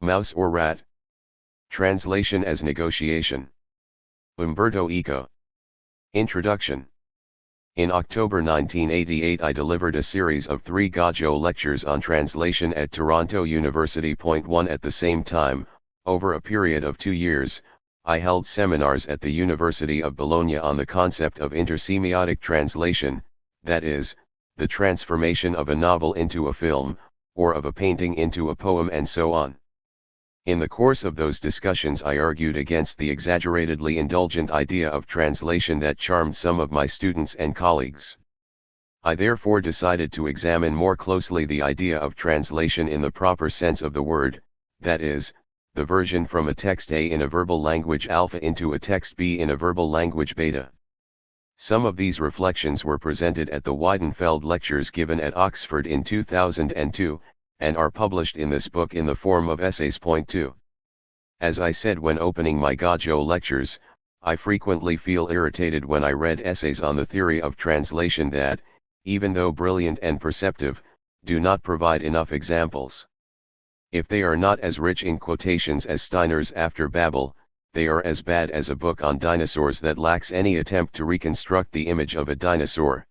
Mouse or rat? Translation as negotiation. Umberto Eco. Introduction. In October 1988 I delivered a series of 3 Gajo lectures on translation at Toronto University. 1 At the same time, over a period of 2 years, I held seminars at the University of Bologna on the concept of intersemiotic translation, that is, the transformation of a novel into a film, or of a painting into a poem and so on. In the course of those discussions I argued against the exaggeratedly indulgent idea of translation that charmed some of my students and colleagues. I therefore decided to examine more closely the idea of translation in the proper sense of the word, that is, the version from a text A in a verbal language alpha into a text B in a verbal language beta. Some of these reflections were presented at the Weidenfeld lectures given at Oxford in 2002, and are published in this book in the form of essays. 2. As I said when opening my Gajo lectures, I frequently feel irritated when I read essays on the theory of translation that, even though brilliant and perceptive, do not provide enough examples. If they are not as rich in quotations as Steiner's After Babel, they are as bad as a book on dinosaurs that lacks any attempt to reconstruct the image of a dinosaur.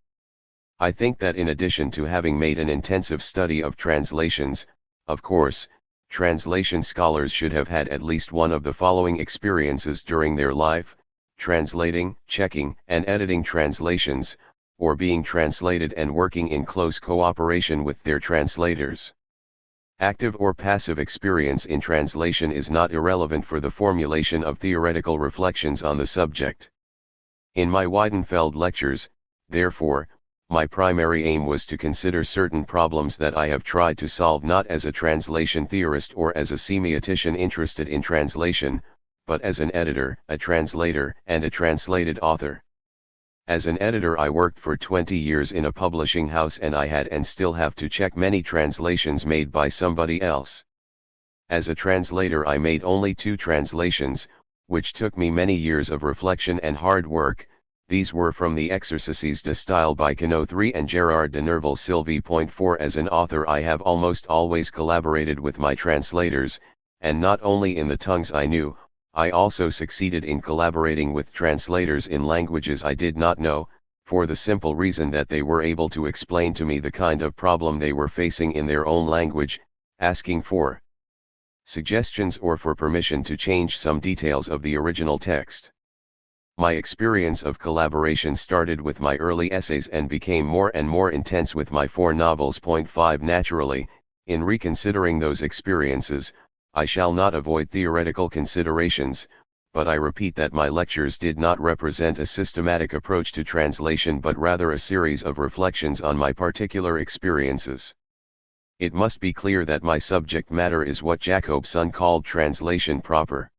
I think that in addition to having made an intensive study of translations, of course, translation scholars should have had at least one of the following experiences during their life: translating, checking, and editing translations, or being translated and working in close cooperation with their translators. Active or passive experience in translation is not irrelevant for the formulation of theoretical reflections on the subject. In my Weidenfeld lectures, therefore, my primary aim was to consider certain problems that I have tried to solve not as a translation theorist or as a semiotician interested in translation, but as an editor, a translator, and a translated author. As an editor I worked for 20 years in a publishing house and I had and still have to check many translations made by somebody else. As a translator I made only 2 translations, which took me many years of reflection and hard work. These were from the Exercices de Style by Cano III and Gérard de Nerval-Sylvie. 4 As an author I have almost always collaborated with my translators, and not only in the tongues I knew, I also succeeded in collaborating with translators in languages I did not know, for the simple reason that they were able to explain to me the kind of problem they were facing in their own language, asking for suggestions or for permission to change some details of the original text. My experience of collaboration started with my early essays and became more and more intense with my 4 novels. 5 Naturally, in reconsidering those experiences, I shall not avoid theoretical considerations, but I repeat that my lectures did not represent a systematic approach to translation but rather a series of reflections on my particular experiences. It must be clear that my subject matter is what Jacobson called translation proper.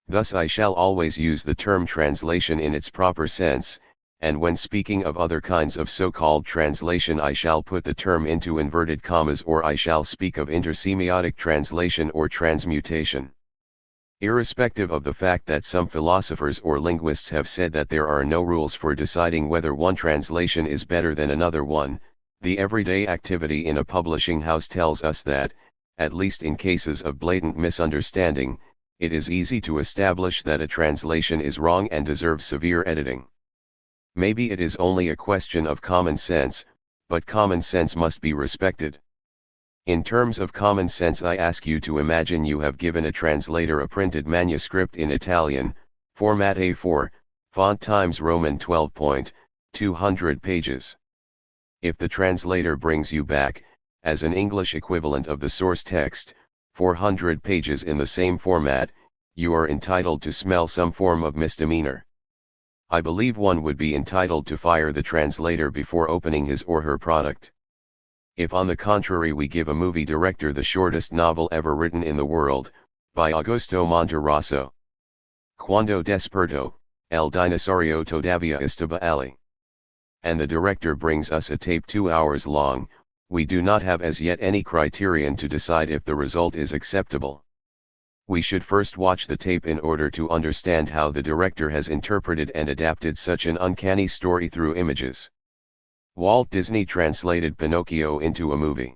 Thus I shall always use the term translation in its proper sense, and when speaking of other kinds of so-called translation I shall put the term into inverted commas, or I shall speak of intersemiotic translation or transmutation. Irrespective of the fact that some philosophers or linguists have said that there are no rules for deciding whether one translation is better than another one, the everyday activity in a publishing house tells us that, at least in cases of blatant misunderstanding, it is easy to establish that a translation is wrong and deserves severe editing. Maybe it is only a question of common sense, but common sense must be respected. In terms of common sense I ask you to imagine you have given a translator a printed manuscript in Italian, format A4, font Times Roman 12 point, 200 pages. If the translator brings you back, as an English equivalent of the source text, 400 pages in the same format, you are entitled to smell some form of misdemeanor. I believe one would be entitled to fire the translator before opening his or her product. If on the contrary we give a movie director the shortest novel ever written in the world, by Augusto Monterroso, Quando desperto, El dinosaurio todavía estaba allí, and the director brings us a tape 2 hours long, we do not have as yet any criterion to decide if the result is acceptable. We should first watch the tape in order to understand how the director has interpreted and adapted such an uncanny story through images. Walt Disney translated Pinocchio into a movie.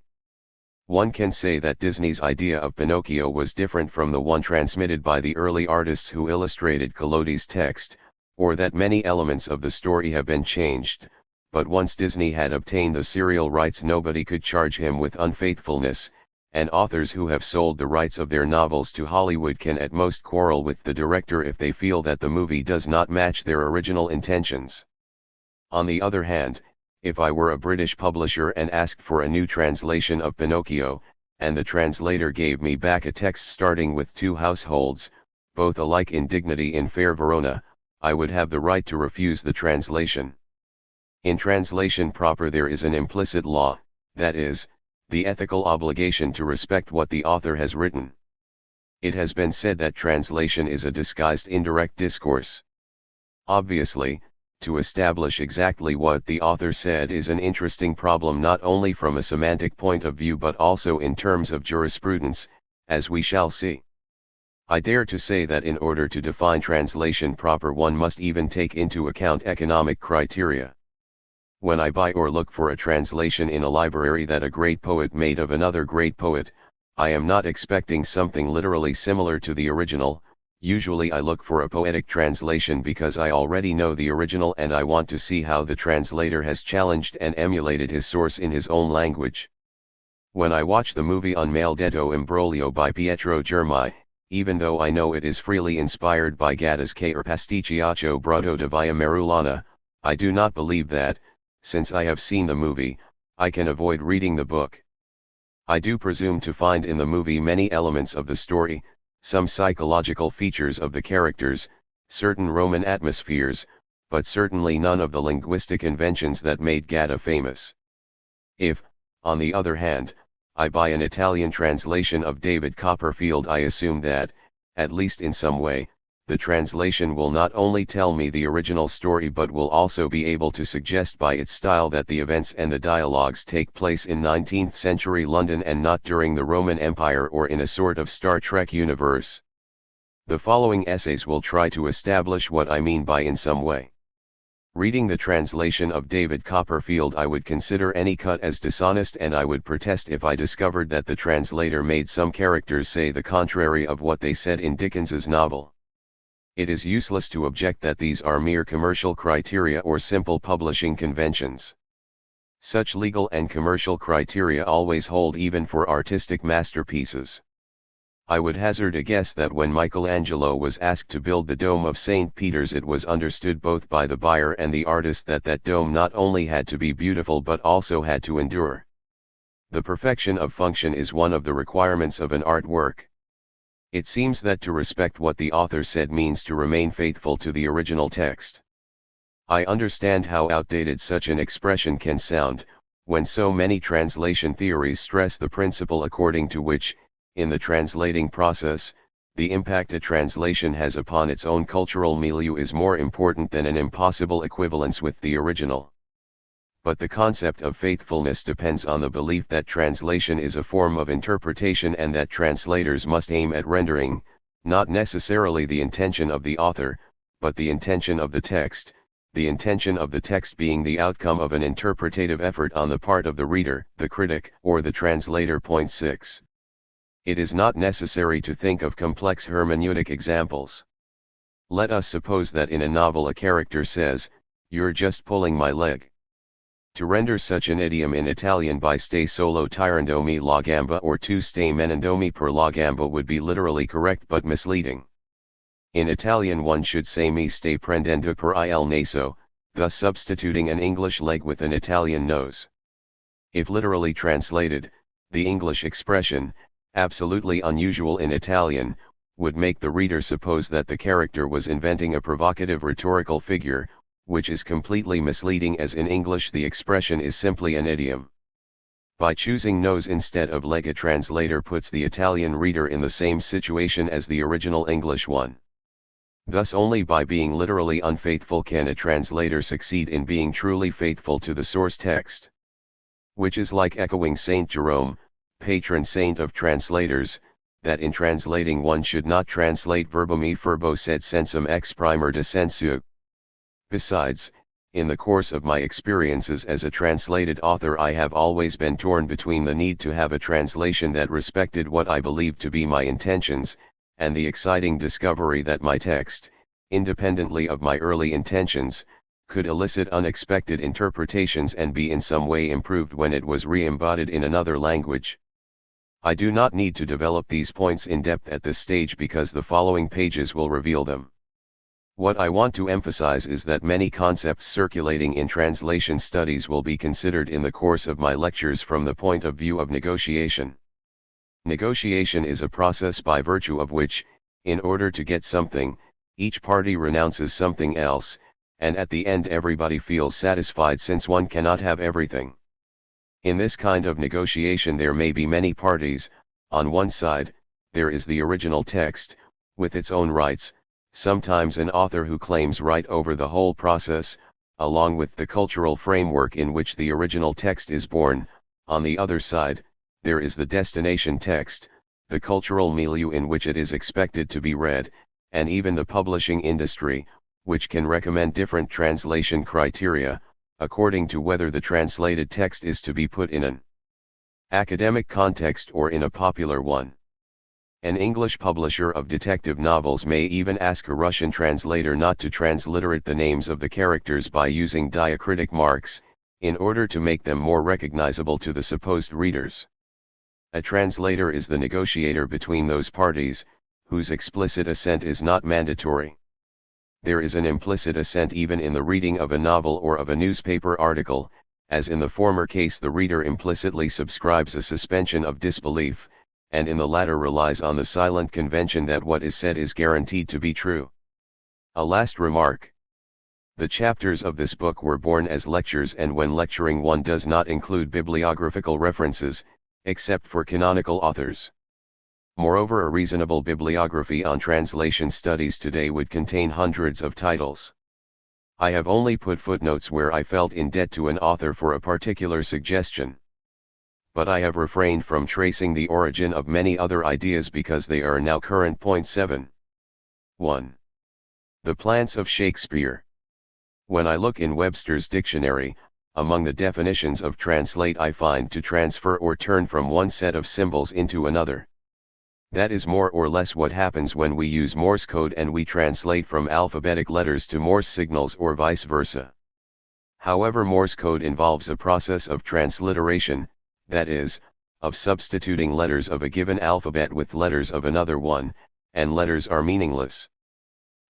One can say that Disney's idea of Pinocchio was different from the one transmitted by the early artists who illustrated Collodi's text, or that many elements of the story have been changed, but once Disney had obtained the serial rights nobody could charge him with unfaithfulness, and authors who have sold the rights of their novels to Hollywood can at most quarrel with the director if they feel that the movie does not match their original intentions. On the other hand, if I were a British publisher and asked for a new translation of Pinocchio, and the translator gave me back a text starting with two households, both alike in dignity in fair Verona, I would have the right to refuse the translation. In translation proper there is an implicit law, that is, the ethical obligation to respect what the author has written. It has been said that translation is a disguised indirect discourse. Obviously, to establish exactly what the author said is an interesting problem not only from a semantic point of view but also in terms of jurisprudence, as we shall see. I dare to say that in order to define translation proper one must even take into account economic criteria. When I buy or look for a translation in a library that a great poet made of another great poet, I am not expecting something literally similar to the original. Usually I look for a poetic translation because I already know the original and I want to see how the translator has challenged and emulated his source in his own language. When I watch the movie Un Maldetto Imbroglio by Pietro Germi, even though I know it is freely inspired by Gatta's Che or Pasticciaccio Brotto di Via Merulana, I do not believe that, since I have seen the movie, I can avoid reading the book. I do presume to find in the movie many elements of the story, some psychological features of the characters, certain Roman atmospheres, but certainly none of the linguistic inventions that made Gatta famous. If, on the other hand, I buy an Italian translation of David Copperfield, I assume that, at least in some way, the translation will not only tell me the original story but will also be able to suggest by its style that the events and the dialogues take place in 19th century London and not during the Roman Empire or in a sort of Star Trek universe. The following essays will try to establish what I mean by in some way. Reading the translation of David Copperfield, I would consider any cut as dishonest, and I would protest if I discovered that the translator made some characters say the contrary of what they said in Dickens's novel. It is useless to object that these are mere commercial criteria or simple publishing conventions. Such legal and commercial criteria always hold even for artistic masterpieces. I would hazard a guess that when Michelangelo was asked to build the Dome of St. Peter's, it was understood both by the buyer and the artist that that dome not only had to be beautiful but also had to endure. The perfection of function is one of the requirements of an artwork. It seems that to respect what the author said means to remain faithful to the original text. I understand how outdated such an expression can sound, when so many translation theories stress the principle according to which, in the translating process, the impact a translation has upon its own cultural milieu is more important than an impossible equivalence with the original. But the concept of faithfulness depends on the belief that translation is a form of interpretation and that translators must aim at rendering, not necessarily the intention of the author, but the intention of the text being the outcome of an interpretative effort on the part of the reader, the critic, or the translator. Point 6. It is not necessary to think of complex hermeneutic examples. Let us suppose that in a novel a character says, "You're just pulling my leg." To render such an idiom in Italian by "stai solo tirandomi la gamba" or "tu stai menandomi per la gamba" would be literally correct but misleading. In Italian one should say "mi stai prendendo per il naso," thus substituting an English leg with an Italian nose. If literally translated, the English expression, absolutely unusual in Italian, would make the reader suppose that the character was inventing a provocative rhetorical figure, which is completely misleading, as in English the expression is simply an idiom. By choosing nose instead of leg, a translator puts the Italian reader in the same situation as the original English one. Thus only by being literally unfaithful can a translator succeed in being truly faithful to the source text. Which is like echoing Saint Jerome, patron saint of translators, that in translating one should not translate verbum e furbo sed sensum ex primer de sensu. Besides, in the course of my experiences as a translated author, I have always been torn between the need to have a translation that respected what I believed to be my intentions, and the exciting discovery that my text, independently of my early intentions, could elicit unexpected interpretations and be in some way improved when it was re-embodied in another language. I do not need to develop these points in depth at this stage because the following pages will reveal them. What I want to emphasize is that many concepts circulating in translation studies will be considered in the course of my lectures from the point of view of negotiation. Negotiation is a process by virtue of which, in order to get something, each party renounces something else, and at the end everybody feels satisfied since one cannot have everything. In this kind of negotiation there may be many parties. On one side, there is the original text, with its own rights, sometimes an author who claims right over the whole process, along with the cultural framework in which the original text is born. On the other side, there is the destination text, the cultural milieu in which it is expected to be read, and even the publishing industry, which can recommend different translation criteria, according to whether the translated text is to be put in an academic context or in a popular one. An English publisher of detective novels may even ask a Russian translator not to transliterate the names of the characters by using diacritic marks, in order to make them more recognizable to the supposed readers. A translator is the negotiator between those parties, whose explicit assent is not mandatory. There is an implicit assent even in the reading of a novel or of a newspaper article, as in the former case the reader implicitly subscribes a suspension of disbelief, and in the latter relies on the silent convention that what is said is guaranteed to be true. A last remark. The chapters of this book were born as lectures, and when lecturing one does not include bibliographical references, except for canonical authors. Moreover, a reasonable bibliography on translation studies today would contain hundreds of titles. I have only put footnotes where I felt in debt to an author for a particular suggestion. But I have refrained from tracing the origin of many other ideas because they are now current. Point 7. 1. The plants of Shakespeare. When I look in Webster's dictionary, among the definitions of translate I find to transfer or turn from one set of symbols into another. That is more or less what happens when we use Morse code and we translate from alphabetic letters to Morse signals or vice versa. However, Morse code involves a process of transliteration, that is, of substituting letters of a given alphabet with letters of another one, and letters are meaningless.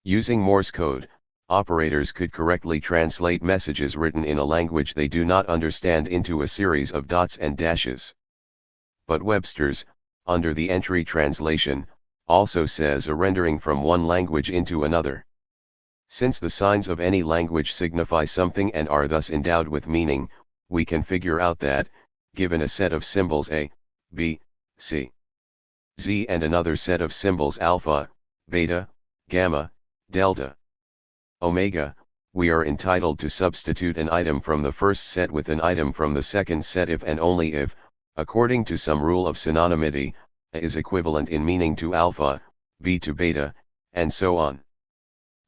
Using Morse code, operators could correctly translate messages written in a language they do not understand into a series of dots and dashes. But Webster's, under the entry translation, also says a rendering from one language into another. Since the signs of any language signify something and are thus endowed with meaning, we can figure out that, given a set of symbols A, B, C, Z and another set of symbols alpha, beta, gamma, delta, omega, we are entitled to substitute an item from the first set with an item from the second set if and only if, according to some rule of synonymity, A is equivalent in meaning to alpha, B to beta, and so on.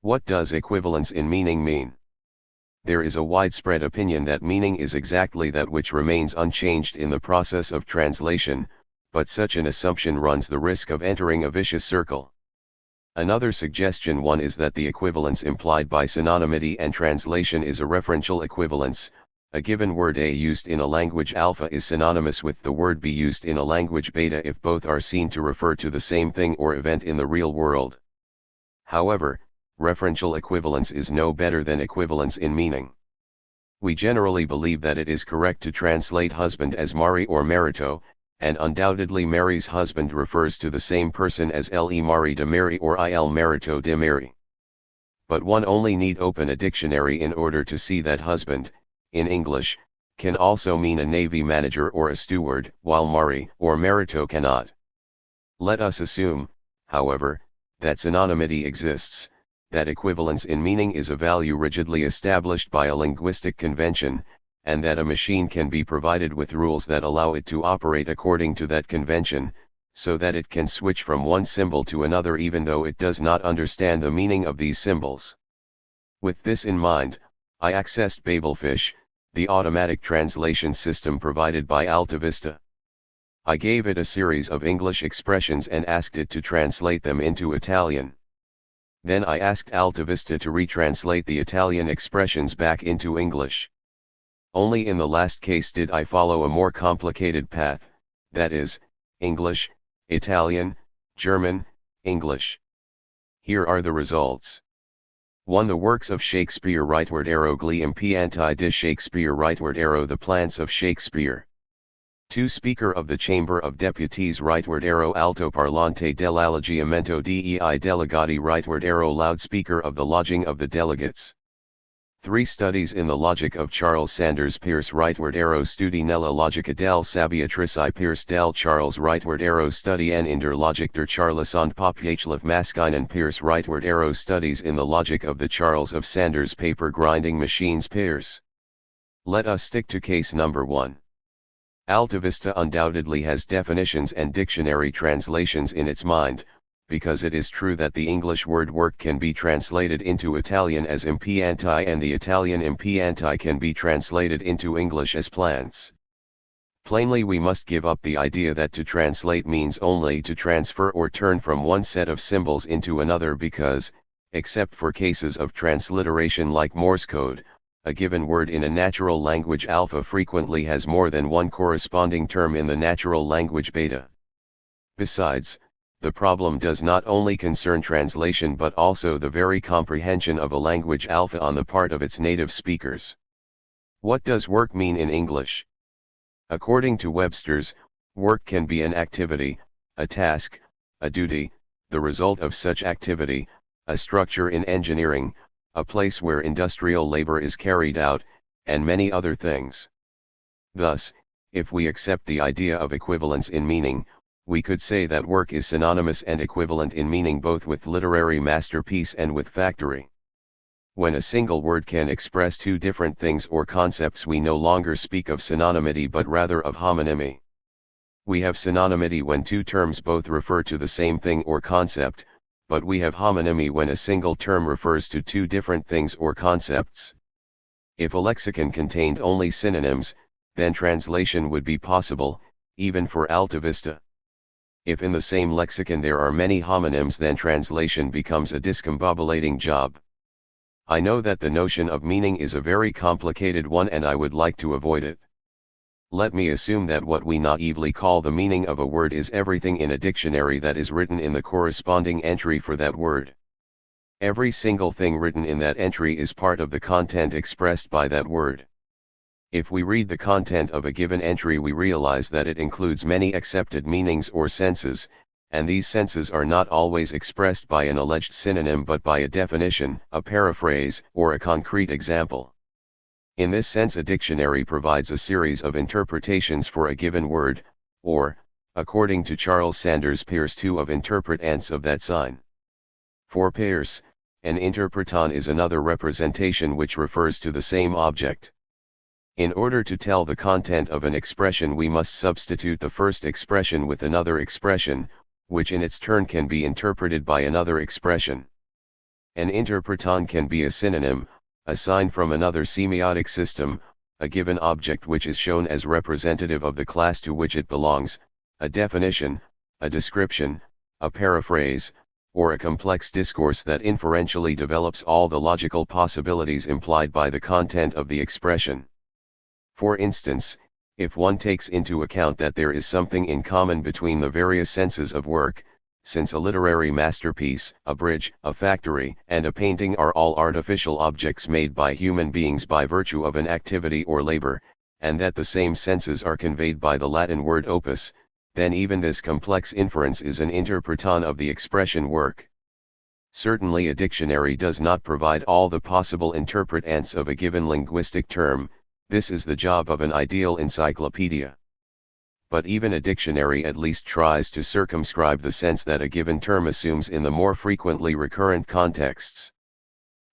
What does equivalence in meaning mean? There is a widespread opinion that meaning is exactly that which remains unchanged in the process of translation, but such an assumption runs the risk of entering a vicious circle. Another suggestion one is that the equivalence implied by synonymity and translation is a referential equivalence. A given word A used in a language alpha is synonymous with the word B used in a language beta if both are seen to refer to the same thing or event in the real world. However, referential equivalence is no better than equivalence in meaning. We generally believe that it is correct to translate husband as Mari or Marito, and undoubtedly Mary's husband refers to the same person as Le Mari de Mary or Il Marito de Mary. But one only need open a dictionary in order to see that husband, in English, can also mean a navy manager or a steward, while Mari or Marito cannot. Let us assume, however, that synonymity exists, that equivalence in meaning is a value rigidly established by a linguistic convention, and that a machine can be provided with rules that allow it to operate according to that convention, so that it can switch from one symbol to another even though it does not understand the meaning of these symbols. With this in mind, I accessed Babelfish, the automatic translation system provided by AltaVista. I gave it a series of English expressions and asked it to translate them into Italian. Then I asked AltaVista to retranslate the Italian expressions back into English. Only in the last case did I follow a more complicated path, that is, English, Italian, German, English. Here are the results. 1. The works of Shakespeare rightward arrow gli impianti di Shakespeare rightward arrow the plants of Shakespeare. 2. Speaker of the Chamber of Deputies rightward arrow altoparlante dell'alleggiamento dei delegati rightward arrow loudspeaker of the lodging of the delegates. 3. Studies in the logic of Charles Sanders Peirce rightward arrow studi nella logica del Sabbiatrice Peirce del Charles rightward arrow study en der Logik der Charles und Populative Maschinen Peirce rightward arrow studies in the logic of the Charles of Sanders paper grinding machines Peirce. Let us stick to case number 1. AltaVista undoubtedly has definitions and dictionary translations in its mind, because it is true that the English word work can be translated into Italian as impianti and the Italian impianti can be translated into English as plants. Plainly we must give up the idea that to translate means only to transfer or turn from one set of symbols into another because, except for cases of transliteration like Morse code, a given word in a natural language alpha frequently has more than one corresponding term in the natural language beta. Besides, the problem does not only concern translation but also the very comprehension of a language alpha on the part of its native speakers. What does work mean in English? According to Webster's, work can be an activity, a task, a duty, the result of such activity, a structure in engineering, a place where industrial labor is carried out, and many other things. Thus, if we accept the idea of equivalence in meaning, we could say that work is synonymous and equivalent in meaning both with literary masterpiece and with factory. When a single word can express two different things or concepts, we no longer speak of synonymity but rather of homonymy. We have synonymity when two terms both refer to the same thing or concept, but we have homonymy when a single term refers to two different things or concepts. If a lexicon contained only synonyms, then translation would be possible, even for AltaVista. If in the same lexicon there are many homonyms, then translation becomes a discombobulating job. I know that the notion of meaning is a very complicated one and I would like to avoid it. Let me assume that what we naively call the meaning of a word is everything in a dictionary that is written in the corresponding entry for that word. Every single thing written in that entry is part of the content expressed by that word. If we read the content of a given entry, we realize that it includes many accepted meanings or senses, and these senses are not always expressed by an alleged synonym but by a definition, a paraphrase, or a concrete example. In this sense, a dictionary provides a series of interpretations for a given word, or, according to Charles Sanders Peirce, two of interpretants of that sign. For Peirce, an interpreton is another representation which refers to the same object. In order to tell the content of an expression, we must substitute the first expression with another expression, which in its turn can be interpreted by another expression. An interpreton can be a synonym, a sign from another semiotic system, a given object which is shown as representative of the class to which it belongs, a definition, a description, a paraphrase, or a complex discourse that inferentially develops all the logical possibilities implied by the content of the expression. For instance, if one takes into account that there is something in common between the various senses of work, since a literary masterpiece, a bridge, a factory, and a painting are all artificial objects made by human beings by virtue of an activity or labor, and that the same senses are conveyed by the Latin word opus, then even this complex inference is an interpreton of the expression work. Certainly a dictionary does not provide all the possible interpretants of a given linguistic term. This is the job of an ideal encyclopedia. But even a dictionary at least tries to circumscribe the sense that a given term assumes in the more frequently recurrent contexts.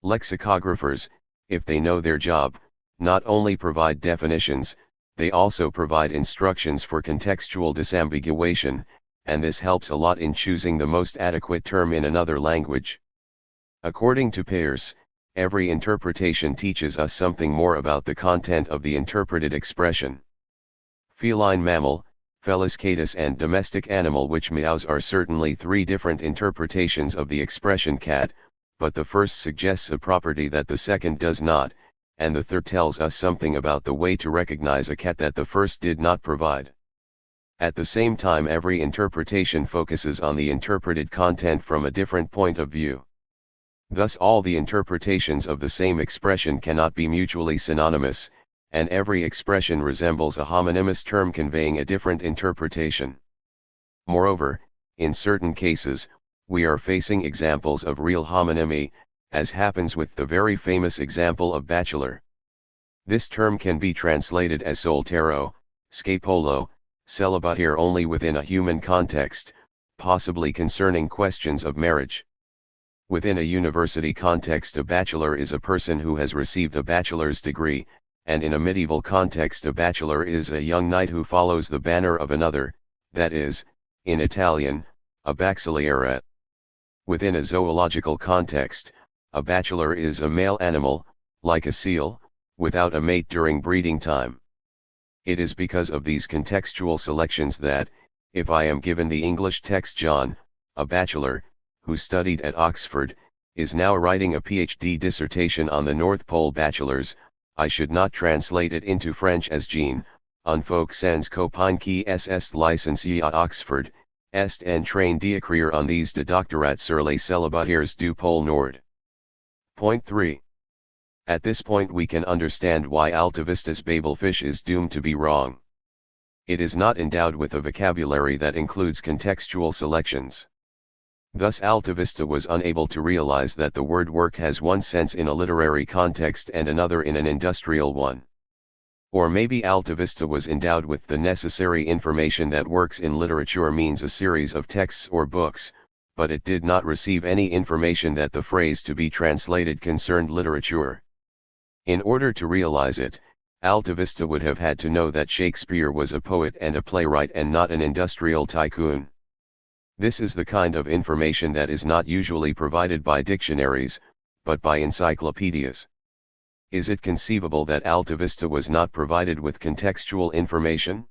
Lexicographers, if they know their job, not only provide definitions, they also provide instructions for contextual disambiguation, and this helps a lot in choosing the most adequate term in another language. According to Peirce, Every interpretation teaches us something more about the content of the interpreted expression. Feline mammal, Felis catus, and domestic animal which meows are certainly three different interpretations of the expression cat, but the first suggests a property that the second does not, and the third tells us something about the way to recognize a cat that the first did not provide. At the same time, every interpretation focuses on the interpreted content from a different point of view. Thus all the interpretations of the same expression cannot be mutually synonymous, and every expression resembles a homonymous term conveying a different interpretation. Moreover, in certain cases, we are facing examples of real homonymy, as happens with the very famous example of bachelor. This term can be translated as soltero, scapolo, celibataire only within a human context, possibly concerning questions of marriage. Within a university context, a bachelor is a person who has received a bachelor's degree, and in a medieval context a bachelor is a young knight who follows the banner of another, that is, in Italian, a baxiliere. Within a zoological context, a bachelor is a male animal, like a seal, without a mate during breeding time. It is because of these contextual selections that, if I am given the English text John, a bachelor, who studied at Oxford, is now writing a PhD dissertation on the North Pole bachelors, I should not translate it into French as Jean, un folk sans copain qui est licencié à Oxford, est en train d'écrire en thèse de doctorat sur les célibataires du pôle Nord. Point 3. At this point we can understand why Altavista's babelfish is doomed to be wrong. It is not endowed with a vocabulary that includes contextual selections. Thus Altavista was unable to realize that the word work has one sense in a literary context and another in an industrial one. Or maybe Altavista was endowed with the necessary information that works in literature means a series of texts or books, but it did not receive any information that the phrase to be translated concerned literature. In order to realize it, Altavista would have had to know that Shakespeare was a poet and a playwright and not an industrial tycoon. This is the kind of information that is not usually provided by dictionaries, but by encyclopedias. Is it conceivable that Altavista was not provided with contextual information?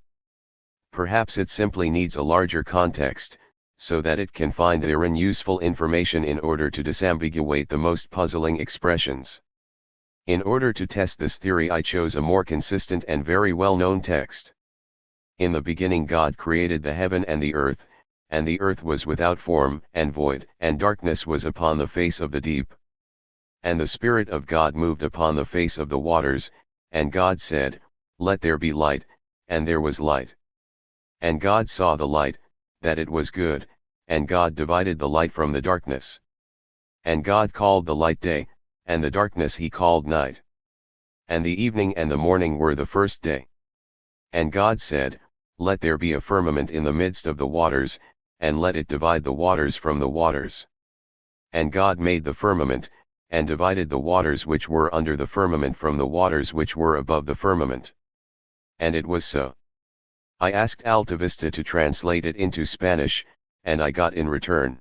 Perhaps it simply needs a larger context, so that it can find therein useful information in order to disambiguate the most puzzling expressions. In order to test this theory, I chose a more consistent and very well-known text. In the beginning God created the heaven and the earth was without form and void, and darkness was upon the face of the deep. And the Spirit of God moved upon the face of the waters, and God said, Let there be light, and there was light. And God saw the light, that it was good, and God divided the light from the darkness. And God called the light day, and the darkness he called night. And the evening and the morning were the first day. And God said, Let there be a firmament in the midst of the waters, and let it divide the waters from the waters. And God made the firmament, and divided the waters which were under the firmament from the waters which were above the firmament. And it was so. I asked Altavista to translate it into Spanish, and I got in return: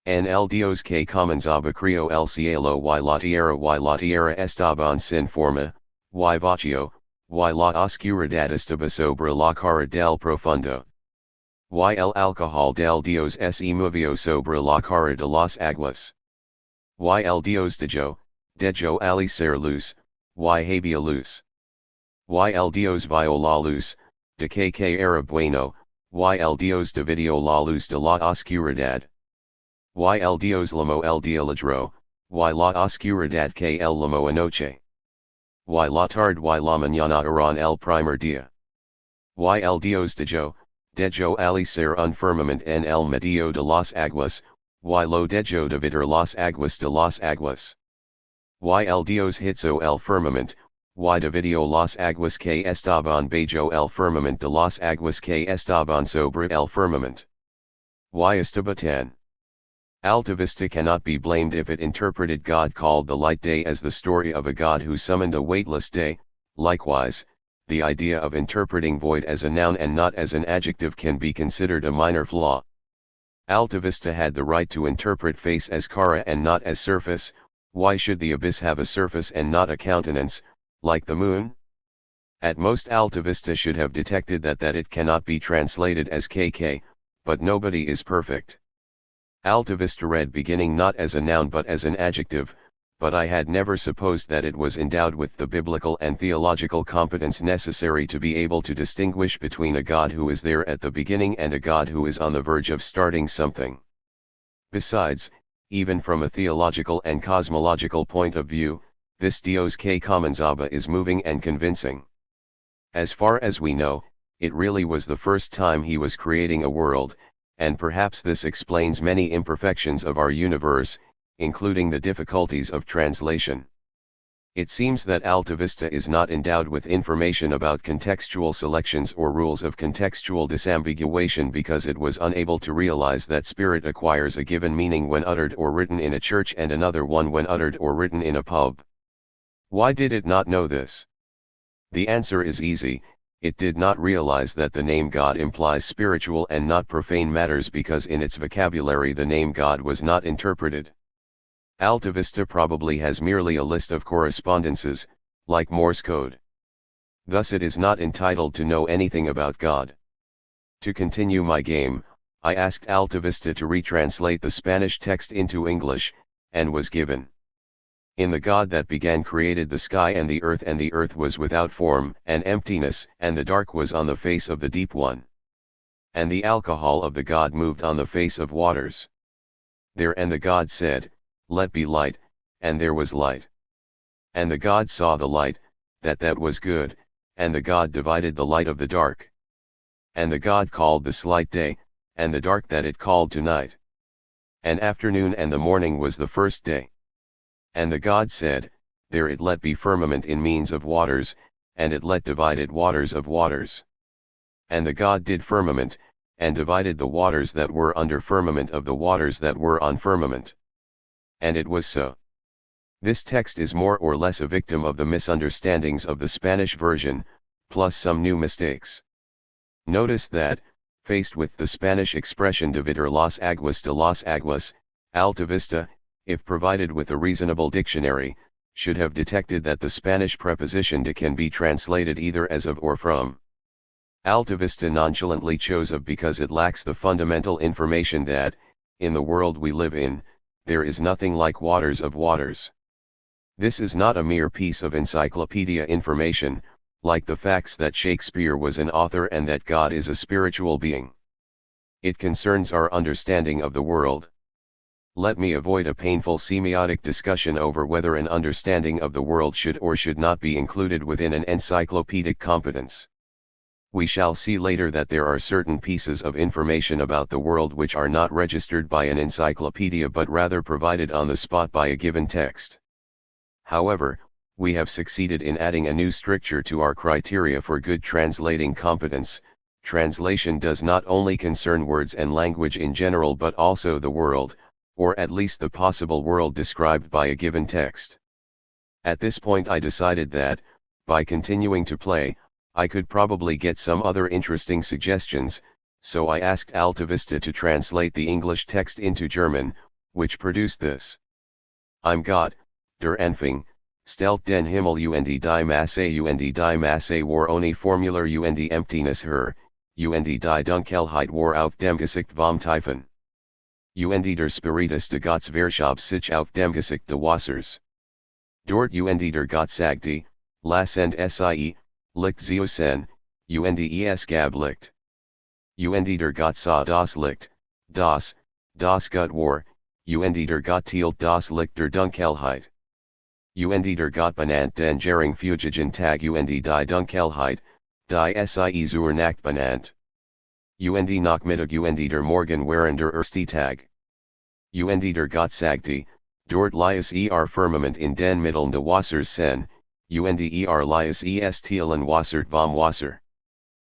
En el Dios que comenzaba crió el cielo y la tierra estaban sin forma, y vacío, y la oscuridad estaba sobre la cara del profundo. Y el alcohol del Dios se movió sobre la cara de las aguas. Y el Dios dejo al ser luz, y había luz. Y el Dios vio la luz, de que era bueno, y el Dios dividió la luz de la oscuridad. Y el Dios llamó el día ladró, y la oscuridad que él llamó anoche. Y la tarde y la mañana eran el primer día. Y el Dios dejo al ser un firmament en el medio de las aguas, y lo dejo dividir las aguas de las aguas. Y el Dios hizo el firmament, y dividió las aguas que estaban bajo el firmament de las aguas que estaban sobre el firmament. Y estaba tan. Altavista cannot be blamed if it interpreted God called the light day as the story of a God who summoned a weightless day. Likewise, the idea of interpreting void as a noun and not as an adjective can be considered a minor flaw. Altavista had the right to interpret face as cara and not as surface, Why should the abyss have a surface and not a countenance, like the moon? At most Altavista should have detected that it cannot be translated as KK, but nobody is perfect. Altavista read beginning not as a noun but as an adjective, but I had never supposed that it was endowed with the biblical and theological competence necessary to be able to distinguish between a God who is there at the beginning and a God who is on the verge of starting something. Besides, even from a theological and cosmological point of view, this Dios que comenzaba is moving and convincing. As far as we know, it really was the first time he was creating a world, and perhaps this explains many imperfections of our universe, including the difficulties of translation. It seems that Altavista is not endowed with information about contextual selections or rules of contextual disambiguation because it was unable to realize that spirit acquires a given meaning when uttered or written in a church and another one when uttered or written in a pub. Why did it not know this? The answer is easy. It did not realize that the name God implies spiritual and not profane matters because in its vocabulary the name God was not interpreted. Altavista probably has merely a list of correspondences, like Morse code. Thus it is not entitled to know anything about God. To continue my game, I asked Altavista to retranslate the Spanish text into English, and was given. In the God that began created the sky and the earth was without form and emptiness, and the dark was on the face of the deep one. And the alcohol of the God moved on the face of waters. There and the God said, Let be light, and there was light. And the God saw the light, that was good, and the God divided the light of the dark. And the God called this light day, and the dark that it called to night. And afternoon and the morning was the first day. And the God said, There it let be firmament in means of waters, and it let divided waters of waters. And the God did firmament, and divided the waters that were under firmament of the waters that were on firmament. And it was so. This text is more or less a victim of the misunderstandings of the Spanish version, plus some new mistakes. Notice that, faced with the Spanish expression dividir las aguas de las aguas, Altavista, if provided with a reasonable dictionary, should have detected that the Spanish preposition de can be translated either as of or from. Altavista nonchalantly chose of because it lacks the fundamental information that, in the world we live in, there is nothing like waters of waters. This is not a mere piece of encyclopedia information, like the facts that Shakespeare was an author and that God is a spiritual being. It concerns our understanding of the world. Let me avoid a painful semiotic discussion over whether an understanding of the world should or should not be included within an encyclopedic competence. We shall see later that there are certain pieces of information about the world which are not registered by an encyclopedia but rather provided on the spot by a given text. However, we have succeeded in adding a new stricture to our criteria for good translating competence. Translation does not only concern words and language in general but also the world, or at least the possible world described by a given text. At this point I decided that, by continuing to play, I could probably get some other interesting suggestions, so I asked Altavista to translate the English text into German, which produced this. I'm Gott, der Anfang, stellt den Himmel und die Masse war ohne Formular und die Emptiness her, und die Dunkelheit war auf dem Gesicht vom Tiefen. Und der Spiritus de Gottes Verschob sich auf dem Gesicht de Wassers. Dort und der Gott sagte, Lass end sie, Licht Zeusen, und es gab Licht. Und der Gott sah das Licht, das Gott war, und der Gott teilt das Licht der Dunkelheit. Und der Gott benannt den Gering Fugigen Tag und die Dunkelheit, die sie zur Nacht benannt. Und Nachmittag und der Morgen waren der erste Tag. Und der Gott sagte, dort lies Firmament in den Mitteln de Wassers sen, und lies Tielen Wassert vom Wasser.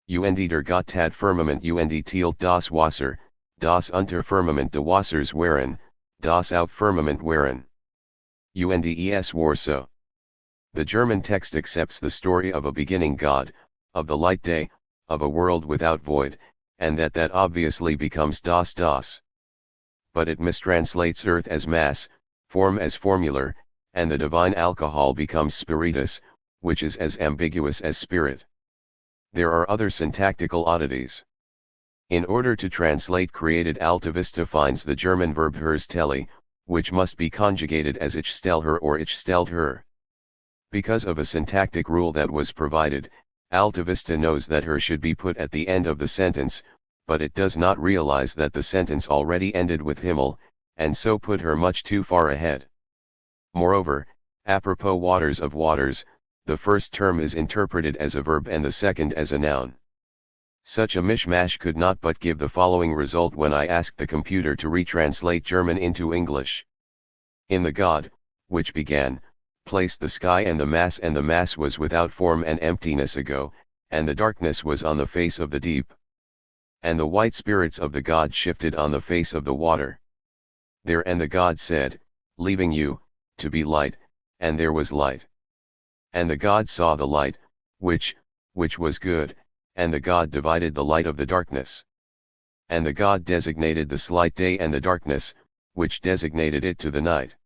Und der Gott tat Firmament und tielt das Wasser, das unter Firmament de Wassers waren, das auf Firmament waren. Und es war so. The German text accepts the story of a beginning God, of the light day, of a world without void, and that obviously becomes das. But it mistranslates earth as mass, form as formular, and the divine alcohol becomes spiritus, which is as ambiguous as spirit. There are other syntactical oddities. In order to translate created, Alta Vista finds the German verb herstelle, which must be conjugated as ich stell her or ich stellt her. Because of a syntactic rule that was provided, Alta Vista knows that her should be put at the end of the sentence, but it does not realize that the sentence already ended with Himmel, and so put her much too far ahead. Moreover, apropos waters of waters, the first term is interpreted as a verb and the second as a noun. Such a mishmash could not but give the following result when I asked the computer to retranslate German into English. In the God, which began, placed the sky and the mass was without form and emptiness ago, and the darkness was on the face of the deep. And the white spirits of the God shifted on the face of the water. There and the God said, leaving you, to be light, and there was light. And the God saw the light, which was good, and the God divided the light of the darkness. And the God designated the slight day and the darkness, which designated it to the night.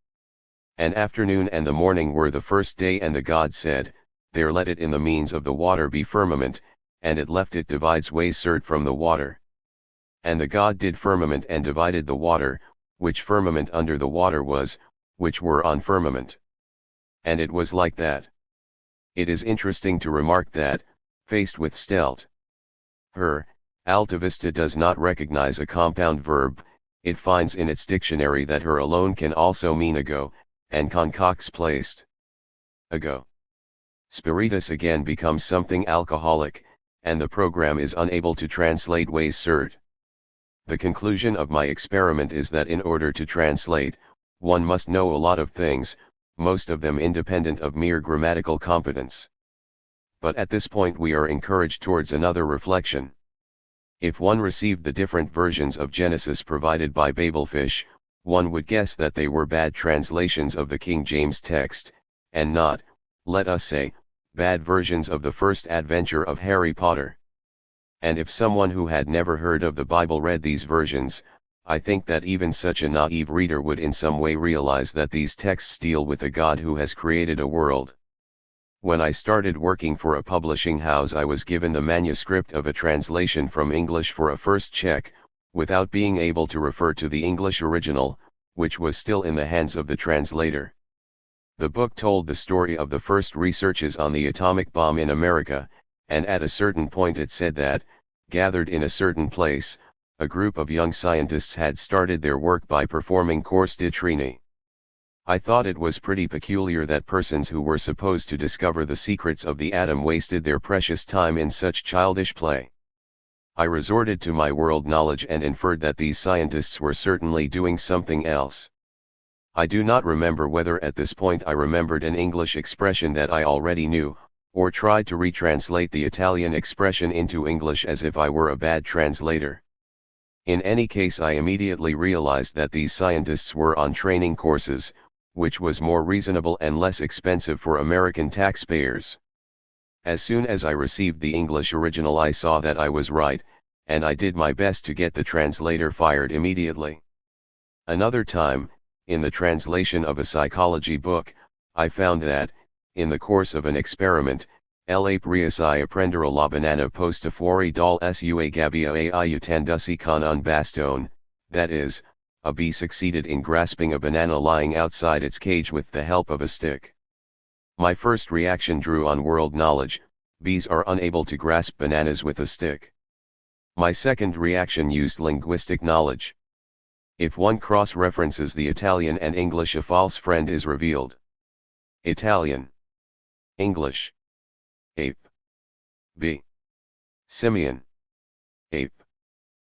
And afternoon and the morning were the first day, and the God said, there let it in the means of the water be firmament, and it left it divides ways serd from the water. And the God did firmament and divided the water, which firmament under the water was, which were on firmament. And it was like that. It is interesting to remark that, faced with stelt her, Alta Vista does not recognize a compound verb. It finds in its dictionary that her alone can also mean ago, and concocts placed ago. Spiritus again becomes something alcoholic, and the program is unable to translate ways serd. The conclusion of my experiment is that in order to translate, one must know a lot of things, most of them independent of mere grammatical competence. But at this point we are encouraged towards another reflection. If one received the different versions of Genesis provided by Babelfish, one would guess that they were bad translations of the King James text, and not, let us say, bad versions of the first adventure of Harry Potter. And if someone who had never heard of the Bible read these versions, I think that even such a naive reader would in some way realize that these texts deal with a God who has created a world. When I started working for a publishing house, I was given the manuscript of a translation from English for a first check, without being able to refer to the English original, which was still in the hands of the translator. The book told the story of the first researches on the atomic bomb in America, and at a certain point it said that, gathered in a certain place, a group of young scientists had started their work by performing course de trini. I thought it was pretty peculiar that persons who were supposed to discover the secrets of the atom wasted their precious time in such childish play. I resorted to my world knowledge and inferred that these scientists were certainly doing something else. I do not remember whether at this point I remembered an English expression that I already knew, or tried to retranslate the Italian expression into English as if I were a bad translator. In any case, I immediately realized that these scientists were on training courses, which was more reasonable and less expensive for American taxpayers. As soon as I received the English original, I saw that I was right, and I did my best to get the translator fired immediately. Another time, in the translation of a psychology book, I found that, in the course of an experiment, l'ape riuscì a prendere la banana posta fuori dal sua gabbia aiutandosi con un bastone, that is, a bee succeeded in grasping a banana lying outside its cage with the help of a stick. My first reaction drew on world knowledge: bees are unable to grasp bananas with a stick. My second reaction used linguistic knowledge. If one cross-references the Italian and English, a false friend is revealed. Italian. English. Ape. B. Simian. Ape.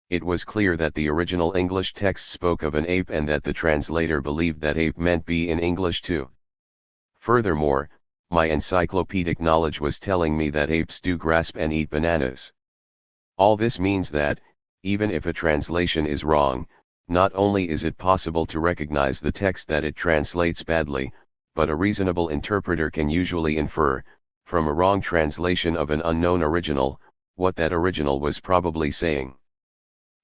It was clear that the original English text spoke of an ape and that the translator believed that ape meant bee in English too. Furthermore, my encyclopedic knowledge was telling me that apes do grasp and eat bananas. All this means that, even if a translation is wrong, not only is it possible to recognize the text that it translates badly, but a reasonable interpreter can usually infer, from a wrong translation of an unknown original, what that original was probably saying.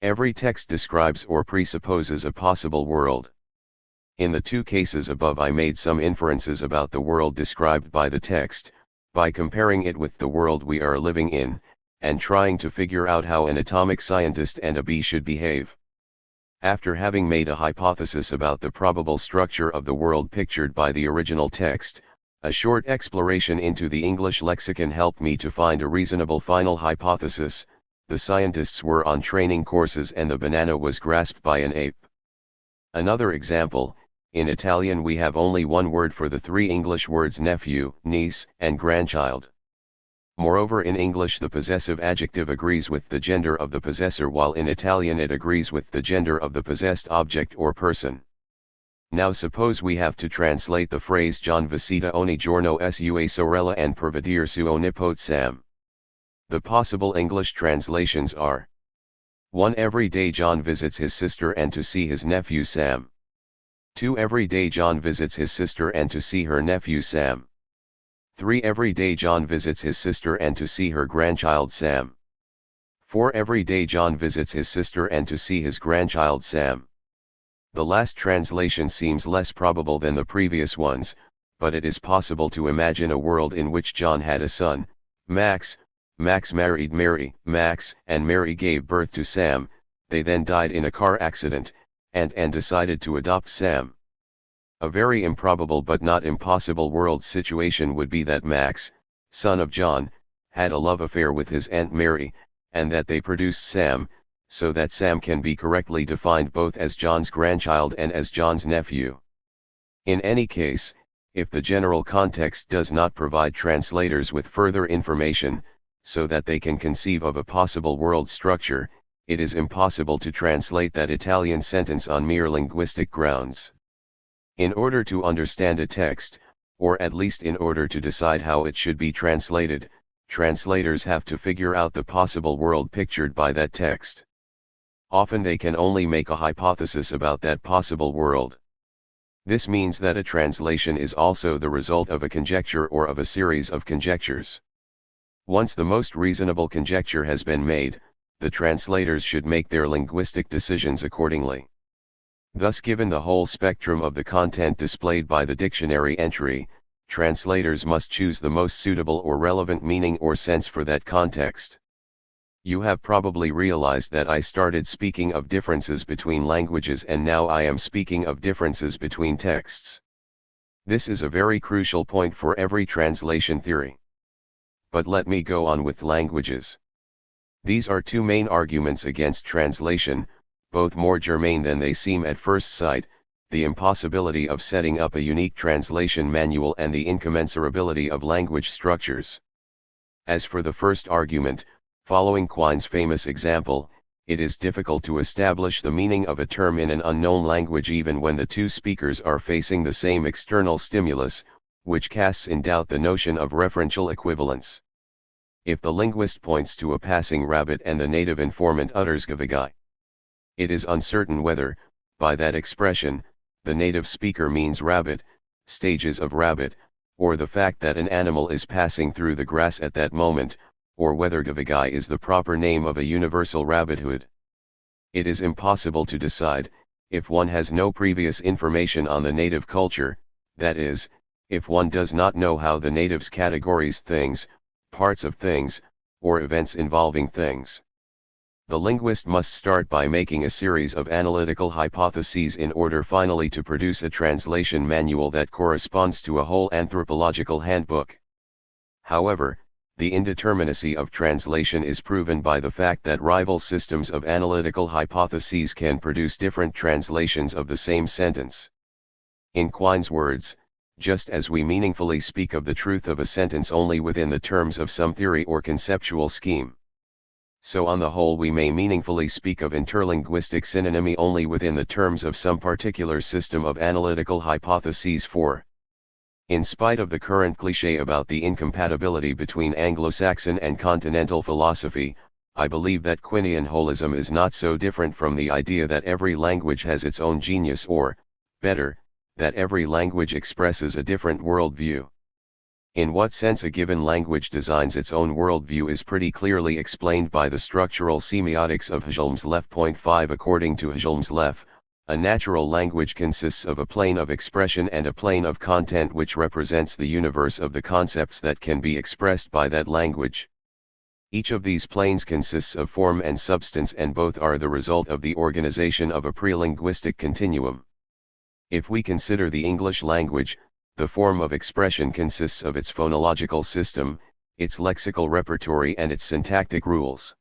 Every text describes or presupposes a possible world. In the two cases above I made some inferences about the world described by the text, by comparing it with the world we are living in, and trying to figure out how an atomic scientist and a bee should behave. After having made a hypothesis about the probable structure of the world pictured by the original text, a short exploration into the English lexicon helped me to find a reasonable final hypothesis: the scientists were on training courses and the banana was grasped by an ape. Another example: in Italian we have only one word for the three English words nephew, niece, and grandchild. Moreover, in English the possessive adjective agrees with the gender of the possessor, while in Italian it agrees with the gender of the possessed object or person. Now suppose we have to translate the phrase John visita ogni giorno sua sorella and per vedere suo nipote Sam. The possible English translations are: 1. Every day John visits his sister and to see his nephew Sam. 2. Every day John visits his sister and to see her nephew Sam. 3. Every day John visits his sister and to see her grandchild Sam. 4. Every day John visits his sister and to see his grandchild Sam. The last translation seems less probable than the previous ones, but it is possible to imagine a world in which John had a son, Max, Max married Mary, Max and Mary gave birth to Sam, they then died in a car accident, and decided to adopt Sam. A very improbable but not impossible world situation would be that Max, son of John, had a love affair with his Aunt Mary, and that they produced Sam, so that Sam can be correctly defined both as John's grandchild and as John's nephew. In any case, if the general context does not provide translators with further information, so that they can conceive of a possible world structure, it is impossible to translate that Italian sentence on mere linguistic grounds. In order to understand a text, or at least in order to decide how it should be translated, translators have to figure out the possible world pictured by that text. Often they can only make a hypothesis about that possible world. This means that a translation is also the result of a conjecture or of a series of conjectures. Once the most reasonable conjecture has been made, the translators should make their linguistic decisions accordingly. Thus, given the whole spectrum of the content displayed by the dictionary entry, translators must choose the most suitable or relevant meaning or sense for that context. You have probably realized that I started speaking of differences between languages and now I am speaking of differences between texts. This is a very crucial point for every translation theory. But let me go on with languages. These are two main arguments against translation, both more germane than they seem at first sight: the impossibility of setting up a unique translation manual and the incommensurability of language structures. As for the first argument, following Quine's famous example, it is difficult to establish the meaning of a term in an unknown language even when the two speakers are facing the same external stimulus, which casts in doubt the notion of referential equivalence. If the linguist points to a passing rabbit and the native informant utters gavagai, it is uncertain whether, by that expression, the native speaker means rabbit, stages of rabbit, or the fact that an animal is passing through the grass at that moment, or whether gavagai is the proper name of a universal rabbithood. It is impossible to decide, if one has no previous information on the native culture, that is, if one does not know how the natives categorize things, parts of things, or events involving things. The linguist must start by making a series of analytical hypotheses in order finally to produce a translation manual that corresponds to a whole anthropological handbook. However, the indeterminacy of translation is proven by the fact that rival systems of analytical hypotheses can produce different translations of the same sentence. In Quine's words, just as we meaningfully speak of the truth of a sentence only within the terms of some theory or conceptual scheme, so on the whole we may meaningfully speak of interlinguistic synonymy only within the terms of some particular system of analytical hypotheses. For, in spite of the current cliché about the incompatibility between Anglo-Saxon and continental philosophy, I believe that Quinian holism is not so different from the idea that every language has its own genius, or, better, that every language expresses a different worldview. In what sense a given language designs its own worldview is pretty clearly explained by the structural semiotics of Hjelm's Leff. 5. According to Hjelm's Leff, A natural language consists of a plane of expression and a plane of content which represents the universe of the concepts that can be expressed by that language. Each of these planes consists of form and substance, and both are the result of the organization of a prelinguistic continuum. If we consider the English language, the form of expression consists of its phonological system, its lexical repertory and its syntactic rules.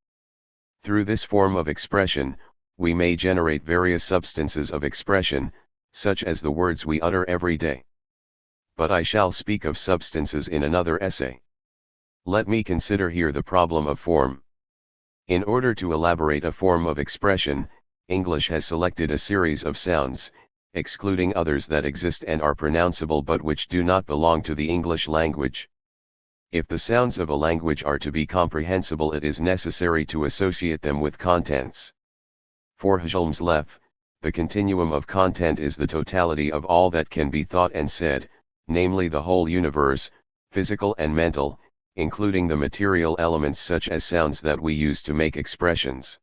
Through this form of expression, we may generate various substances of expression, such as the words we utter every day. But I shall speak of substances in another essay. Let me consider here the problem of form. In order to elaborate a form of expression, English has selected a series of sounds, excluding others that exist and are pronounceable but which do not belong to the English language. If the sounds of a language are to be comprehensible, it is necessary to associate them with contents. For Helmslef, the continuum of content is the totality of all that can be thought and said, namely the whole universe, physical and mental, including the material elements such as sounds that we use to make expressions.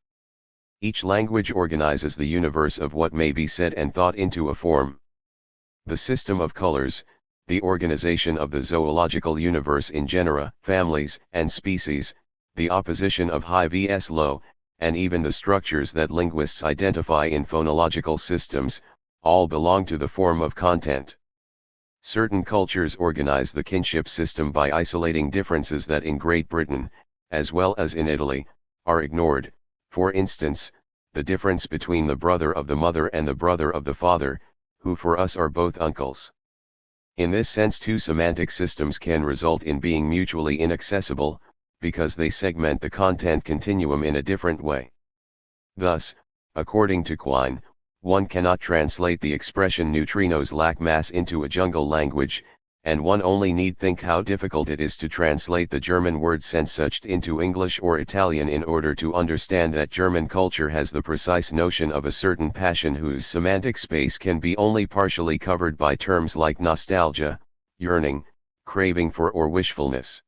Each language organizes the universe of what may be said and thought into a form. The system of colors, the organization of the zoological universe in genera, families, and species, the opposition of high vs low, and even the structures that linguists identify in phonological systems, all belong to the form of content. Certain cultures organize the kinship system by isolating differences that in Great Britain, as well as in Italy, are ignored, for instance, the difference between the brother of the mother and the brother of the father, who for us are both uncles. In this sense, two semantic systems can result in being mutually inaccessible, because they segment the content continuum in a different way. Thus, according to Quine, one cannot translate the expression neutrinos lack mass into a jungle language, and one only need think how difficult it is to translate the German word Sehnsucht into English or Italian in order to understand that German culture has the precise notion of a certain passion whose semantic space can be only partially covered by terms like nostalgia, yearning, craving for or wishfulness.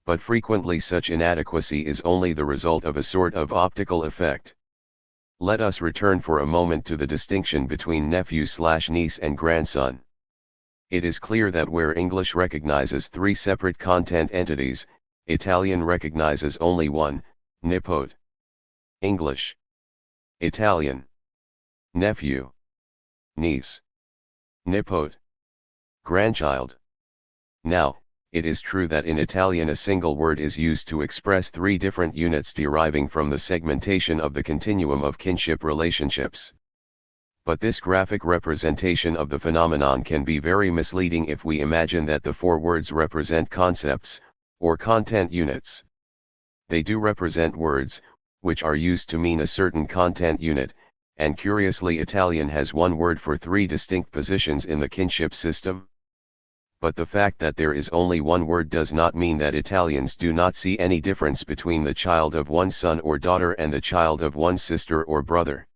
But frequently such inadequacy is only the result of a sort of optical effect. Let us return for a moment to the distinction between nephew/niece and grandson. It is clear that where English recognizes three separate content entities, Italian recognizes only one, nipote. English. Italian. Nephew. Niece. Nipote. Grandchild. Now, it is true that in Italian a single word is used to express three different units deriving from the segmentation of the continuum of kinship relationships. But this graphic representation of the phenomenon can be very misleading if we imagine that the four words represent concepts, or content units. They do represent words, which are used to mean a certain content unit, and curiously Italian has one word for three distinct positions in the kinship system. But the fact that there is only one word does not mean that Italians do not see any difference between the child of one son or daughter and the child of one sister or brother.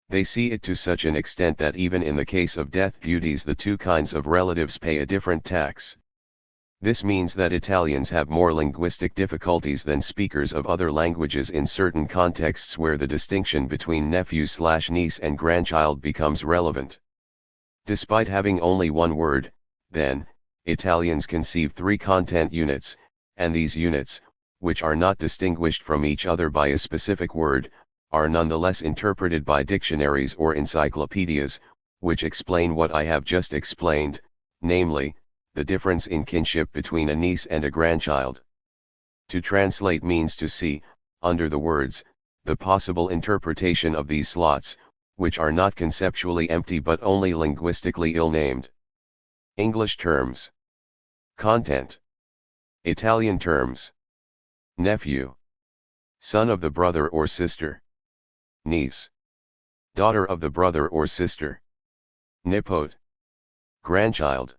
They see it to such an extent that even in the case of death duties the two kinds of relatives pay a different tax. This means that Italians have more linguistic difficulties than speakers of other languages in certain contexts where the distinction between nephew/niece and grandchild becomes relevant. Despite having only one word, then, Italians conceive three content units, and these units, which are not distinguished from each other by a specific word, are nonetheless interpreted by dictionaries or encyclopedias, which explain what I have just explained, namely, the difference in kinship between a niece and a grandchild. To translate means to see, under the words, the possible interpretation of these slots, which are not conceptually empty but only linguistically ill-named. English terms. Content. Italian terms. Nephew. Son of the brother or sister. Niece. Daughter of the brother or sister. Nipote. Grandchild.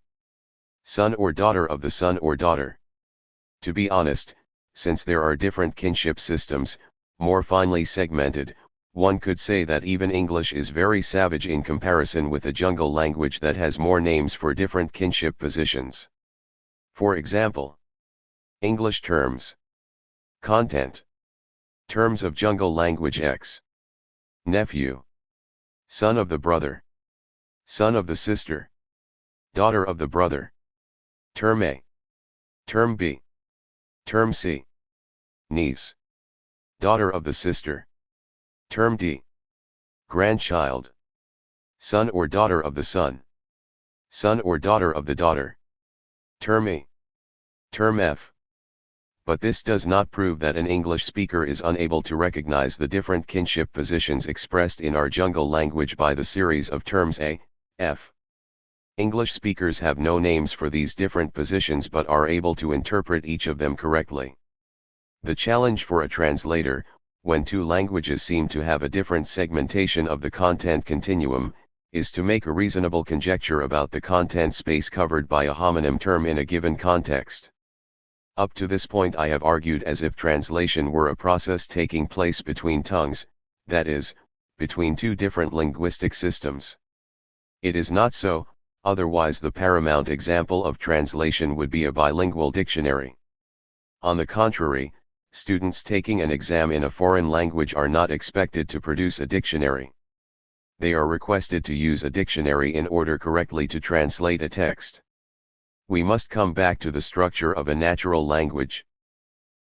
Son or daughter of the son or daughter. To be honest, since there are different kinship systems, more finely segmented, one could say that even English is very savage in comparison with a jungle language that has more names for different kinship positions. For example, English terms. Content. Terms of jungle language X. Nephew. son of the brother, son of the sister, daughter of the brother. Term A, term B, term C, niece, daughter of the sister. Term D, grandchild, son or daughter of the son, son or daughter of the daughter. Term E, term F. But this does not prove that an English speaker is unable to recognize the different kinship positions expressed in our jungle language by the series of terms A, F. English speakers have no names for these different positions but are able to interpret each of them correctly. The challenge for a translator, when two languages seem to have a different segmentation of the content continuum, is to make a reasonable conjecture about the content space covered by a homonym term in a given context. Up to this point I have argued as if translation were a process taking place between tongues, that is, between two different linguistic systems. It is not so, otherwise the paramount example of translation would be a bilingual dictionary. On the contrary, students taking an exam in a foreign language are not expected to produce a dictionary. They are requested to use a dictionary in order correctly to translate a text. We must come back to the structure of a natural language.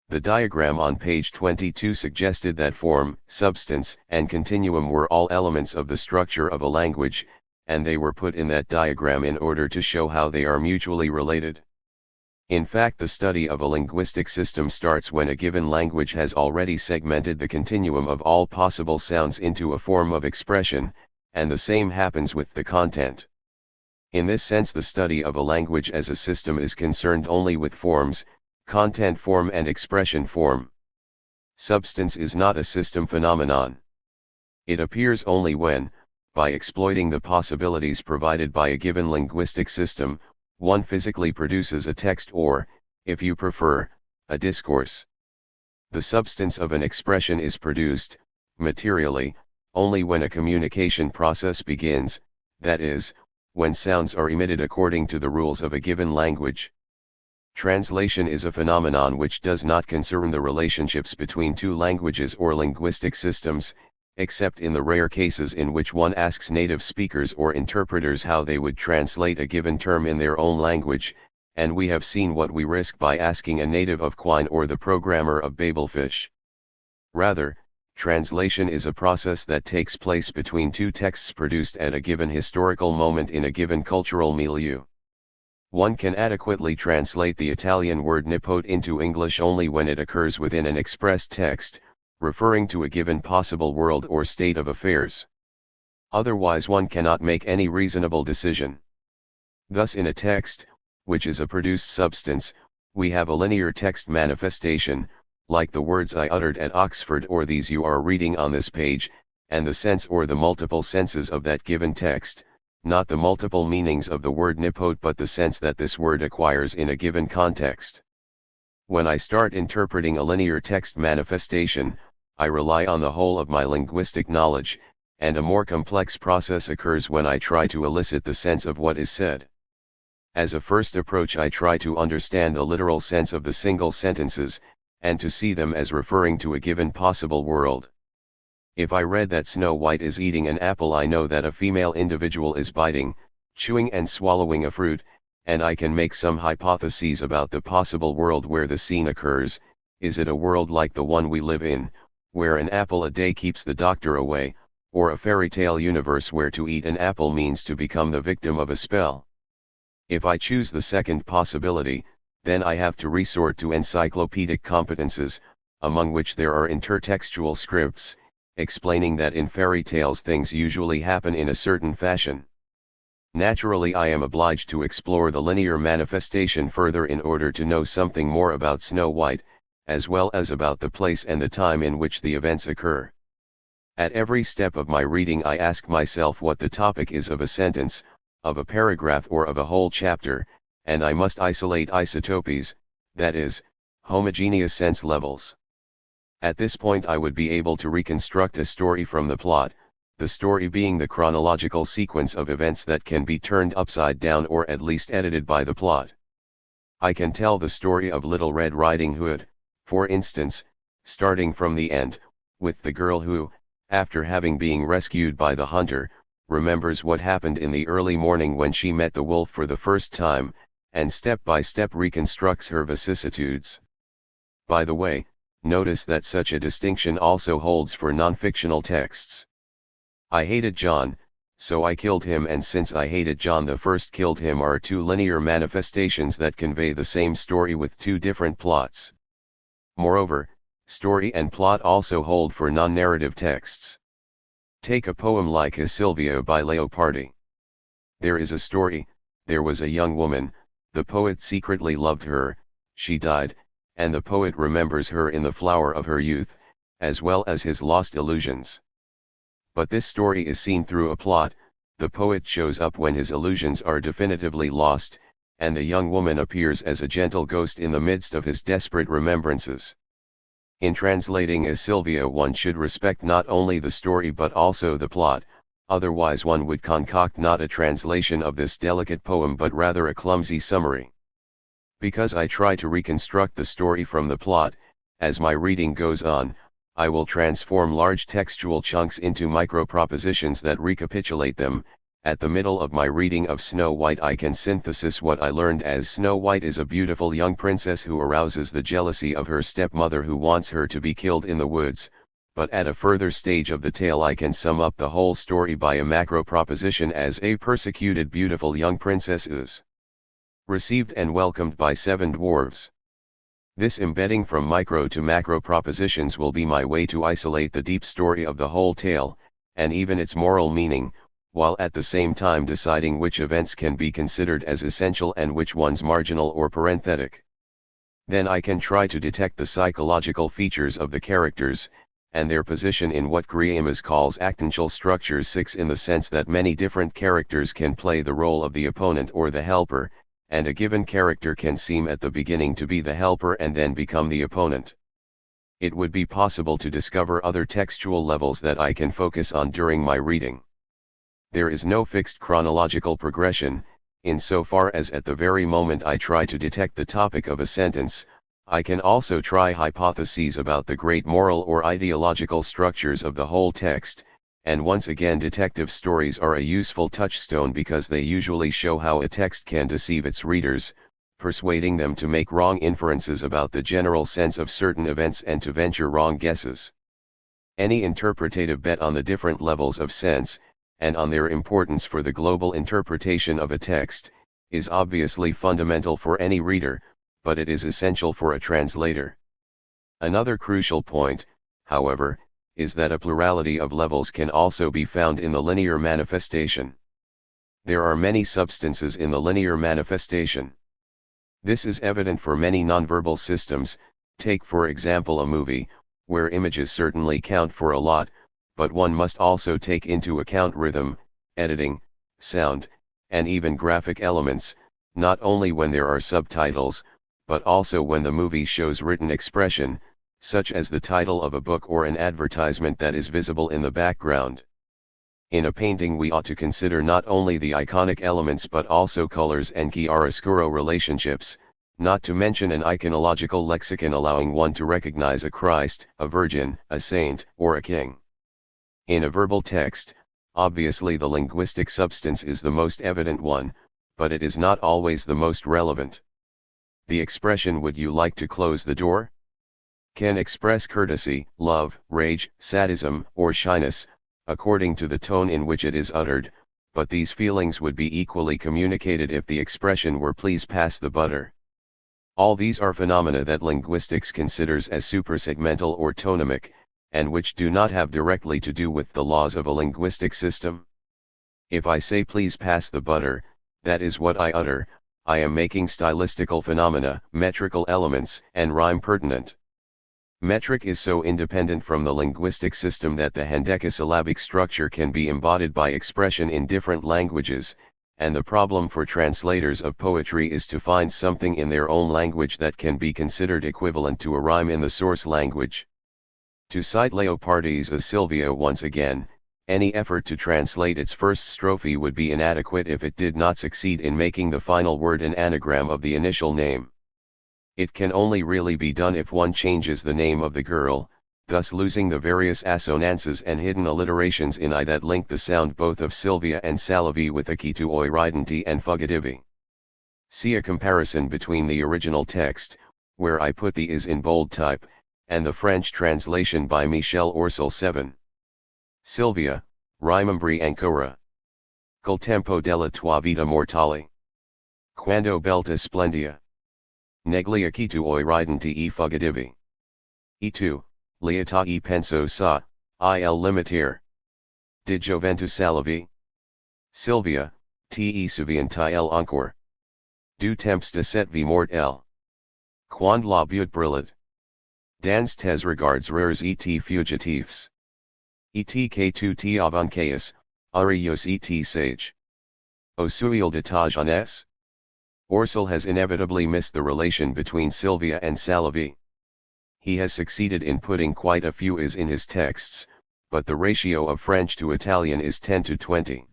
The diagram on page 22 suggested that form, substance, and continuum were all elements of the structure of a language, and they were put in that diagram in order to show how they are mutually related. In fact, the study of a linguistic system starts when a given language has already segmented the continuum of all possible sounds into a form of expression, and the same happens with the content. In this sense, the study of a language as a system is concerned only with forms, content form and expression form. Substance is not a system phenomenon. It appears only when, by exploiting the possibilities provided by a given linguistic system, one physically produces a text or, if you prefer, a discourse. The substance of an expression is produced, materially, only when a communication process begins, that is, when sounds are emitted according to the rules of a given language. Translation is a phenomenon which does not concern the relationships between two languages or linguistic systems, except in the rare cases in which one asks native speakers or interpreters how they would translate a given term in their own language, and we have seen what we risk by asking a native of Quine or the programmer of Babelfish. Rather, translation is a process that takes place between two texts produced at a given historical moment in a given cultural milieu. One can adequately translate the Italian word nipote into English only when it occurs within an expressed text, referring to a given possible world or state of affairs. Otherwise one cannot make any reasonable decision. Thus in a text, which is a produced substance, we have a linear text manifestation, like the words I uttered at Oxford or these you are reading on this page, and the sense or the multiple senses of that given text, not the multiple meanings of the word nipote but the sense that this word acquires in a given context. When I start interpreting a linear text manifestation, I rely on the whole of my linguistic knowledge, and a more complex process occurs when I try to elicit the sense of what is said. As a first approach I try to understand the literal sense of the single sentences, and to see them as referring to a given possible world. If I read that Snow White is eating an apple, I know that a female individual is biting, chewing and swallowing a fruit, and I can make some hypotheses about the possible world where the scene occurs. Is it a world like the one we live in, where an apple a day keeps the doctor away, or a fairy tale universe where to eat an apple means to become the victim of a spell? If I choose the second possibility, then I have to resort to encyclopedic competences, among which there are intertextual scripts, explaining that in fairy tales things usually happen in a certain fashion. Naturally I am obliged to explore the linear manifestation further in order to know something more about Snow White, as well as about the place and the time in which the events occur. At every step of my reading I ask myself what the topic is of a sentence, of a paragraph or of a whole chapter, and I must isolate isotopes, that is, homogeneous sense levels. At this point I would be able to reconstruct a story from the plot, the story being the chronological sequence of events that can be turned upside down or at least edited by the plot. I can tell the story of Little Red Riding Hood, for instance, starting from the end, with the girl who, after having been rescued by the hunter, remembers what happened in the early morning when she met the wolf for the first time, and step by step reconstructs her vicissitudes. By the way, notice that such a distinction also holds for non-fictional texts. I hated John, so I killed him, and since I hated John the first killed him are two linear manifestations that convey the same story with two different plots. Moreover, story and plot also hold for non-narrative texts. Take a poem like Silvia by Leopardi. There is a story, there was a young woman, the poet secretly loved her, she died, and the poet remembers her in the flower of her youth, as well as his lost illusions. But this story is seen through a plot, the poet shows up when his illusions are definitively lost, and the young woman appears as a gentle ghost in the midst of his desperate remembrances. In translating Sylvia, one should respect not only the story but also the plot, otherwise one would concoct not a translation of this delicate poem but rather a clumsy summary. Because I try to reconstruct the story from the plot, as my reading goes on, I will transform large textual chunks into micro-propositions that recapitulate them. At the middle of my reading of Snow White I can synthesize what I learned as Snow White is a beautiful young princess who arouses the jealousy of her stepmother who wants her to be killed in the woods, but at a further stage of the tale I can sum up the whole story by a macro-proposition as a persecuted beautiful young princess is received and welcomed by 7 dwarves. This embedding from micro to macro propositions will be my way to isolate the deep story of the whole tale, and even its moral meaning, while at the same time deciding which events can be considered as essential and which ones marginal or parenthetic. Then I can try to detect the psychological features of the characters, and their position in what Grimes calls actantial structures 6 in the sense that many different characters can play the role of the opponent or the helper, and a given character can seem at the beginning to be the helper and then become the opponent. It would be possible to discover other textual levels that I can focus on during my reading. There is no fixed chronological progression, insofar as at the very moment I try to detect the topic of a sentence, I can also try hypotheses about the great moral or ideological structures of the whole text. And once again, detective stories are a useful touchstone because they usually show how a text can deceive its readers, persuading them to make wrong inferences about the general sense of certain events and to venture wrong guesses. Any interpretative bet on the different levels of sense, and on their importance for the global interpretation of a text, is obviously fundamental for any reader, but it is essential for a translator. Another crucial point, however, is that a plurality of levels can also be found in the linear manifestation. There are many substances in the linear manifestation. This is evident for many nonverbal systems. Take for example a movie, where images certainly count for a lot, but one must also take into account rhythm, editing, sound, and even graphic elements, not only when there are subtitles, but also when the movie shows written expression, such as the title of a book or an advertisement that is visible in the background. In a painting we ought to consider not only the iconic elements but also colors and chiaroscuro relationships, not to mention an iconological lexicon allowing one to recognize a Christ, a Virgin, a saint, or a king. In a verbal text, obviously the linguistic substance is the most evident one, but it is not always the most relevant. The expression "would you like to close the door?" can express courtesy, love, rage, sadism, or shyness, according to the tone in which it is uttered, but these feelings would be equally communicated if the expression were "please pass the butter." All these are phenomena that linguistics considers as suprasegmental or tonymic, and which do not have directly to do with the laws of a linguistic system. If I say "please pass the butter," that is what I utter. I am making stylistical phenomena, metrical elements, and rhyme pertinent. Metric is so independent from the linguistic system that the hendecasyllabic structure can be embodied by expression in different languages, and the problem for translators of poetry is to find something in their own language that can be considered equivalent to a rhyme in the source language. To cite Leopardi's Sylvia once again, any effort to translate its first strophe would be inadequate if it did not succeed in making the final word an anagram of the initial name. It can only really be done if one changes the name of the girl, thus losing the various assonances and hidden alliterations in I that link the sound both of Sylvia and Salavi with Akitu Oiridenti and Fugitivi. See a comparison between the original text, where I put the is in bold type, and the French translation by Michel Orcel 7. Sylvia, rimembri ancora. Col tempo della tua vita mortale. Quando belta splendia. Negli occhi tuoi ridenti e fugitivi. E tu, lieta e penso sa, il limiter. Di gioventù Salavi. Sylvia, te souviens-tu encore. Du temps de cette vie mortelle. Quand la butte brûlait. Dans tes regards rares et fugitifs. Et que tu te avançais, arios et sage. Au suil de ta jeunesse? Orcel has inevitably missed the relation between Sylvia and Salavi. He has succeeded in putting quite a few is in his texts, but the ratio of French to Italian is 10 to 20.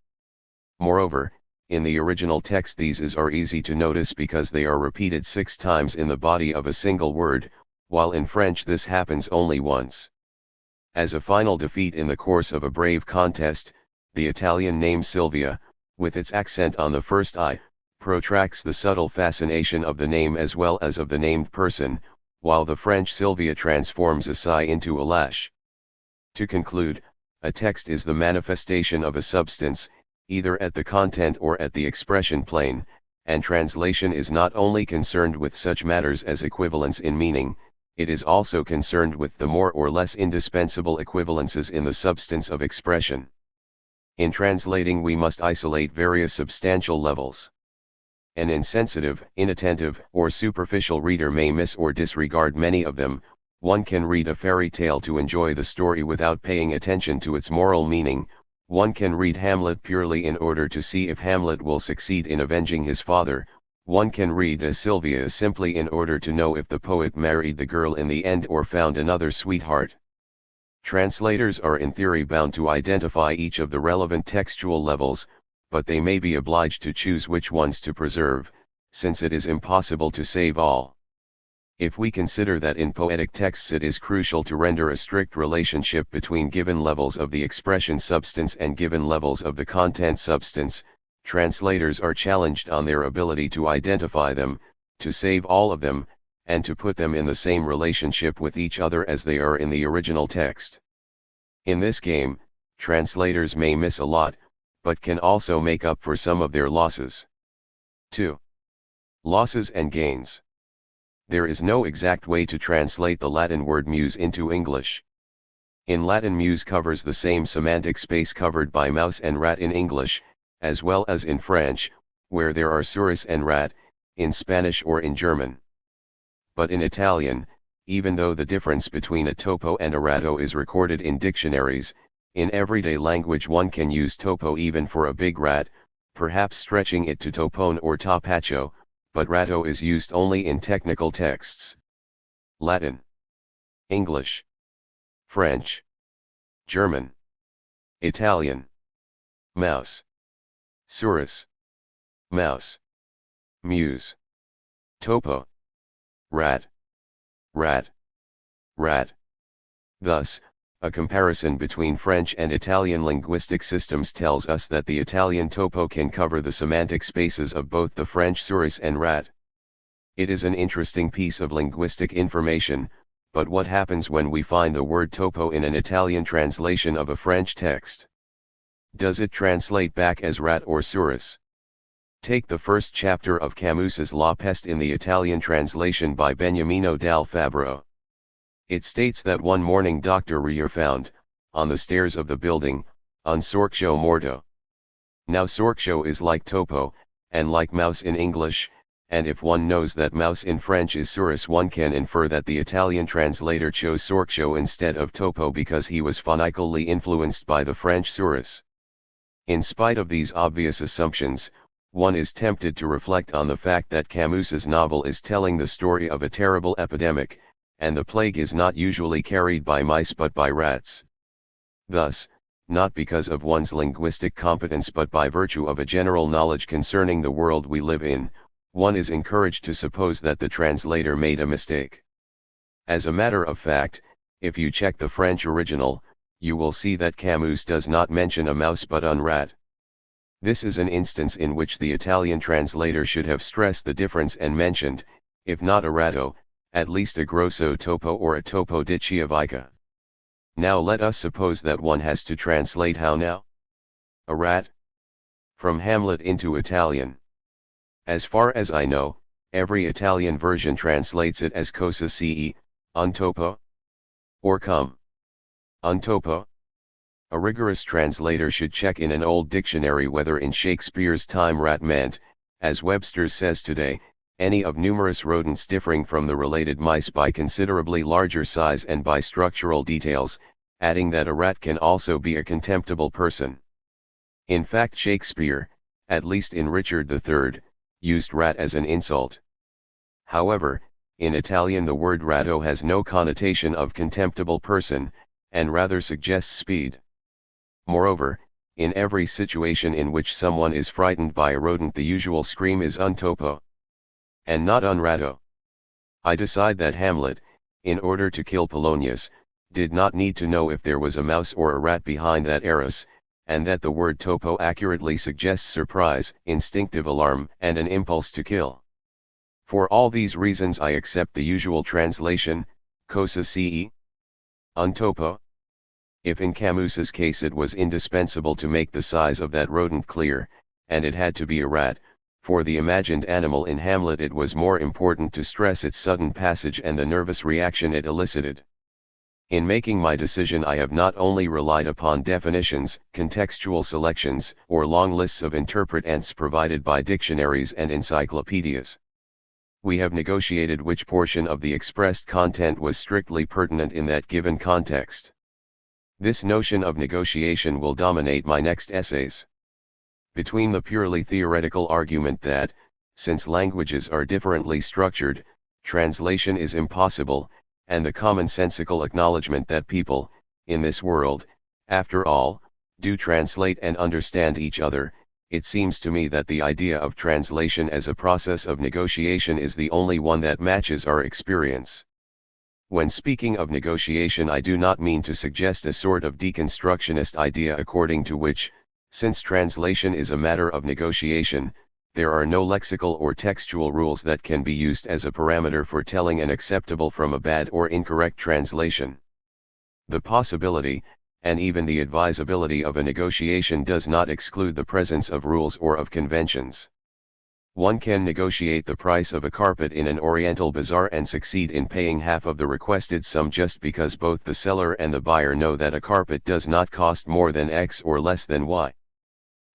Moreover, in the original text these is are easy to notice because they are repeated 6 times in the body of a single word, while in French this happens only once. As a final defeat in the course of a brave contest, the Italian name Sylvia, with its accent on the first I, protracts the subtle fascination of the name as well as of the named person, while the French Sylvia transforms a sigh into a lash. To conclude, a text is the manifestation of a substance, either at the content or at the expression plane, and translation is not only concerned with such matters as equivalence in meaning, it is also concerned with the more or less indispensable equivalences in the substance of expression. In translating we must isolate various substantial levels. An insensitive, inattentive, or superficial reader may miss or disregard many of them. One can read a fairy tale to enjoy the story without paying attention to its moral meaning. One can read Hamlet purely in order to see if Hamlet will succeed in avenging his father. One can read a Sylvia simply in order to know if the poet married the girl in the end or found another sweetheart. Translators are in theory bound to identify each of the relevant textual levels, but they may be obliged to choose which ones to preserve, since it is impossible to save all. If we consider that in poetic texts it is crucial to render a strict relationship between given levels of the expression substance and given levels of the content substance, translators are challenged on their ability to identify them, to save all of them, and to put them in the same relationship with each other as they are in the original text. In this game, translators may miss a lot, but can also make up for some of their losses. 2. Losses and gains. There is no exact way to translate the Latin word muse into English. In Latin muse covers the same semantic space covered by mouse and rat in English, as well as in French, where there are souris and rat, in Spanish or in German. But in Italian, even though the difference between a topo and a ratto is recorded in dictionaries, in everyday language one can use topo even for a big rat, perhaps stretching it to topone or tapaccio, but ratto is used only in technical texts. Latin, English, French, German, Italian. Mouse, souris, mouse, muse, topo, rat, rat, rat. Thus, a comparison between French and Italian linguistic systems tells us that the Italian topo can cover the semantic spaces of both the French souris and rat. It is an interesting piece of linguistic information, but what happens when we find the word topo in an Italian translation of a French text? Does it translate back as rat or souris? Take the first chapter of Camus's La Peste in the Italian translation by Beniamino dal Fabbro. It states that one morning Dr. Rier found, on the stairs of the building, un sorcio morto. Now sorcio is like topo, and like mouse in English, and if one knows that mouse in French is souris one can infer that the Italian translator chose sorcio instead of topo because he was phonically influenced by the French souris. In spite of these obvious assumptions, one is tempted to reflect on the fact that Camus's novel is telling the story of a terrible epidemic, and the plague is not usually carried by mice but by rats. Thus, not because of one's linguistic competence but by virtue of a general knowledge concerning the world we live in, one is encouraged to suppose that the translator made a mistake. As a matter of fact, If you check the French original, you will see that Camus does not mention a mouse but un rat. This is an instance in which the Italian translator should have stressed the difference and mentioned, if not a ratto, at least a grosso topo or a topo di Ciavica. Now let us suppose that one has to translate how now? A rat? From Hamlet into Italian. As far as I know, every Italian version translates it as cosa sia, un topo? Or come. Un topo? A rigorous translator should check in an old dictionary whether in Shakespeare's time rat meant, as Webster says today, any of numerous rodents differing from the related mice by considerably larger size and by structural details, adding that a rat can also be a contemptible person. In fact, Shakespeare, at least in Richard III, used rat as an insult. However, in Italian the word ratto has no connotation of contemptible person, and rather suggests speed. Moreover, in every situation in which someone is frightened by a rodent the usual scream is un topo, and not un ratto. I decide that Hamlet, in order to kill Polonius, did not need to know if there was a mouse or a rat behind that arras, and that the word topo accurately suggests surprise, instinctive alarm, and an impulse to kill. For all these reasons I accept the usual translation, cosa sia, un topo. If in Camus's case it was indispensable to make the size of that rodent clear, and it had to be a rat, for the imagined animal in Hamlet it was more important to stress its sudden passage and the nervous reaction it elicited. In making my decision I have not only relied upon definitions, contextual selections, or long lists of interpretants provided by dictionaries and encyclopedias. We have negotiated which portion of the expressed content was strictly pertinent in that given context. This notion of negotiation will dominate my next essays. Between the purely theoretical argument that, since languages are differently structured, translation is impossible, and the commonsensical acknowledgement that people, in this world, after all, do translate and understand each other, it seems to me that the idea of translation as a process of negotiation is the only one that matches our experience. When speaking of negotiation I do not mean to suggest a sort of deconstructionist idea according to which, since translation is a matter of negotiation, there are no lexical or textual rules that can be used as a parameter for telling an acceptable from a bad or incorrect translation. The possibility, and even the advisability of a negotiation does not exclude the presence of rules or of conventions. One can negotiate the price of a carpet in an Oriental bazaar and succeed in paying half of the requested sum just because both the seller and the buyer know that a carpet does not cost more than X or less than Y.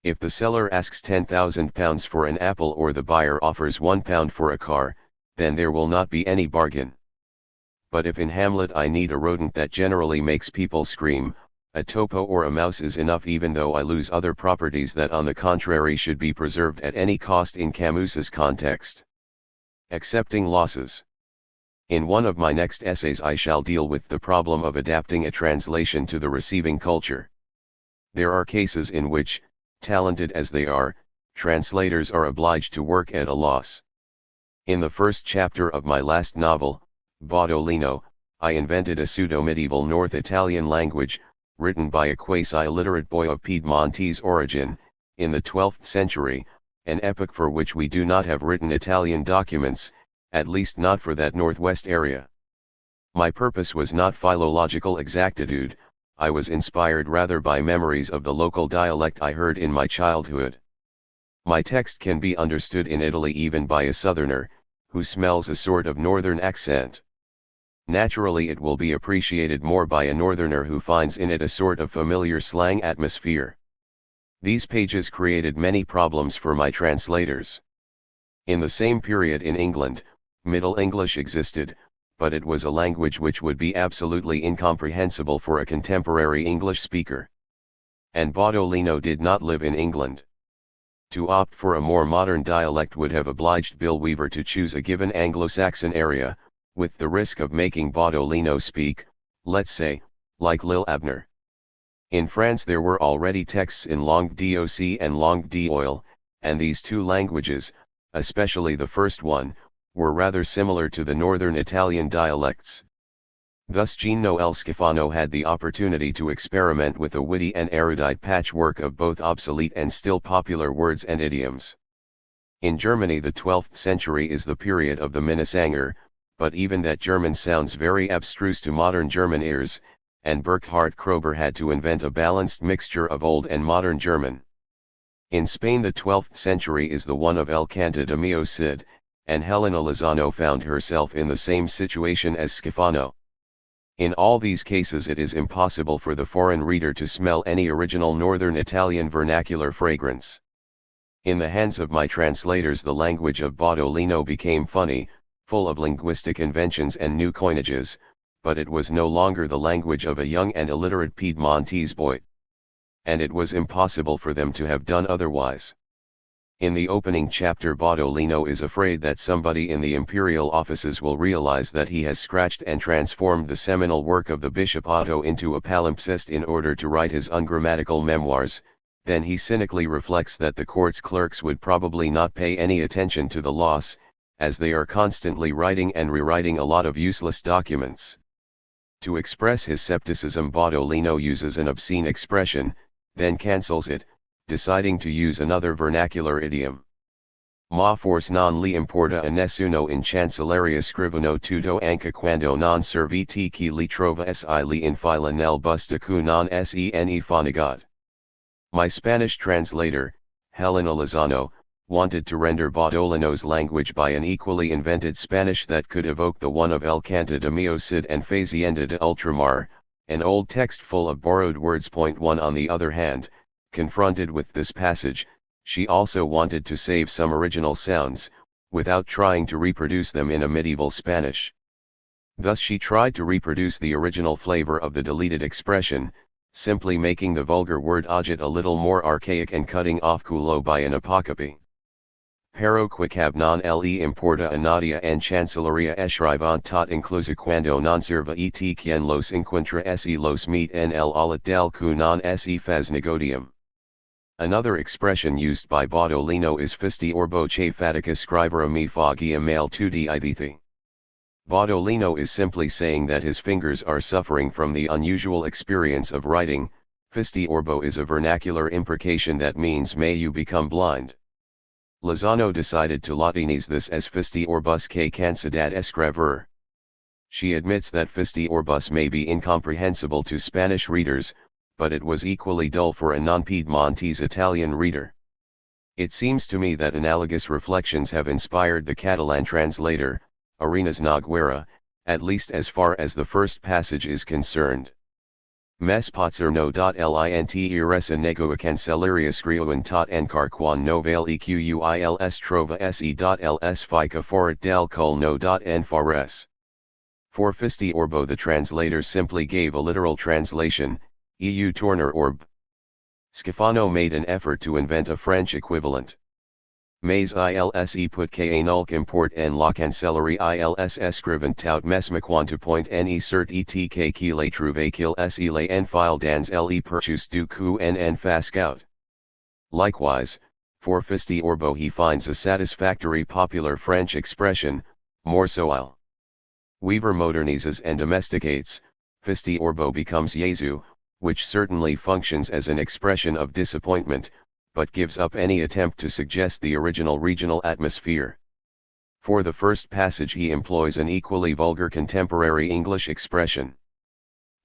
If the seller asks £10,000 for an apple or the buyer offers £1 for a car, then there will not be any bargain. But if in Hamlet I need a rodent that generally makes people scream, a topo or a mouse is enough even though I lose other properties that on the contrary should be preserved at any cost in Camus's context. Accepting losses. In one of my next essays I shall deal with the problem of adapting a translation to the receiving culture. There are cases in which, talented as they are, translators are obliged to work at a loss. In the first chapter of my last novel, Baudolino, I invented a pseudo-medieval North Italian language, written by a quasi-literate boy of Piedmontese origin, in the 12th century, an epoch for which we do not have written Italian documents, at least not for that northwest area. My purpose was not philological exactitude, I was inspired rather by memories of the local dialect I heard in my childhood. My text can be understood in Italy even by a southerner, who smells a sort of northern accent. Naturally it will be appreciated more by a northerner who finds in it a sort of familiar slang atmosphere. These pages created many problems for my translators. In the same period in England, Middle English existed, but it was a language which would be absolutely incomprehensible for a contemporary English speaker. And Baudolino did not live in England. To opt for a more modern dialect would have obliged Bill Weaver to choose a given Anglo-Saxon area, with the risk of making Baudolino speak, let's say, like Lil Abner. In France there were already texts in langue d'oc and langue d'oil, and these two languages, especially the first one, were rather similar to the northern Italian dialects. Thus Jean-Noël Schifano had the opportunity to experiment with a witty and erudite patchwork of both obsolete and still popular words and idioms. In Germany the 12th century is the period of the Minnesänger, but even that German sounds very abstruse to modern German ears, and Burkhard Kroeber had to invent a balanced mixture of old and modern German. In Spain the 12th century is the one of El Cante de Mio Cid, and Helena Lozano found herself in the same situation as Schifano. In all these cases it is impossible for the foreign reader to smell any original northern Italian vernacular fragrance. In the hands of my translators the language of Baudolino became funny, full of linguistic inventions and new coinages, but it was no longer the language of a young and illiterate Piedmontese boy. And it was impossible for them to have done otherwise. In the opening chapter Baudolino is afraid that somebody in the imperial offices will realize that he has scratched and transformed the seminal work of the Bishop Otto into a palimpsest in order to write his ungrammatical memoirs. Then he cynically reflects that the court's clerks would probably not pay any attention to the loss, as they are constantly writing and rewriting a lot of useless documents. To express his skepticism Baudolino uses an obscene expression, then cancels it, deciding to use another vernacular idiom. Ma forse non li importa a nessuno in Cancelleria scrivono tutto anche quando non serviti chi li trova si li infila nel busta cu non se ne fanagad. My Spanish translator, Helena Lozano, wanted to render Baudolino's language by an equally invented Spanish that could evoke the one of El Cante de Mio Cid and Fazienda de Ultramar, an old text full of borrowed words. 1 On the other hand, confronted with this passage, she also wanted to save some original sounds, without trying to reproduce them in a medieval Spanish. Thus she tried to reproduce the original flavor of the deleted expression, simply making the vulgar word agit a little more archaic and cutting off culo by an apocopy. Pero quicab non le importa a Nadia en Chancelleria escrivant tot inclusa cuando non sirva et quien los encuentra se los meet en el alat del cu non se faz negodium. Another expression used by Baudolino is fisti orbo che fatica scrivere mi fagia male tutti I dithi. Baudolino is simply saying that his fingers are suffering from the unusual experience of writing. Fisti orbo is a vernacular imprecation that means may you become blind. Lozano decided to Latinese this as fisti orbus que cansidad escriver. She admits that fisti orbus may be incomprehensible to Spanish readers, but it was equally dull for a non-Piedmontese Italian reader. It seems to me that analogous reflections have inspired the Catalan translator, Arenas Noguera, at least as far as the first passage is concerned. Mes potser no lint iresa nego a cancelleria scrioen tot encar quan no vale equils trova se.ls fica forat del cul no n fares. For fisti orbo the translator simply gave a literal translation, eu tourner orb. Schifano made an effort to invent a French equivalent. Mais ilse put que nulc import en la cancellerie ils escrivent tout mesmequant point ne cert et que le trouve qu'il se le enfile dans le perchus du coup en fascout. Likewise, for fisti orbo he finds a satisfactory popular French expression, morceau. Weaver modernizes and domesticates, fisti orbo becomes Jesu, which certainly functions as an expression of disappointment, but gives up any attempt to suggest the original regional atmosphere. For the first passage he employs an equally vulgar contemporary English expression.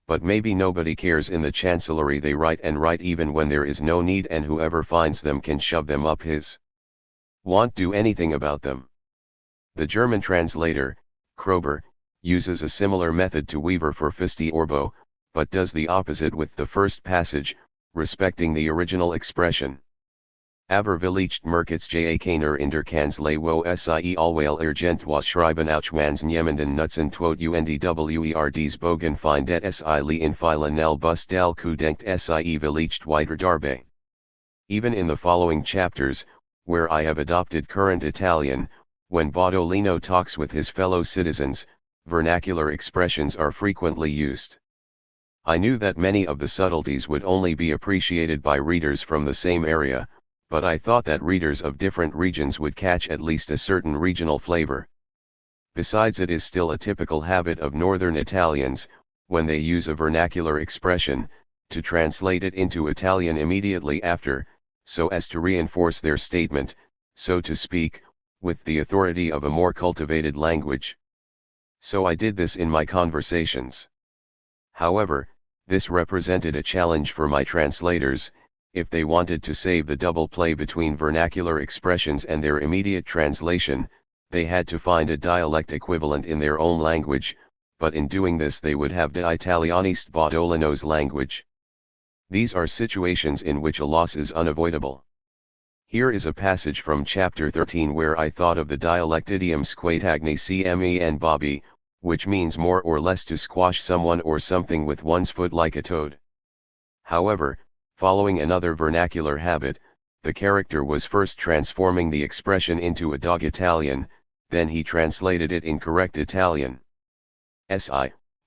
But maybe nobody cares in the chancellery, they write and write even when there is no need, and whoever finds them can shove them up his. Won't do anything about them. The German translator, Kroeber, uses a similar method to Weaver for fisti orbo, but does the opposite with the first passage, respecting the original expression. Aber vielleicht merkits ja keiner in der Kanzlei wo sie allweil irgendwas schreiben Auchmans niemanden nutzen twot undwerds bogen findet sie li in fila nel bus del ku denkt sie vielleicht weiter darbe. Even in the following chapters, where I have adopted current Italian, when Baudolino talks with his fellow citizens, vernacular expressions are frequently used. I knew that many of the subtleties would only be appreciated by readers from the same area, but I thought that readers of different regions would catch at least a certain regional flavor. Besides, it is still a typical habit of northern Italians, when they use a vernacular expression, to translate it into Italian immediately after, so as to reinforce their statement, so to speak, with the authority of a more cultivated language. So I did this in my conversations. However, this represented a challenge for my translators. If they wanted to save the double play between vernacular expressions and their immediate translation, they had to find a dialect equivalent in their own language, but in doing this they would have de Italianist Baudolino's language. These are situations in which a loss is unavoidable. Here is a passage from chapter 13 where I thought of the dialect idiom squatagni cmen bobby, which means more or less to squash someone or something with one's foot like a toad. However, following another vernacular habit, the character was first transforming the expression into a dog Italian, then he translated it in correct Italian.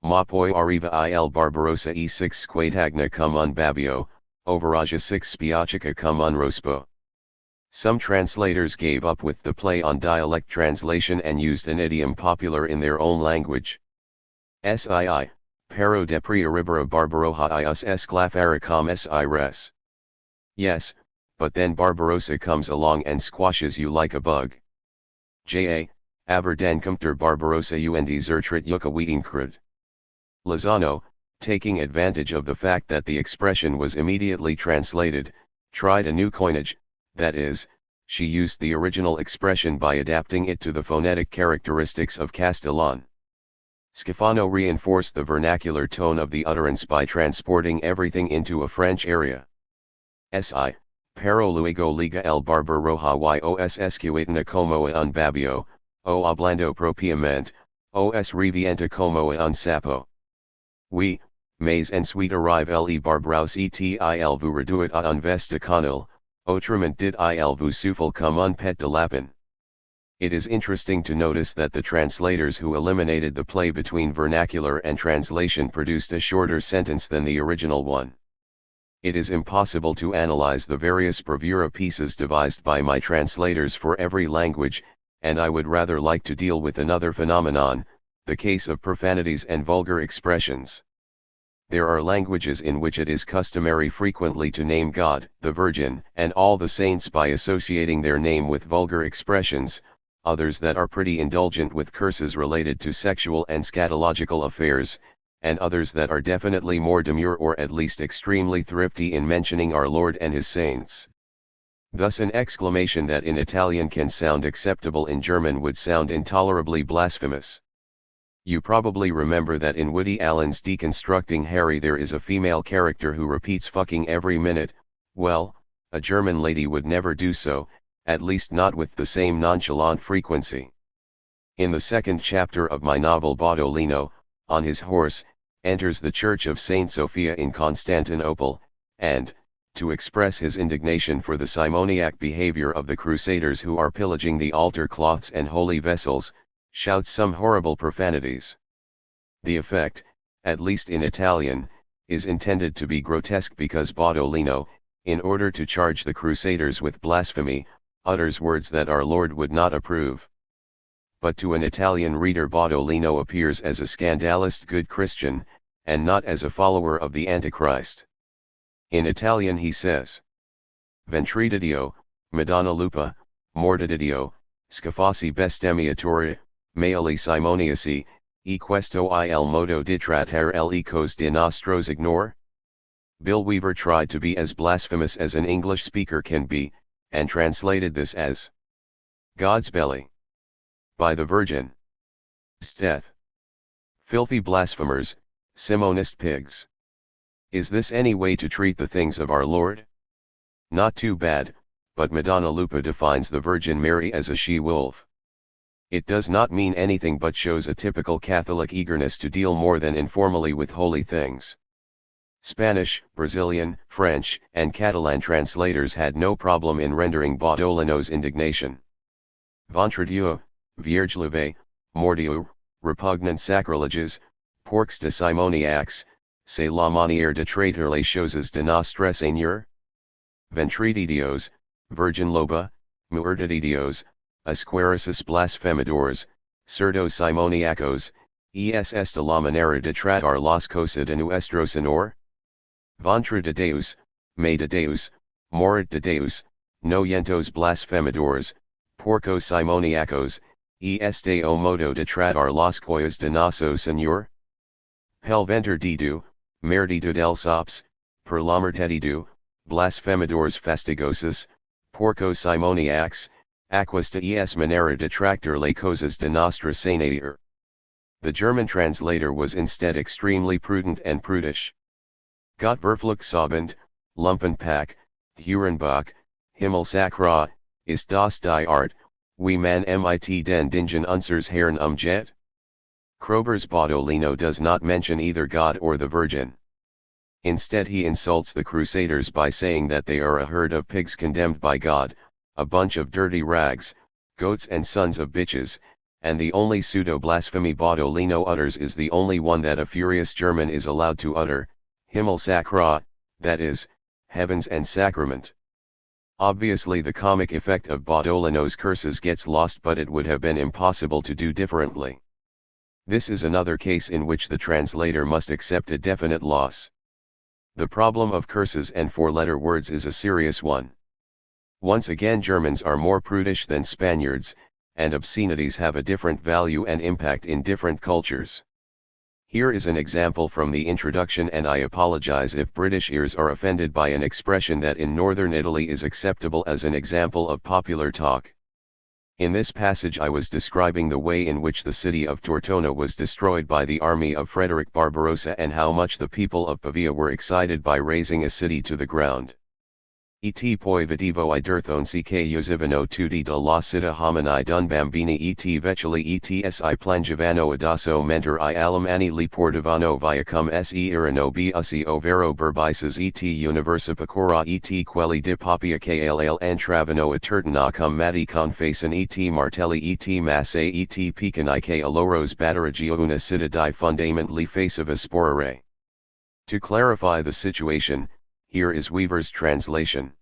Ma poi arriva il Barbarossa e6 squatagna cum un babbio, overaja 6 spiacica cum un rospo. Some translators gave up with the play on dialect translation and used an idiom popular in their own language. Sii, pero depri arribara Barbarossa ius esclafara com si res. Yes, but then Barbarossa comes along and squashes you like a bug. Ja, aber den kommt Barbarossa und zertritt yucca weincrud. Lozano, taking advantage of the fact that the expression was immediately translated, tried a new coinage, that is, she used the original expression by adapting it to the phonetic characteristics of Castellan. Schifano reinforced the vernacular tone of the utterance by transporting everything into a French area. Si, pero luego liga el Barbaroja y os escuatana como un babbio, o hablando propiamente, os revienta como un sapo. Oui, mais ensuite arrive le Barbaros et il vous reduit à un vesticanal, autrement dit il vous souffle comme un pet de lapin. It is interesting to notice that the translators who eliminated the play between vernacular and translation produced a shorter sentence than the original one. It is impossible to analyze the various bravura pieces devised by my translators for every language, and I would rather like to deal with another phenomenon, the case of profanities and vulgar expressions. There are languages in which it is customary frequently to name God, the Virgin, and all the saints by associating their name with vulgar expressions, others that are pretty indulgent with curses related to sexual and scatological affairs, and others that are definitely more demure or at least extremely thrifty in mentioning our Lord and His saints. Thus an exclamation that in Italian can sound acceptable in German would sound intolerably blasphemous. You probably remember that in Woody Allen's Deconstructing Harry there is a female character who repeats fucking every minute. Well, a German lady would never do so, at least not with the same nonchalant frequency. In the second chapter of my novel Baudolino, on his horse, enters the church of Saint Sophia in Constantinople, and, to express his indignation for the simoniac behavior of the crusaders who are pillaging the altar cloths and holy vessels, shouts some horrible profanities. The effect, at least in Italian, is intended to be grotesque because Baudolino, in order to charge the crusaders with blasphemy, utters words that our Lord would not approve. But to an Italian reader Baudolino appears as a scandalous good Christian, and not as a follower of the Antichrist. In Italian he says: Ventrididio, Madonna Lupa, Mortididio, Scafasi bestemmiatoria, Maeli simoniaci, e questo il modo di trattare le cose di nostros ignore? Bill Weaver tried to be as blasphemous as an English speaker can be, and translated this as God's belly. By the Virgin's death. Filthy blasphemers, Simonist pigs. Is this any way to treat the things of our Lord? Not too bad, but Madonna Lupa defines the Virgin Mary as a she-wolf. It does not mean anything but shows a typical Catholic eagerness to deal more than informally with holy things. Spanish, Brazilian, French, and Catalan translators had no problem in rendering Baudolino's indignation. Ventre Dieu, Vierge levée, mordieu, repugnant sacrileges, porcs de simoniacs, c'est la manière de traiter les choses de notre Seigneur? Ventrididios, Virgin loba, muertididios, asquerosus blasphemidors, Cerdo simoniacos, es esta la manera de tratar las cosas de nuestro Señor? Ventre de Deus, me de Deus, morit de Deus, no yentos blasfemadores, porcos simoniacos, este o modo de tratar las cosas de nosso Señor? Pel ventre de du, merdido del sops, per la mertedidu, blasfemadores fastigosos, porcos simoniacs, aquesta es manera de tratar las cosas de nostra Señor. The German translator was instead extremely prudent and prudish. Gott verflucht Lumpenpack, Hurenbach, Himmelsakra, ist das die Art, wie man mit den Dingen unsers Herrn umgeht? Krober's Baudolino does not mention either God or the Virgin. Instead he insults the Crusaders by saying that they are a herd of pigs condemned by God, a bunch of dirty rags, goats and sons of bitches, and the only pseudo-blasphemy Baudolino utters is the only one that a furious German is allowed to utter, Himmelsakra, that is, heavens and sacrament. Obviously the comic effect of Baudolino's curses gets lost, but it would have been impossible to do differently. This is another case in which the translator must accept a definite loss. The problem of curses and four-letter words is a serious one. Once again, Germans are more prudish than Spaniards, and obscenities have a different value and impact in different cultures. Here is an example from the introduction, and I apologize if British ears are offended by an expression that in northern Italy is acceptable as an example of popular talk. In this passage I was describing the way in which the city of Tortona was destroyed by the army of Frederick Barbarossa and how much the people of Pavia were excited by razing a city to the ground. Et poi vedevo I dirthonsi che usivano tutti de la città homini d'un bambini et vecili ets I plangivano addosso mentre I alamani li portavano via cum se erano busi overo berbices et universipacora et quelli di papia kll entravano a tertana cum mati confacen et martelli et masse et picani che aloros batterigio una città di fundament li faceva sporere. To clarify the situation, here is Weaver's translation.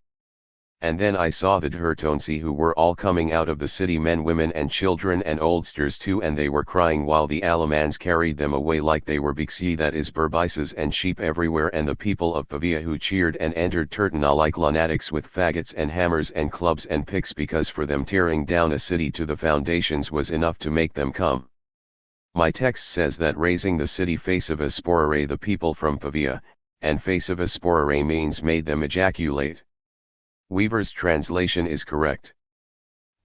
And then I saw the Dhurtonsi, who were all coming out of the city, men, women and children and oldsters too, and they were crying while the Alamans carried them away like they were bixi, that is berbices, and sheep everywhere, and the people of Pavia who cheered and entered Tertana like lunatics with faggots and hammers and clubs and picks, because for them tearing down a city to the foundations was enough to make them come. My text says that raising the city faceva sporere the people from Pavia, and faceva sporere means made them ejaculate. Weaver's translation is correct.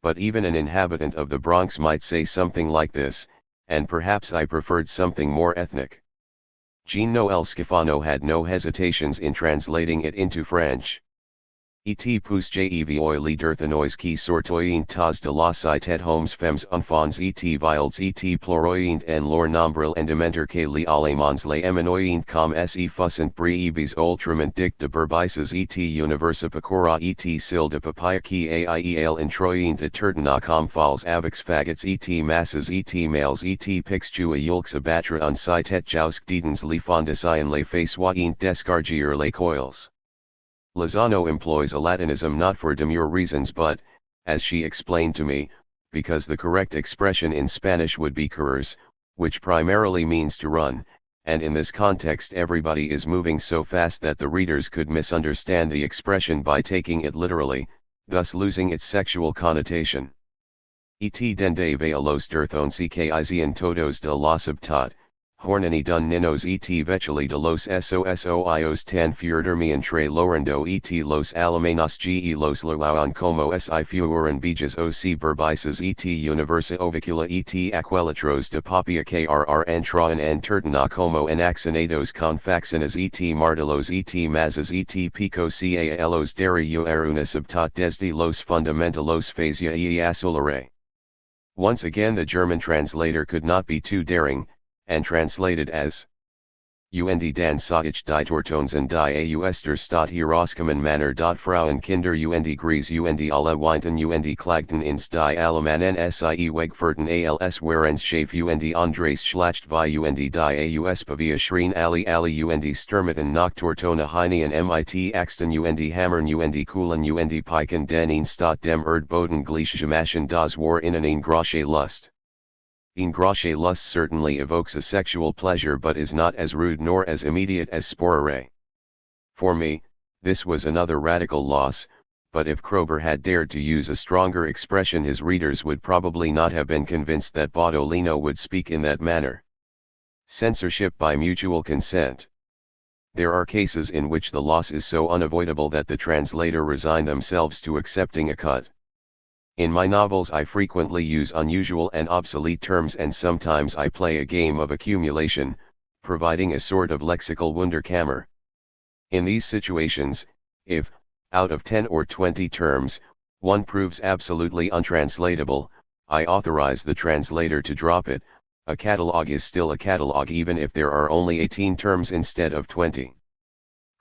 But even an inhabitant of the Bronx might say something like this, and perhaps I preferred something more ethnic. Jean-Noël Schifano had no hesitations in translating it into French. Et pousse j'evoi les dirthanois qui sortoyent tas de la cité homes femmes enfants et vildes et ploroyent en leur nombril en dementer que les Allemands les emanoyent comme se fussent breves ultrament dic de berbices et universipacora et sil de papaya qui aiel introyent de tertana comme fals avec faggots et masses et males et pixtua yulks abatra un citet jousk dedans les fondicion les faceoyent descargier les coils. Lozano employs a Latinism not for demure reasons but, as she explained to me, because the correct expression in Spanish would be correr, which primarily means to run, and in this context everybody is moving so fast that the readers could misunderstand the expression by taking it literally, thus losing its sexual connotation. Et dende vea los dirthonsi que izian todos de la subtat, hornani dun ninos et vecili de los sosoios tan furdermi entre lorando et los alemanos ge los lerlaon como si fueran bejas oc berbices et universi ovicula et aquelatros de papia krr entraen en tertana como en accenados confaxenas et martelos et mazas et pico calos deri una subtat desde los fundamentalos fazia e asulare. Once again the German translator could not be too daring, and translated as Und dan Saich die Tortonsen die Auster Stadt herauskommen Manner Frauen Kinder und Gries und alle Weinten und Klagten ins die Alemannen sie Wegfurten als Warenschafe und Andres Schlacht wie und die Aus Pavia Schrien alle und Stürmeten nach Tortona Heinian mit Axten und Hammern und Kuhlen und Piken den Stadt dem Erdboden gleichgemaschen das War in einen Große Lust. Ingratiae lust certainly evokes a sexual pleasure but is not as rude nor as immediate as sporere. For me, this was another radical loss, but if Kroeber had dared to use a stronger expression his readers would probably not have been convinced that Baudolino would speak in that manner. Censorship by mutual consent. There are cases in which the loss is so unavoidable that the translator resign themselves to accepting a cut. In my novels I frequently use unusual and obsolete terms and sometimes I play a game of accumulation, providing a sort of lexical Wunderkammer. In these situations, if, out of 10 or 20 terms, one proves absolutely untranslatable, I authorize the translator to drop it. A catalogue is still a catalogue even if there are only 18 terms instead of 20.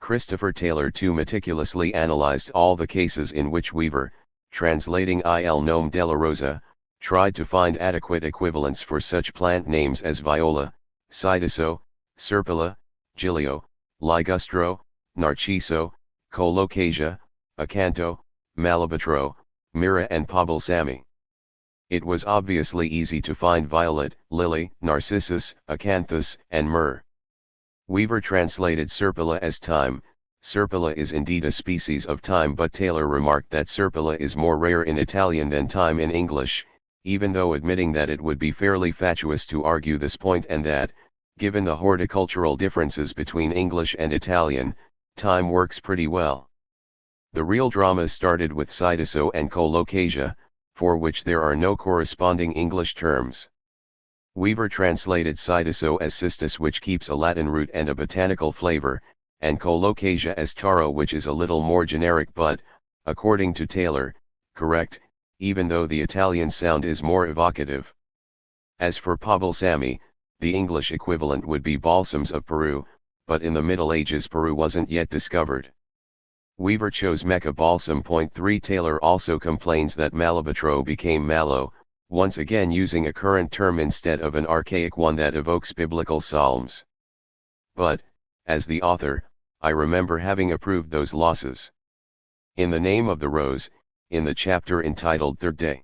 Christopher Taylor too meticulously analyzed all the cases in which Weaver, translating Il Nome della Rosa, tried to find adequate equivalents for such plant names as Viola, Cidiso, Serpula, Giglio, Ligustro, Narciso, Colocasia, Acanto, Malabatro, Mira and Pabalsami. It was obviously easy to find violet, lily, narcissus, acanthus, and myrrh. Weaver translated Serpula as thyme. Serpula is indeed a species of thyme, but Taylor remarked that Serpula is more rare in Italian than thyme in English, even though admitting that it would be fairly fatuous to argue this point and that, given the horticultural differences between English and Italian, thyme works pretty well. The real drama started with Cidiso and Colocasia, for which there are no corresponding English terms. Weaver translated Cidiso as cistus, which keeps a Latin root and a botanical flavor, and Colocasia as taro, which is a little more generic but, according to Taylor, correct, even though the Italian sound is more evocative. As for Pabalsami, the English equivalent would be balsams of Peru, but in the Middle Ages Peru wasn't yet discovered. Weaver chose Mecca balsam. 3 Taylor also complains that Malabatro became mallow, once again using a current term instead of an archaic one that evokes biblical psalms. But, as the author, I remember having approved those losses. In the Name of the Rose, in the chapter entitled Third Day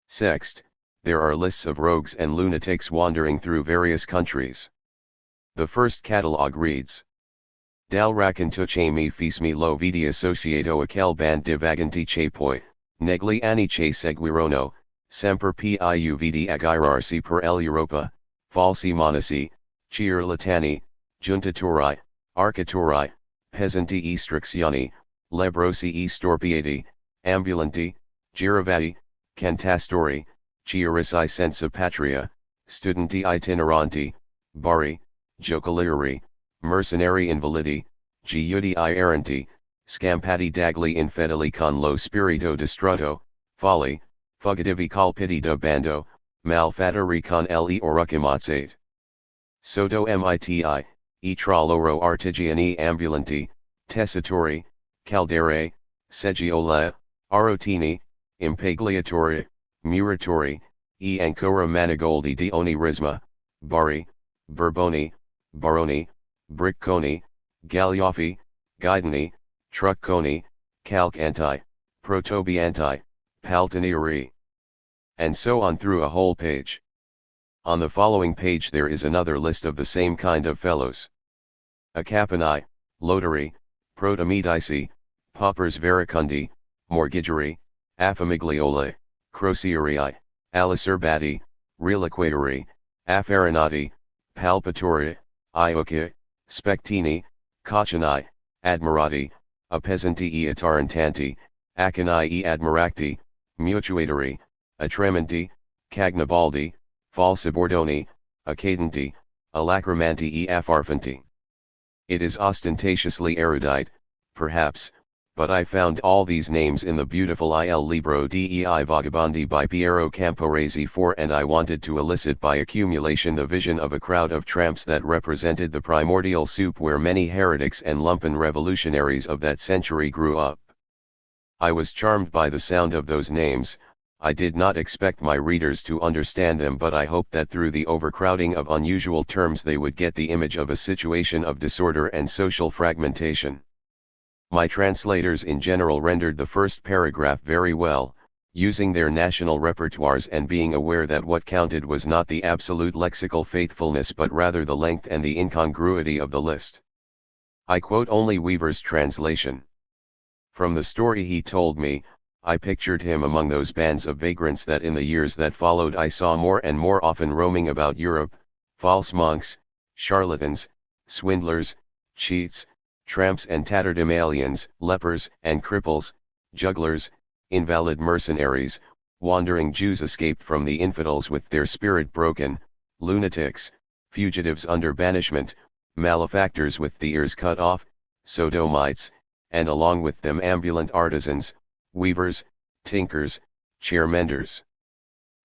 Sext, there are lists of rogues and lunatics wandering through various countries. The first catalogue reads: Dal raccontucce mi fis mi lo vidi associato aquel band divaganti che poi, negli anni che seguirono, semper più vidi aggirarsi per l'Europa, falsi monaci, ciarlatani, giuntaturi, arcatori, pesanti istruzioni, lebrosi e storpiati, ambulanti, giravati, cantastori, chiarici senza patria, studenti itineranti, bari, giocolieri, mercenari invalidi, giudi erranti, scampati dagli infedeli con lo spirito distrutto, folli, fugitivi colpiti da bando, malfattori con le orecchie. Sotto miti, e tra loro artigiani ambulanti, tessitori, caldere, seggiole, arrotini, impagliatori, muratori, e ancora manigoldi di ogni risma, bari, burboni, baroni, bricconi, gaglioffi, guidoni, trucconi, calcanti, protobianti, paltinieri. And so on through a whole page. On the following page there is another list of the same kind of fellows. Acapani, lotari, protomedici, paupers vericundi, mortgageri, affamiglioli, crocierii, alicerbati, reliquatori, affarinati, palpatori, ioci, spectini, cocciani, admirati, appesanti e atarantanti, acani e admiracti, mutuatori, atremanti, cagnabaldi, falsibordoni, accadenti, alacrimanti e affarfanti. It is ostentatiously erudite, perhaps, but I found all these names in the beautiful Il Libro dei Vagabondi by Piero Camporese IV, and I wanted to elicit by accumulation the vision of a crowd of tramps that represented the primordial soup where many heretics and lumpen revolutionaries of that century grew up. I was charmed by the sound of those names. I did not expect my readers to understand them, but I hoped that through the overcrowding of unusual terms they would get the image of a situation of disorder and social fragmentation. My translators in general rendered the first paragraph very well, using their national repertoires and being aware that what counted was not the absolute lexical faithfulness but rather the length and the incongruity of the list. I quote only Weaver's translation. From the story he told me, I pictured him among those bands of vagrants that in the years that followed I saw more and more often roaming about Europe, false monks, charlatans, swindlers, cheats, tramps and tatterdemalions, lepers and cripples, jugglers, invalid mercenaries, wandering Jews escaped from the infidels with their spirit broken, lunatics, fugitives under banishment, malefactors with the ears cut off, sodomites, and along with them ambulant artisans, weavers, tinkers, chair-menders,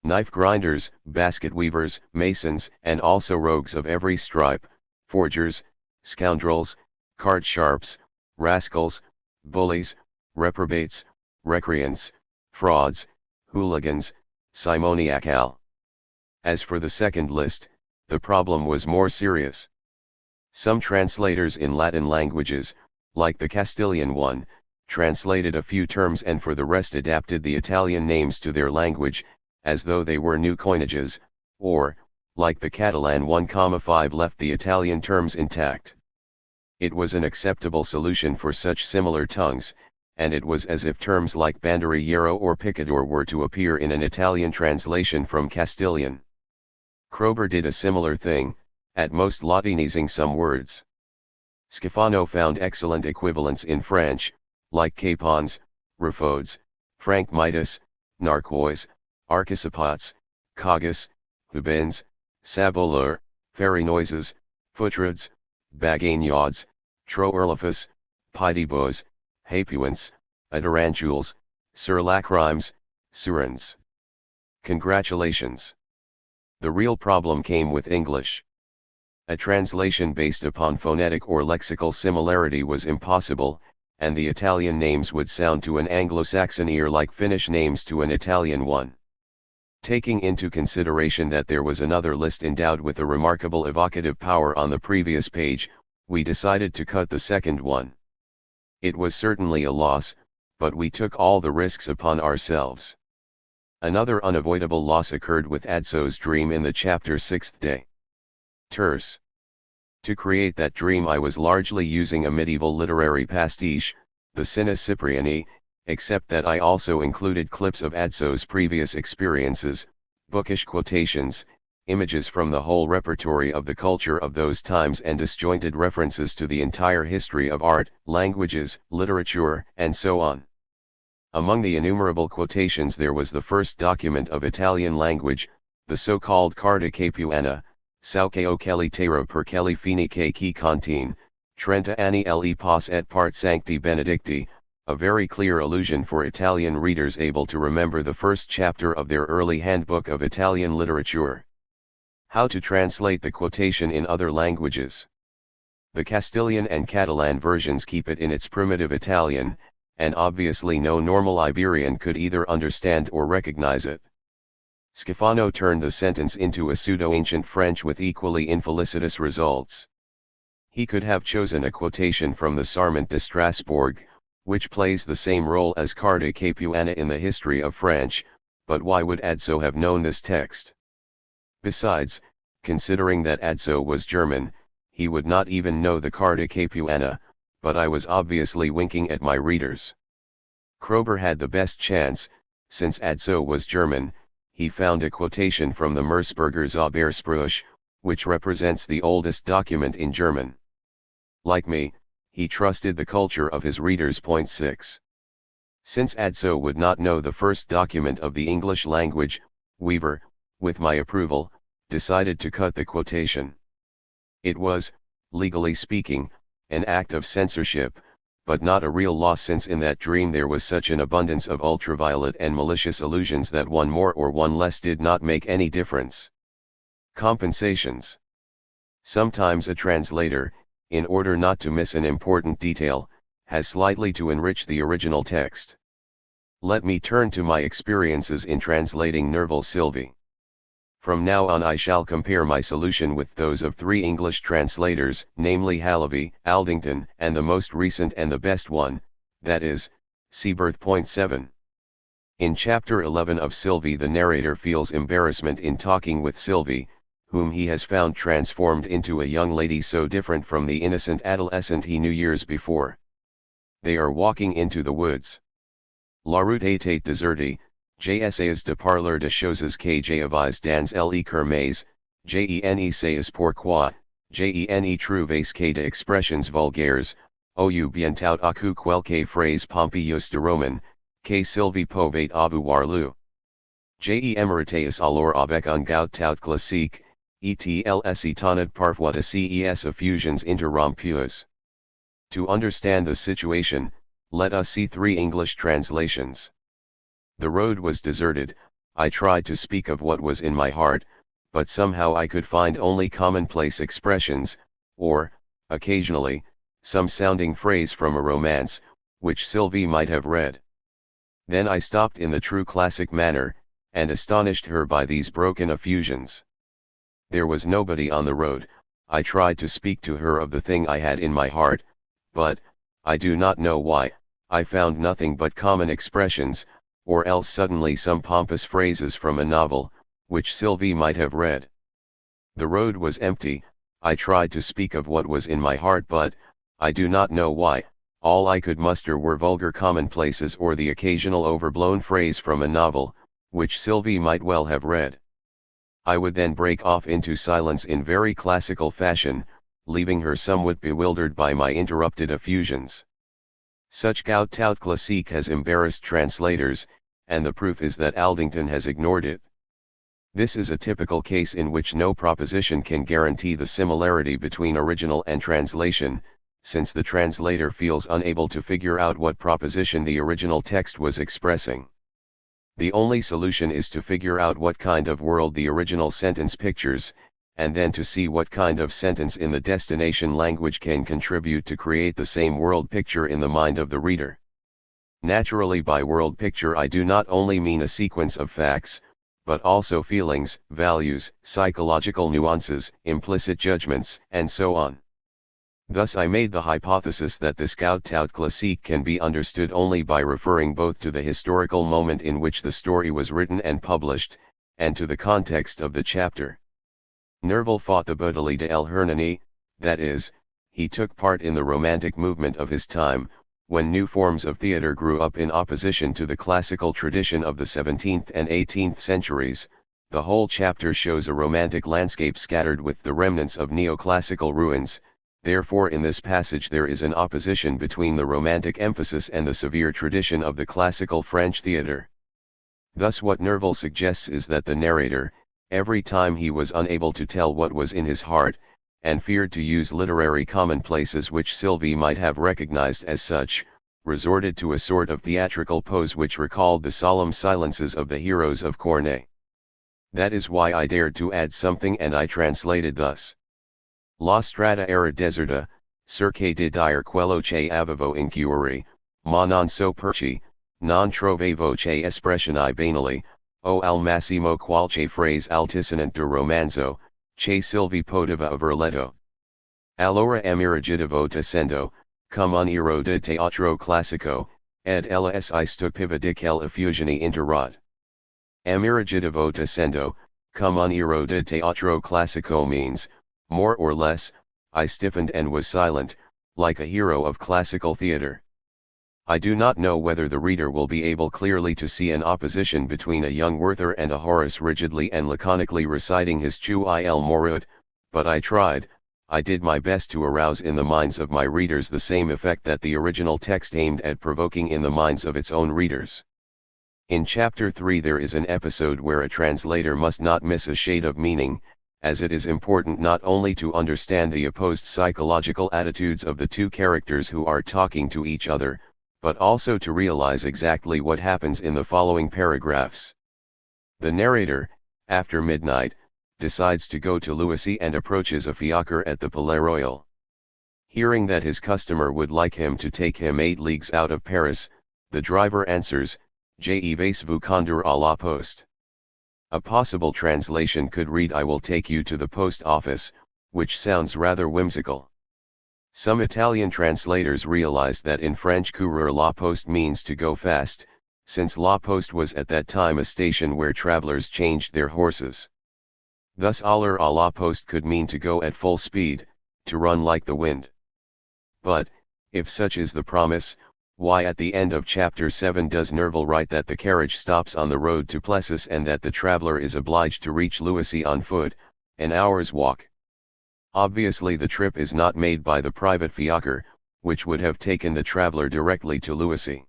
knife grinders, basket weavers, masons, and also rogues of every stripe, forgers, scoundrels, card sharps, rascals, bullies, reprobates, recreants, frauds, hooligans, simoniacal. As for the second list, the problem was more serious. Some translators in Latin languages, like the Castilian one, translated a few terms and for the rest adapted the Italian names to their language, as though they were new coinages, or, like the Catalan 1,5 left the Italian terms intact. It was an acceptable solution for such similar tongues, and it was as if terms like banderillero or picador were to appear in an Italian translation from Castilian. Kroeber did a similar thing, at most Latinizing some words. Schifano found excellent equivalents in French, like capons, refodes, franc midas, narquois, archicipots, cogus, hubens, saboleur, fairy noises, footreds, bagagnauds, troerlifus, pidibos, hapuents, adorantules, surlacrimes, surans. Congratulations! The real problem came with English. A translation based upon phonetic or lexical similarity was impossible, and the Italian names would sound to an Anglo-Saxon ear like Finnish names to an Italian one. Taking into consideration that there was another list endowed with a remarkable evocative power on the previous page, we decided to cut the second one. It was certainly a loss, but we took all the risks upon ourselves. Another unavoidable loss occurred with Adso's dream in the chapter 6th day. Terse. To create that dream I was largely using a medieval literary pastiche, the Sina Cypriani, except that I also included clips of Adso's previous experiences, bookish quotations, images from the whole repertory of the culture of those times and disjointed references to the entire history of art, languages, literature, and so on. Among the innumerable quotations there was the first document of Italian language, the so-called Carta Capuana, Sauce o Kelly Terra per Kelly Fini che chi Contine, 30 anni le pos et part Sancti Benedicti, a very clear allusion for Italian readers able to remember the first chapter of their early handbook of Italian literature. How to translate the quotation in other languages? The Castilian and Catalan versions keep it in its primitive Italian, and obviously no normal Iberian could either understand or recognize it. Schifano turned the sentence into a pseudo-ancient French with equally infelicitous results. He could have chosen a quotation from the Sarment de Strasbourg, which plays the same role as Carta Capuana in the history of French, but why would Adso have known this text? Besides, considering that Adso was German, he would not even know the Carta Capuana, but I was obviously winking at my readers. Kroeber had the best chance, since Adso was German. He found a quotation from the Merseburger Zauberspruch, which represents the oldest document in German. Like me, he trusted the culture of his readers. Point 6. Since Adso would not know the first document of the English language, Weaver, with my approval, decided to cut the quotation. It was, legally speaking, an act of censorship, but not a real loss since in that dream there was such an abundance of ultraviolet and malicious allusions that one more or one less did not make any difference. Compensations. Sometimes a translator, in order not to miss an important detail, has slightly to enrich the original text. Let me turn to my experiences in translating Nerval Sylvie. From now on I shall compare my solution with those of 3 English translators, namely Halavy, Aldington, and the most recent and the best one, that is, Seaberth. Point 7. In chapter 11 of Sylvie, the narrator feels embarrassment in talking with Sylvie, whom he has found transformed into a young lady so different from the innocent adolescent he knew years before. They are walking into the woods. La route était déserte, j'essayais de parler de choses que j'avais dans le cœur, je ne sais pourquoi, je ne trouvais que des expressions vulgaires, ou bien tout à coup quelques phrases pompeuses de roman, que Sylvie pouvait avoir lu. Je m'arrêtais alors avec un goût tout classique, et-ils étonned parfois de ces effusions interrompues. To understand the situation, let us see 3 English translations. The road was deserted. I tried to speak of what was in my heart, but somehow I could find only commonplace expressions, or, occasionally, some sounding phrase from a romance, which Sylvie might have read. Then I stopped in the true classic manner, and astonished her by these broken effusions. There was nobody on the road. I tried to speak to her of the thing I had in my heart, but, I do not know why, I found nothing but common expressions, or else suddenly some pompous phrases from a novel, which Sylvie might have read. The road was empty. I tried to speak of what was in my heart, but, I do not know why, all I could muster were vulgar commonplaces or the occasional overblown phrase from a novel, which Sylvie might well have read. I would then break off into silence in very classical fashion, leaving her somewhat bewildered by my interrupted effusions. Such goût tout classique has embarrassed translators, and the proof is that Aldington has ignored it. This is a typical case in which no proposition can guarantee the similarity between original and translation, since the translator feels unable to figure out what proposition the original text was expressing. The only solution is to figure out what kind of world the original sentence pictures, and then to see what kind of sentence in the destination language can contribute to create the same world picture in the mind of the reader. Naturally, by world picture I do not only mean a sequence of facts, but also feelings, values, psychological nuances, implicit judgments, and so on. Thus I made the hypothesis that this goût tout classique can be understood only by referring both to the historical moment in which the story was written and published, and to the context of the chapter. Nerval fought the bataille de El Hernani, that is, he took part in the romantic movement of his time, when new forms of theatre grew up in opposition to the classical tradition of the 17th and 18th centuries. The whole chapter shows a romantic landscape scattered with the remnants of neoclassical ruins, therefore in this passage there is an opposition between the romantic emphasis and the severe tradition of the classical French theatre. Thus what Nerval suggests is that the narrator, every time he was unable to tell what was in his heart, and feared to use literary commonplaces which Sylvie might have recognized as such, resorted to a sort of theatrical pose which recalled the solemn silences of the heroes of Corneille. That is why I dared to add something, and I translated thus. La strada era deserta, cerque de dire quello che avevo in cuore, ma non so perci, non trovevo che espressioni banali, o al massimo qualche phrase altisonante de romanzo, che Sylvie poteva aver letto. Allora ammiraggiavo tacendo, come un ero de teatro classico, ed ella si stupiva di quelle effusioni interrot. Ammiraggiavo tacendo, come un ero de teatro classico means, more or less, I stiffened and was silent, like a hero of classical theatre. I do not know whether the reader will be able clearly to see an opposition between a young Werther and a Horace rigidly and laconically reciting his Chu il Morut, but I tried. I did my best to arouse in the minds of my readers the same effect that the original text aimed at provoking in the minds of its own readers. In chapter 3 there is an episode where a translator must not miss a shade of meaning, as it is important not only to understand the opposed psychological attitudes of the two characters who are talking to each other, but also to realize exactly what happens in the following paragraphs. The narrator, after midnight, decides to go to Louisy and approaches a fiacre at the Palais Royal. Hearing that his customer would like him to take him 8 leagues out of Paris, the driver answers, Je vais vous conduire à la poste. A possible translation could read I will take you to the post office, which sounds rather whimsical. Some Italian translators realized that in French courir la poste means to go fast, since La Poste was at that time a station where travelers changed their horses. Thus aller à la poste could mean to go at full speed, to run like the wind. But, if such is the promise, why at the end of chapter 7 does Nerval write that the carriage stops on the road to Plessis and that the traveler is obliged to reach Luissy on foot, an hour's walk? Obviously the trip is not made by the private fiacre, which would have taken the traveler directly to Luissy.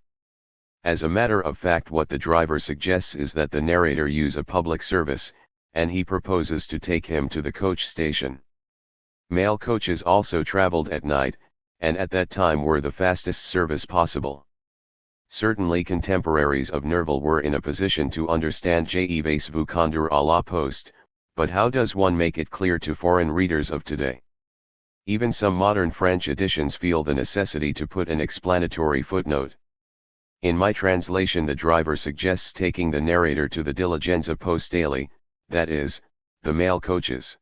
As a matter of fact, what the driver suggests is that the narrator use a public service, and he proposes to take him to the coach station. Mail coaches also traveled at night, and at that time were the fastest service possible. Certainly contemporaries of Nerval were in a position to understand J'avais vu conduire à la poste, but how does one make it clear to foreign readers of today? Even some modern French editions feel the necessity to put an explanatory footnote. In my translation, the driver suggests taking the narrator to the diligenza postale, that is, the mail coaches.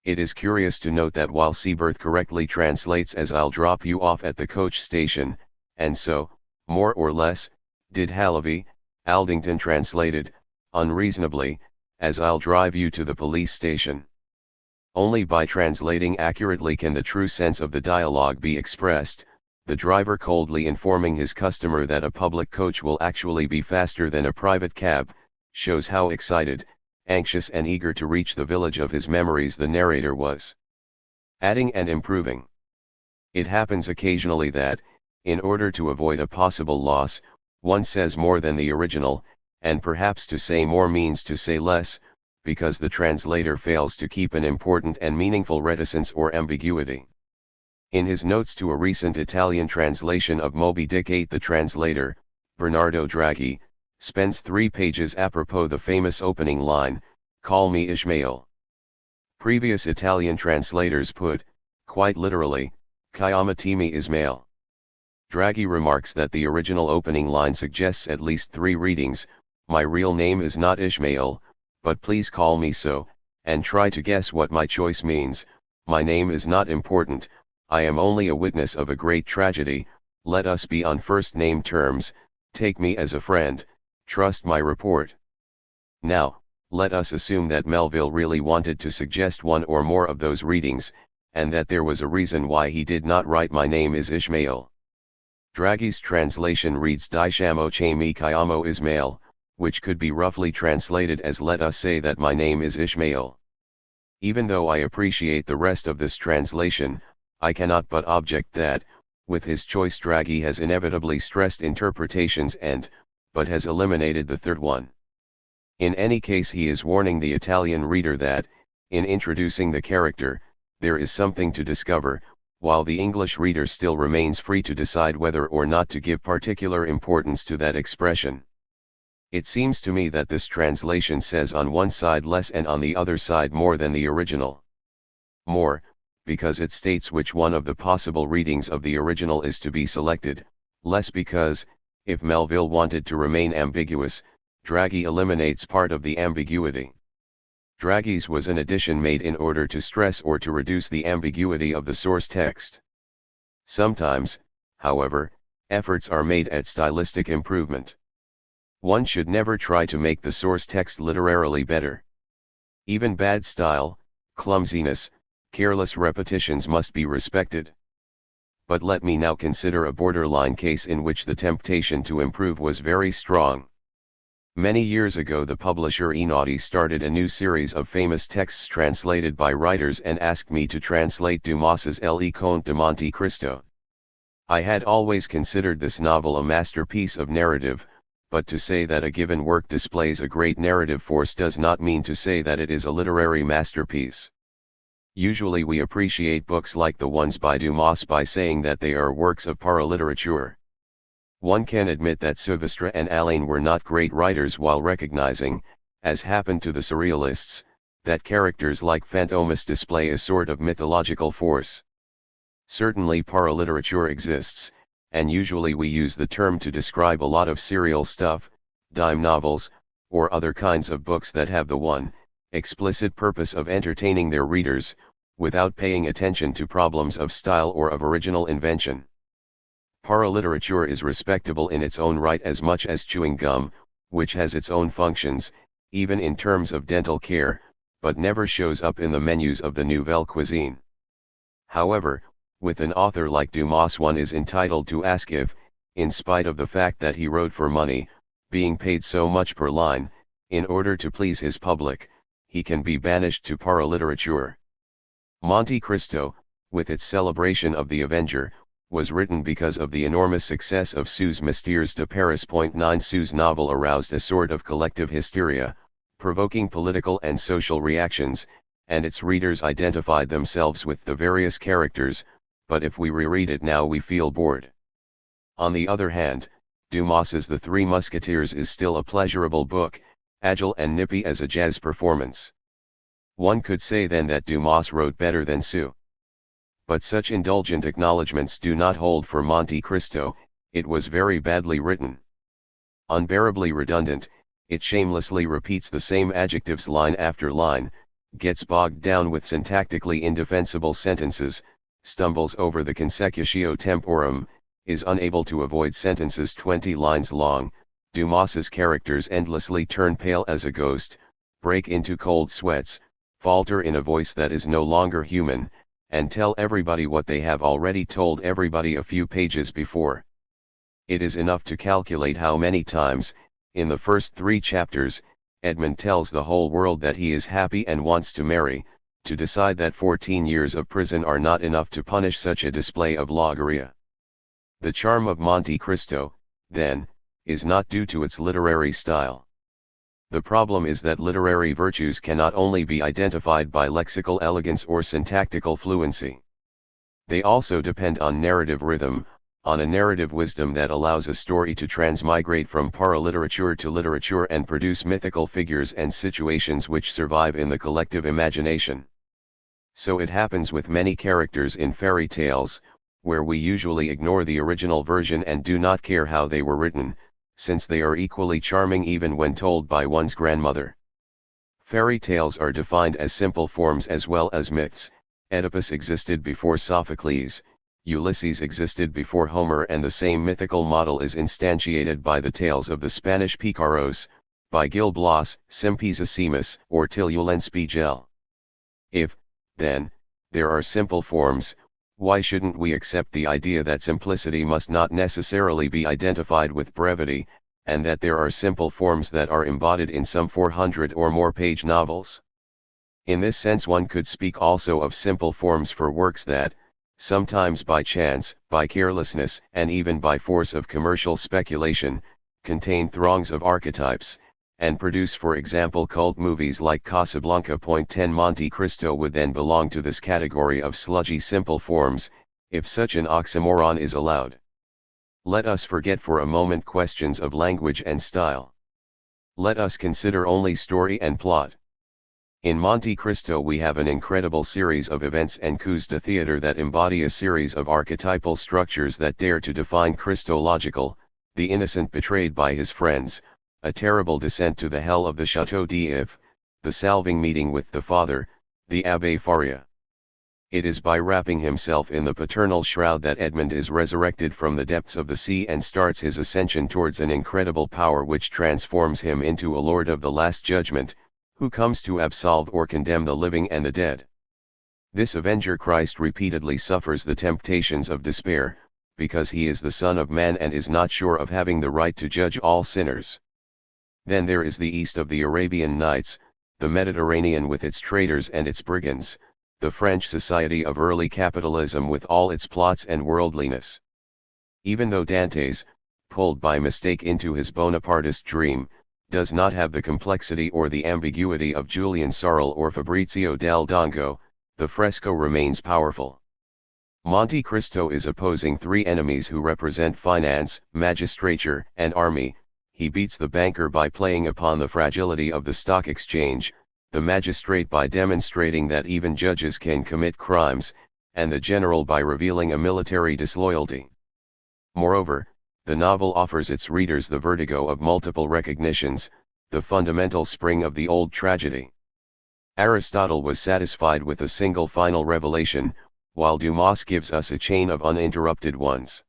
It is curious to note that while Seaberth correctly translates as I'll drop you off at the coach station, and so, more or less, did Halavy, Aldington translated, unreasonably, as I'll drive you to the police station. Only by translating accurately can the true sense of the dialogue be expressed, the driver coldly informing his customer that a public coach will actually be faster than a private cab, shows how excited, anxious and eager to reach the village of his memories the narrator was. Adding and improving. It happens occasionally that, in order to avoid a possible loss, one says more than the original, and perhaps to say more means to say less, because the translator fails to keep an important and meaningful reticence or ambiguity. In his notes to a recent Italian translation of Moby Dick 8, the translator, Bernardo Draghi, spends 3 pages apropos the famous opening line, "Call me Ishmael." Previous Italian translators put, quite literally, "Chiamatimi Ismail." Draghi remarks that the original opening line suggests at least 3 readings, "My real name is not Ishmael, but please call me so, and try to guess what my choice means. My name is not important, I am only a witness of a great tragedy, let us be on first name terms, take me as a friend, trust my report." Now, let us assume that Melville really wanted to suggest one or more of those readings, and that there was a reason why he did not write "My name is Ishmael." Draghi's translation reads "Diciamo che mi chiamo Ismail," which could be roughly translated as "let us say that my name is Ishmael." Even though I appreciate the rest of this translation, I cannot but object that, with his choice, Draghi has inevitably stressed interpretations but has eliminated the third one. In any case, he is warning the Italian reader that, in introducing the character, there is something to discover, while the English reader still remains free to decide whether or not to give particular importance to that expression. It seems to me that this translation says on one side less and on the other side more than the original. More, because it states which one of the possible readings of the original is to be selected, less because, if Melville wanted to remain ambiguous, Draghi eliminates part of the ambiguity. Draghi's was an addition made in order to stress or to reduce the ambiguity of the source text. Sometimes, however, efforts are made at stylistic improvement. One should never try to make the source text literarily better. Even bad style, clumsiness, careless repetitions must be respected. But let me now consider a borderline case in which the temptation to improve was very strong. Many years ago, the publisher Einaudi started a new series of famous texts translated by writers and asked me to translate Dumas's Le Conte de Monte Cristo. I had always considered this novel a masterpiece of narrative, but to say that a given work displays a great narrative force does not mean to say that it is a literary masterpiece. Usually we appreciate books like the ones by Dumas by saying that they are works of paraliterature. One can admit that Silvestre and Alain were not great writers while recognizing, as happened to the surrealists, that characters like Fantomas display a sort of mythological force. Certainly paraliterature exists, and usually we use the term to describe a lot of serial stuff, dime novels, or other kinds of books that have the one, explicit purpose of entertaining their readers, without paying attention to problems of style or of original invention. Paraliterature is respectable in its own right as much as chewing gum, which has its own functions, even in terms of dental care, but never shows up in the menus of the nouvelle cuisine. However, with an author like Dumas, one is entitled to ask if, in spite of the fact that he wrote for money, being paid so much per line, in order to please his public, he can be banished to paraliterature. Monte Cristo, with its celebration of the Avenger, was written because of the enormous success of Seuss' Mystères de Paris. 9 Seuss' novel aroused a sort of collective hysteria, provoking political and social reactions, and its readers identified themselves with the various characters, but if we reread it now we feel bored. On the other hand, Dumas's The Three Musketeers is still a pleasurable book, agile and nippy as a jazz performance. One could say then that Dumas wrote better than Seuss. But such indulgent acknowledgments do not hold for Monte Cristo. It was very badly written. Unbearably redundant, it shamelessly repeats the same adjectives line after line, gets bogged down with syntactically indefensible sentences, stumbles over the consecutio temporum, is unable to avoid sentences 20 lines long. Dumas's characters endlessly turn pale as a ghost, break into cold sweats, falter in a voice that is no longer human, and tell everybody what they have already told everybody a few pages before. It is enough to calculate how many times, in the first 3 chapters, Edmund tells the whole world that he is happy and wants to marry, to decide that 14 years of prison are not enough to punish such a display of logorrhea. The charm of Monte Cristo, then, is not due to its literary style. The problem is that literary virtues cannot only be identified by lexical elegance or syntactical fluency. They also depend on narrative rhythm, on a narrative wisdom that allows a story to transmigrate from paraliterature to literature and produce mythical figures and situations which survive in the collective imagination. So it happens with many characters in fairy tales, where we usually ignore the original version and do not care how they were written, since they are equally charming even when told by one's grandmother. Fairy tales are defined as simple forms as well as myths. Oedipus existed before Sophocles, Ulysses existed before Homer, and the same mythical model is instantiated by the tales of the Spanish Picaros, by Gil Blas, Simpeza Simus, or Tilleulen Spiegel. If, then, there are simple forms, why shouldn't we accept the idea that simplicity must not necessarily be identified with brevity, and that there are simple forms that are embodied in some 400 or more page novels? In this sense one could speak also of simple forms for works that, sometimes by chance, by carelessness, and even by force of commercial speculation, contain throngs of archetypes, and produce for example cult movies like Casablanca. 10 Monte Cristo would then belong to this category of sludgy simple forms, if such an oxymoron is allowed. Let us forget for a moment questions of language and style. Let us consider only story and plot. In Monte Cristo we have an incredible series of events and coups de theatre that embody a series of archetypal structures that dare to define Christological, the innocent betrayed by his friends, a terrible descent to the hell of the Chateau d'If, the salving meeting with the Father, the Abbé Faria. It is by wrapping himself in the paternal shroud that Edmund is resurrected from the depths of the sea and starts his ascension towards an incredible power which transforms him into a Lord of the Last Judgment, who comes to absolve or condemn the living and the dead. This Avenger Christ repeatedly suffers the temptations of despair, because he is the Son of Man and is not sure of having the right to judge all sinners. Then there is the East of the Arabian Nights, the Mediterranean with its traders and its brigands, the French society of early capitalism with all its plots and worldliness. Even though Dante's, pulled by mistake into his Bonapartist dream, does not have the complexity or the ambiguity of Julian Sorel or Fabrizio del Dongo, the fresco remains powerful. Monte Cristo is opposing 3 enemies who represent finance, magistrature, and army. He beats the banker by playing upon the fragility of the stock exchange, the magistrate by demonstrating that even judges can commit crimes, and the general by revealing a military disloyalty. Moreover, the novel offers its readers the vertigo of multiple recognitions, the fundamental spring of the old tragedy. Aristotle was satisfied with a single final revelation, while Dumas gives us a chain of uninterrupted ones.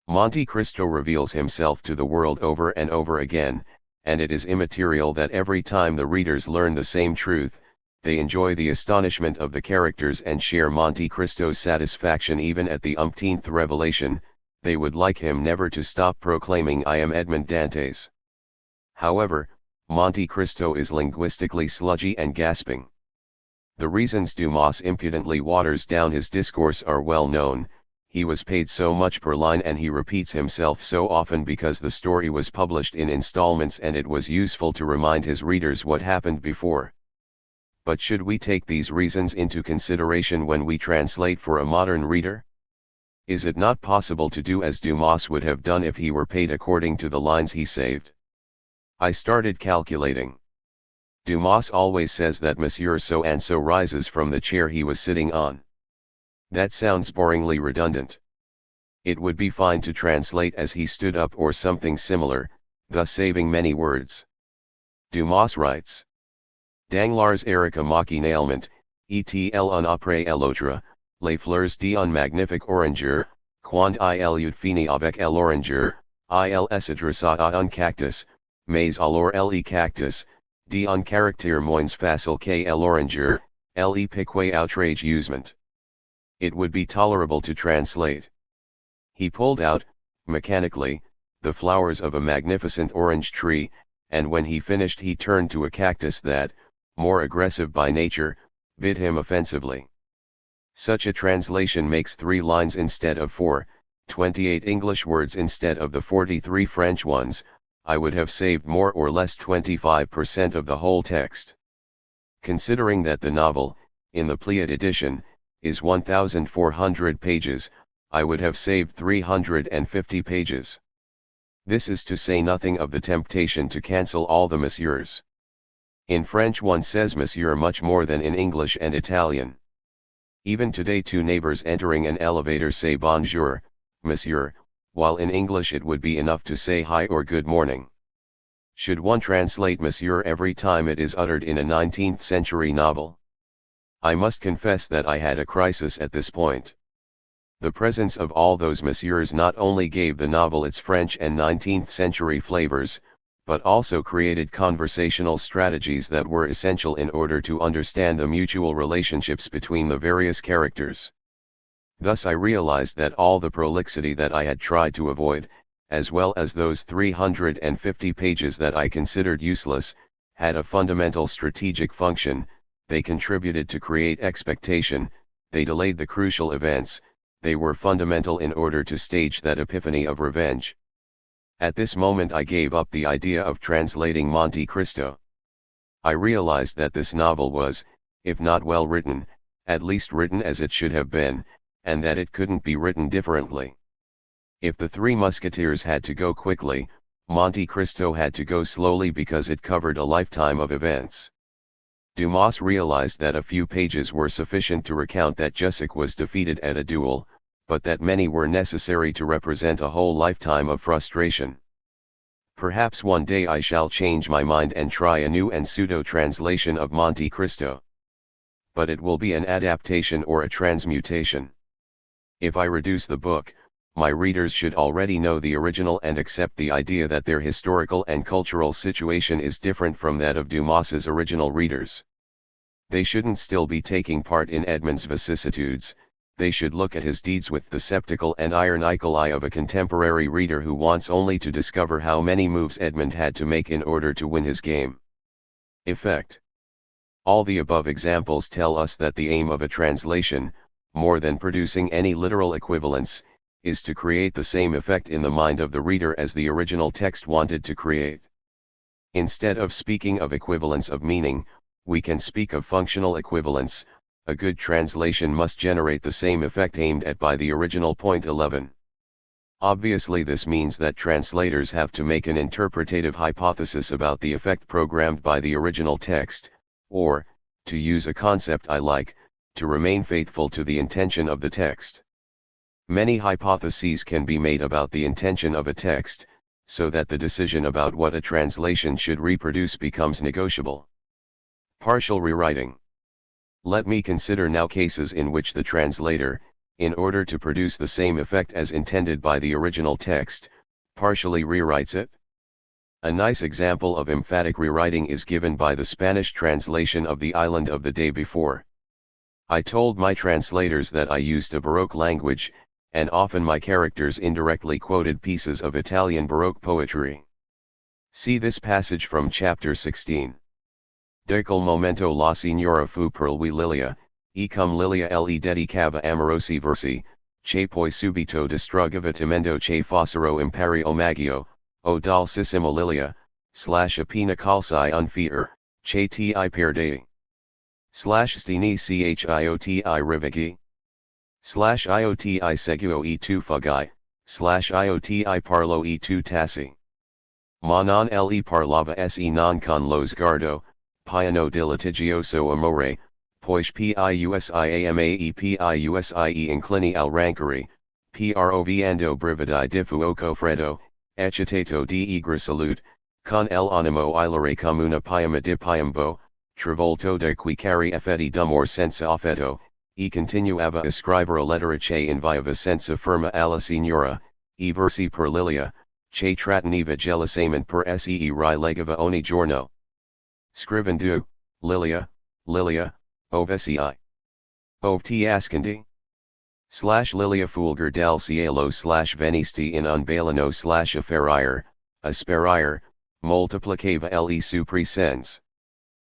Monte Cristo reveals himself to the world over and over again, and it is immaterial that every time the readers learn the same truth, they enjoy the astonishment of the characters and share Monte Cristo's satisfaction even at the umpteenth revelation. They would like him never to stop proclaiming I am Edmond Dantes. However, Monte Cristo is linguistically sludgy and gasping. The reasons Dumas impudently waters down his discourse are well known. He was paid so much per line and he repeats himself so often because the story was published in installments and it was useful to remind his readers what happened before. But should we take these reasons into consideration when we translate for a modern reader? Is it not possible to do as Dumas would have done if he were paid according to the lines he saved? I started calculating. Dumas always says that Monsieur so-and-so rises from the chair he was sitting on. That sounds boringly redundant. It would be fine to translate as he stood up or something similar, thus saving many words. Dumas writes. Danglars Erica macchinalement, et.l. un après l'autre, les fleurs d'un magnifique oranger, quand il finit avec l'oranger, il s'adressa à un cactus, mais alors le cactus, d'un caractère moins facile que l'oranger, le pique outrageusement. It would be tolerable to translate. He pulled out, mechanically, the flowers of a magnificent orange tree, and when he finished he turned to a cactus that, more aggressive by nature, bit him offensively. Such a translation makes 3 lines instead of 4, 28 English words instead of the 43 French ones. I would have saved more or less 25% of the whole text. Considering that the novel, in the Pliant edition, is 1,400 pages, I would have saved 350 pages. This is to say nothing of the temptation to cancel all the messieurs. In French one says monsieur much more than in English and Italian. Even today 2 neighbors entering an elevator say bonjour, monsieur, while in English it would be enough to say hi or good morning. Should one translate monsieur every time it is uttered in a 19th century novel? I must confess that I had a crisis at this point. The presence of all those messieurs not only gave the novel its French and 19th century flavors, but also created conversational strategies that were essential in order to understand the mutual relationships between the various characters. Thus I realized that all the prolixity that I had tried to avoid, as well as those 350 pages that I considered useless, had a fundamental strategic function. They contributed to create expectation, they delayed the crucial events, they were fundamental in order to stage that epiphany of revenge. At this moment I gave up the idea of translating Monte Cristo. I realized that this novel was, if not well written, at least written as it should have been, and that it couldn't be written differently. If the 3 Musketeers had to go quickly, Monte Cristo had to go slowly because it covered a lifetime of events. Dumas realized that a few pages were sufficient to recount that Jussac was defeated at a duel, but that many were necessary to represent a whole lifetime of frustration. Perhaps one day I shall change my mind and try a new and pseudo-translation of Monte Cristo. But it will be an adaptation or a transmutation. If I reduce the book, my readers should already know the original and accept the idea that their historical and cultural situation is different from that of Dumas's original readers. They shouldn't still be taking part in Edmond's vicissitudes, they should look at his deeds with the sceptical and ironical eye of a contemporary reader who wants only to discover how many moves Edmond had to make in order to win his game. Effect. All the above examples tell us that the aim of a translation, more than producing any literal equivalence, is to create the same effect in the mind of the reader as the original text wanted to create. Instead of speaking of equivalence of meaning, we can speak of functional equivalence. A good translation must generate the same effect aimed at by the original. Point 11. Obviously this means that translators have to make an interpretative hypothesis about the effect programmed by the original text, or, to use a concept I like, to remain faithful to the intention of the text. Many hypotheses can be made about the intention of a text, so that the decision about what a translation should reproduce becomes negotiable. Partial rewriting. Let me consider now cases in which the translator, in order to produce the same effect as intended by the original text, partially rewrites it. A nice example of emphatic rewriting is given by the Spanish translation of The Island of the Day Before. I told my translators that I used a Baroque language, and often my characters indirectly quoted pieces of Italian Baroque poetry. See this passage from chapter 16. De quel momento la signora fu per lui Lilia, e cum Lilia le dedicava amorosi versi, che poi subito distruggeva temendo che fossero imperio magio, o dolcissima Lilia, appena calci un fier, che ti perdei. Stini chioti rivigi. Ioti seguo e tu fuggi, ioti parlo e tu tassi. Ma non le parlava se non con lo sguardo, piano di litigioso amore, poiché piusiamae inclini al rancore, provando brividi di fuoco freddo, eccitato di eager salute, con l'animo ilare come una piuma di piombo, travolto da qui cari effetti d'amor senza affetto, e continuava a scrivere lettera che inviava senza firma alla signora, e versi per Lilia, che tratteneva gelosamente per se rilegava ogni giorno. Scrivendo, Lilia, ovesi. Ov ti ascendi? Lilia fulgur dal cielo venisti in un baleno asperire, multiplicava le su presens.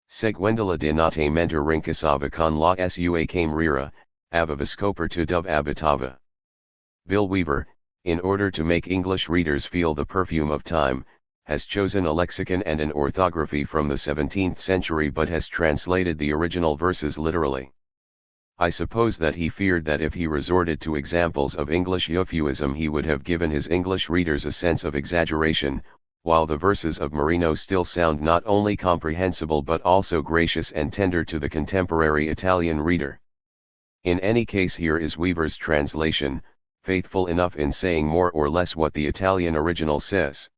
Seguendala de notte mentre rincasava con la sua cameriera, aveva scoperto dove abitava. Bill Weaver, in order to make English readers feel the perfume of time, has chosen a lexicon and an orthography from the 17th century but has translated the original verses literally. I suppose that he feared that if he resorted to examples of English euphuism he would have given his English readers a sense of exaggeration, while the verses of Marino still sound not only comprehensible but also gracious and tender to the contemporary Italian reader. In any case, here is Weaver's translation, faithful enough in saying more or less what the Italian original says.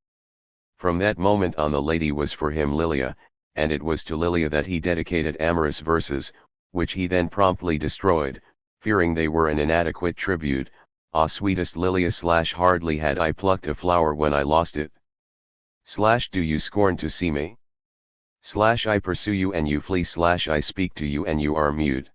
From that moment on the lady was for him Lilia, and it was to Lilia that he dedicated amorous verses, which he then promptly destroyed, fearing they were an inadequate tribute. Ah, sweetest Lilia / hardly had I plucked a flower when I lost it. / do you scorn to see me? / I pursue you and you flee / I speak to you and you are mute.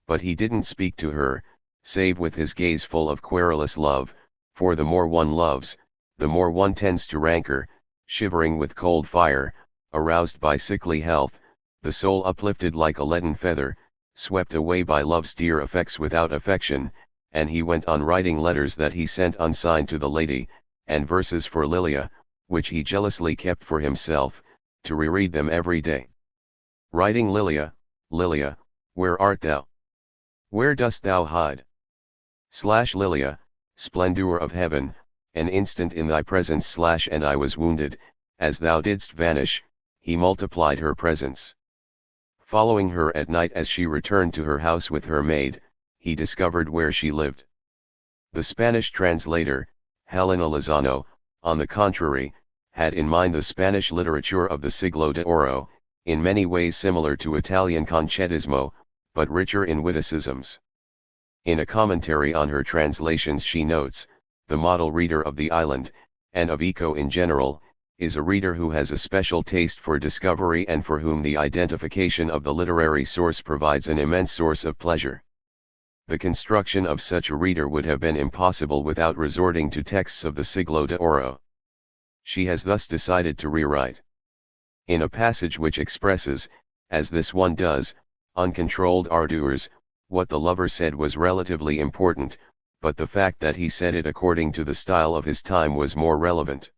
But he didn't speak to her, save with his gaze full of querulous love, for the more one loves, the more one tends to rancor, shivering with cold fire, aroused by sickly health, the soul uplifted like a leaden feather, swept away by love's dear effects without affection, and he went on writing letters that he sent unsigned to the lady, and verses for Lilia, which he jealously kept for himself, to reread them every day. Writing Lilia, Lilia, where art thou? Where dost thou hide? / Lilia, splendor of heaven, an instant in thy presence / and I was wounded, as thou didst vanish, he multiplied her presence. Following her at night as she returned to her house with her maid, he discovered where she lived. The Spanish translator, Helena Lozano, on the contrary, had in mind the Spanish literature of the Siglo de Oro, in many ways similar to Italian concetismo, but richer in witticisms. In a commentary on her translations she notes, the model reader of The Island, and of Eco in general, is a reader who has a special taste for discovery and for whom the identification of the literary source provides an immense source of pleasure. The construction of such a reader would have been impossible without resorting to texts of the Siglo de Oro. She has thus decided to rewrite. In a passage which expresses, as this one does, uncontrolled ardors, what the lover said was relatively important, but the fact that he said it according to the style of his time was more relevant.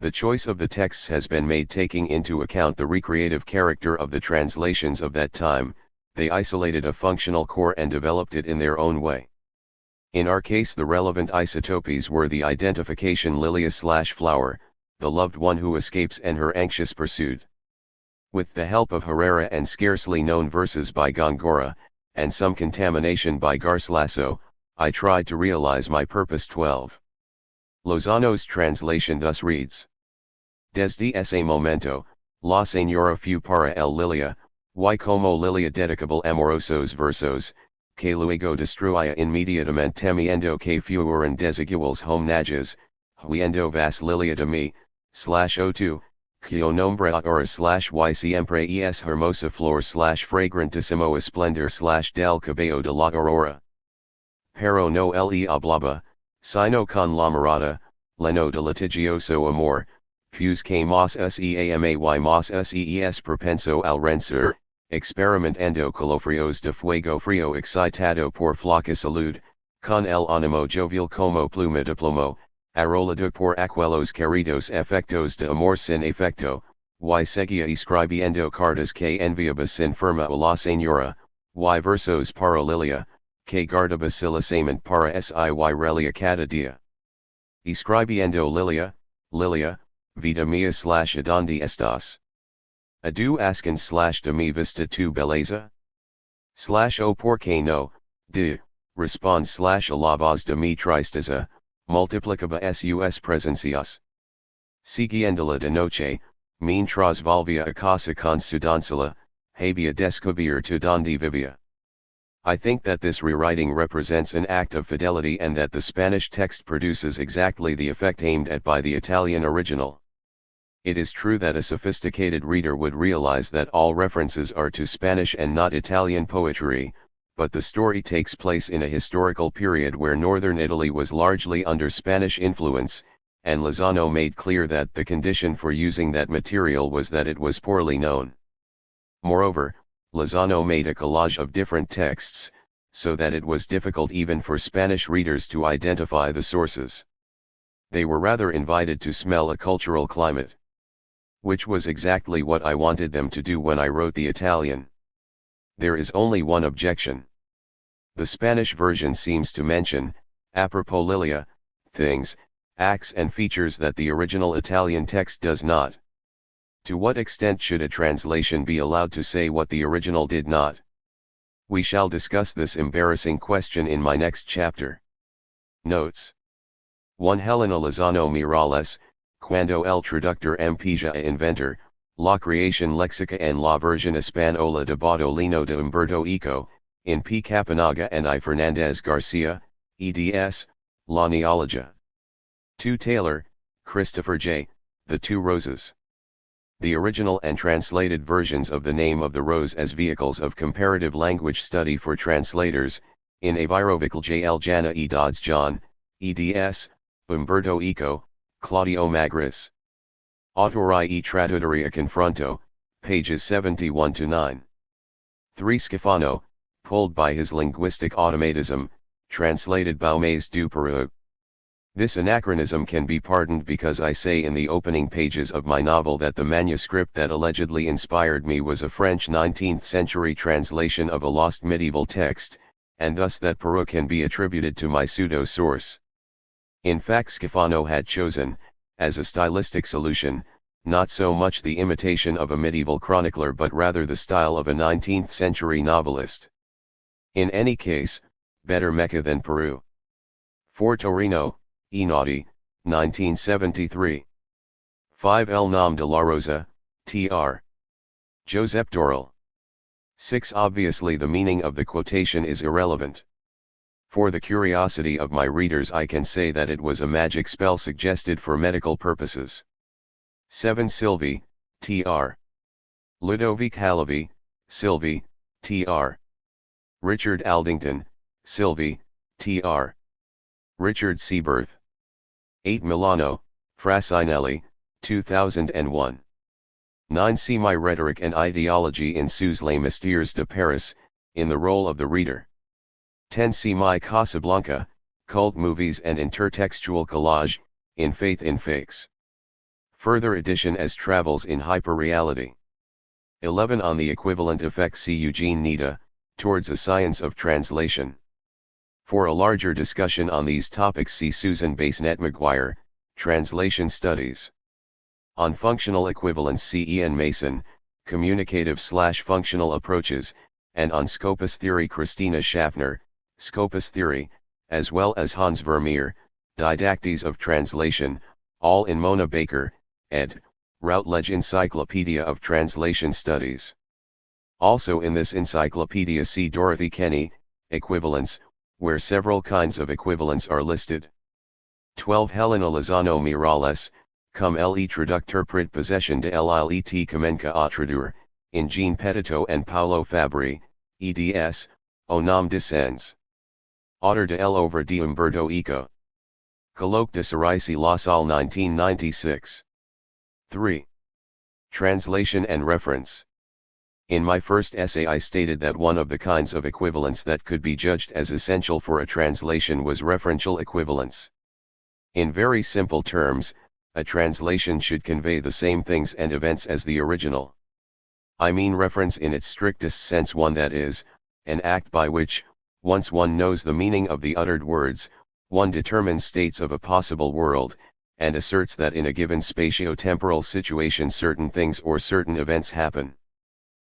The choice of the texts has been made taking into account the recreative character of the translations of that time. They isolated a functional core and developed it in their own way. In our case the relevant isotopes were the identification Lilia / flower, the loved one who escapes and her anxious pursuit. With the help of Herrera and scarcely known verses by Góngora, and some contamination by Garcilaso, I tried to realize my purpose. 12. Lozano's translation thus reads: Desde ese momento, la señora fu para el Lilia, y como Lilia dedicable amorosos versos, que luego destruía inmediatamente endo que fueron desiguales home nages, huiendo vas lilia de mí, /o2, que nombre ahora /y siempre es hermosa flor /fragrantísimo esplendor /del cabello de la aurora. Pero no le hablaba, sino con la mirada, leno de litigioso amor, pues que mas seamay mas sees propenso al rencer, experimentando calofrios de fuego frío excitado por flaca salud, con el ánimo jovial como pluma de plomo, arrollado por aquellos queridos efectos de amor sin efecto, y seguía escribiendo cartas que enviaba sin firma a la señora, y versos para Lilia, que guardaba silosamente para siy relia cada dia. Escribiendo Lilia, Lilia, vida mía /adonde estás? Adu ascan /de mi vista tu belleza? /o porque no, de, responde /a la voz de mi tristeza, multiplicaba sus presencias. Siguiéndola de noche, mientras volvía a casa con su doncella, había descubierto donde vivía. I think that this rewriting represents an act of fidelity and that the Spanish text produces exactly the effect aimed at by the Italian original. It is true that a sophisticated reader would realize that all references are to Spanish and not Italian poetry, but the story takes place in a historical period where northern Italy was largely under Spanish influence, and Lozano made clear that the condition for using that material was that it was poorly known. Moreover, Lozano made a collage of different texts, so that it was difficult even for Spanish readers to identify the sources. They were rather invited to smell a cultural climate. Which was exactly what I wanted them to do when I wrote the Italian. There is only one objection. The Spanish version seems to mention, apropos Lilia, things, acts and features that the original Italian text does not. To what extent should a translation be allowed to say what the original did not? We shall discuss this embarrassing question in my next chapter. Notes. 1 Helena Lozano Miralles, Cuando el traductor empieza a inventar, la creación léxica en la versión española de Baudolino de Umberto Eco, in P. Capanaga and I. Fernandez Garcia, eds, La Neologia. 2 Taylor, Christopher J., The Two Roses. The original and translated versions of The Name of the Rose as vehicles of comparative language study for translators, in Avirovical J. L. Jana E. Dodds John, eds, Umberto Eco, Claudio Magris. Autori e Traduttori a Confronto, pages 71-9. 3 Schifano, pulled by his linguistic automatism, translated Baumes du Peru. This anachronism can be pardoned because I say in the opening pages of my novel that the manuscript that allegedly inspired me was a French 19th century translation of a lost medieval text, and thus that Peru can be attributed to my pseudo-source. In fact, Schifano had chosen, as a stylistic solution, not so much the imitation of a medieval chronicler but rather the style of a 19th century novelist. In any case, better Mecca than Peru. 4 Torino, Einaudi, 1973. 5 El Nom de la Rosa, Tr. Josep Doral. 6 Obviously the meaning of the quotation is irrelevant. For the curiosity of my readers I can say that it was a magic spell suggested for medical purposes. 7 Sylvie, Tr. Ludovic Halavi, Sylvie, Tr. Richard Aldington, Sylvie, Tr. Richard Seaberth. 8 Milano, Frasinelli, 2001. 9 See My Rhetoric and Ideology in Sous les Mystères de Paris, in the role of the reader. 10 See My Casablanca, Cult Movies and Intertextual Collage, in Faith in Fakes. Further edition as Travels in Hyperreality. 11 On the Equivalent Effect See Eugene Nida, Towards a Science of Translation. For a larger discussion on these topics see Susan Basenet-McGuire, Translation Studies. On Functional Equivalence see Ian Mason, Communicative/Functional Approaches, and on Scopus Theory Christina Schaffner, Scopus Theory, as well as Hans Vermeer, Didactes of Translation, all in Mona Baker, ed., Routledge Encyclopedia of Translation Studies. Also in this encyclopedia see Dorothy Kenny, equivalence, where several kinds of equivalence are listed. 12 Helena Lozano Miralles, comme le traducteur prit possession de l'île comença à traduire, in Jean Petitot and Paulo Fabri, eds, au nom de sens. Auteur de l'œuvre de Umberto Eco. Colloque de Cerise La Salle 1996. 3. Translation and reference. In my first essay I stated that one of the kinds of equivalence that could be judged as essential for a translation was referential equivalence. In very simple terms, a translation should convey the same things and events as the original. I mean reference in its strictest sense, one that is, an act by which, once one knows the meaning of the uttered words, one determines states of a possible world, and asserts that in a given spatio-temporal situation certain things or certain events happen.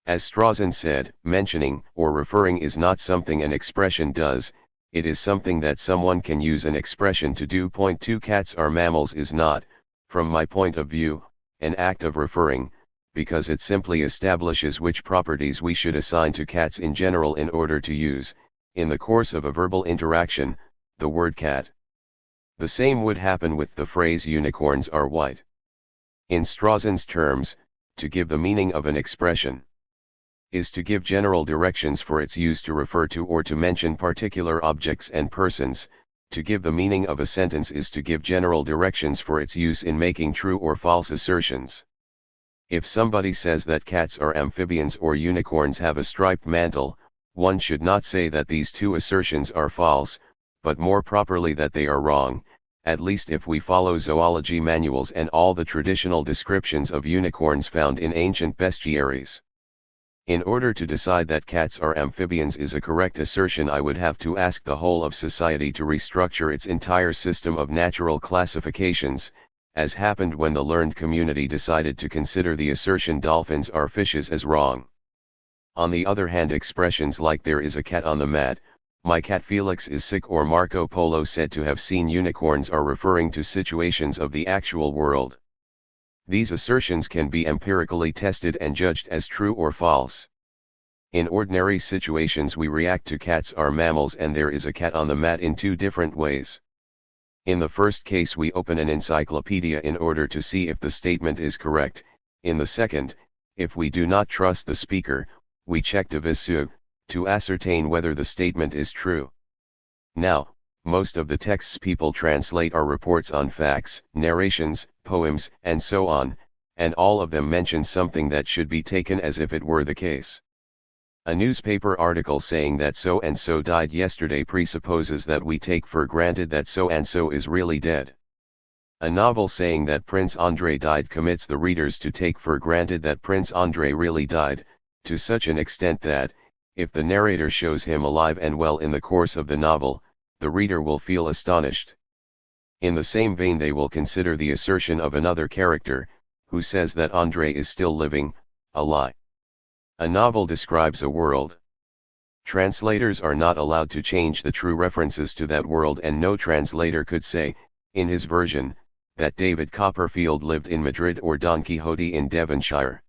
As Strawson said, mentioning or referring is not something an expression does, it is something that someone can use an expression to do. Point 2 Cats are mammals is not, from my point of view, an act of referring, because it simply establishes which properties we should assign to cats in general in order to use, in the course of a verbal interaction, the word cat. The same would happen with the phrase unicorns are white. In Strawson's terms, to give the meaning of an expression is to give general directions for its use to refer to or to mention particular objects and persons. To give the meaning of a sentence is to give general directions for its use in making true or false assertions. If somebody says that cats are amphibians or unicorns have a striped mantle, one should not say that these two assertions are false, but more properly that they are wrong, at least if we follow zoology manuals and all the traditional descriptions of unicorns found in ancient bestiaries. In order to decide that cats are amphibians is a correct assertion, I would have to ask the whole of society to restructure its entire system of natural classifications, as happened when the learned community decided to consider the assertion dolphins are fishes as wrong. On the other hand, expressions like there is a cat on the mat, my cat Felix is sick, or Marco Polo said to have seen unicorns are referring to situations of the actual world. These assertions can be empirically tested and judged as true or false. In ordinary situations we react to cats are mammals and there is a cat on the mat in two different ways. In the first case we open an encyclopedia in order to see if the statement is correct. In the second, if we do not trust the speaker, we check de visu, to ascertain whether the statement is true. Now, most of the texts people translate are reports on facts, narrations, poems, and so on, and all of them mention something that should be taken as if it were the case. A newspaper article saying that so and so died yesterday presupposes that we take for granted that so and so is really dead. A novel saying that Prince Andrei died commits the readers to take for granted that Prince Andrei really died, to such an extent that, if the narrator shows him alive and well in the course of the novel, the reader will feel astonished. In the same vein they will consider the assertion of another character, who says that Andrei is still living, a lie. A novel describes a world. Translators are not allowed to change the true references to that world, and no translator could say, in his version, that David Copperfield lived in Madrid or Don Quixote in Devonshire.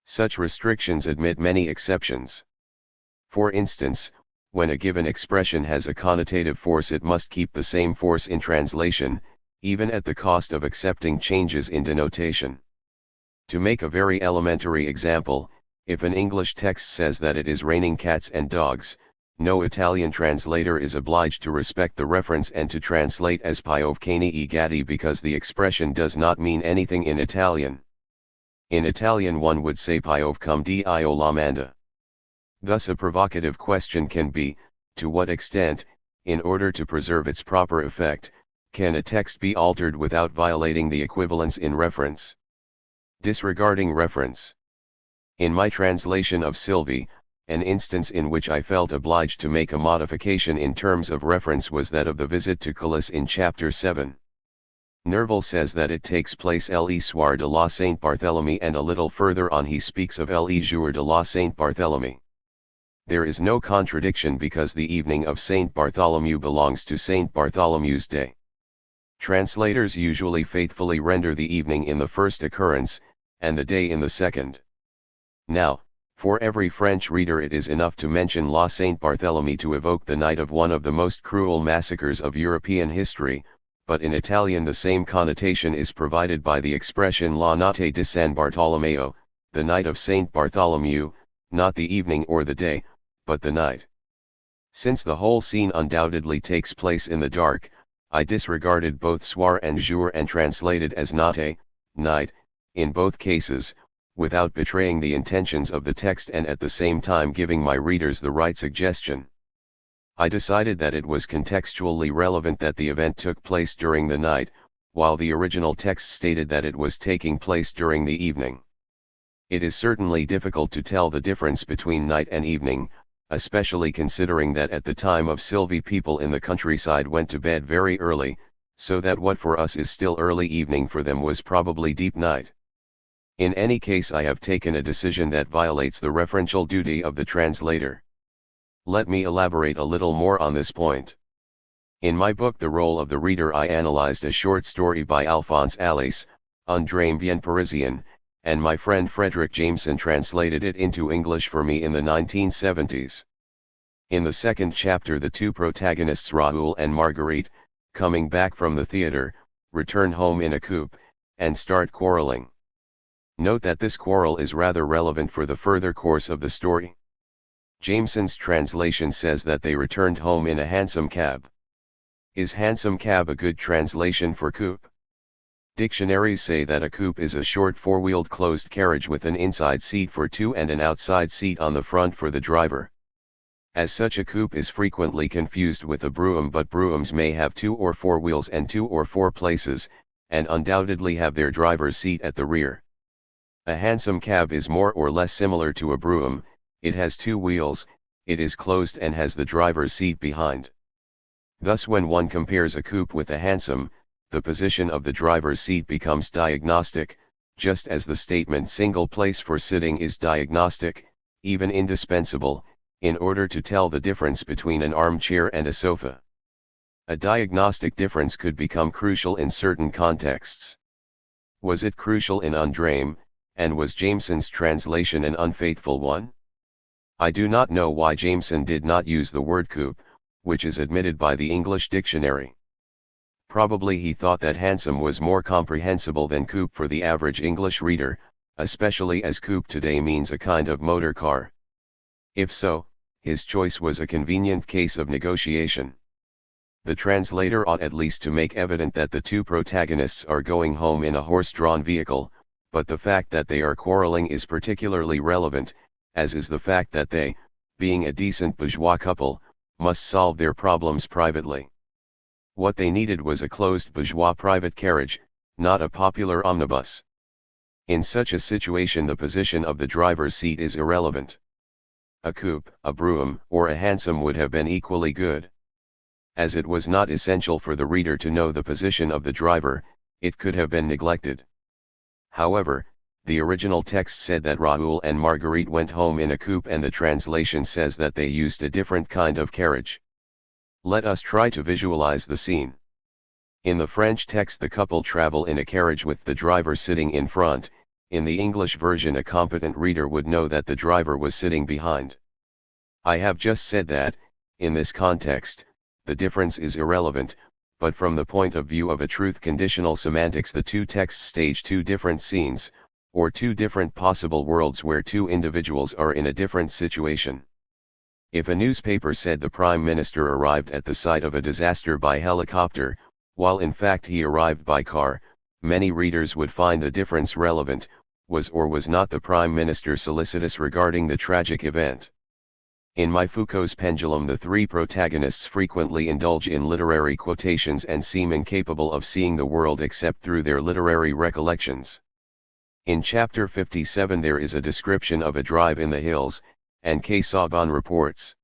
Such restrictions admit many exceptions. For instance, when a given expression has a connotative force, it must keep the same force in translation, even at the cost of accepting changes in denotation. To make a very elementary example, if an English text says that it is raining cats and dogs, no Italian translator is obliged to respect the reference and to translate as piove cani e gatti, because the expression does not mean anything in Italian. In Italian one would say piove cum dio l'amanda. Thus a provocative question can be, to what extent, in order to preserve its proper effect, can a text be altered without violating the equivalence in reference? Disregarding reference. In my translation of Sylvie, an instance in which I felt obliged to make a modification in terms of reference was that of the visit to Calais in chapter 7. Nerval says that it takes place le soir de la Saint Barthélemy, and a little further on he speaks of le jour de la Saint Barthélemy. There is no contradiction, because the evening of Saint Bartholomew belongs to Saint Bartholomew's Day. Translators usually faithfully render the evening in the first occurrence, and the day in the second. Now, For every French reader it is enough to mention La Saint Barthélemy to evoke the night of one of the most cruel massacres of European history, but in Italian the same connotation is provided by the expression La notte di San Bartolomeo, the night of Saint Bartholomew, not the evening or the day, but the night. Since the whole scene undoubtedly takes place in the dark, I disregarded both soir and jour and translated as notte, night, in both cases, without betraying the intentions of the text and at the same time giving my readers the right suggestion. I decided that it was contextually relevant that the event took place during the night, while the original text stated that it was taking place during the evening. It is certainly difficult to tell the difference between night and evening, especially considering that at the time of Sylvie people in the countryside went to bed very early, so that what for us is still early evening for them was probably deep night. In any case, I have taken a decision that violates the referential duty of the translator. Let me elaborate a little more on this point. In my book The Role of the Reader, I analyzed a short story by Alphonse Alice, Un drame bien parisien, and my friend Frederick Jameson translated it into English for me in the 1970s. In the second chapter, the two protagonists Raoul and Marguerite, coming back from the theater, return home in a coupe, and start quarreling. Note that this quarrel is rather relevant for the further course of the story. Jameson's translation says that they returned home in a hansom cab. Is hansom cab a good translation for coupe? Dictionaries say that a coupe is a short four-wheeled closed carriage with an inside seat for two and an outside seat on the front for the driver. As such, a coupe is frequently confused with a brougham, but broughams may have 2 or 4 wheels and 2 or 4 places, and undoubtedly have their driver's seat at the rear. A hansom cab is more or less similar to a brougham. It has 2 wheels, it is closed and has the driver's seat behind. Thus, when one compares a coupe with a hansom, the position of the driver's seat becomes diagnostic, just as the statement single place for sitting is diagnostic, even indispensable, in order to tell the difference between an armchair and a sofa. A diagnostic difference could become crucial in certain contexts. Was it crucial in Un drame, and was Jameson's translation an unfaithful one? I do not know why Jameson did not use the word coupe, which is admitted by the English dictionary. Probably he thought that hansom was more comprehensible than coupe for the average English reader, especially as coupe today means a kind of motor car. If so, his choice was a convenient case of negotiation. The translator ought at least to make evident that the two protagonists are going home in a horse-drawn vehicle, but the fact that they are quarreling is particularly relevant, as is the fact that they, being a decent bourgeois couple, must solve their problems privately. What they needed was a closed bourgeois private carriage, not a popular omnibus. In such a situation, the position of the driver's seat is irrelevant. A coupe, a brougham, or a hansom would have been equally good. As it was not essential for the reader to know the position of the driver, it could have been neglected. However, the original text said that Raoul and Marguerite went home in a coupe, and the translation says that they used a different kind of carriage. Let us try to visualize the scene. In the French text, the couple travel in a carriage with the driver sitting in front. In the English version, a competent reader would know that the driver was sitting behind. I have just said that, in this context, the difference is irrelevant, but from the point of view of a truth-conditional semantics, the two texts stage two different scenes, or two different possible worlds where two individuals are in a different situation. If a newspaper said the Prime Minister arrived at the site of a disaster by helicopter, while in fact he arrived by car, many readers would find the difference relevant. Was or was not the Prime Minister solicitous regarding the tragic event? In my Foucault's Pendulum, the three protagonists frequently indulge in literary quotations and seem incapable of seeing the world except through their literary recollections. In chapter 57 there is a description of a drive in the hills, and K. Saban reports: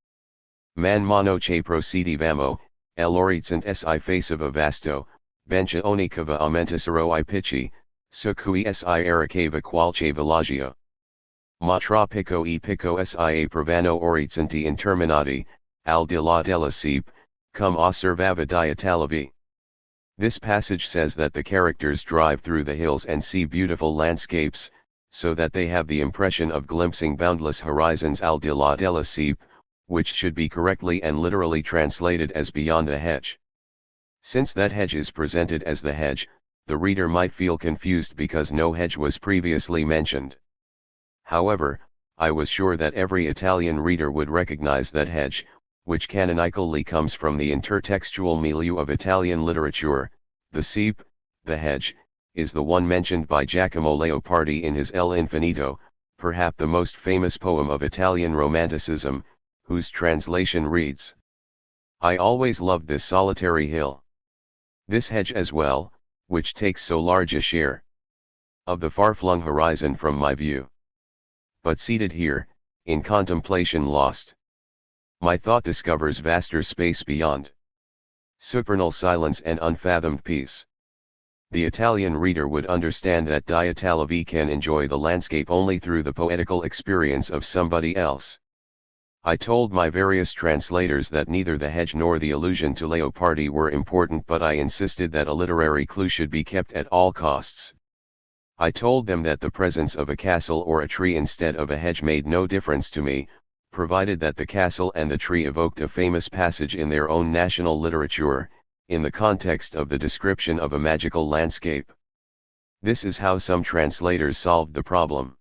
Man mano che procedivamo, l'orizzonte si faceva vasto, bencha onicava aumentasero I picci, su cui si ericava qualche villaggio. Ma tra pico e pico si provano orizzonti interminati, al di là della sepe, cum osservava diatalavi. This passage says that the characters drive through the hills and see beautiful landscapes, so that they have the impression of glimpsing boundless horizons al di là della siepe, which should be correctly and literally translated as beyond the hedge. Since that hedge is presented as the hedge, the reader might feel confused because no hedge was previously mentioned. However, I was sure that every Italian reader would recognize that hedge, which canonically comes from the intertextual milieu of Italian literature. The siepe, the hedge, is the one mentioned by Giacomo Leopardi in his El Infinito, perhaps the most famous poem of Italian Romanticism, whose translation reads: I always loved this solitary hill. This hedge as well, which takes so large a share of the far-flung horizon from my view. But seated here, in contemplation lost, my thought discovers vaster space beyond. Supernal silence and unfathomed peace. The Italian reader would understand that Diotalvi can enjoy the landscape only through the poetical experience of somebody else. I told my various translators that neither the hedge nor the allusion to Leopardi were important, but I insisted that a literary clue should be kept at all costs. I told them that the presence of a castle or a tree instead of a hedge made no difference to me, provided that the castle and the tree evoked a famous passage in their own national literature, in the context of the description of a magical landscape. This is how some translators solved the problem.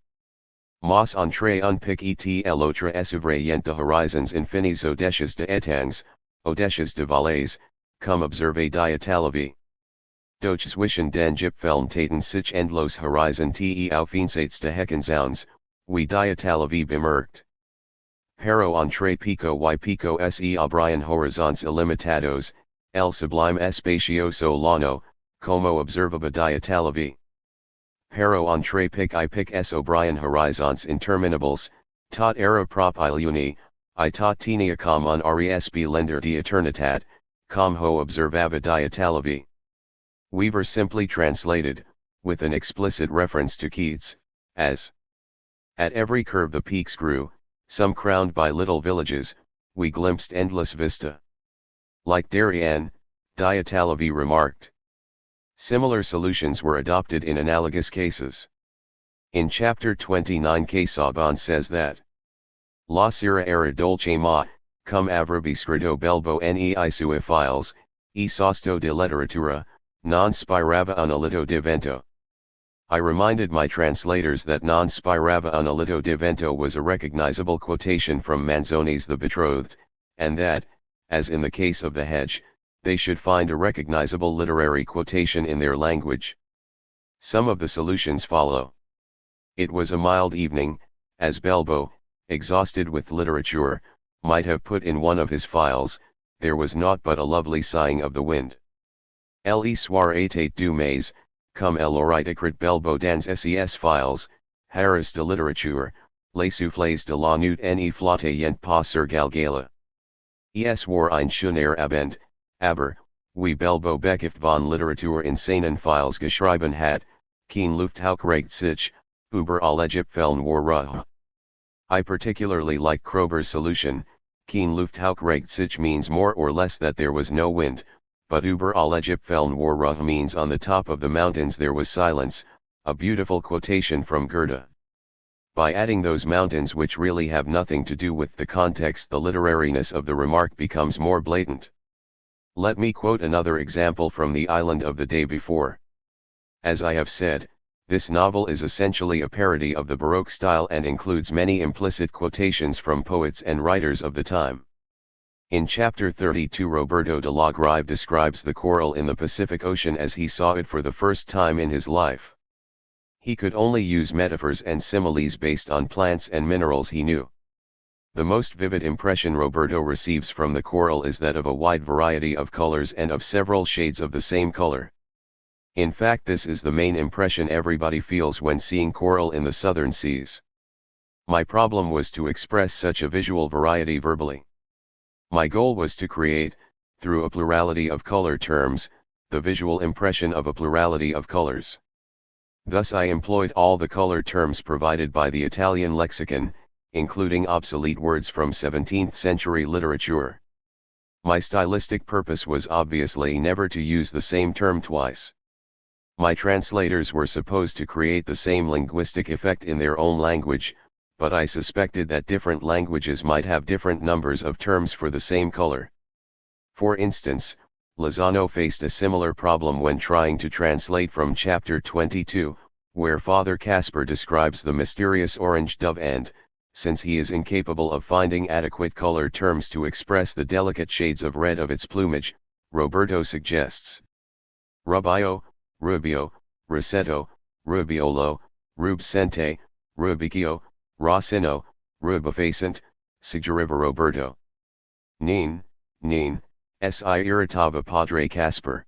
Mas entre un pic et l'autre s'ouvrent de horizons infinis audacieux de étangs, audacieux de vallées, comme observé Diotalvi. Doch zwischen den Gipfeln sich endlos Horizon te Aufensates de Heckensounds, wie Diotalvi bemerkt. Pero entre pico y pico se abrian horizons ilimitados, el sublime espacioso llano, como observaba Diotalvi. Pero entre pic y pic s obrian horizons interminables, tot era prop iluni, I tot tenia com un resp lender de eternidad, com ho observava Diotalvi. Weaver simply translated, with an explicit reference to Keats, as: at every curve the peaks grew, some crowned by little villages, we glimpsed endless vista. Like Darien, Diotalvi remarked. Similar solutions were adopted in analogous cases. In chapter 29 Casaubon says that La sera era dolce ma, cum avrebbe scritto belbo nei sui files, e sosto de letteratura, non spirava un alito di vento. I reminded my translators that non spirava un alito di vento was a recognizable quotation from Manzoni's The Betrothed, and that, as in the case of the hedge, they should find a recognizable literary quotation in their language. Some of the solutions follow. It was a mild evening, as Belbo, exhausted with literature, might have put in one of his files, there was naught but a lovely sighing of the wind. Le soir était du mais, comme elle aurait écrit Belbo dans ses files, Harris de littérature, les souffles de la nuit ne flottaient pas sur Galgala. Es war ein schöner Abend, aber, wie Belbo Bekift von Literatur in seinen Files geschrieben hat, kein Lufthauch regt sich, über alle Gipfeln war Ruhe. I particularly like Kroeber's solution. Kein Lufthauch regt sich means more or less that there was no wind, but über alle Gipfeln war Ruhe means on the top of the mountains there was silence, a beautiful quotation from Goethe. By adding those mountains which really have nothing to do with the context, the literariness of the remark becomes more blatant. Let me quote another example from The Island of the Day Before. As I have said, this novel is essentially a parody of the Baroque style and includes many implicit quotations from poets and writers of the time. In chapter 32, Roberto de la Grive describes the coral in the Pacific Ocean as he saw it for the first time in his life. He could only use metaphors and similes based on plants and minerals he knew. The most vivid impression Roberto receives from the coral is that of a wide variety of colors and of several shades of the same color. In fact, this is the main impression everybody feels when seeing coral in the southern seas. My problem was to express such a visual variety verbally. My goal was to create, through a plurality of color terms, the visual impression of a plurality of colors. Thus I employed all the color terms provided by the Italian lexicon, including obsolete words from 17th century literature. My stylistic purpose was obviously never to use the same term twice. My translators were supposed to create the same linguistic effect in their own language, but I suspected that different languages might have different numbers of terms for the same color. For instance, Lozano faced a similar problem when trying to translate from chapter 22, where Father Casper describes the mysterious orange dove and, since he is incapable of finding adequate color terms to express the delicate shades of red of its plumage, Roberto suggests rubio, rubio, rosetto, rubiolo, rubsente, rubicchio, rossino, rubefacent, suggeriva Roberto. Nin, si irritava padre Casper.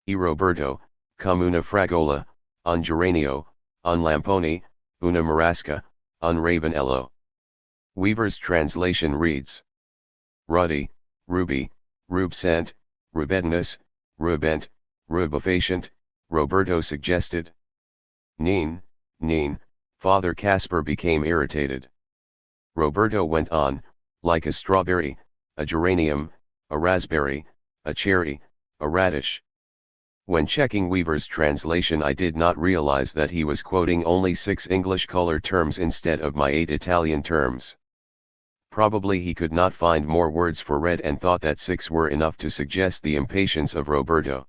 E Roberto, come una fragola, un geranio, un lampone, una marasca, un ravenello. Weaver's translation reads ruddy, ruby, rubescent, rubedinous, rubent, rubefacient, Roberto suggested. Nin, Father Casper became irritated. Roberto went on, like a strawberry, a geranium, a raspberry, a cherry, a radish. When checking Weaver's translation, I did not realize that he was quoting only 6 English color terms instead of my 8 Italian terms. Probably he could not find more words for red and thought that 6 were enough to suggest the impatience of Roberto.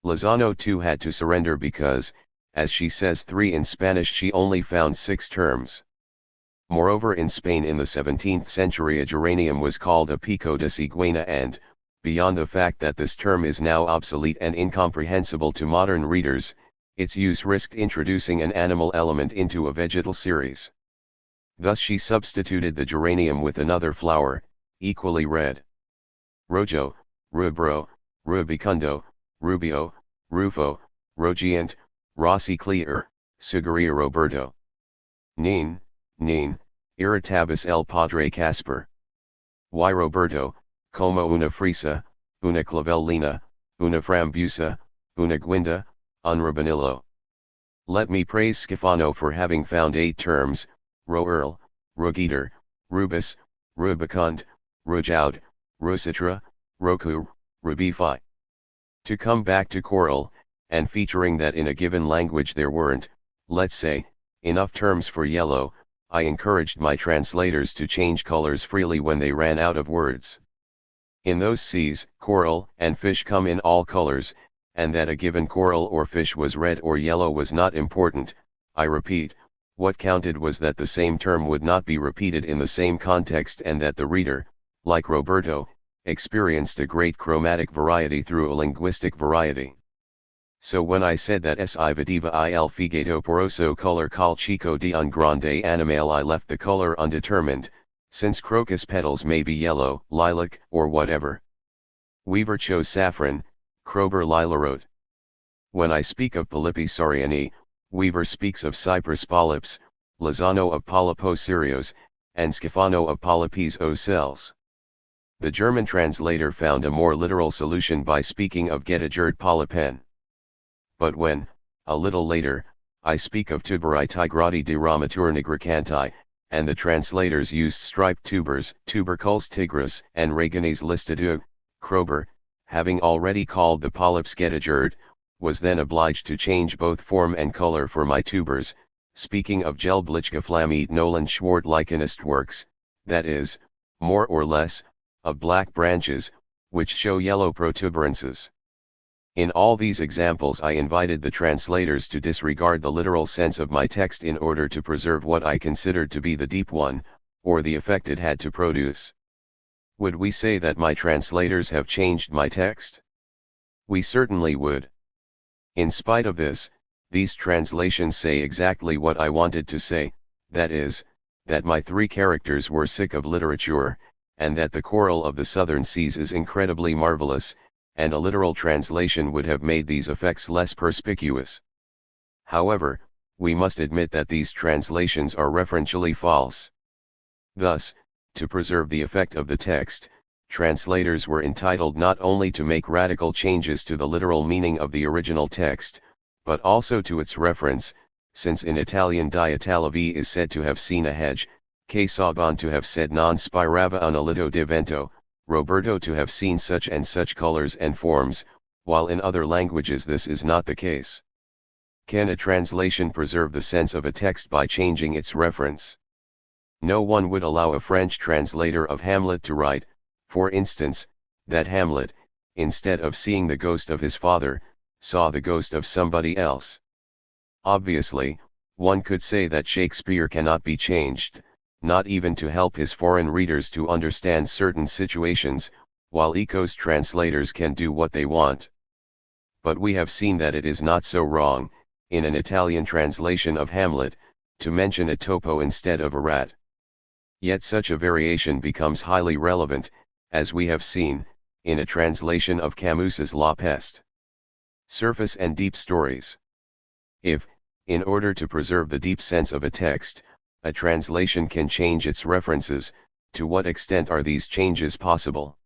Lozano too had to surrender because, as she says 3 in Spanish, she only found 6 terms. Moreover, in Spain in the 17th century a geranium was called a pico de cigüeña and, beyond the fact that this term is now obsolete and incomprehensible to modern readers, its use risked introducing an animal element into a vegetal series. Thus she substituted the geranium with another flower, equally red. Rojo, rubro, rubicundo, rubio, rufo, rogiant, rossi clear, sugeria Roberto. Nin, irritabis el padre Casper. Y Roberto, como una frisa, una clavellina, una frambuesa, una guinda, un rabanillo. Let me praise Scifano for having found 8 terms, roearl, rugeter, rubus, rubicund, rujoud, rusitra, roku, rubifi. To come back to coral, and featuring that in a given language there weren't, let's say, enough terms for yellow, I encouraged my translators to change colors freely when they ran out of words. In those seas, coral and fish come in all colors, and that a given coral or fish was red or yellow was not important. I repeat, what counted was that the same term would not be repeated in the same context and that the reader, like Roberto, experienced a great chromatic variety through a linguistic variety. So when I said that si vedeva il figato poroso color col chico di un grande animale, I left the color undetermined, since crocus petals may be yellow, lilac, or whatever. Weaver chose saffron, Kroeber lilarote. When I speak of Polypi soriani, Weaver speaks of cypress polyps, Lozano of Polypos cereos, and Scifano of Polypes ocelles. The German translator found a more literal solution by speaking of Gettigerd polypen. But when, a little later, I speak of tuberi tigrati de ramatur nigricanti, and the translators used striped tubers, tubercules tigris, and Reganes listidoux, Kroeber, having already called the polyps Gettigerd, was then obliged to change both form and color for my tubers, speaking of gelbliche flammete nolan schwart lichenist works, that is, more or less, of black branches, which show yellow protuberances. In all these examples I invited the translators to disregard the literal sense of my text in order to preserve what I considered to be the deep one, or the effect it had to produce. Would we say that my translators have changed my text? We certainly would. In spite of this, these translations say exactly what I wanted to say, that is, that my 3 characters were sick of literature, and that the coral of the southern seas is incredibly marvelous, and a literal translation would have made these effects less perspicuous. However, we must admit that these translations are referentially false. Thus, to preserve the effect of the text, translators were entitled not only to make radical changes to the literal meaning of the original text, but also to its reference, since in Italian Di Italavi is said to have seen a hedge, che Saban to have said non spirava un alito di vento, Roberto to have seen such and such colors and forms, while in other languages this is not the case. Can a translation preserve the sense of a text by changing its reference? No one would allow a French translator of Hamlet to write, for instance, that Hamlet, instead of seeing the ghost of his father, saw the ghost of somebody else. Obviously, one could say that Shakespeare cannot be changed, not even to help his foreign readers to understand certain situations, while Eco's translators can do what they want. But we have seen that it is not so wrong, in an Italian translation of Hamlet, to mention a topo instead of a rat. Yet such a variation becomes highly relevant, as we have seen, in a translation of Camus's La Peste. Surface and deep stories. If, in order to preserve the deep sense of a text, a translation can change its references, to what extent are these changes possible?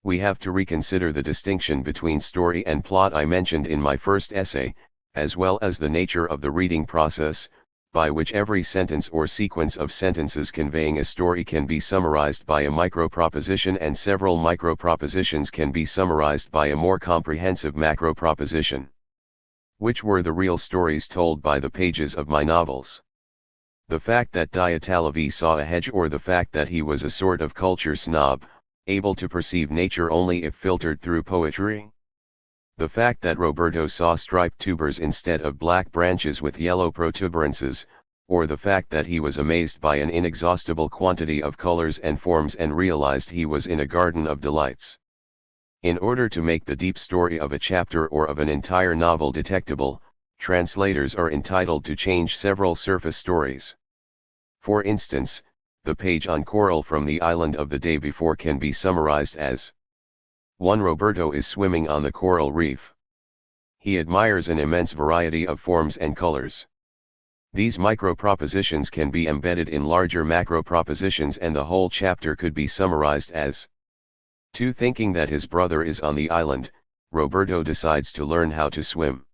We have to reconsider the distinction between story and plot I mentioned in my first essay, as well as the nature of the reading process, by which every sentence or sequence of sentences conveying a story can be summarized by a micro-proposition and several micro-propositions can be summarized by a more comprehensive macro-proposition. Which were the real stories told by the pages of my novels? The fact that Diotallevi saw a hedge, or the fact that he was a sort of culture snob, able to perceive nature only if filtered through poetry? The fact that Roberto saw striped tubers instead of black branches with yellow protuberances, or the fact that he was amazed by an inexhaustible quantity of colors and forms and realized he was in a garden of delights. In order to make the deep story of a chapter or of an entire novel detectable, translators are entitled to change several surface stories. For instance, the page on coral from the island of the day before can be summarized as: 1. Roberto is swimming on the coral reef. He admires an immense variety of forms and colors. These micro-propositions can be embedded in larger macro-propositions, and the whole chapter could be summarized as: 2. Thinking that his brother is on the island, Roberto decides to learn how to swim.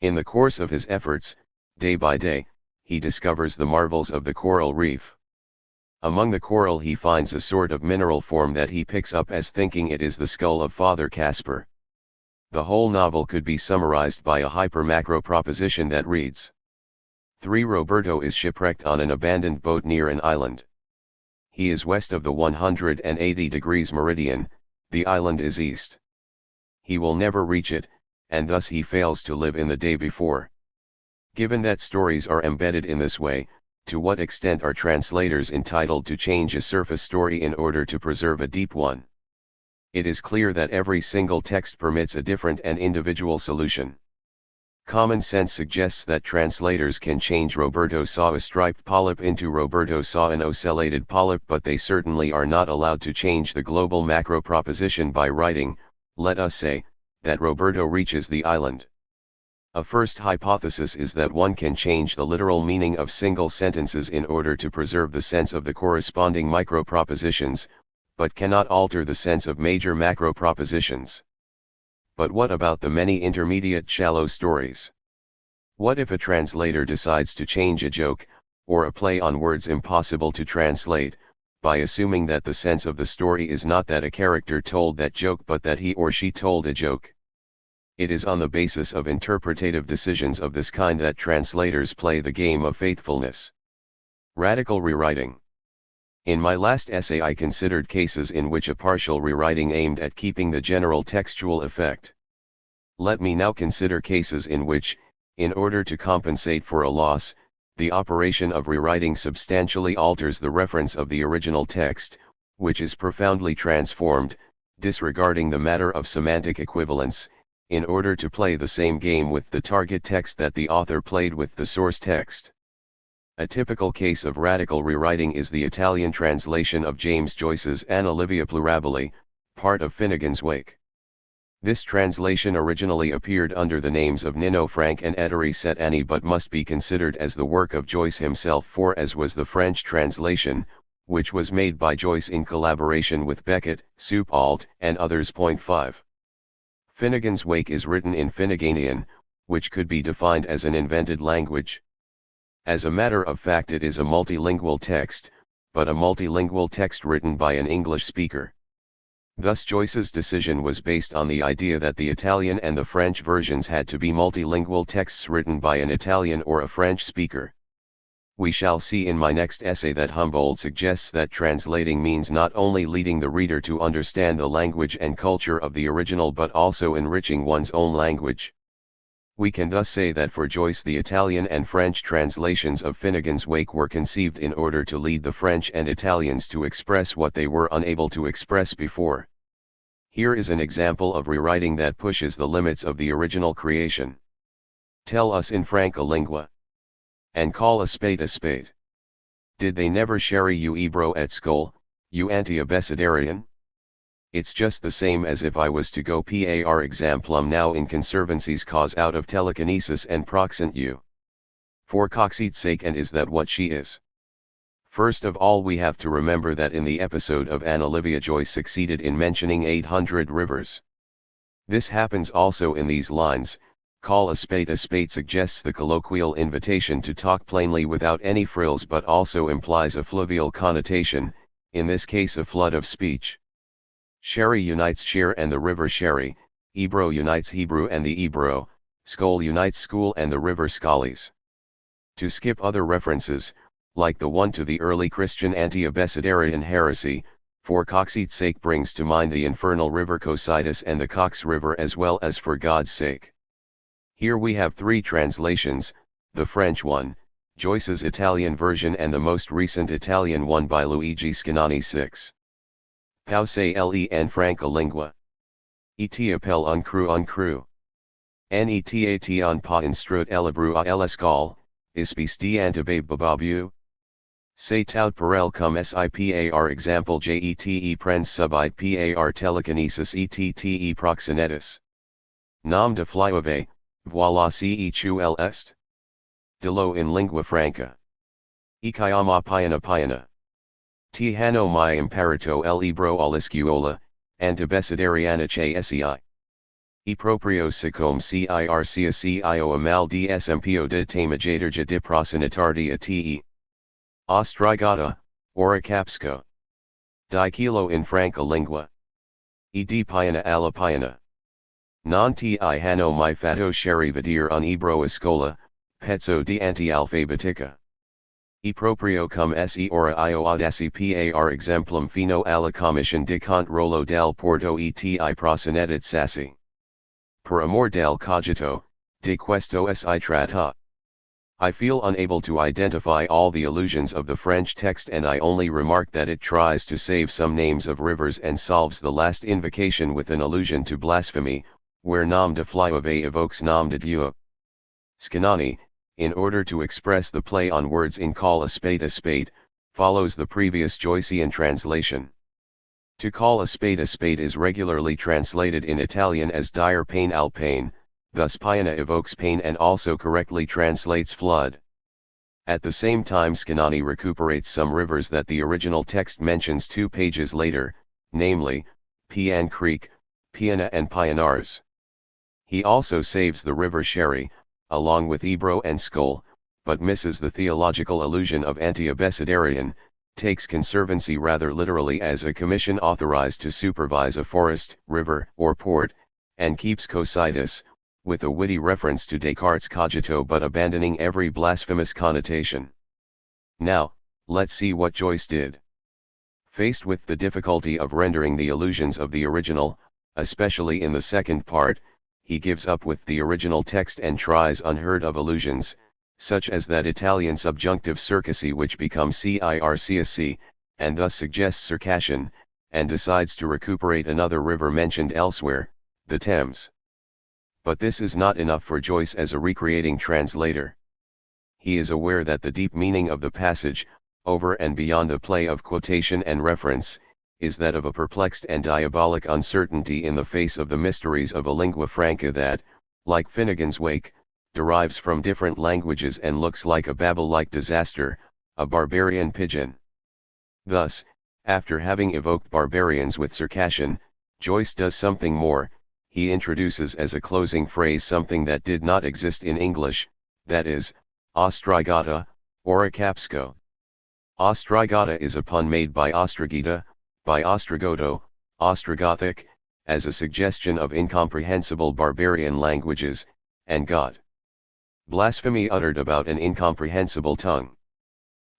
In the course of his efforts, day by day, he discovers the marvels of the coral reef. Among the coral he finds a sort of mineral form that he picks up as thinking it is the skull of Father Casper. The whole novel could be summarized by a hyper-macro proposition that reads: 3. Roberto is shipwrecked on an abandoned boat near an island. He is west of the 180 degrees meridian, the island is east. He will never reach it, and thus he fails to live in the day before. Given that stories are embedded in this way, to what extent are translators entitled to change a surface story in order to preserve a deep one? It is clear that every single text permits a different and individual solution. Common sense suggests that translators can change Roberto saw a striped polyp into Roberto saw an ocellated polyp, but they certainly are not allowed to change the global macro proposition by writing, let us say, that Roberto reaches the island. A first hypothesis is that one can change the literal meaning of single sentences in order to preserve the sense of the corresponding micro-propositions, but cannot alter the sense of major macro-propositions. But what about the many intermediate shallow stories? What if a translator decides to change a joke, or a play on words impossible to translate, by assuming that the sense of the story is not that a character told that joke but that he or she told a joke? It is on the basis of interpretative decisions of this kind that translators play the game of faithfulness. Radical rewriting. In my last essay I considered cases in which a partial rewriting aimed at keeping the general textual effect. Let me now consider cases in which, in order to compensate for a loss, the operation of rewriting substantially alters the reference of the original text, which is profoundly transformed, disregarding the matter of semantic equivalence, in order to play the same game with the target text that the author played with the source text. A typical case of radical rewriting is the Italian translation of James Joyce's Anna Livia Plurabile, part of Finnegan's Wake. This translation originally appeared under the names of Nino Frank and Ettore Setani, but must be considered as the work of Joyce himself, for as was the French translation, which was made by Joyce in collaboration with Beckett, Soupault, and others. 5. Finnegan's Wake is written in Finneganian, which could be defined as an invented language. As a matter of fact, it is a multilingual text, but a multilingual text written by an English speaker. Thus Joyce's decision was based on the idea that the Italian and the French versions had to be multilingual texts written by an Italian or a French speaker. We shall see in my next essay that Humboldt suggests that translating means not only leading the reader to understand the language and culture of the original but also enriching one's own language. We can thus say that for Joyce the Italian and French translations of Finnegan's Wake were conceived in order to lead the French and Italians to express what they were unable to express before. Here is an example of rewriting that pushes the limits of the original creation. Tell us in franca lingua. And call a spade a spade. Did they never sherry you Ebro at school, you anti-abecedarian? It's just the same as if I was to go par exemplum now in conservancy's cause out of telekinesis and proxent you. For coxie's sake, and is that what she is? First of all, we have to remember that in the episode of Anne Olivia Joyce succeeded in mentioning 800 rivers. This happens also in these lines. Call a spade suggests the colloquial invitation to talk plainly without any frills, but also implies a fluvial connotation, in this case a flood of speech. Sherry unites Sher and the river Sherry, Ebro unites Hebrew and the Ebro, Skol unites school and the river Scolis. To skip other references, like the one to the early Christian anti-abecedarian heresy, for coxie's sake brings to mind the infernal river Cocytus and the Cox River, as well as for God's sake. Here we have three translations, the French one, Joyce's Italian version, and the most recent Italian one by Luigi Scanani 6. Pause len franca lingua. Et appel un cru. Net on pa instrut elabru a l'escol, ispis di antibabe bababu. Se tout parel cum sipar example jete prens subide par telekinesis ette proxenetis. Nom de flyove. Voila ceu est? De lo in lingua franca. Icayama piana. Ti hanno mi imparito el Ebro all'iscuola, antibecedariana che sei. E proprio siccome circio amal di esempio de temajaderja di prosenitardia te. Ostrigata, ora capsco. Di kilo in franca lingua. E di piana alla piana. Non ti hanno mi fatto sherry vedere un Ebro escola, pezzo di anti-alfabetica. E proprio cum se ora io audaci par exemplum fino alla commission di controllo del porto eti prosenetit sassi. Per amor del cogito, di questo si tratta. I feel unable to identify all the allusions of the French text, and I only remark that it tries to save some names of rivers and solves the last invocation with an allusion to blasphemy, where nom de flyove evokes nom de Dieu. Scanani, in order to express the play on words in call a spade, follows the previous Joycean translation. To call a spade is regularly translated in Italian as dire pain al pain, thus piana evokes pain and also correctly translates flood. At the same time, Scanani recuperates some rivers that the original text mentions 2 pages later, namely, Pian Creek, Piana and Pionars. He also saves the river Sherry, along with Ebro and Skol, but misses the theological allusion of anti-abecedarian, takes conservancy rather literally as a commission authorized to supervise a forest, river, or port, and keeps Cocytus, with a witty reference to Descartes' cogito, but abandoning every blasphemous connotation. Now, let's see what Joyce did. Faced with the difficulty of rendering the allusions of the original, especially in the second part, he gives up with the original text and tries unheard of allusions, such as that Italian subjunctive circasi which becomes circac, and thus suggests Circassian, and decides to recuperate another river mentioned elsewhere, the Thames. But this is not enough for Joyce as a recreating translator. He is aware that the deep meaning of the passage, over and beyond the play of quotation and reference, is that of a perplexed and diabolic uncertainty in the face of the mysteries of a lingua franca that, like Finnegan's Wake, derives from different languages and looks like a Babel-like disaster, a barbarian pigeon. Thus, after having evoked barbarians with Circassian, Joyce does something more. He introduces as a closing phrase something that did not exist in English, that is, ostrigata, ora capsco. Ostrigata is a pun made by ostrigita, by ostrigoto, Ostrogothic, as a suggestion of incomprehensible barbarian languages, and God. Blasphemy uttered about an incomprehensible tongue.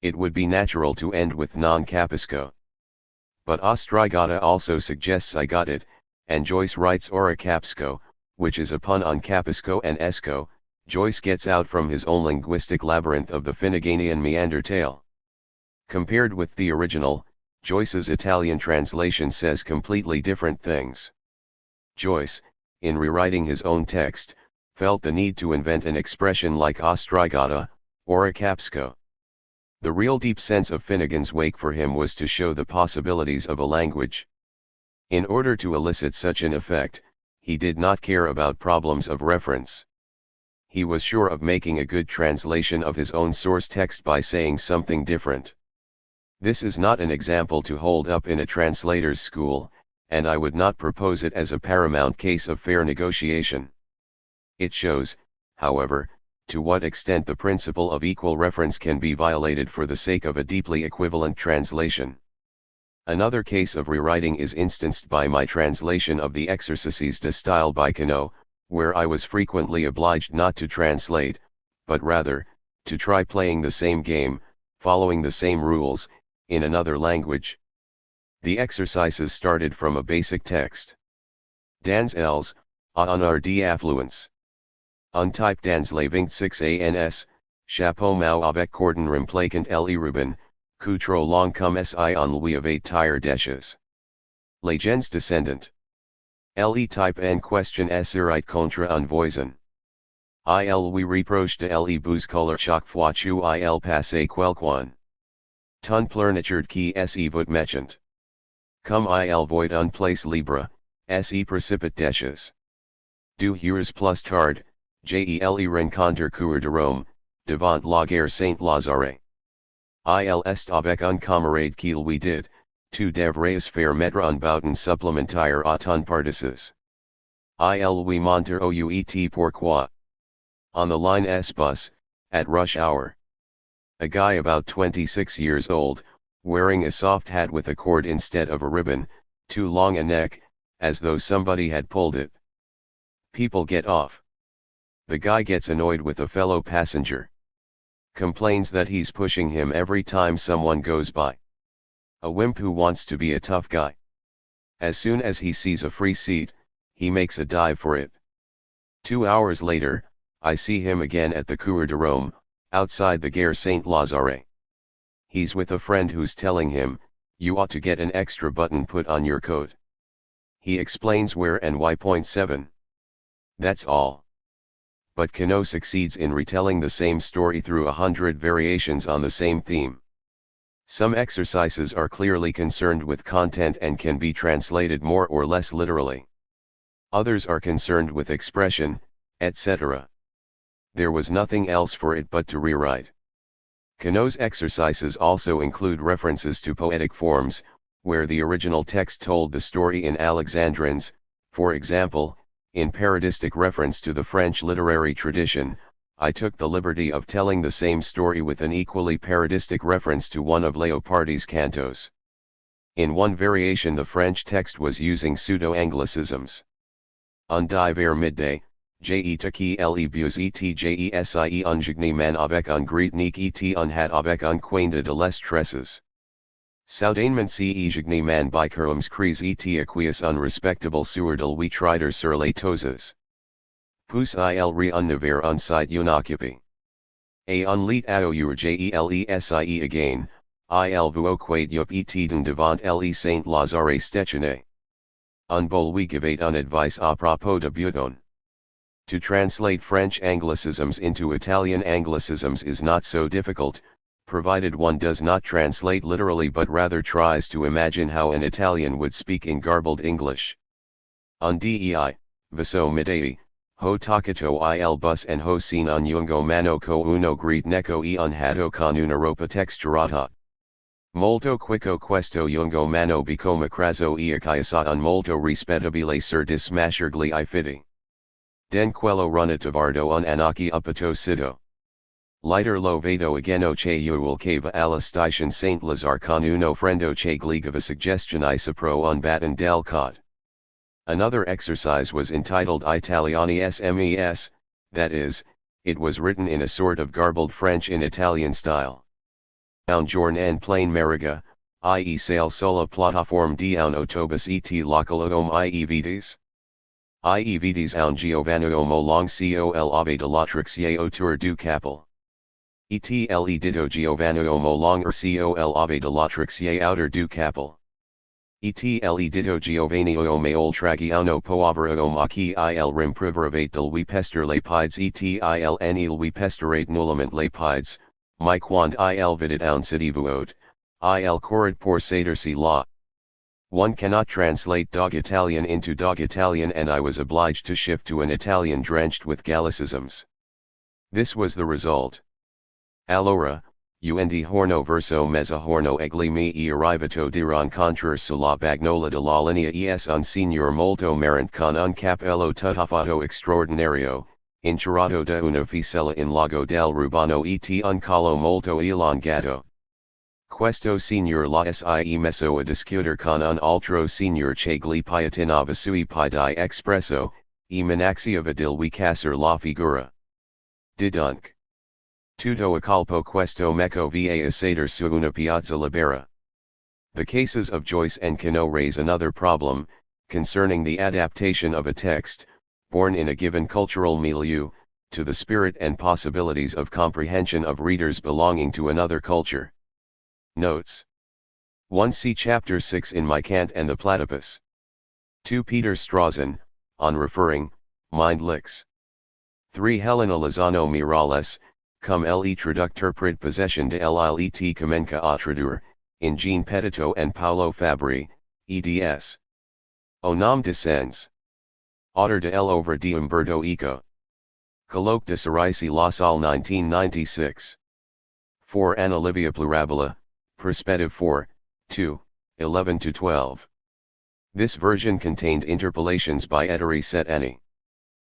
It would be natural to end with non capisco. But Ostrogota also suggests I got it, and Joyce writes ora capsco, which is a pun on capisco and esco. Joyce gets out from his own linguistic labyrinth of the Finneganian meander tale. Compared with the original, Joyce's Italian translation says completely different things. Joyce, in rewriting his own text, felt the need to invent an expression like Ostrogota, ora capsco. The real deep sense of Finnegan's Wake for him was to show the possibilities of a language. In order to elicit such an effect, he did not care about problems of reference. He was sure of making a good translation of his own source text by saying something different. This is not an example to hold up in a translator's school, and I would not propose it as a paramount case of fair negotiation. It shows, however, to what extent the principle of equal reference can be violated for the sake of a deeply equivalent translation. Another case of rewriting is instanced by my translation of the Exercices de Style by Queneau, where I was frequently obliged not to translate, but rather, to try playing the same game, following the same rules, in another language. The exercises started from a basic text. Dans els, a un art d'affluence. Un type dans les 26 ans, chapeau mau avec cordon remplaquant le ruban, que trop long comme si on lui avait tiré desches. Les gens descendant. Le type en question est contre un voisin. Il lui reproche de le bousculer chaque fois que il passe quelqu'un. Ton pleurniture qui est votre méchant. Comme il voit un place libre, se précipite desches. 2 heures plus tard, JELE rencontre cour de Rome, devant la gare Saint-Lazare. Il est avec un camarade qui lui dit, tu devrais faire mettre un bouton supplémentaire à ton partices. Il lui montre ouet pourquoi. On the line S bus, at rush hour. A guy about 26 years old, wearing a soft hat with a cord instead of a ribbon, too long a neck, as though somebody had pulled it. People get off. The guy gets annoyed with a fellow passenger. Complains that he's pushing him every time someone goes by. A wimp who wants to be a tough guy. As soon as he sees a free seat, he makes a dive for it. 2 hours later, I see him again at the Cour de Rome, outside the Gare Saint-Lazare. He's with a friend who's telling him, you ought to get an extra button put on your coat. He explains where and why. 7. That's all. But Queneau succeeds in retelling the same story through 100 variations on the same theme. Some exercises are clearly concerned with content and can be translated more or less literally. Others are concerned with expression, etc. There was nothing else for it but to rewrite. Queneau's exercises also include references to poetic forms, where the original text told the story in Alexandrines, for example. In parodistic reference to the French literary tradition, I took the liberty of telling the same story with an equally parodistic reference to one of Leopardi's cantos. In one variation the French text was using pseudo-anglicisms. Un dive vers midday, je te qui le bus et tjesie un jigni man avec un grit nique et un hat avec un coin de les tresses. Soudainement ce jigni man bicurum cries et acquies un respectable sur de lui trider sur les toses. Pousse il re un never un site unoccupé. A un lit aour jelesi again, il vous quate yup et den devant le Saint-Lazare stechene. Un bol we give un advice à propos de bouton. To translate French anglicisms into Italian anglicisms is not so difficult, provided one does not translate literally but rather tries to imagine how an Italian would speak in garbled English. Un dei, viso midei, ho toccato il bus en ho sin un yungo mano co uno grit neco e un hatto con una ropa texturata. Molto quico questo yungo mano bicoma craso e acciasa un molto rispettabile sur dismashergli I fidi. Den quello runativardo un anaki upito sido. Lighter lo vedo ageno che io cava alla station Saint Lazar con uno friendo che gligava suggestioni sopra un batten del cod. Another exercise was entitled Italiani SMES, that is, it was written in a sort of garbled French in Italian style. Un giorno en plain mariga, ie sale sola plataforma di un autobus et localodome ie vides? Ie vides un giovanuomo long col ave dell'attrixie autour du capo. Et le dito giovanuomo long col ave dell'attrixie outer du capo. Et le dito giovanuomo oltragiano povero machi il rimproveravate del we pester le pides et il nil we pesterate nullament le pides, mi quand il vidit un sedivuot, il corrid por sadersi la. One cannot translate dog Italian into dog Italian, and I was obliged to shift to an Italian drenched with Gallicisms. This was the result. Allora, und horno verso mezzogiorno egli mi arrivato di rincontrar sulla bagnola della linea es un signor molto marrant con un cappello tuffato extraordinario, incerato da una ficella in lago del Rubano et un collo molto elongato. Questo signor la sie messo a discutere con un altro signor che gli piatinava sui piedi espresso, e minaxiava dil we casser la figura. Didunc. Tutto a colpo questo mecco va a sader su una piazza libera. The cases of Joyce and Quinault raise another problem, concerning the adaptation of a text, born in a given cultural milieu, to the spirit and possibilities of comprehension of readers belonging to another culture. Notes. 1. See Chapter 6 in My Kant and the Platypus. 2. Peter Strawson, on referring, Mind Licks. 3. Helena Lozano Miralles, cum le traducteur prid possession de l'let comenca a traduire, in Jean Petito and Paolo Fabri, eds. O nom descens. Autor de l'œuvre de Umberto Eco. Colloque de Cerisi La Salle 1996. 4. Anna Livia Plurabila, Perspective 4, 2, 11-12. This version contained interpolations by Ettore Setani.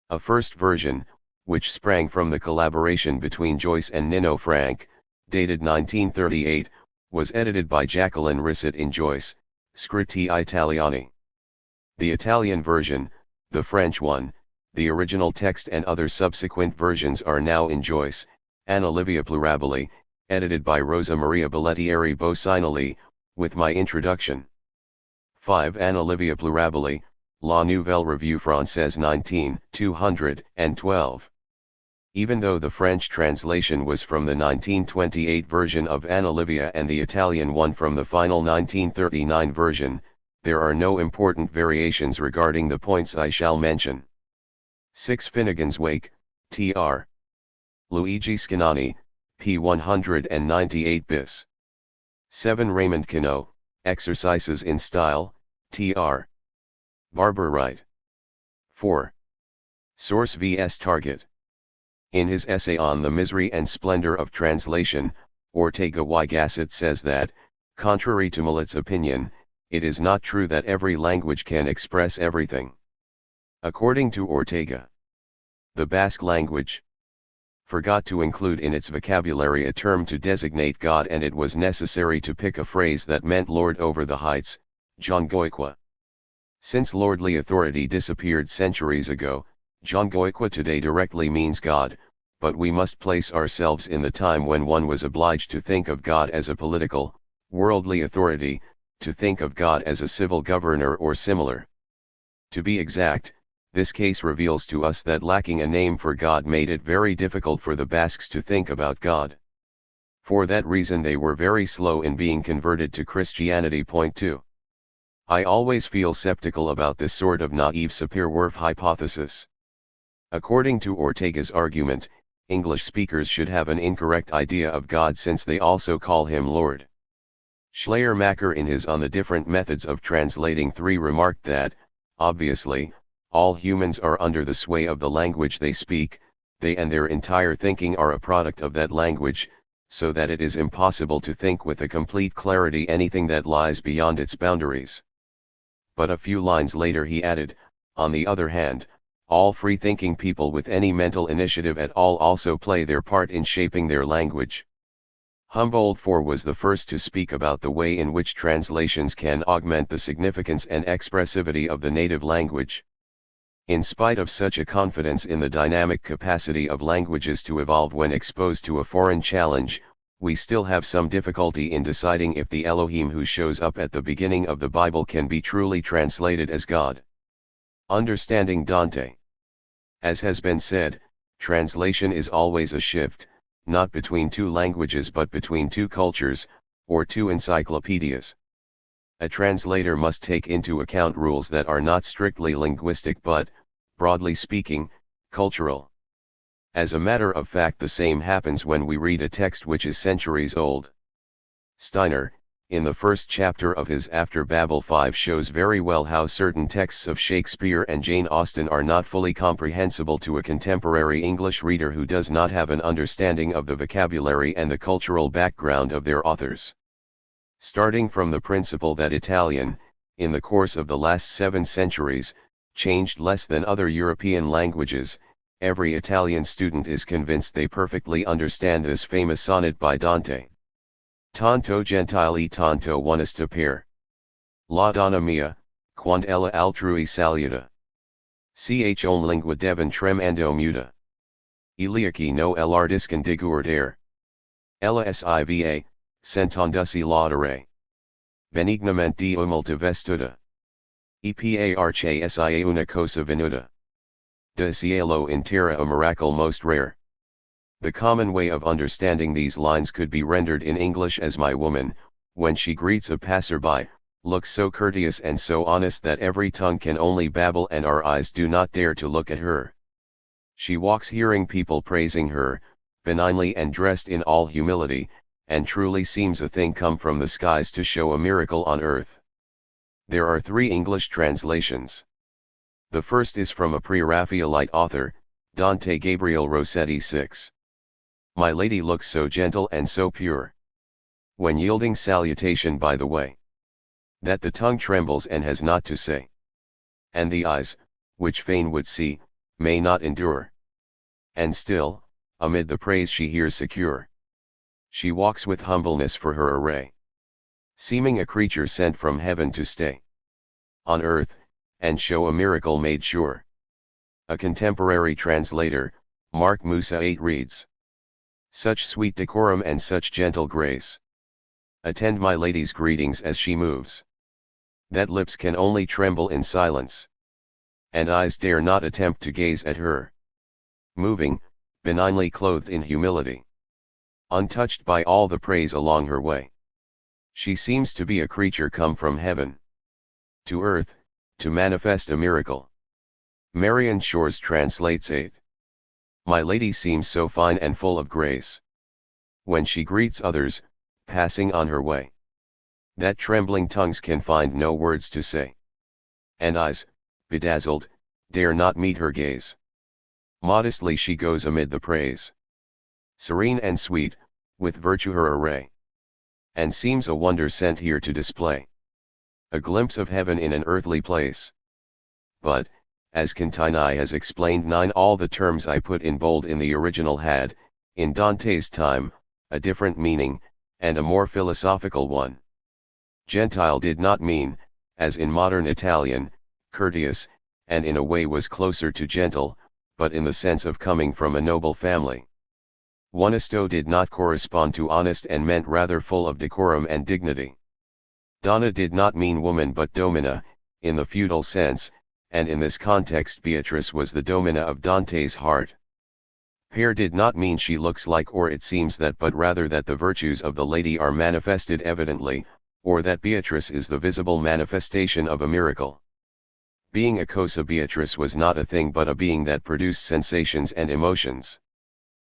A first version, which sprang from the collaboration between Joyce and Nino Frank, dated 1938, was edited by Jacqueline Risset in Joyce, Scritti Italiani. The Italian version, the French one, the original text and other subsequent versions are now in Joyce, Anna Livia Plurabili, edited by Rosa Maria Bellettieri Bocinelli, with my introduction. 5. Anna Livia Plurabili, La Nouvelle Revue Française 19, 212. Even though the French translation was from the 1928 version of Anna Livia and the Italian one from the final 1939 version, there are no important variations regarding the points I shall mention. 6. Finnegan's Wake, Tr. Luigi Scanani, p. 198 bis. 7. Raymond Quinault, Exercises in Style, Tr. Barber Wright. 4. Source vs. Target. In his essay on the misery and splendor of translation, Ortega y Gasset says that, contrary to Millet's opinion, it is not true that every language can express everything. According to Ortega, the Basque language forgot to include in its vocabulary a term to designate God, and it was necessary to pick a phrase that meant Lord over the heights, Jongoiqua. Since lordly authority disappeared centuries ago, Jongoiqua today directly means God, but we must place ourselves in the time when one was obliged to think of God as a political, worldly authority, to think of God as a civil governor or similar. To be exact, this case reveals to us that lacking a name for God made it very difficult for the Basques to think about God. For that reason they were very slow in being converted to Christianity. Point 2. I always feel skeptical about this sort of naive Sapir-Whorf hypothesis. According to Ortega's argument, English speakers should have an incorrect idea of God since they also call him Lord. Schleiermacher in his On the Different Methods of Translating 3 remarked that, obviously, all humans are under the sway of the language they speak, they and their entire thinking are a product of that language, so that it is impossible to think with a complete clarity anything that lies beyond its boundaries. But a few lines later he added, on the other hand, All free-thinking people with any mental initiative at all also play their part in shaping their language. Humboldt was the first to speak about the way in which translations can augment the significance and expressivity of the native language. In spite of such a confidence in the dynamic capacity of languages to evolve when exposed to a foreign challenge, we still have some difficulty in deciding if the Elohim who shows up at the beginning of the Bible can be truly translated as God. Understanding Dante. As has been said, translation is always a shift, not between two languages but between two cultures, or two encyclopedias. A translator must take into account rules that are not strictly linguistic but, broadly speaking, cultural. As a matter of fact, the same happens when we read a text which is centuries old. Steiner, in the first chapter of his After Babel 5, shows very well how certain texts of Shakespeare and Jane Austen are not fully comprehensible to a contemporary English reader who does not have an understanding of the vocabulary and the cultural background of their authors. Starting from the principle that Italian, in the course of the last 7 centuries, changed less than other European languages, every Italian student is convinced they perfectly understand this famous sonnet by Dante. Tanto gentile e tanto onesta per la donna mia, quando ella altrui saluta. Ch on lingua devon tremando muta. Iliaci no l'ardiscan digurdere. Ella siva, sentondusi laudere. Benignamente umilta vestuta. Epa sia una cosa venuta. De cielo in terra a miracle most rare. The common way of understanding these lines could be rendered in English as: my woman, when she greets a passerby, looks so courteous and so honest that every tongue can only babble and our eyes do not dare to look at her. She walks hearing people praising her, benignly and dressed in all humility, and truly seems a thing come from the skies to show a miracle on earth. There are 3 English translations. The first is from a pre-Raphaelite author, Dante Gabriel Rossetti 6. My lady looks so gentle and so pure, when yielding salutation by the way, that the tongue trembles and has naught to say, and the eyes, which fain would see, may not endure. And still, amid the praise she hears secure, she walks with humbleness for her array, seeming a creature sent from heaven to stay on earth, and show a miracle made sure. A contemporary translator, Mark Musa 8, reads, such sweet decorum and such gentle grace attend my lady's greetings as she moves, that lips can only tremble in silence, and eyes dare not attempt to gaze at her, moving, benignly clothed in humility, untouched by all the praise along her way. She seems to be a creature come from heaven to earth, to manifest a miracle. Marion Shores translates 8. My lady seems so fine and full of grace, when she greets others, passing on her way, that trembling tongues can find no words to say, and eyes, bedazzled, dare not meet her gaze. Modestly she goes amid the praise, serene and sweet, with virtue her array, and seems a wonder sent here to display a glimpse of heaven in an earthly place. But, as Contini has explained 9, all the terms I put in bold in the original had, in Dante's time, a different meaning, and a more philosophical one. Gentile did not mean, as in modern Italian, courteous, and in a way was closer to gentle, but in the sense of coming from a noble family. Onesto did not correspond to honest and meant rather full of decorum and dignity. Donna did not mean woman but domina, in the feudal sense, and in this context Beatrice was the domina of Dante's heart. Per did not mean she looks like or it seems that, but rather that the virtues of the lady are manifested evidently, or that Beatrice is the visible manifestation of a miracle. Being a cosa Beatrice was not a thing but a being that produced sensations and emotions.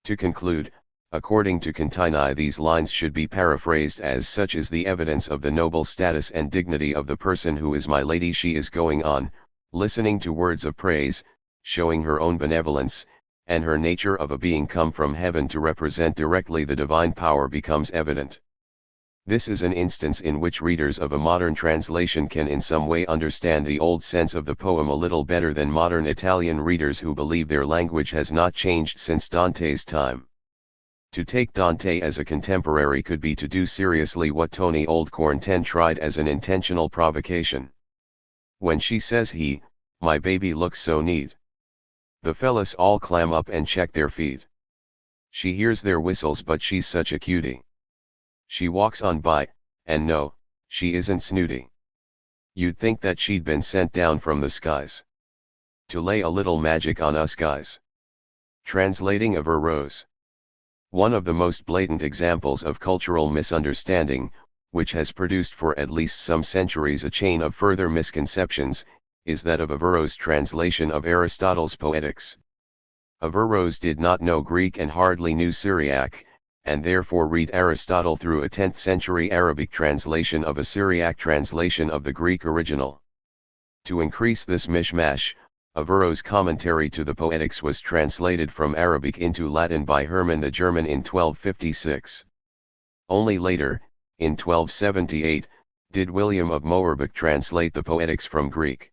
To conclude, according to Contini, these lines should be paraphrased as: such is the evidence of the noble status and dignity of the person who is my lady. She is going on, listening to words of praise, showing her own benevolence, and her nature of a being come from heaven to represent directly the divine power becomes evident. This is an instance in which readers of a modern translation can in some way understand the old sense of the poem a little better than modern Italian readers who believe their language has not changed since Dante's time. To take Dante as a contemporary could be to do seriously what Tony Oldcorn tried as an intentional provocation. When she says my baby looks so neat. The fellas all clam up and check their feet. She hears their whistles but she's such a cutie. She walks on by, and no, she isn't snooty. You'd think that she'd been sent down from the skies to lay a little magic on us guys. Translating Averroes. One of the most blatant examples of cultural misunderstanding, which has produced for at least some centuries a chain of further misconceptions, is that of Averroes' translation of Aristotle's Poetics. Averroes did not know Greek and hardly knew Syriac, and therefore read Aristotle through a 10th century Arabic translation of a Syriac translation of the Greek original. To increase this mishmash, Averroes' commentary to the Poetics was translated from Arabic into Latin by Hermann the German in 1256. Only later, in 1278, did William of Moerbeke translate the Poetics from Greek.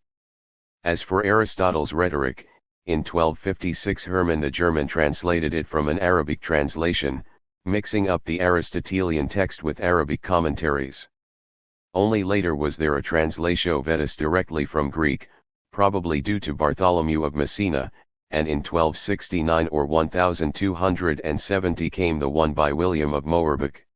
As for Aristotle's Rhetoric, in 1256 Hermann the German translated it from an Arabic translation, mixing up the Aristotelian text with Arabic commentaries. Only later was there a translatio vetus directly from Greek, probably due to Bartholomew of Messina, and in 1269 or 1270 came the one by William of Moerbeke.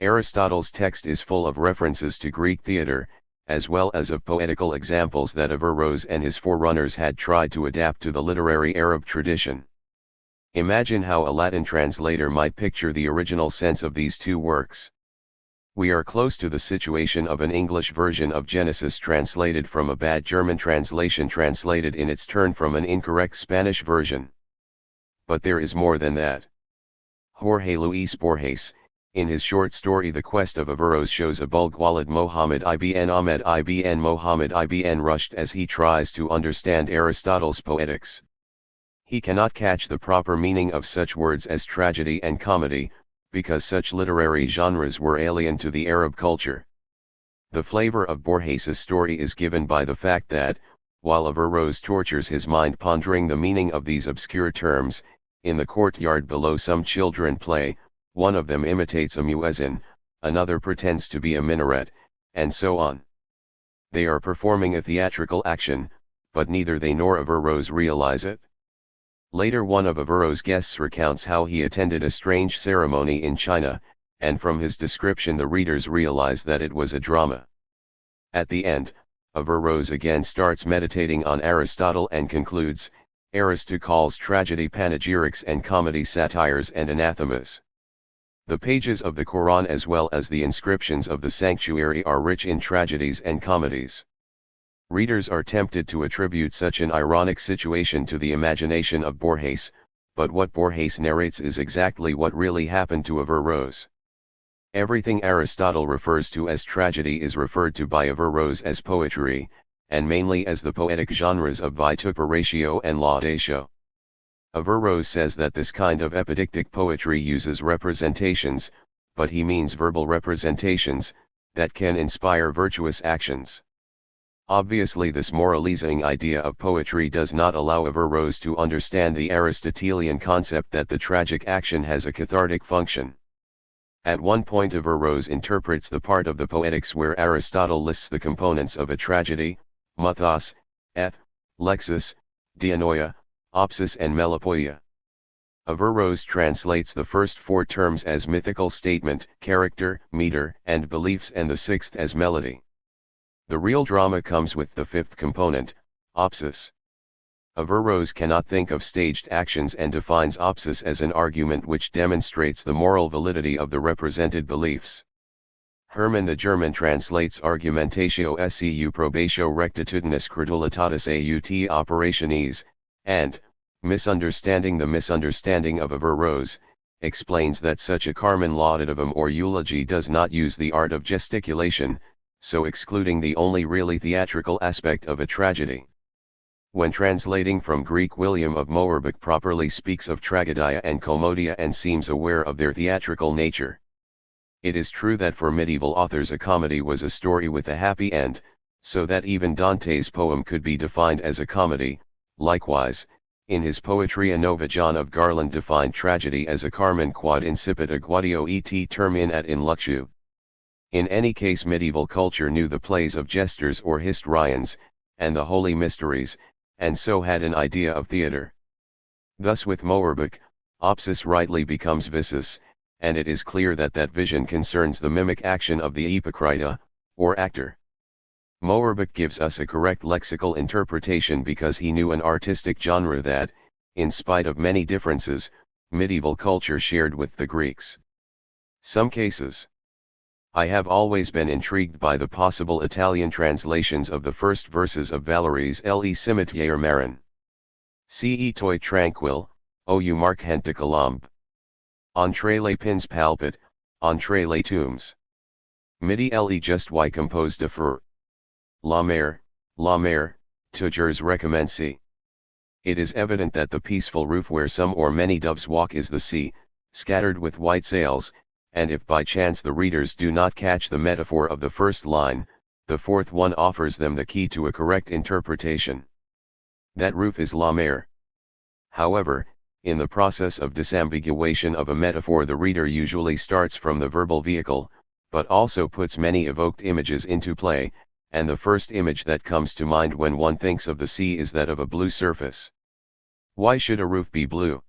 Aristotle's text is full of references to Greek theatre, as well as of poetical examples that Averroes and his forerunners had tried to adapt to the literary Arab tradition. Imagine how a Latin translator might picture the original sense of these two works. We are close to the situation of an English version of Genesis translated from a bad German translation translated in its turn from an incorrect Spanish version. But there is more than that. Jorge Luis Borges, in his short story The Quest of Averroes, shows a Bulgwalid Mohammed ibn Ahmed ibn Mohammed ibn Rushd as he tries to understand Aristotle's Poetics. He cannot catch the proper meaning of such words as tragedy and comedy, because such literary genres were alien to the Arab culture. The flavor of Borges's story is given by the fact that, while Averroes tortures his mind pondering the meaning of these obscure terms, in the courtyard below some children play, one of them imitates a muezzin, another pretends to be a minaret, and so on. They are performing a theatrical action, but neither they nor Averroes realize it. Later one of Averroes' guests recounts how he attended a strange ceremony in China, and from his description the readers realize that it was a drama. At the end, Averroes again starts meditating on Aristotle and concludes, Aristo calls tragedy panegyrics and comedy satires and anathemas. The pages of the Quran as well as the inscriptions of the sanctuary are rich in tragedies and comedies. Readers are tempted to attribute such an ironic situation to the imagination of Borges, but what Borges narrates is exactly what really happened to Averroes. Everything Aristotle refers to as tragedy is referred to by Averroes as poetry, and mainly as the poetic genres of vituperatio and laudatio. Averroes says that this kind of epidictic poetry uses representations, but he means verbal representations, that can inspire virtuous actions. Obviously this moralizing idea of poetry does not allow Averroes to understand the Aristotelian concept that the tragic action has a cathartic function. At one point Averroes interprets the part of the Poetics where Aristotle lists the components of a tragedy, mythos, eth, lexis, dianoia, opsis and melopoeia. Averroes translates the first four terms as mythical statement, character, meter, and beliefs, and the sixth as melody. The real drama comes with the fifth component, opsis. Averroes cannot think of staged actions and defines opsis as an argument which demonstrates the moral validity of the represented beliefs. Hermann the German translates argumentatio seu probatio rectitudinus credulitatis aut operationis, and, misunderstanding the misunderstanding of Averroes, explains that such a Carmen laudativum or eulogy does not use the art of gesticulation, so excluding the only really theatrical aspect of a tragedy. When translating from Greek, William of Moerbeke properly speaks of tragedia and commodia and seems aware of their theatrical nature. It is true that for medieval authors a comedy was a story with a happy end, so that even Dante's poem could be defined as a comedy. Likewise, in his Poetria Nova John of Garland defined tragedy as a carmen quod incipit aguadio et termin at in luxu. In any case, medieval culture knew the plays of jesters or histrions, and the holy mysteries, and so had an idea of theatre. Thus with Moerbeke, opsis rightly becomes visus, and it is clear that that vision concerns the mimic action of the epicrita, or actor. Moerbeke gives us a correct lexical interpretation because he knew an artistic genre that, in spite of many differences, medieval culture shared with the Greeks. Some cases. I have always been intrigued by the possible Italian translations of the first verses of Valéry's Le Cimetière Marin. Ce toi tranquille, o you marquente colombe. Entre les pins palpite, entre les tombes. Midi le just y composed de fur. La mer, toujours recommencer. It is evident that the peaceful roof where some or many doves walk is the sea, scattered with white sails, and if by chance the readers do not catch the metaphor of the first line, the fourth one offers them the key to a correct interpretation. That roof is la mer. However, in the process of disambiguation of a metaphor the reader usually starts from the verbal vehicle, but also puts many evoked images into play, and the first image that comes to mind when one thinks of the sea is that of a blue surface. Why should a roof be blue?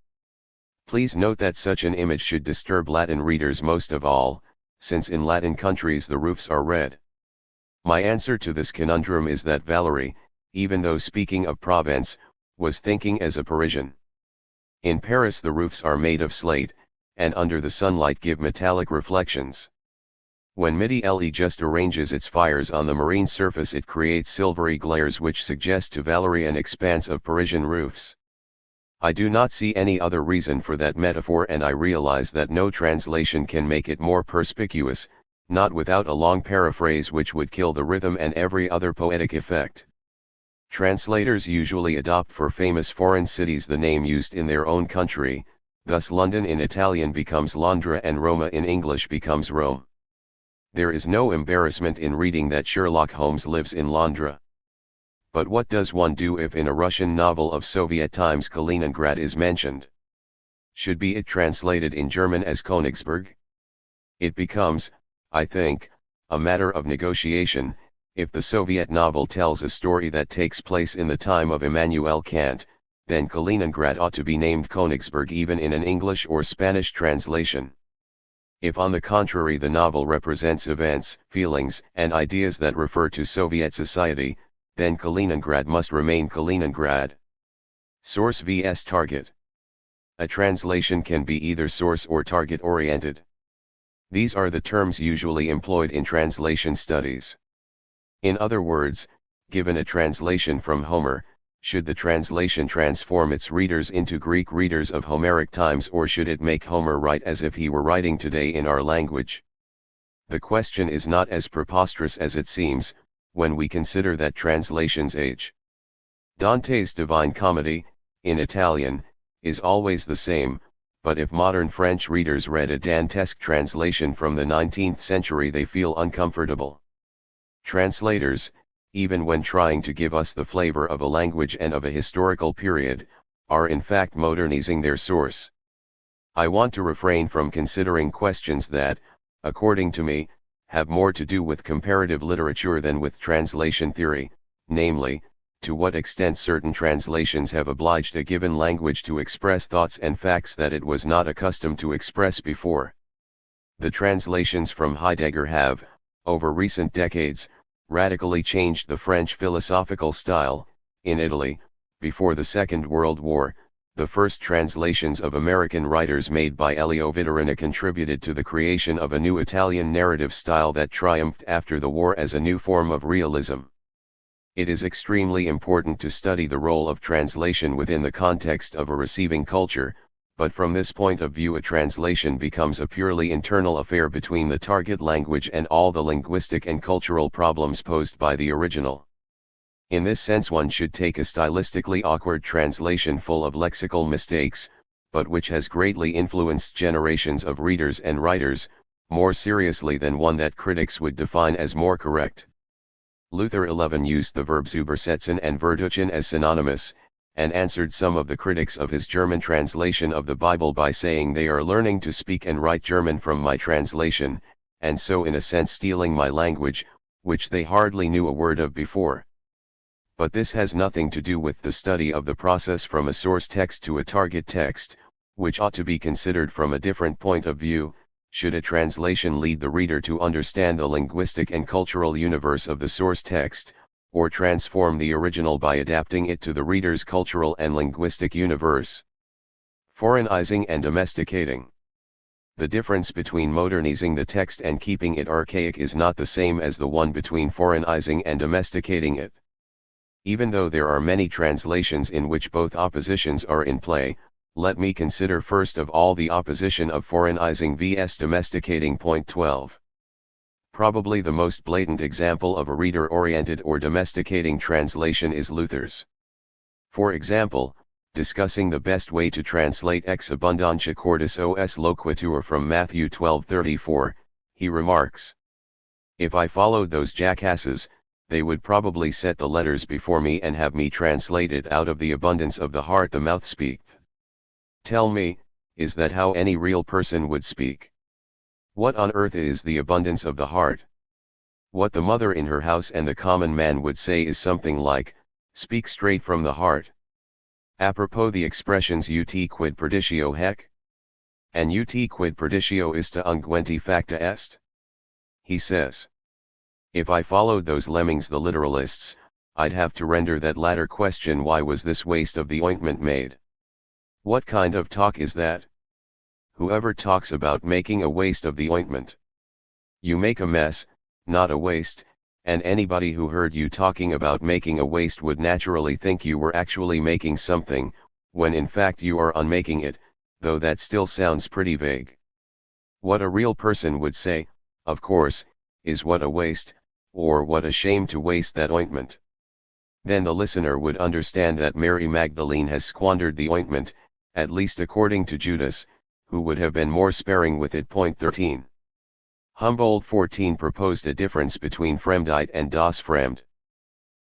Please note that such an image should disturb Latin readers most of all, since in Latin countries the roofs are red. My answer to this conundrum is that Valéry, even though speaking of Provence, was thinking as a Parisian. In Paris the roofs are made of slate, and under the sunlight give metallic reflections. When Midi Le just arranges its fires on the marine surface it creates silvery glares which suggest to Valéry an expanse of Parisian roofs. I do not see any other reason for that metaphor, and I realize that no translation can make it more perspicuous, not without a long paraphrase which would kill the rhythm and every other poetic effect. Translators usually adopt for famous foreign cities the name used in their own country, thus London in Italian becomes Londra and Roma in English becomes Rome. There is no embarrassment in reading that Sherlock Holmes lives in Londra. But what does one do if in a Russian novel of Soviet times Kaliningrad is mentioned? Should be it translated in German as Königsberg? It becomes, I think, a matter of negotiation. If the Soviet novel tells a story that takes place in the time of Immanuel Kant, then Kaliningrad ought to be named Königsberg even in an English or Spanish translation. If on the contrary the novel represents events, feelings, and ideas that refer to Soviet society, then Kaliningrad must remain Kaliningrad. Source vs. target. A translation can be either source or target oriented. These are the terms usually employed in translation studies. In other words, given a translation from Homer, should the translation transform its readers into Greek readers of Homeric times, or should it make Homer write as if he were writing today in our language? The question is not as preposterous as it seems, when we consider that translations age. Dante's Divine Comedy, in Italian, is always the same, but if modern French readers read a Dantesque translation from the 19th century they feel uncomfortable. Translators, even when trying to give us the flavor of a language and of a historical period, are in fact modernizing their source. I want to refrain from considering questions that, according to me, have more to do with comparative literature than with translation theory, namely, to what extent certain translations have obliged a given language to express thoughts and facts that it was not accustomed to express before. The translations from Heidegger have, over recent decades, radically changed the French philosophical style. In Italy, before the Second World War, the first translations of American writers made by Elio Vitorina contributed to the creation of a new Italian narrative style that triumphed after the war as a new form of realism. It is extremely important to study the role of translation within the context of a receiving culture, but from this point of view a translation becomes a purely internal affair between the target language and all the linguistic and cultural problems posed by the original. In this sense one should take a stylistically awkward translation full of lexical mistakes, but which has greatly influenced generations of readers and writers, more seriously than one that critics would define as more correct. Luther 11 used the verbs übersetzen and verduchen as synonymous, and answered some of the critics of his German translation of the Bible by saying they are learning to speak and write German from my translation, and so in a sense stealing my language, which they hardly knew a word of before. But this has nothing to do with the study of the process from a source text to a target text, which ought to be considered from a different point of view. Should a translation lead the reader to understand the linguistic and cultural universe of the source text, or transform the original by adapting it to the reader's cultural and linguistic universe? Foreignizing and domesticating. The difference between modernizing the text and keeping it archaic is not the same as the one between foreignizing and domesticating it. Even though there are many translations in which both oppositions are in play, let me consider first of all the opposition of foreignizing vs domesticating. Point 12. Probably the most blatant example of a reader-oriented or domesticating translation is Luther's. For example, discussing the best way to translate ex abundantia cordis os loquitur from Matthew 12:34, he remarks, "If I followed those jackasses, they would probably set the letters before me and have me translated out of the abundance of the heart the mouth speaketh." Tell me, is that how any real person would speak? What on earth is the abundance of the heart? What the mother in her house and the common man would say is something like, "Speak straight from the heart." Apropos the expressions ut quid perditio hec? And ut quid perditio ista unguenti facta est? He says. If I followed those lemmings the literalists, I'd have to render that latter question, why was this waste of the ointment made? What kind of talk is that? Whoever talks about making a waste of the ointment? You make a mess, not a waste, and anybody who heard you talking about making a waste would naturally think you were actually making something, when in fact you are unmaking it, though that still sounds pretty vague. What a real person would say, of course, is what a waste, or what a shame to waste that ointment. Then the listener would understand that Mary Magdalene has squandered the ointment, at least according to Judas, who would have been more sparing with it. Point 13. Humboldt 14 proposed a difference between Fremdheit and Das Fremd.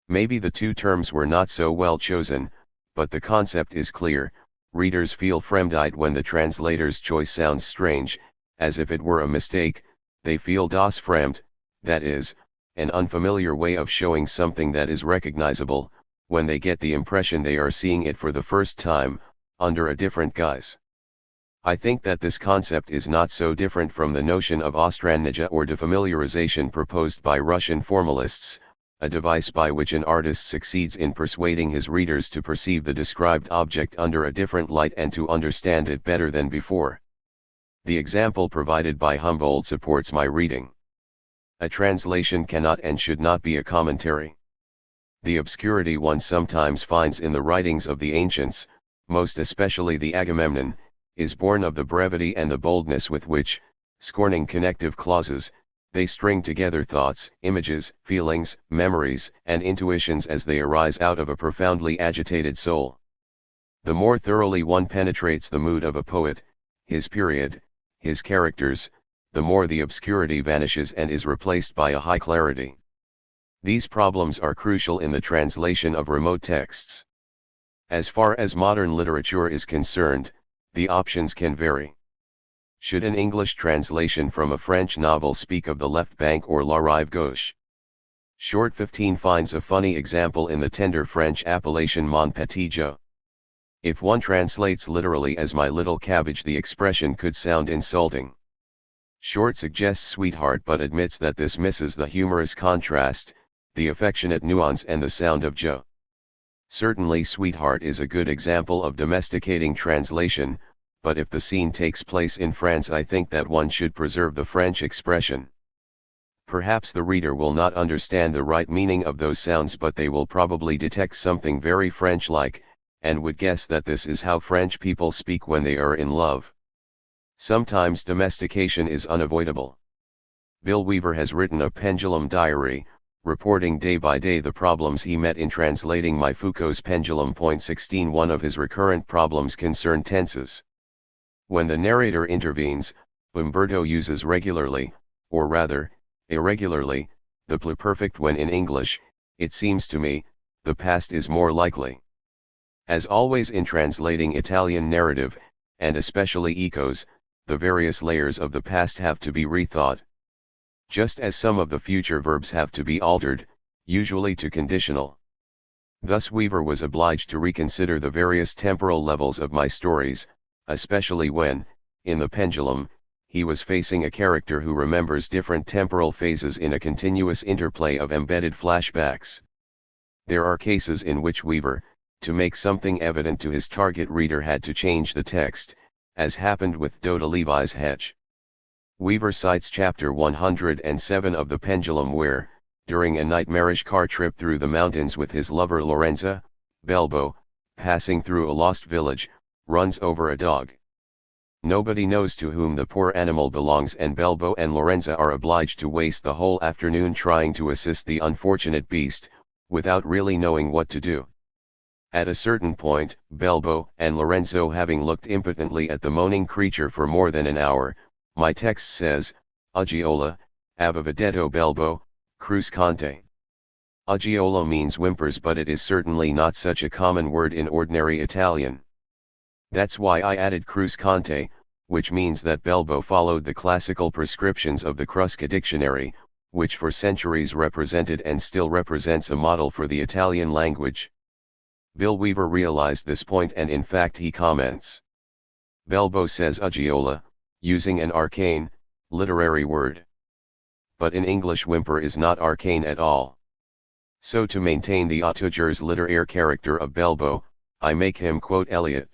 Maybe the two terms were not so well chosen, but the concept is clear. Readers feel Fremdheit when the translator's choice sounds strange, as if it were a mistake. They feel Das Fremd, that is, an unfamiliar way of showing something that is recognizable, when they get the impression they are seeing it for the first time, under a different guise. I think that this concept is not so different from the notion of Ostranija or defamiliarization proposed by Russian formalists, a device by which an artist succeeds in persuading his readers to perceive the described object under a different light and to understand it better than before. The example provided by Humboldt supports my reading. A translation cannot and should not be a commentary. The obscurity one sometimes finds in the writings of the ancients, most especially the Agamemnon, is born of the brevity and the boldness with which, scorning connective clauses, they string together thoughts, images, feelings, memories, and intuitions as they arise out of a profoundly agitated soul. The more thoroughly one penetrates the mood of a poet, his period, his characters, the more the obscurity vanishes and is replaced by a high clarity. These problems are crucial in the translation of remote texts. As far as modern literature is concerned, the options can vary. Should an English translation from a French novel speak of the left bank or la rive gauche? Short 15 finds a funny example in the tender French appellation mon petit jeu. If one translates literally as my little cabbage, the expression could sound insulting. Short suggests sweetheart but admits that this misses the humorous contrast, the affectionate nuance and the sound of jeu. Certainly sweetheart is a good example of domesticating translation, but if the scene takes place in France, I think that one should preserve the French expression. Perhaps the reader will not understand the right meaning of those sounds, but they will probably detect something very French-like, and would guess that this is how French people speak when they are in love. Sometimes domestication is unavoidable. Bill Weaver has written a pendulum diary, reporting day by day the problems he met in translating my Foucault's Pendulum. 16 One of his recurrent problems concerned tenses. When the narrator intervenes, Umberto uses regularly, or rather, irregularly, the pluperfect when in English, it seems to me, the past is more likely. As always in translating Italian narrative, and especially ecos, the various layers of the past have to be rethought. Just as some of the future verbs have to be altered, usually to conditional. Thus Weaver was obliged to reconsider the various temporal levels of my stories, especially when, in the pendulum, he was facing a character who remembers different temporal phases in a continuous interplay of embedded flashbacks. There are cases in which Weaver, to make something evident to his target reader, had to change the text, as happened with Dota Levi's Hedge. Weaver cites chapter 107 of The Pendulum where, during a nightmarish car trip through the mountains with his lover Lorenza, Belbo, passing through a lost village, runs over a dog. Nobody knows to whom the poor animal belongs, and Belbo and Lorenza are obliged to waste the whole afternoon trying to assist the unfortunate beast, without really knowing what to do. At a certain point, Belbo and Lorenzo having looked impotently at the moaning creature for more than an hour, my text says, Uggiola, aveva detto Belbo, cruscante. Uggiola means whimpers, but it is certainly not such a common word in ordinary Italian. That's why I added cruscante, which means that Belbo followed the classical prescriptions of the Crusca dictionary, which for centuries represented and still represents a model for the Italian language. Bill Weaver realized this point, and in fact he comments. Belbo says Uggiola, using an arcane, literary word. But in English whimper is not arcane at all. So to maintain the auteurs littéraire character of Belbo, I make him quote Eliot.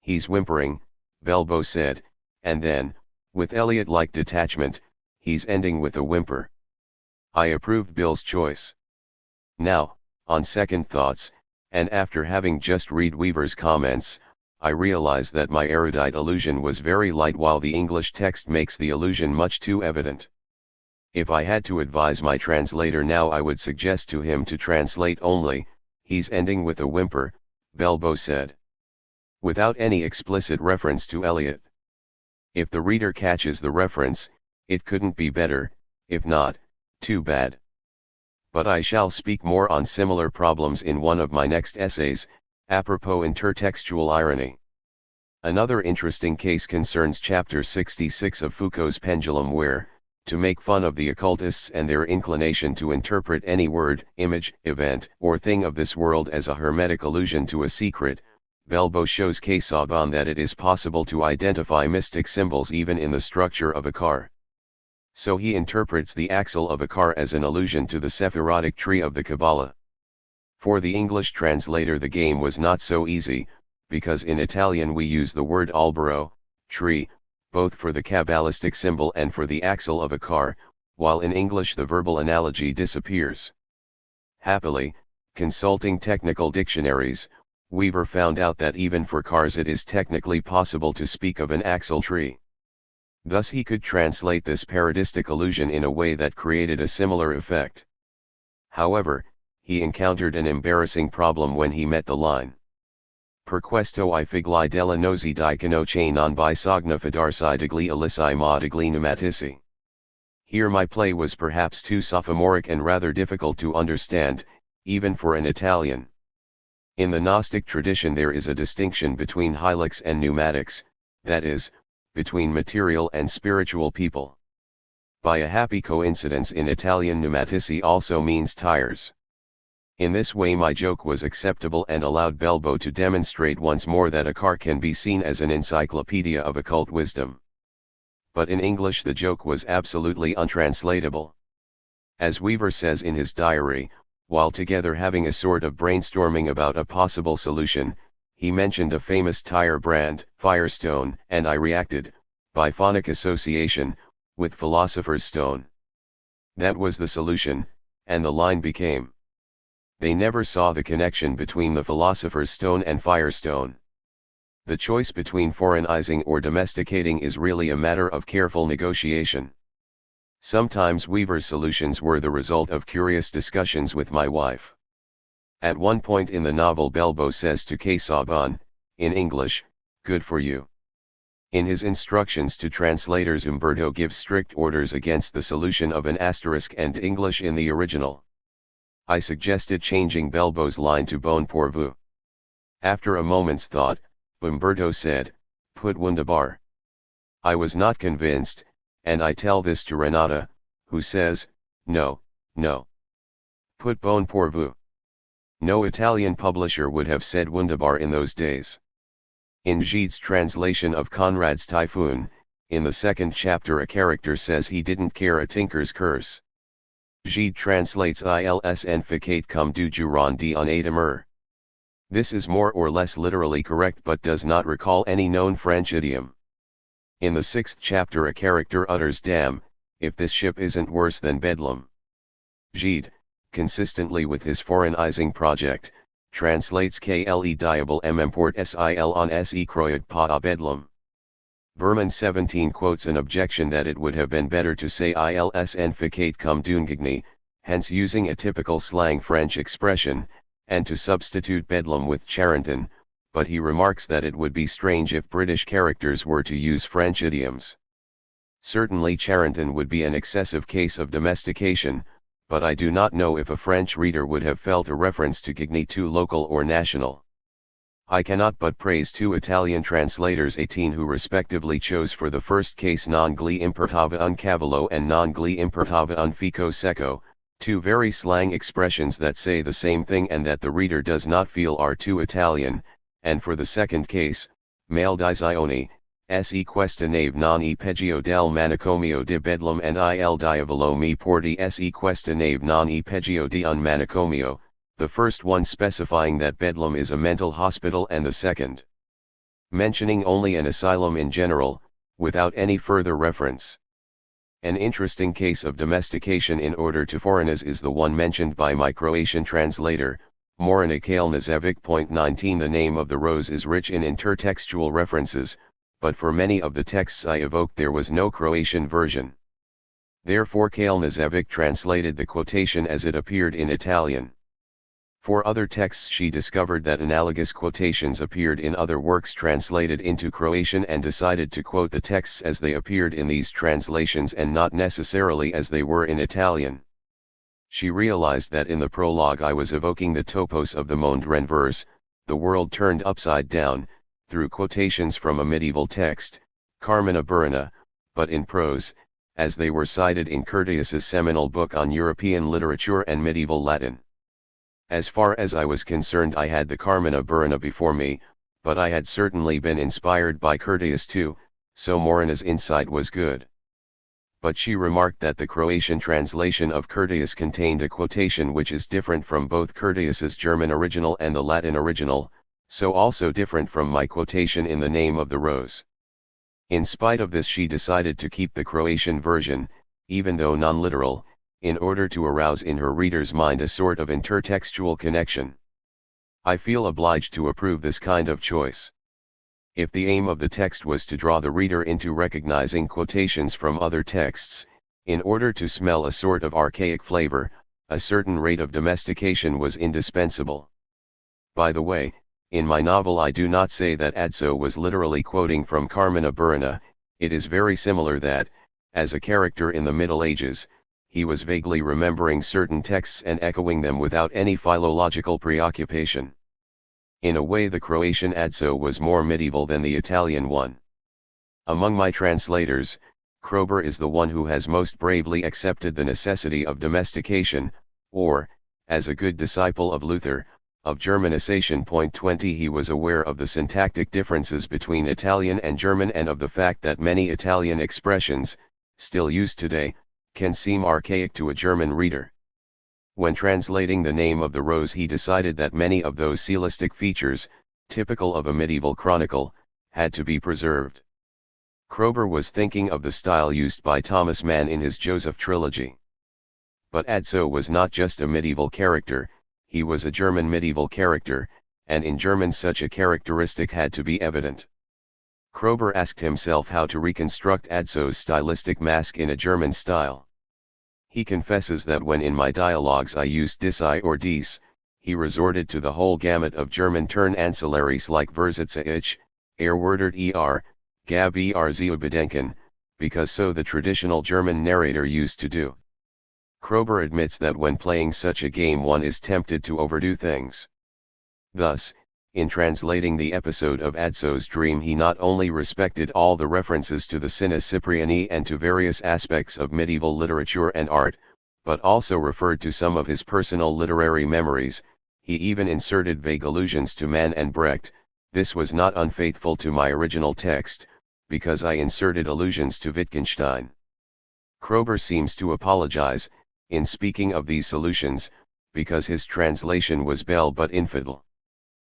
He's whimpering, Belbo said, and then, with Eliot-like detachment, he's ending with a whimper. I approved Bill's choice. Now, on second thoughts, and after having just read Weaver's comments, I realize that my erudite allusion was very light while the English text makes the allusion much too evident. If I had to advise my translator now, I would suggest to him to translate only, he's ending with a whimper, Belbo said. Without any explicit reference to Eliot. If the reader catches the reference, it couldn't be better, if not, too bad. But I shall speak more on similar problems in one of my next essays, apropos intertextual irony. Another interesting case concerns chapter 66 of Foucault's Pendulum where, to make fun of the occultists and their inclination to interpret any word, image, event, or thing of this world as a hermetic allusion to a secret, Belbo shows Casaubon that it is possible to identify mystic symbols even in the structure of a car. So he interprets the axle of a car as an allusion to the Sephirotic tree of the Kabbalah. For the English translator the game was not so easy, because in Italian we use the word albero, tree, both for the Kabbalistic symbol and for the axle of a car, while in English the verbal analogy disappears. Happily, consulting technical dictionaries, Weaver found out that even for cars it is technically possible to speak of an axle tree. Thus he could translate this parodistic allusion in a way that created a similar effect. However, he encountered an embarrassing problem when he met the line. Per questo I figli della nosi dicono che non bisogna fidarsi degli elisi ma degli pneumatici. Here my play was perhaps too sophomoric and rather difficult to understand, even for an Italian. In the Gnostic tradition there is a distinction between hylics and pneumatics, that is, between material and spiritual people. By a happy coincidence in Italian pneumatici also means tires. In this way my joke was acceptable and allowed Belbo to demonstrate once more that a car can be seen as an encyclopedia of occult wisdom. But in English the joke was absolutely untranslatable. As Weaver says in his diary, while together having a sort of brainstorming about a possible solution, he mentioned a famous tire brand, Firestone, and I reacted, by phonic association, with Philosopher's Stone. That was the solution, and the line became. They never saw the connection between the Philosopher's Stone and Firestone. The choice between foreignizing or domesticating is really a matter of careful negotiation. Sometimes Weaver's solutions were the result of curious discussions with my wife. At one point in the novel Belbo says to Casaubon, in English, good for you. In his instructions to translators, Umberto gives strict orders against the solution of an asterisk and English in the original. I suggested changing Belbo's line to bon pourvu. After a moment's thought, Umberto said, "Put wunderbar." I was not convinced, and I tell this to Renata, who says, "No, no. Put bon pourvu." No Italian publisher would have said wunderbar in those days. In Gide's translation of Conrad's Typhoon, in the second chapter a character says he didn't care a tinker's curse. Gide translates ils en ficate comme du jurand d'en demeure. This is more or less literally correct but does not recall any known French idiom. In the sixth chapter a character utters "Damn, if this ship isn't worse than Bedlam." Gide, consistently with his foreignizing project, translates "Kle diable m'emport sil on se croyed pas à Bedlam." Berman 17 quotes an objection that it would have been better to say ils en ficate comme d'une gigne, hence using a typical slang French expression, and to substitute Bedlam with Charenton, but he remarks that it would be strange if British characters were to use French idioms. Certainly Charenton would be an excessive case of domestication, but I do not know if a French reader would have felt a reference to Gigne too local or national. I cannot but praise two Italian translators 18 who respectively chose for the first case non gli importava un cavallo and non gli importava un fico secco, two very slang expressions that say the same thing and that the reader does not feel are too Italian, and for the second case, maledizione, se questa nave non e peggio del manicomio di Bedlam and il diavolo mi porti se questa nave non e peggio di un manicomio, the first one specifying that Bedlam is a mental hospital and the second mentioning only an asylum in general, without any further reference. An interesting case of domestication in order to foreigners is the one mentioned by my Croatian translator, Morana Kalnazevic. 19 The name of the rose is rich in intertextual references, but for many of the texts I evoked there was no Croatian version. Therefore Kalnazevic translated the quotation as it appeared in Italian. For other texts she discovered that analogous quotations appeared in other works translated into Croatian and decided to quote the texts as they appeared in these translations and not necessarily as they were in Italian. She realized that in the prologue I was evoking the topos of the Mondren verse, the world turned upside down, through quotations from a medieval text, Carmina Burana, but in prose, as they were cited in Curtius's seminal book on European literature and medieval Latin. As far as I was concerned I had the Carmina Burana before me, but I had certainly been inspired by Curtius too, so Morana's insight was good. But she remarked that the Croatian translation of Curtius contained a quotation which is different from both Curtius's German original and the Latin original, so also different from my quotation in The Name of the Rose. In spite of this she decided to keep the Croatian version, even though non-literal, in order to arouse in her reader's mind a sort of intertextual connection. I feel obliged to approve this kind of choice. If the aim of the text was to draw the reader into recognizing quotations from other texts, in order to smell a sort of archaic flavor, a certain rate of domestication was indispensable. By the way, in my novel I do not say that Adso was literally quoting from Carmina Burana, it is very similar that, as a character in the Middle Ages, he was vaguely remembering certain texts and echoing them without any philological preoccupation. In a way the Croatian Adso was more medieval than the Italian one. Among my translators, Krober is the one who has most bravely accepted the necessity of domestication, or, as a good disciple of Luther, of Germanization. 20 He was aware of the syntactic differences between Italian and German and of the fact that many Italian expressions, still used today, can seem archaic to a German reader. When translating The Name of the Rose he decided that many of those stylistic features, typical of a medieval chronicle, had to be preserved. Krober was thinking of the style used by Thomas Mann in his Joseph trilogy. But Adso was not just a medieval character, he was a German medieval character, and in German such a characteristic had to be evident. Krober asked himself how to reconstruct Adso's stylistic mask in a German style. He confesses that when in my dialogues I used dis-I or dies, he resorted to the whole gamut of German turn ancillaries like Versetze ich, Erwordert er, Gab erzu bedenken, because so the traditional German narrator used to do. Kroeber admits that when playing such a game one is tempted to overdo things. Thus, in translating the episode of Adso's dream he not only respected all the references to the Sina Cypriani and to various aspects of medieval literature and art, but also referred to some of his personal literary memories. He even inserted vague allusions to Mann and Brecht. This was not unfaithful to my original text, because I inserted allusions to Wittgenstein. Kroeber seems to apologize, in speaking of these solutions, because his translation was bel but infidel.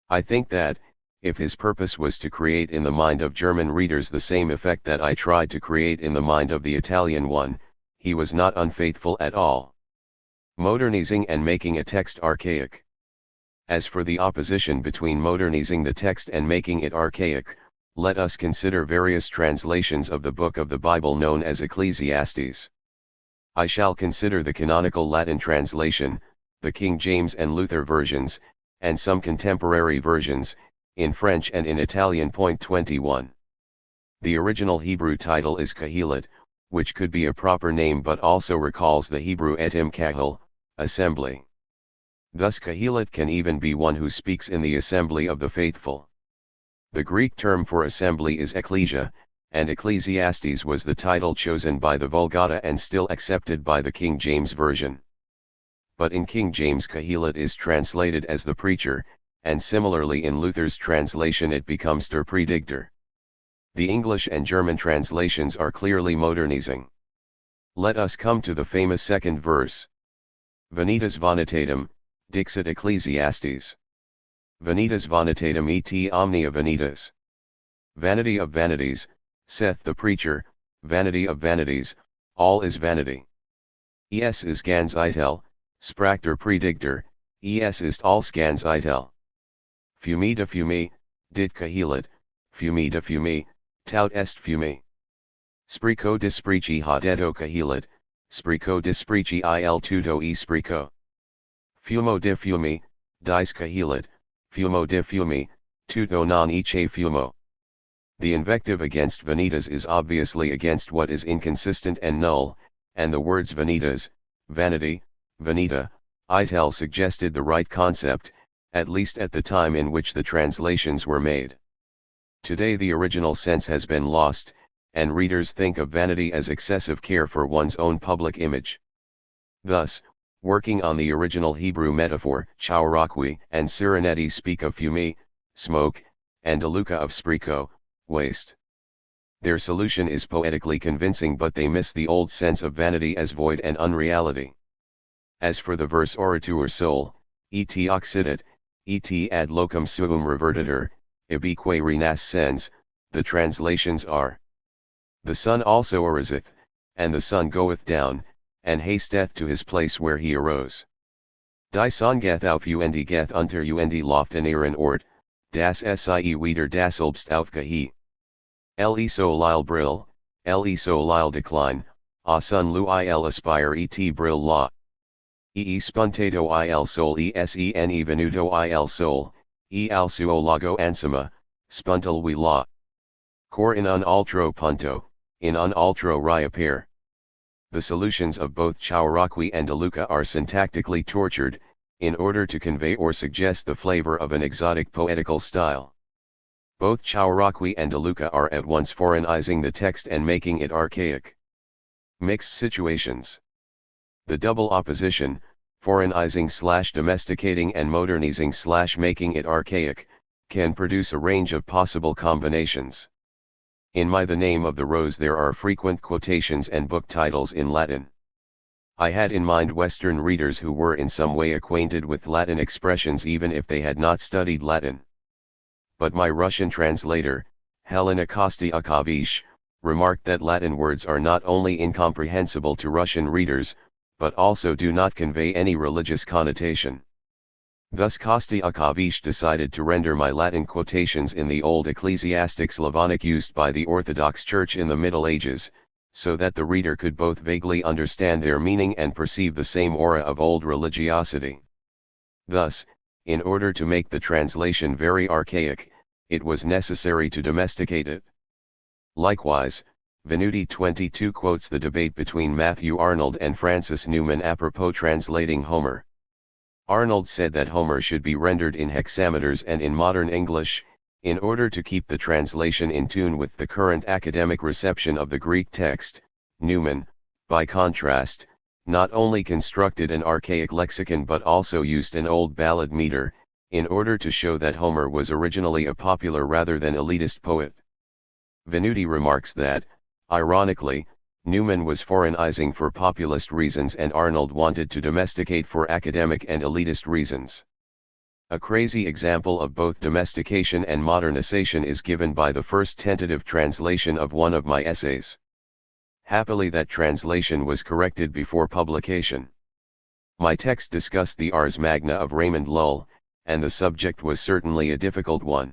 I think that, if his purpose was to create in the mind of German readers the same effect that I tried to create in the mind of the Italian one, he was not unfaithful at all. Modernizing and making a text archaic. As for the opposition between modernizing the text and making it archaic, let us consider various translations of the book of the Bible known as Ecclesiastes. I shall consider the canonical Latin translation, the King James and Luther versions, and some contemporary versions, in French and in Italian. Point 21. The original Hebrew title is Kahilat, which could be a proper name but also recalls the Hebrew etim kahil, assembly. Thus Kahilat can even be one who speaks in the assembly of the faithful. The Greek term for assembly is ecclesia, and Ecclesiastes was the title chosen by the Vulgata and still accepted by the King James Version. But in King James Kahilat is translated as the preacher, and similarly in Luther's translation it becomes der Predigter. The English and German translations are clearly modernizing. Let us come to the famous second verse. Vanitas vanitatum, dixit Ecclesiastes. Vanitas vanitatum et omnia vanitas. Vanity of vanities, saith the preacher, vanity of vanities, all is vanity. Es is ganz eitel, sprach der Predigter, es ist alles ganz eitel. Fumi de fumi, dit Kahilat, fumi de fumi, taut est fumi. Sprico disprici hadeto Kahilat, sprico disprici il tuto e sprico. Fumo de fumi, dice Kahilat, fumo de fumi, tuto non ice fumo. The invective against vanitas is obviously against what is inconsistent and null, and the words vanitas, vanity, vanita, itel suggested the right concept, at least at the time in which the translations were made. Today the original sense has been lost, and readers think of vanity as excessive care for one's own public image. Thus, working on the original Hebrew metaphor, Chaurakwi and Siranetti speak of fumi, smoke, and Deluca of sprico, waste. Their solution is poetically convincing, but they miss the old sense of vanity as void and unreality. As for the verse oratur sol, et occidit, et ad locum suum revertitur, ibi que renas sens, the translations are: the sun also ariseth, and the sun goeth down, and hasteth to his place where he arose. Die Sonne geth auf und geth unter und loften ihren Ort, das sie wieder das Obst aufgehe. Le soleil brill, le soleil decline, a sun lui il aspire et brill la. Spuntato il sol sen venuto il sol, al suo lago ansima, spuntal we la. Cor in un altro punto, in un altro riapere. The solutions of both Chaurakwi and Deluca are syntactically tortured, in order to convey or suggest the flavor of an exotic poetical style. Both Chaurakwi and Deluca are at once foreignizing the text and making it archaic. Mixed situations. The double opposition, foreignizing/domesticating and modernizing/making it archaic, can produce a range of possible combinations. In The Name of the Rose there are frequent quotations and book titles in Latin. I had in mind Western readers who were in some way acquainted with Latin expressions even if they had not studied Latin. But my Russian translator, Helena Kostiakovich, remarked that Latin words are not only incomprehensible to Russian readers, but also do not convey any religious connotation. Thus Kostiakovich decided to render my Latin quotations in the old ecclesiastic Slavonic used by the Orthodox Church in the Middle Ages, so that the reader could both vaguely understand their meaning and perceive the same aura of old religiosity. Thus, in order to make the translation very archaic, it was necessary to domesticate it. Likewise, Venuti 22 quotes the debate between Matthew Arnold and Francis Newman apropos translating Homer. Arnold said that Homer should be rendered in hexameters and in modern English, in order to keep the translation in tune with the current academic reception of the Greek text. Newman, by contrast, not only constructed an archaic lexicon but also used an old ballad meter, in order to show that Homer was originally a popular rather than elitist poet. Venuti remarks that, ironically, Newman was foreignizing for populist reasons and Arnold wanted to domesticate for academic and elitist reasons. A crazy example of both domestication and modernization is given by the first tentative translation of one of my essays. Happily that translation was corrected before publication. My text discussed the Ars Magna of Raymond Lull, and the subject was certainly a difficult one.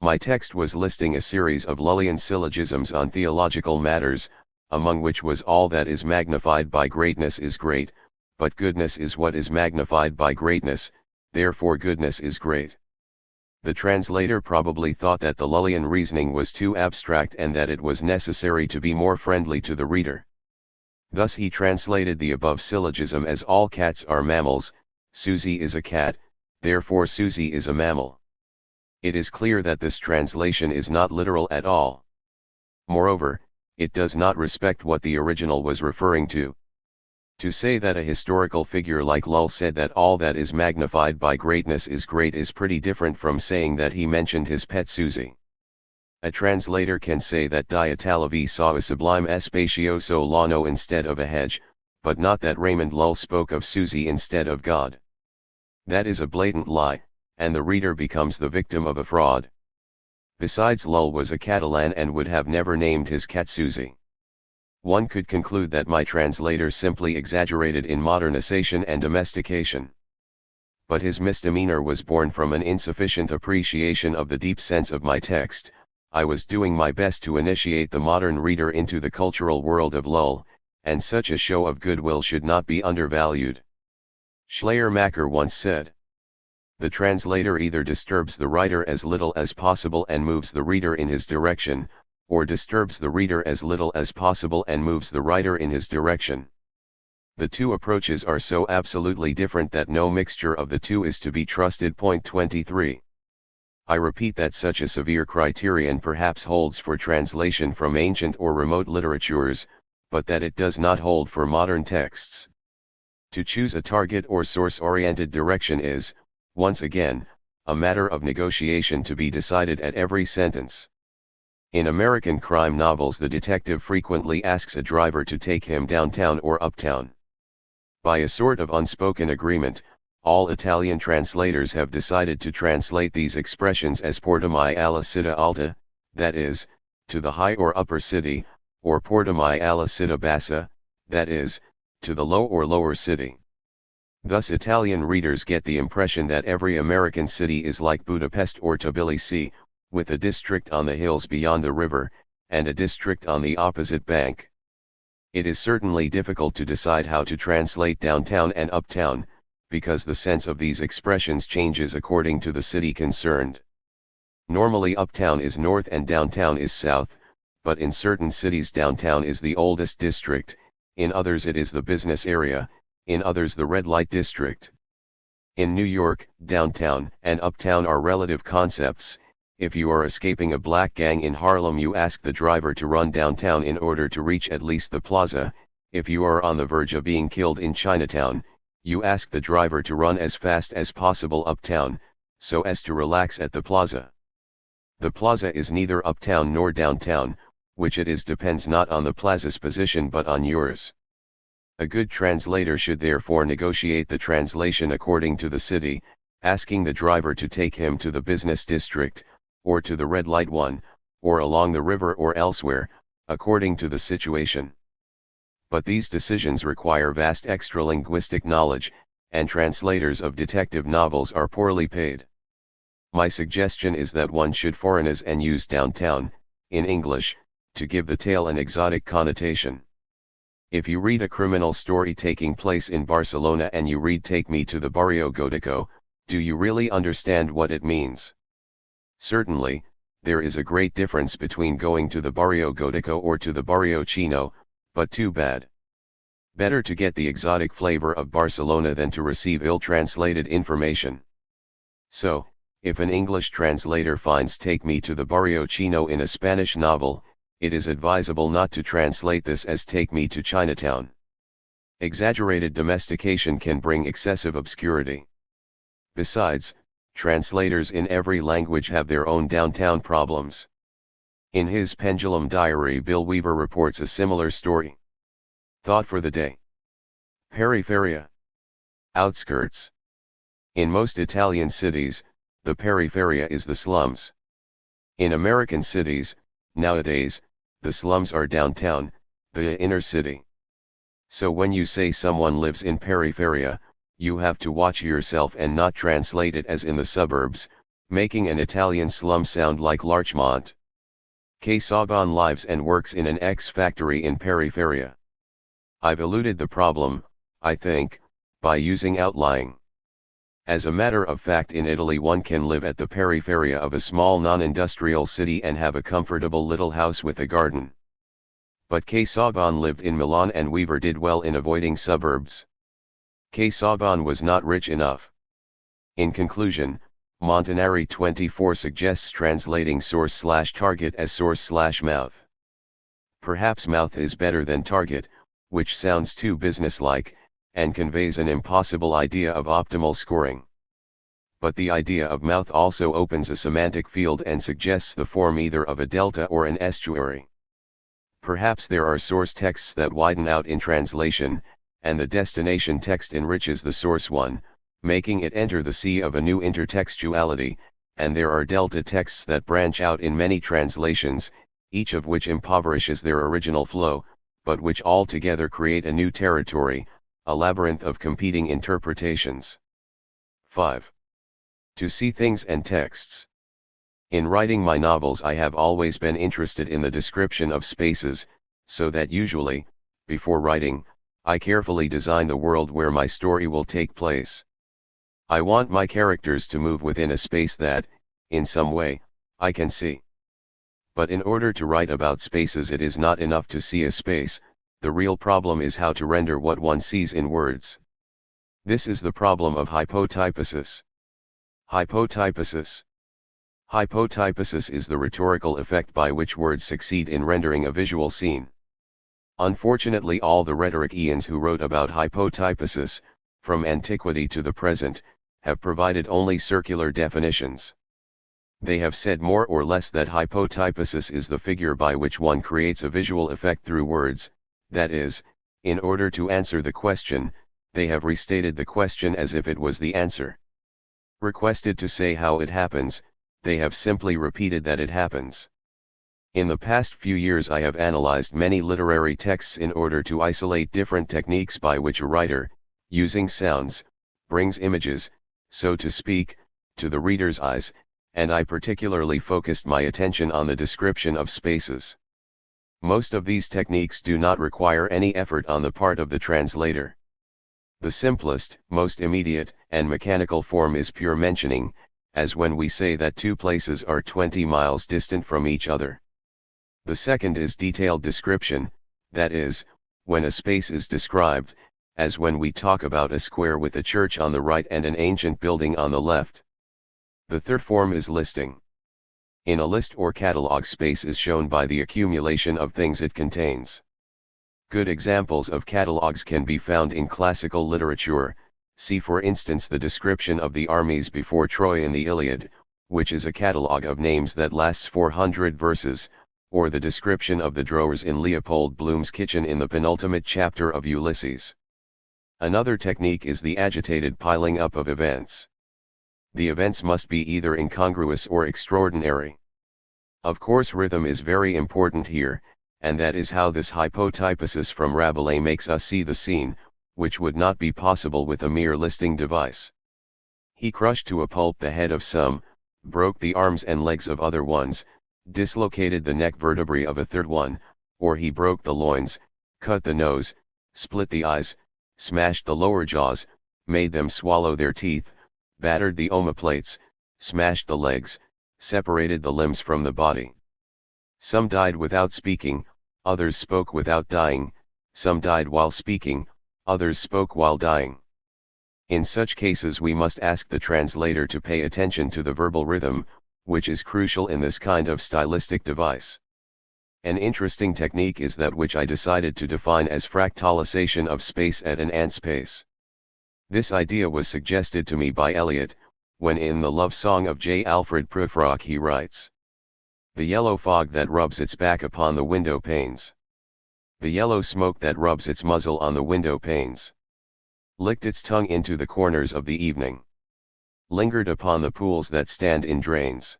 My text was listing a series of Lullian syllogisms on theological matters, among which was all that is magnified by greatness is great, but goodness is what is magnified by greatness, therefore goodness is great. The translator probably thought that the Lullian reasoning was too abstract and that it was necessary to be more friendly to the reader. Thus he translated the above syllogism as all cats are mammals, Susie is a cat, therefore Susie is a mammal. It is clear that this translation is not literal at all. Moreover, it does not respect what the original was referring to. To say that a historical figure like Lull said that all that is magnified by greatness is great is pretty different from saying that he mentioned his pet Susie. A translator can say that Diatalavi saw a sublime espacioso lano instead of a hedge, but not that Raymond Lull spoke of Susie instead of God. That is a blatant lie, and the reader becomes the victim of a fraud. Besides, Lull was a Catalan and would have never named his cat Susie. One could conclude that my translator simply exaggerated in modernization and domestication. But his misdemeanor was born from an insufficient appreciation of the deep sense of my text. I was doing my best to initiate the modern reader into the cultural world of Lull, and such a show of goodwill should not be undervalued. Schleiermacher once said, "The translator either disturbs the writer as little as possible and moves the reader in his direction, or disturbs the reader as little as possible and moves the writer in his direction. The two approaches are so absolutely different that no mixture of the two is to be trusted." Point 23. I repeat that such a severe criterion perhaps holds for translation from ancient or remote literatures, but that it does not hold for modern texts. To choose a target or source-oriented direction is, once again, a matter of negotiation to be decided at every sentence. In American crime novels, the detective frequently asks a driver to take him downtown or uptown. By a sort of unspoken agreement, all Italian translators have decided to translate these expressions as portamai alla città alta, that is, to the high or upper city, or portamai alla città bassa, that is, to the low or lower city. Thus Italian readers get the impression that every American city is like Budapest or Tbilisi, with a district on the hills beyond the river, and a district on the opposite bank. It is certainly difficult to decide how to translate downtown and uptown, because the sense of these expressions changes according to the city concerned. Normally uptown is north and downtown is south, but in certain cities downtown is the oldest district, in others it is the business area, in others the red light district. In New York, downtown and uptown are relative concepts. If you are escaping a black gang in Harlem, you ask the driver to run downtown in order to reach at least the plaza. If you are on the verge of being killed in Chinatown, you ask the driver to run as fast as possible uptown, so as to relax at the plaza. The plaza is neither uptown nor downtown, which it is depends not on the plaza's position but on yours. A good translator should therefore negotiate the translation according to the city, asking the driver to take him to the business district, or to the red light one, or along the river or elsewhere, according to the situation. But these decisions require vast extralinguistic knowledge, and translators of detective novels are poorly paid. My suggestion is that one should foreignize and use downtown, in English, to give the tale an exotic connotation. If you read a criminal story taking place in Barcelona and you read "Take me to the Barrio Gótico," do you really understand what it means? Certainly, there is a great difference between going to the Barrio Gótico or to the Barrio Chino, but too bad. Better to get the exotic flavor of Barcelona than to receive ill-translated information. So, if an English translator finds "Take me to the Barrio Chino" in a Spanish novel, it is advisable not to translate this as "Take me to Chinatown." Exaggerated domestication can bring excessive obscurity. Besides, translators in every language have their own downtown problems. In his Pendulum Diary, Bill Weaver reports a similar story. Thought for the day. Periferia. Outskirts. In most Italian cities, the periferia is the slums. In American cities, nowadays, the slums are downtown, the inner city. So when you say someone lives in periferia, you have to watch yourself and not translate it as in the suburbs, making an Italian slum sound like Larchmont. K. Saban lives and works in an ex-factory in periferia. I've eluded the problem, I think, by using outlying. As a matter of fact, in Italy one can live at the periferia of a small non-industrial city and have a comfortable little house with a garden. But K. Saban lived in Milan and Weaver did well in avoiding suburbs. K. Saban was not rich enough. In conclusion, Montanari 24 suggests translating source/target as source/mouth. Perhaps mouth is better than target, which sounds too businesslike, and conveys an impossible idea of optimal scoring. But the idea of mouth also opens a semantic field and suggests the form either of a delta or an estuary. Perhaps there are source texts that widen out in translation, and the destination text enriches the source one, making it enter the sea of a new intertextuality, and there are delta texts that branch out in many translations, each of which impoverishes their original flow, but which all together create a new territory, a labyrinth of competing interpretations. 5. To see things and texts. In writing my novels I have always been interested in the description of spaces, so that usually, before writing, I carefully design the world where my story will take place. I want my characters to move within a space that, in some way, I can see. But in order to write about spaces it is not enough to see a space, the real problem is how to render what one sees in words. This is the problem of hypotypesis. Hypotypesis. Hypotypesis is the rhetorical effect by which words succeed in rendering a visual scene. Unfortunately, all the rhetoricians who wrote about hypotypesis, from antiquity to the present, have provided only circular definitions. They have said more or less that hypotypesis is the figure by which one creates a visual effect through words, that is, in order to answer the question, they have restated the question as if it was the answer. Requested to say how it happens, they have simply repeated that it happens. In the past few years I have analyzed many literary texts in order to isolate different techniques by which a writer, using sounds, brings images, so to speak, to the reader's eyes, and I particularly focused my attention on the description of spaces. Most of these techniques do not require any effort on the part of the translator. The simplest, most immediate, and mechanical form is pure mentioning, as when we say that two places are 20 miles distant from each other. The second is detailed description, that is, when a space is described, as when we talk about a square with a church on the right and an ancient building on the left. The third form is listing. In a list or catalog, space is shown by the accumulation of things it contains. Good examples of catalogs can be found in classical literature. See for instance the description of the armies before Troy in the Iliad, which is a catalogue of names that lasts 400 verses, or the description of the drawers in Leopold Bloom's kitchen in the penultimate chapter of Ulysses. Another technique is the agitated piling up of events. The events must be either incongruous or extraordinary. Of course, rhythm is very important here, and that is how this hypotypesis from Rabelais makes us see the scene, which would not be possible with a mere listing device. He crushed to a pulp the head of some, broke the arms and legs of other ones, dislocated the neck vertebrae of a third one, or he broke the loins, cut the nose, split the eyes, smashed the lower jaws, made them swallow their teeth, battered the omoplates, smashed the legs, separated the limbs from the body. Some died without speaking, others spoke without dying, some died while speaking, others spoke while dying. In such cases we must ask the translator to pay attention to the verbal rhythm, which is crucial in this kind of stylistic device. An interesting technique is that which I decided to define as fractalization of space at an ant pace. This idea was suggested to me by Eliot, when in the love song of J. Alfred Prufrock he writes, "The yellow fog that rubs its back upon the window panes. The yellow smoke that rubs its muzzle on the window panes. Licked its tongue into the corners of the evening. Lingered upon the pools that stand in drains.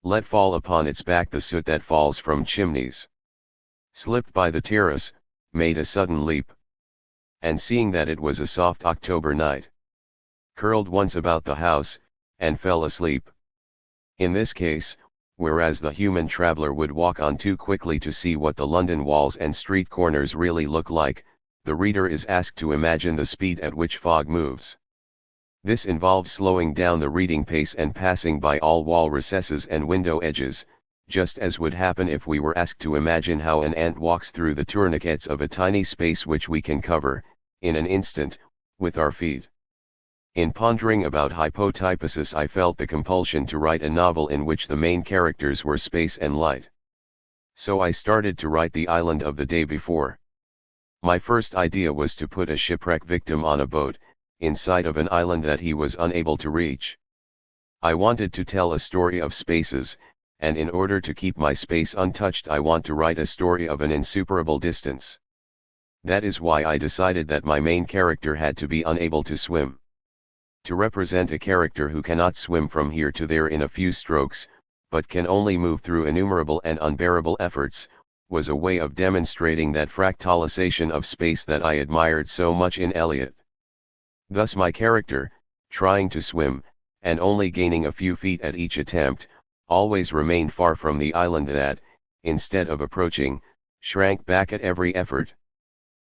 Let fall upon its back the soot that falls from chimneys. Slipped by the terrace, made a sudden leap. And seeing that it was a soft October night, curled once about the house, and fell asleep." In this case, whereas the human traveler would walk on too quickly to see what the London walls and street corners really look like, the reader is asked to imagine the speed at which fog moves. This involves slowing down the reading pace and passing by all wall recesses and window edges, just as would happen if we were asked to imagine how an ant walks through the tourniquets of a tiny space which we can cover, in an instant, with our feet. In pondering about hypotypesis, I felt the compulsion to write a novel in which the main characters were space and light. So I started to write The Island of the Day Before. My first idea was to put a shipwreck victim on a boat, inside of an island that he was unable to reach. I wanted to tell a story of spaces, and in order to keep my space untouched I want to write a story of an insuperable distance. That is why I decided that my main character had to be unable to swim. To represent a character who cannot swim from here to there in a few strokes, but can only move through innumerable and unbearable efforts, was a way of demonstrating that fractalization of space that I admired so much in Eliot. Thus my character, trying to swim, and only gaining a few feet at each attempt, always remained far from the island that, instead of approaching, shrank back at every effort.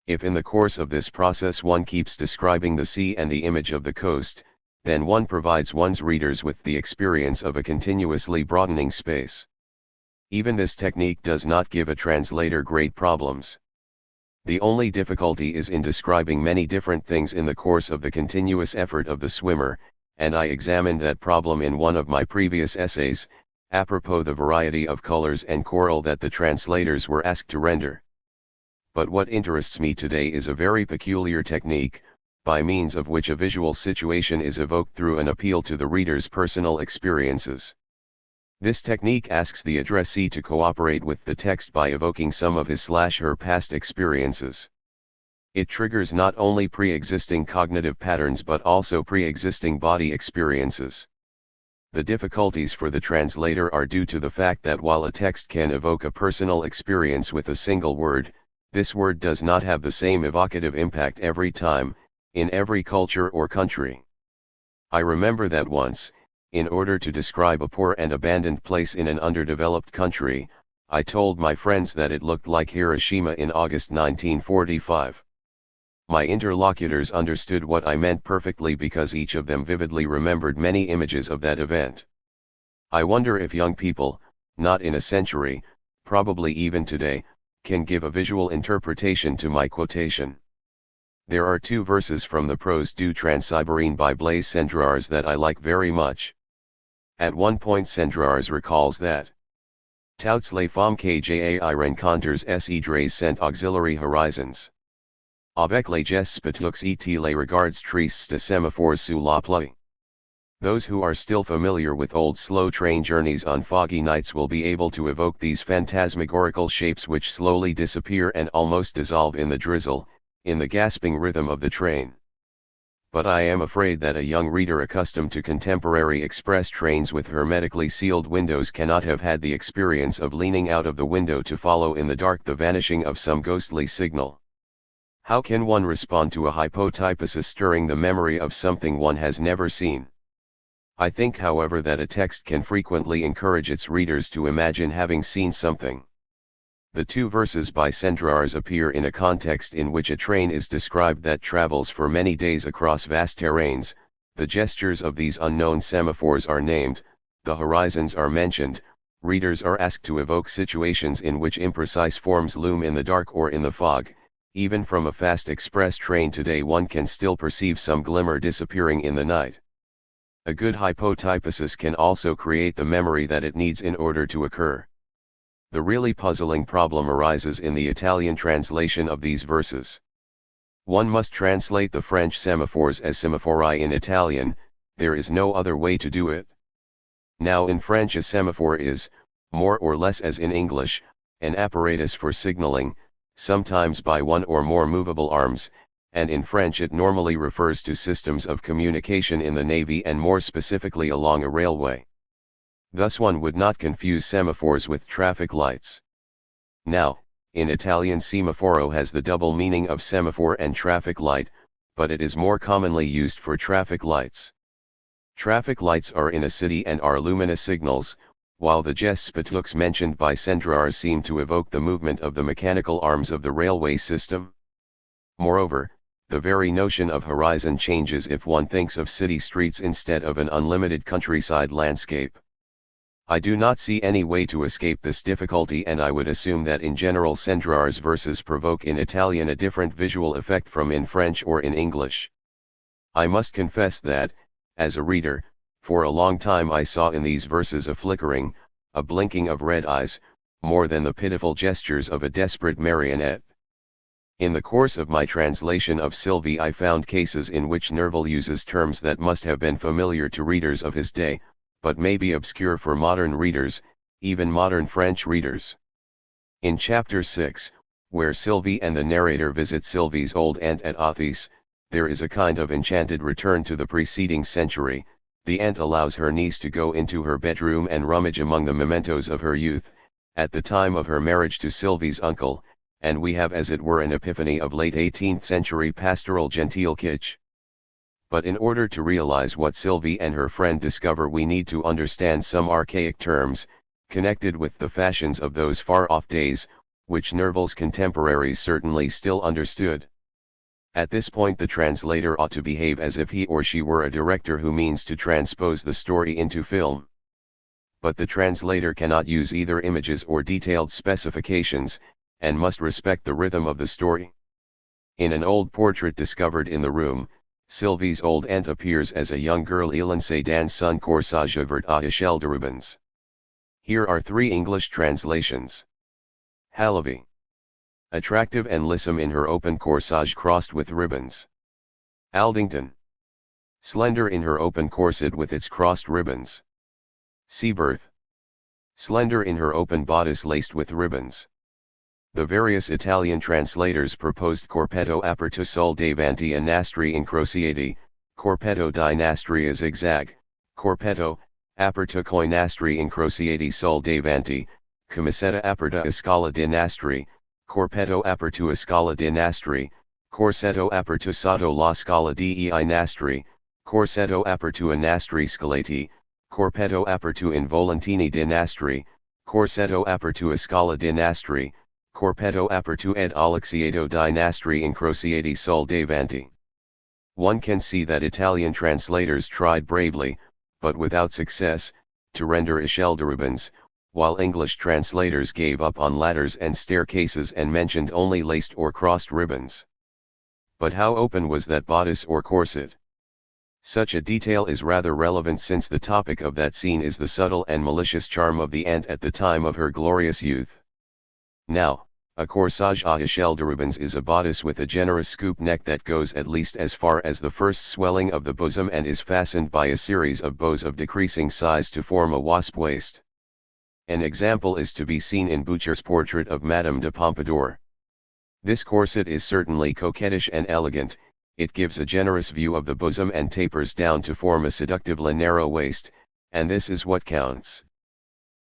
If in the course of this process one keeps describing the sea and the image of the coast, then one provides one's readers with the experience of a continuously broadening space. Even this technique does not give a translator great problems. The only difficulty is in describing many different things in the course of the continuous effort of the swimmer, and I examined that problem in one of my previous essays, apropos the variety of colors and choral that the translators were asked to render. But what interests me today is a very peculiar technique, by means of which a visual situation is evoked through an appeal to the reader's personal experiences. This technique asks the addressee to cooperate with the text by evoking some of his/her past experiences. It triggers not only pre-existing cognitive patterns but also pre-existing body experiences. The difficulties for the translator are due to the fact that while a text can evoke a personal experience with a single word, this word does not have the same evocative impact every time, in every culture or country. I remember that once, in order to describe a poor and abandoned place in an underdeveloped country, I told my friends that it looked like Hiroshima in August 1945. My interlocutors understood what I meant perfectly because each of them vividly remembered many images of that event. I wonder if young people, not in a century, probably even today, can give a visual interpretation to my quotation. There are two verses from the Prose du Transsibérien by Blaise Cendrars that I like very much. At one point Cendrars recalls that toutes les femmes que j'ai rencontres se dressent auxiliary horizons. Avec les gestes petits et les regards tristes de sémaphores sous la pluie. Those who are still familiar with old slow train journeys on foggy nights will be able to evoke these phantasmagorical shapes which slowly disappear and almost dissolve in the drizzle, in the gasping rhythm of the train. But I am afraid that a young reader accustomed to contemporary express trains with hermetically sealed windows cannot have had the experience of leaning out of the window to follow in the dark the vanishing of some ghostly signal. How can one respond to a hypotypesis stirring the memory of something one has never seen? I think, however, that a text can frequently encourage its readers to imagine having seen something. The two verses by Cendrars appear in a context in which a train is described that travels for many days across vast terrains. The gestures of these unknown semaphores are named, the horizons are mentioned, readers are asked to evoke situations in which imprecise forms loom in the dark or in the fog. Even from a fast express train today one can still perceive some glimmer disappearing in the night. A good hypotypesis can also create the memory that it needs in order to occur. The really puzzling problem arises in the Italian translation of these verses. One must translate the French semaphores as semafori in Italian, there is no other way to do it. Now in French a semaphore is, more or less as in English, an apparatus for signaling, sometimes by one or more movable arms, and in French it normally refers to systems of communication in the navy and more specifically along a railway. Thus one would not confuse semaphores with traffic lights. Now, in Italian semaforo has the double meaning of semaphore and traffic light, but it is more commonly used for traffic lights. Traffic lights are in a city and are luminous signals, while the gespatux mentioned by Sendrars seem to evoke the movement of the mechanical arms of the railway system. Moreover, the very notion of horizon changes if one thinks of city streets instead of an unlimited countryside landscape. I do not see any way to escape this difficulty, and I would assume that in general Sendrars verses provoke in Italian a different visual effect from in French or in English. I must confess that, as a reader, for a long time I saw in these verses a flickering, a blinking of red eyes, more than the pitiful gestures of a desperate marionette. In the course of my translation of Sylvie I found cases in which Nerval uses terms that must have been familiar to readers of his day, but may be obscure for modern readers, even modern French readers. In chapter 6, where Sylvie and the narrator visit Sylvie's old aunt at Athis, there is a kind of enchanted return to the preceding century. The aunt allows her niece to go into her bedroom and rummage among the mementos of her youth, at the time of her marriage to Sylvie's uncle, and we have as it were an epiphany of late 18th century pastoral genteel kitsch. But in order to realize what Sylvie and her friend discover we need to understand some archaic terms, connected with the fashions of those far-off days, which Nerval's contemporaries certainly still understood. At this point the translator ought to behave as if he or she were a director who means to transpose the story into film. But the translator cannot use either images or detailed specifications, and must respect the rhythm of the story. In an old portrait discovered in the room, Sylvie's old aunt appears as a young girl élancée dans son corsage vert à échelle de Rubens. Here are 3 English translations. Halévy. Attractive and lissom in her open corsage crossed with ribbons. Aldington. Slender in her open corset with its crossed ribbons. Seaberth. Slender in her open bodice laced with ribbons. The various Italian translators proposed corpetto aperto sul davanti a nastri incrociati, corpetto di nastri a zigzag, corpetto, aperto coi nastri incrociati sul davanti, camisetta aperta a scala di nastri, corpetto aperto a scala di nastri, corsetto aperto sotto la scala dei nastri, corsetto aperto a nastri scalati, corpetto aperto in volantini di nastri, corsetto aperto a scala di nastri, corpetto aperto ed alixiato di nastri incrociati sul davanti. One can see that Italian translators tried bravely, but without success, to render échelle de ribbons, while English translators gave up on ladders and staircases and mentioned only laced or crossed ribbons. But how open was that bodice or corset? Such a detail is rather relevant since the topic of that scene is the subtle and malicious charm of the aunt at the time of her glorious youth. Now, a corsage à échelle de ribbons is a bodice with a generous scoop neck that goes at least as far as the first swelling of the bosom and is fastened by a series of bows of decreasing size to form a wasp waist. An example is to be seen in Boucher's portrait of Madame de Pompadour. This corset is certainly coquettish and elegant, it gives a generous view of the bosom and tapers down to form a seductively narrow waist, and this is what counts.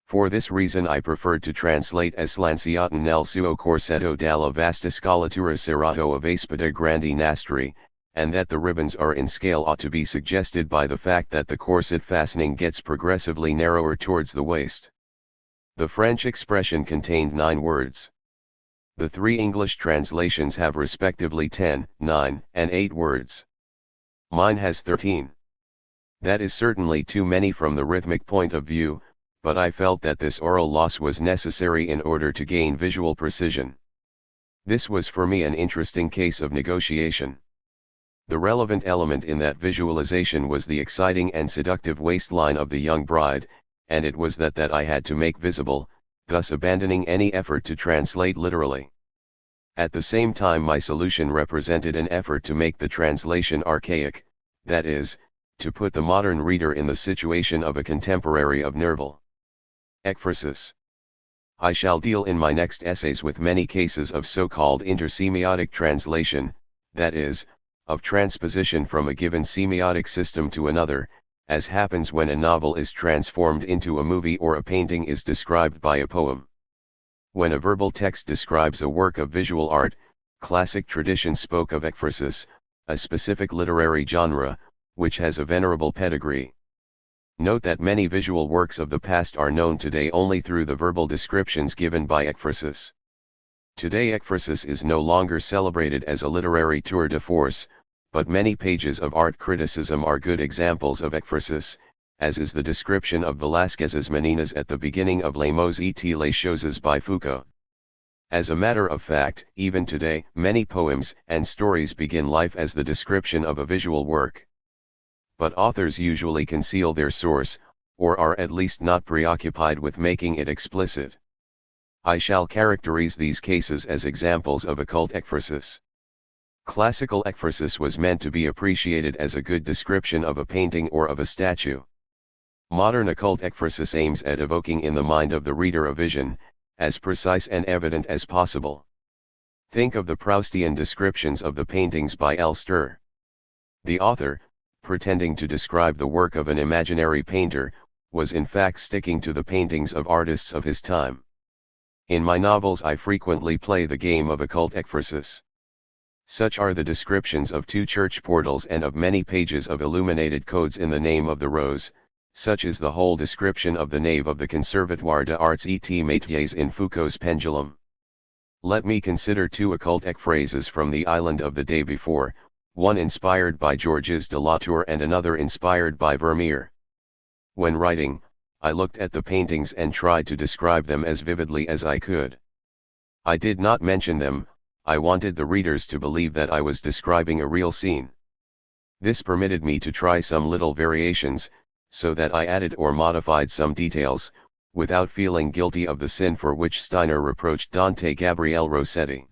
For this reason I preferred to translate as slanciato nel suo corsetto dalla vasta scalatura serrato of Espada Grandi Nastri, and that the ribbons are in scale ought to be suggested by the fact that the corset fastening gets progressively narrower towards the waist. The French expression contained 9 words. The 3 English translations have respectively 10, 9, and 8 words. Mine has 13. That is certainly too many from the rhythmic point of view, but I felt that this oral loss was necessary in order to gain visual precision. This was for me an interesting case of negotiation. The relevant element in that visualization was the exciting and seductive waistline of the young bride, and it was that I had to make visible, thus abandoning any effort to translate literally. At the same time, my solution represented an effort to make the translation archaic, that is, to put the modern reader in the situation of a contemporary of Nerval. Ekphrasis. I shall deal in my next essays with many cases of so-called intersemiotic translation, that is, of transposition from a given semiotic system to another, as happens when a novel is transformed into a movie or a painting is described by a poem. When a verbal text describes a work of visual art, classic tradition spoke of ekphrasis, a specific literary genre, which has a venerable pedigree. Note that many visual works of the past are known today only through the verbal descriptions given by ekphrasis. Today ekphrasis is no longer celebrated as a literary tour de force, but many pages of art criticism are good examples of ekphrasis, as is the description of Velázquez's Meninas at the beginning of Les Mots et les Choses by Foucault. As a matter of fact, even today, many poems and stories begin life as the description of a visual work. But authors usually conceal their source, or are at least not preoccupied with making it explicit. I shall characterize these cases as examples of occult ekphrasis. Classical ekphrasis was meant to be appreciated as a good description of a painting or of a statue. Modern occult ekphrasis aims at evoking in the mind of the reader a vision, as precise and evident as possible. Think of the Proustian descriptions of the paintings by Elster. The author, pretending to describe the work of an imaginary painter, was in fact sticking to the paintings of artists of his time. In my novels I frequently play the game of occult ekphrasis. Such are the descriptions of 2 church portals and of many pages of illuminated codes in the name of the rose, such is the whole description of the nave of the Conservatoire des Arts et Métiers in Foucault's Pendulum. Let me consider 2 occult ekphrases from the island of the day before, one inspired by Georges de Latour and another inspired by Vermeer. When writing, I looked at the paintings and tried to describe them as vividly as I could. I did not mention them, I wanted the readers to believe that I was describing a real scene. This permitted me to try some little variations, so that I added or modified some details, without feeling guilty of the sin for which Steiner reproached Dante Gabriel Rossetti.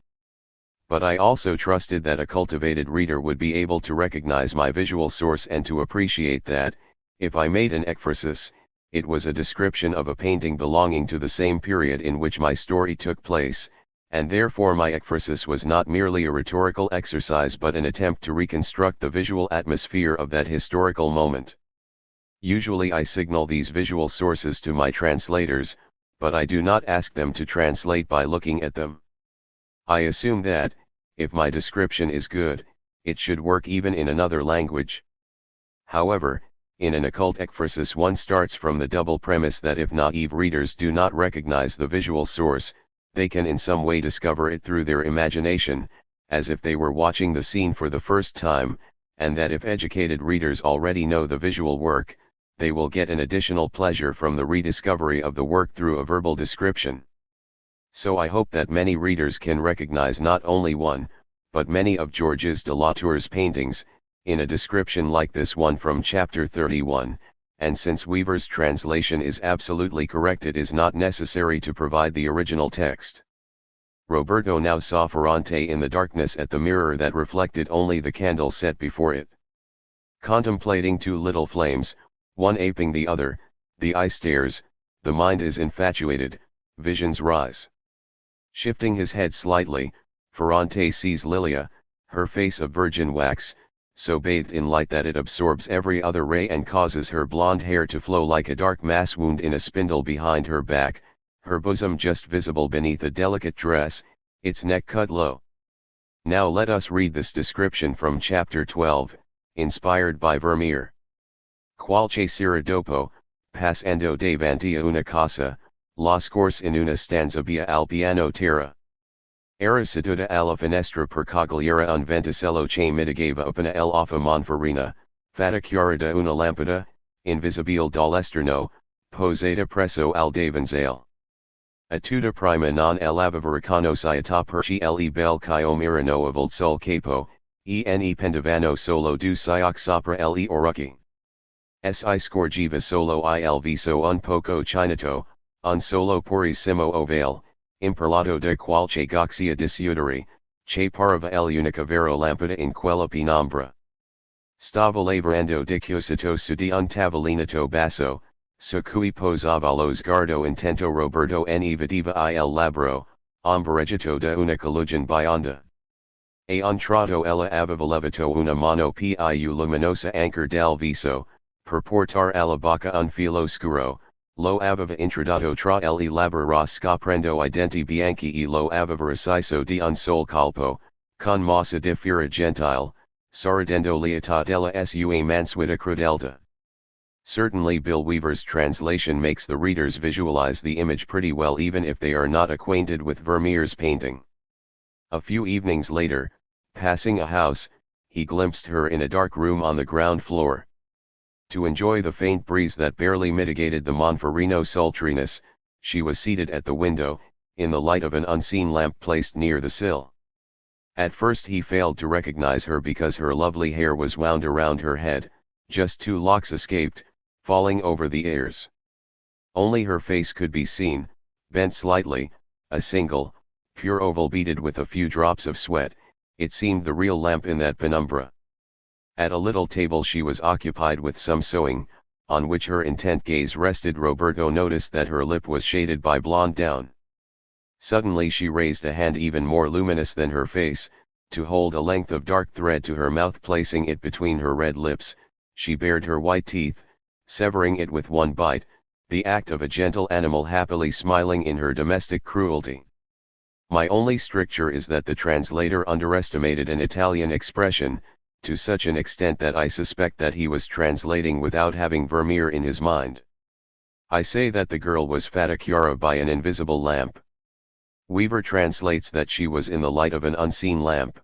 But I also trusted that a cultivated reader would be able to recognize my visual source and to appreciate that, if I made an ekphrasis, it was a description of a painting belonging to the same period in which my story took place, and therefore my ekphrasis was not merely a rhetorical exercise but an attempt to reconstruct the visual atmosphere of that historical moment. Usually I signal these visual sources to my translators, but I do not ask them to translate by looking at them. I assume that, if my description is good, it should work even in another language. However, in an occult ekphrasis one starts from the double premise that if naive readers do not recognize the visual source, they can in some way discover it through their imagination, as if they were watching the scene for the first time, and that if educated readers already know the visual work, they will get an additional pleasure from the rediscovery of the work through a verbal description. So I hope that many readers can recognize not only one, but many of Georges de Latour's paintings, in a description like this one from chapter 31, and since Weaver's translation is absolutely correct it is not necessary to provide the original text. Roberto now saw Ferrante in the darkness at the mirror that reflected only the candle set before it. Contemplating 2 little flames, one aping the other, the eye stares, the mind is infatuated, visions rise. Shifting his head slightly, Ferrante sees Lilia, her face of virgin wax, so bathed in light that it absorbs every other ray and causes her blonde hair to flow like a dark mass wound in a spindle behind her back, her bosom just visible beneath a delicate dress, its neck cut low. Now let us read this description from chapter 12, inspired by Vermeer. Qualche sera dopo, passando davanti a una casa, la scorse in una stanza via al piano terra. Era seduta alla finestra per cogliere un venticello che mitigava appena l'offa Monferrina, Fatta chiara da una lampada, invisibile dall'esterno, posata presso al davanzale. Attuda prima non l'aveva riconosciuta perché le bel che mirano avult sul capo, ne pendevano solo due occhi sopra le orecchie. Si scorgeva solo il viso un poco chinato, un solo purissimo ovale, imperlato da qualche goxia disudatori, che pareva l'unica vera lampada in quella penombra. Stava lavorando di curiosità su di un tavolino basso, su cui posava lo sguardo intento Roberto ne vedeva il labbro, ombreggiato da una collusion bionda. A un tratto ella aveva levato una mano più luminosa anche dal viso, per portare alla bocca un filo scuro, lo aveva introdotto tra le labbra scoprendo I denti bianchi e lo aveva reciso di un sol colpo, con mossa di furia gentile, sorridendo lieta della sua mansueta crudeltà. Certainly Bill Weaver's translation makes the readers visualize the image pretty well even if they are not acquainted with Vermeer's painting. A few evenings later, passing a house, he glimpsed her in a dark room on the ground floor. To enjoy the faint breeze that barely mitigated the Monferrino sultriness, she was seated at the window, in the light of an unseen lamp placed near the sill. At first he failed to recognize her because her lovely hair was wound around her head, just 2 locks escaped, falling over the ears. Only her face could be seen, bent slightly, a single, pure oval beaded with a few drops of sweat. It seemed the real lamp in that penumbra. At a little table she was occupied with some sewing, on which her intent gaze rested. Roberto noticed that her lip was shaded by blonde down. Suddenly she raised a hand even more luminous than her face, to hold a length of dark thread to her mouth. Placing it between her red lips, she bared her white teeth, severing it with one bite, the act of a gentle animal happily smiling in her domestic cruelty. My only stricture is that the translator underestimated an Italian expression, to such an extent that I suspect that he was translating without having Vermeer in his mind. I say that the girl was fatta chiara by an invisible lamp. Weaver translates that she was in the light of an unseen lamp.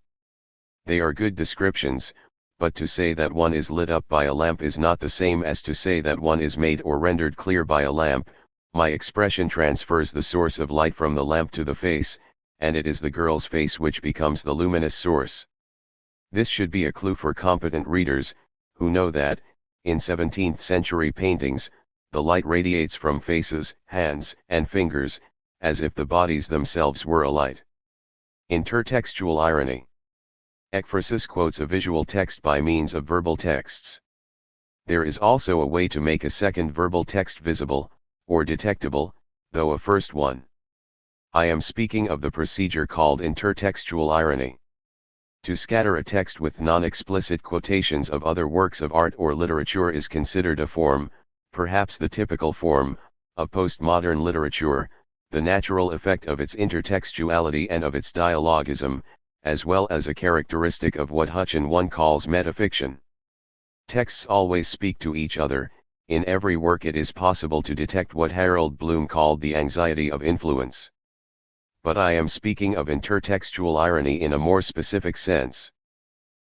They are good descriptions, but to say that one is lit up by a lamp is not the same as to say that one is made or rendered clear by a lamp. My expression transfers the source of light from the lamp to the face, and it is the girl's face which becomes the luminous source. This should be a clue for competent readers, who know that, in 17th century paintings, the light radiates from faces, hands, and fingers, as if the bodies themselves were alight. Intertextual irony. Ekphrasis quotes a visual text by means of verbal texts. There is also a way to make a second verbal text visible, or detectable, though a first one. I am speaking of the procedure called intertextual irony. To scatter a text with non-explicit quotations of other works of art or literature is considered a form, perhaps the typical form, of postmodern literature, the natural effect of its intertextuality and of its dialogism, as well as a characteristic of what Hutchin one calls metafiction. Texts always speak to each other. In every work it is possible to detect what Harold Bloom called the anxiety of influence. But I am speaking of intertextual irony in a more specific sense.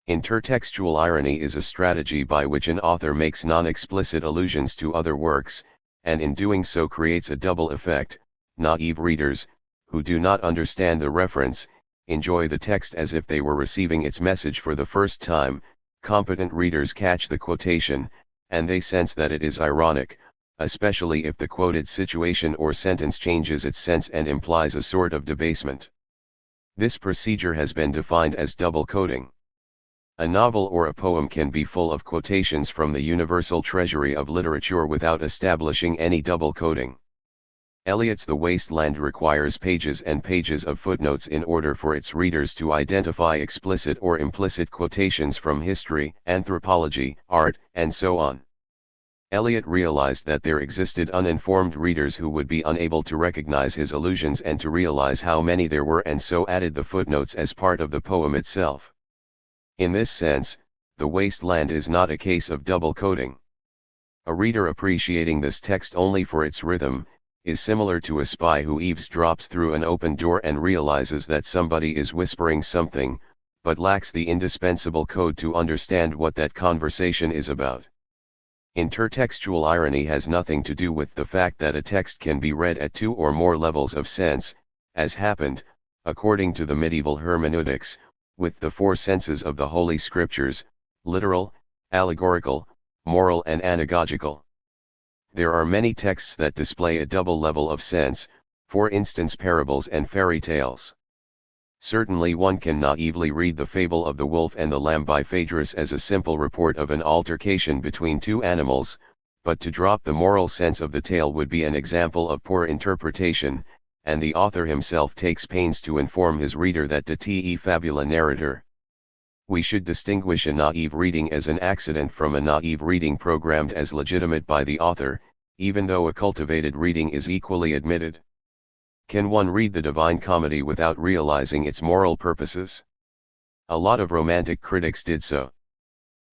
Intertextual irony is a strategy by which an author makes non-explicit allusions to other works, and in doing so creates a double effect. Naive readers, who do not understand the reference, enjoy the text as if they were receiving its message for the first time. Competent readers catch the quotation, and they sense that it is ironic, especially if the quoted situation or sentence changes its sense and implies a sort of debasement. This procedure has been defined as double coding. A novel or a poem can be full of quotations from the universal treasury of literature without establishing any double coding. Eliot's The Waste Land requires pages and pages of footnotes in order for its readers to identify explicit or implicit quotations from history, anthropology, art, and so on. Eliot realized that there existed uninformed readers who would be unable to recognize his allusions and to realize how many there were, and so added the footnotes as part of the poem itself. In this sense, The Waste Land is not a case of double coding. A reader appreciating this text only for its rhythm, is similar to a spy who eavesdrops through an open door and realizes that somebody is whispering something, but lacks the indispensable code to understand what that conversation is about. Intertextual irony has nothing to do with the fact that a text can be read at two or more levels of sense, as happened, according to the medieval hermeneutics, with the four senses of the Holy Scriptures: literal, allegorical, moral and anagogical. There are many texts that display a double level of sense, for instance parables and fairy tales. Certainly one can naively read the fable of the wolf and the lamb by Phaedrus as a simple report of an altercation between two animals, but to drop the moral sense of the tale would be an example of poor interpretation, and the author himself takes pains to inform his reader that de te fabula narrator. We should distinguish a naive reading as an accident from a naive reading programmed as legitimate by the author, even though a cultivated reading is equally admitted. Can one read the Divine Comedy without realizing its moral purposes? A lot of romantic critics did so.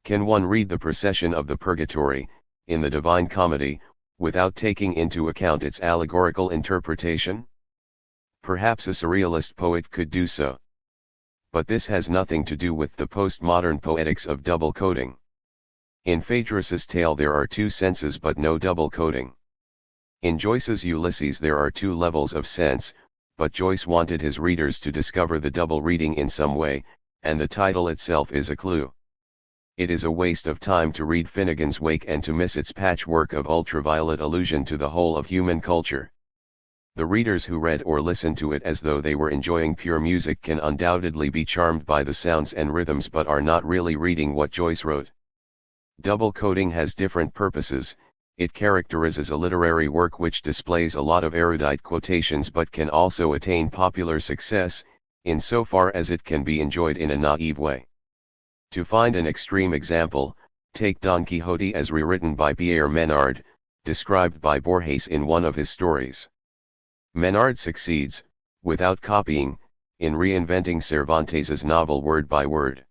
Can one read the Procession of the Purgatory, in the Divine Comedy, without taking into account its allegorical interpretation? Perhaps a surrealist poet could do so. But this has nothing to do with the postmodern poetics of double coding. In Phaedrus's tale there are two senses but no double coding. In Joyce's Ulysses there are two levels of sense, but Joyce wanted his readers to discover the double reading in some way, and the title itself is a clue. It is a waste of time to read Finnegan's Wake and to miss its patchwork of ultraviolet allusion to the whole of human culture. The readers who read or listened to it as though they were enjoying pure music can undoubtedly be charmed by the sounds and rhythms but are not really reading what Joyce wrote. Double coding has different purposes. It characterizes a literary work which displays a lot of erudite quotations but can also attain popular success, insofar as it can be enjoyed in a naive way. To find an extreme example, take Don Quixote as rewritten by Pierre Menard, described by Borges in one of his stories. Menard succeeds, without copying, in reinventing Cervantes's novel word by word.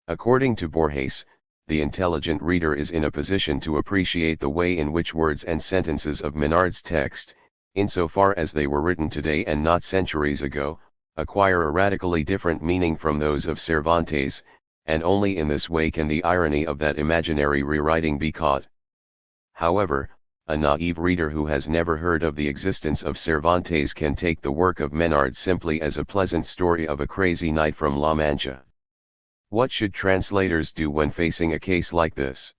According to Borges, the intelligent reader is in a position to appreciate the way in which words and sentences of Menard's text, insofar as they were written today and not centuries ago, acquire a radically different meaning from those of Cervantes, and only in this way can the irony of that imaginary rewriting be caught. However, a naive reader who has never heard of the existence of Cervantes can take the work of Menard simply as a pleasant story of a crazy knight from La Mancha. What should translators do when facing a case like this?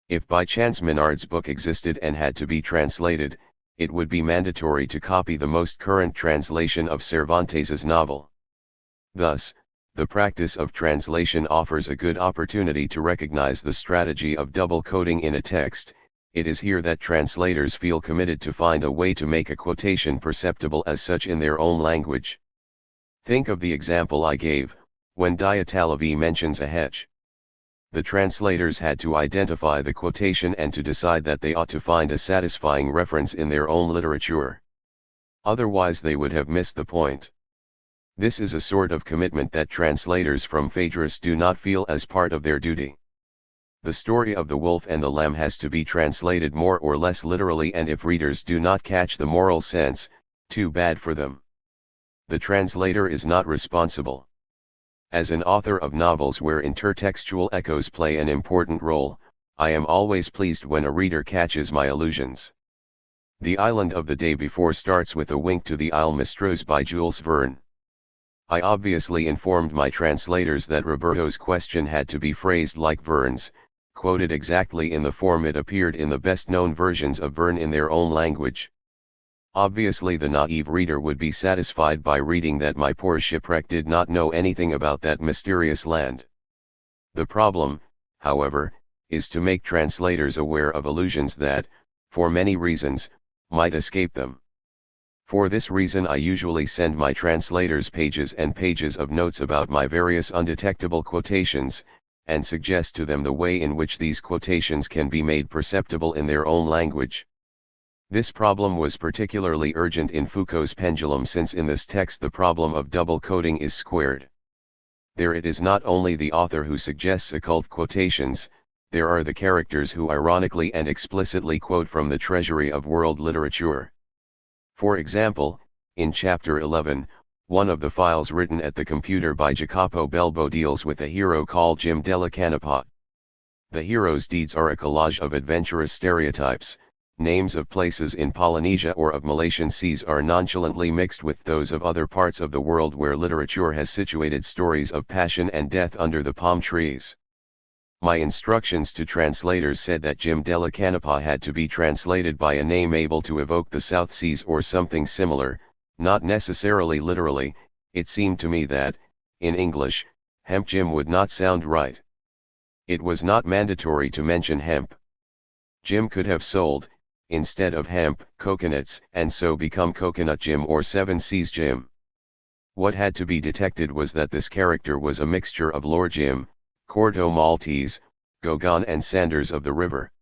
If by chance Menard's book existed and had to be translated, it would be mandatory to copy the most current translation of Cervantes's novel. Thus, the practice of translation offers a good opportunity to recognize the strategy of double coding in a text. It is here that translators feel committed to find a way to make a quotation perceptible as such in their own language. Think of the example I gave, when Diatalavi mentions a hedge. The translators had to identify the quotation and to decide that they ought to find a satisfying reference in their own literature. Otherwise they would have missed the point. This is a sort of commitment that translators from Phaedrus do not feel as part of their duty. The story of the wolf and the lamb has to be translated more or less literally, and if readers do not catch the moral sense, too bad for them. The translator is not responsible. As an author of novels where intertextual echoes play an important role, I am always pleased when a reader catches my allusions. The Island of the Day Before starts with a wink to the Isle Mistrose by Jules Verne. I obviously informed my translators that Roberto's question had to be phrased like Verne's, quoted exactly in the form it appeared in the best-known versions of Verne in their own language. Obviously the naive reader would be satisfied by reading that my poor shipwreck did not know anything about that mysterious land. The problem, however, is to make translators aware of allusions that, for many reasons, might escape them. For this reason I usually send my translators pages and pages of notes about my various undetectable quotations, and suggest to them the way in which these quotations can be made perceptible in their own language. This problem was particularly urgent in Foucault's Pendulum, since in this text the problem of double coding is squared. There it is not only the author who suggests occult quotations, there are the characters who ironically and explicitly quote from the treasury of world literature. For example, in chapter 11, One of the files written at the computer by Jacopo Belbo deals with a hero called Jim Della Canapa. The hero's deeds are a collage of adventurous stereotypes. Names of places in Polynesia or of Malaysian seas are nonchalantly mixed with those of other parts of the world where literature has situated stories of passion and death under the palm trees. My instructions to translators said that Jim Della Canapa had to be translated by a name able to evoke the South Seas or something similar, not necessarily literally. It seemed to me that, in English, Hemp Jim would not sound right. It was not mandatory to mention hemp. Jim could have sold, instead of hemp, coconuts, and so become Coconut Jim or Seven Seas Jim. What had to be detected was that this character was a mixture of Lord Jim, Corto Maltese, Gauguin and Sanders of the River.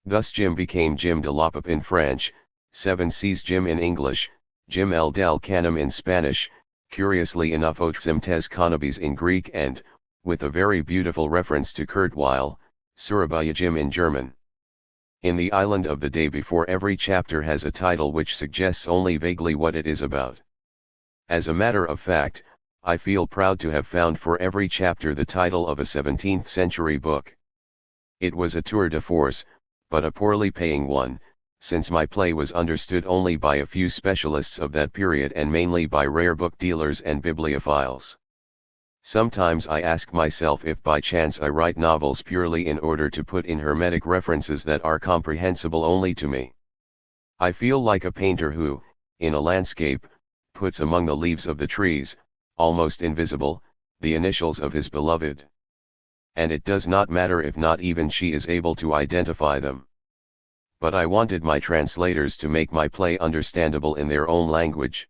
Thus Jim became Jim de la Pape in French, Seven Seas Jim in English, Jim el del Canum in Spanish, curiously enough Otzimtes Cannabis in Greek and, with a very beautiful reference to Kurt Weill, Surabaya Jim in German. In the island of the day before every chapter has a title which suggests only vaguely what it is about. As a matter of fact, I feel proud to have found for every chapter the title of a 17th century book. It was a tour de force, but a poorly paying one, since my play was understood only by a few specialists of that period and mainly by rare book dealers and bibliophiles. Sometimes I ask myself if by chance I write novels purely in order to put in hermetic references that are comprehensible only to me. I feel like a painter who, in a landscape, puts among the leaves of the trees, almost invisible, the initials of his beloved. And it does not matter if not even she is able to identify them. But I wanted my translators to make my play understandable in their own language.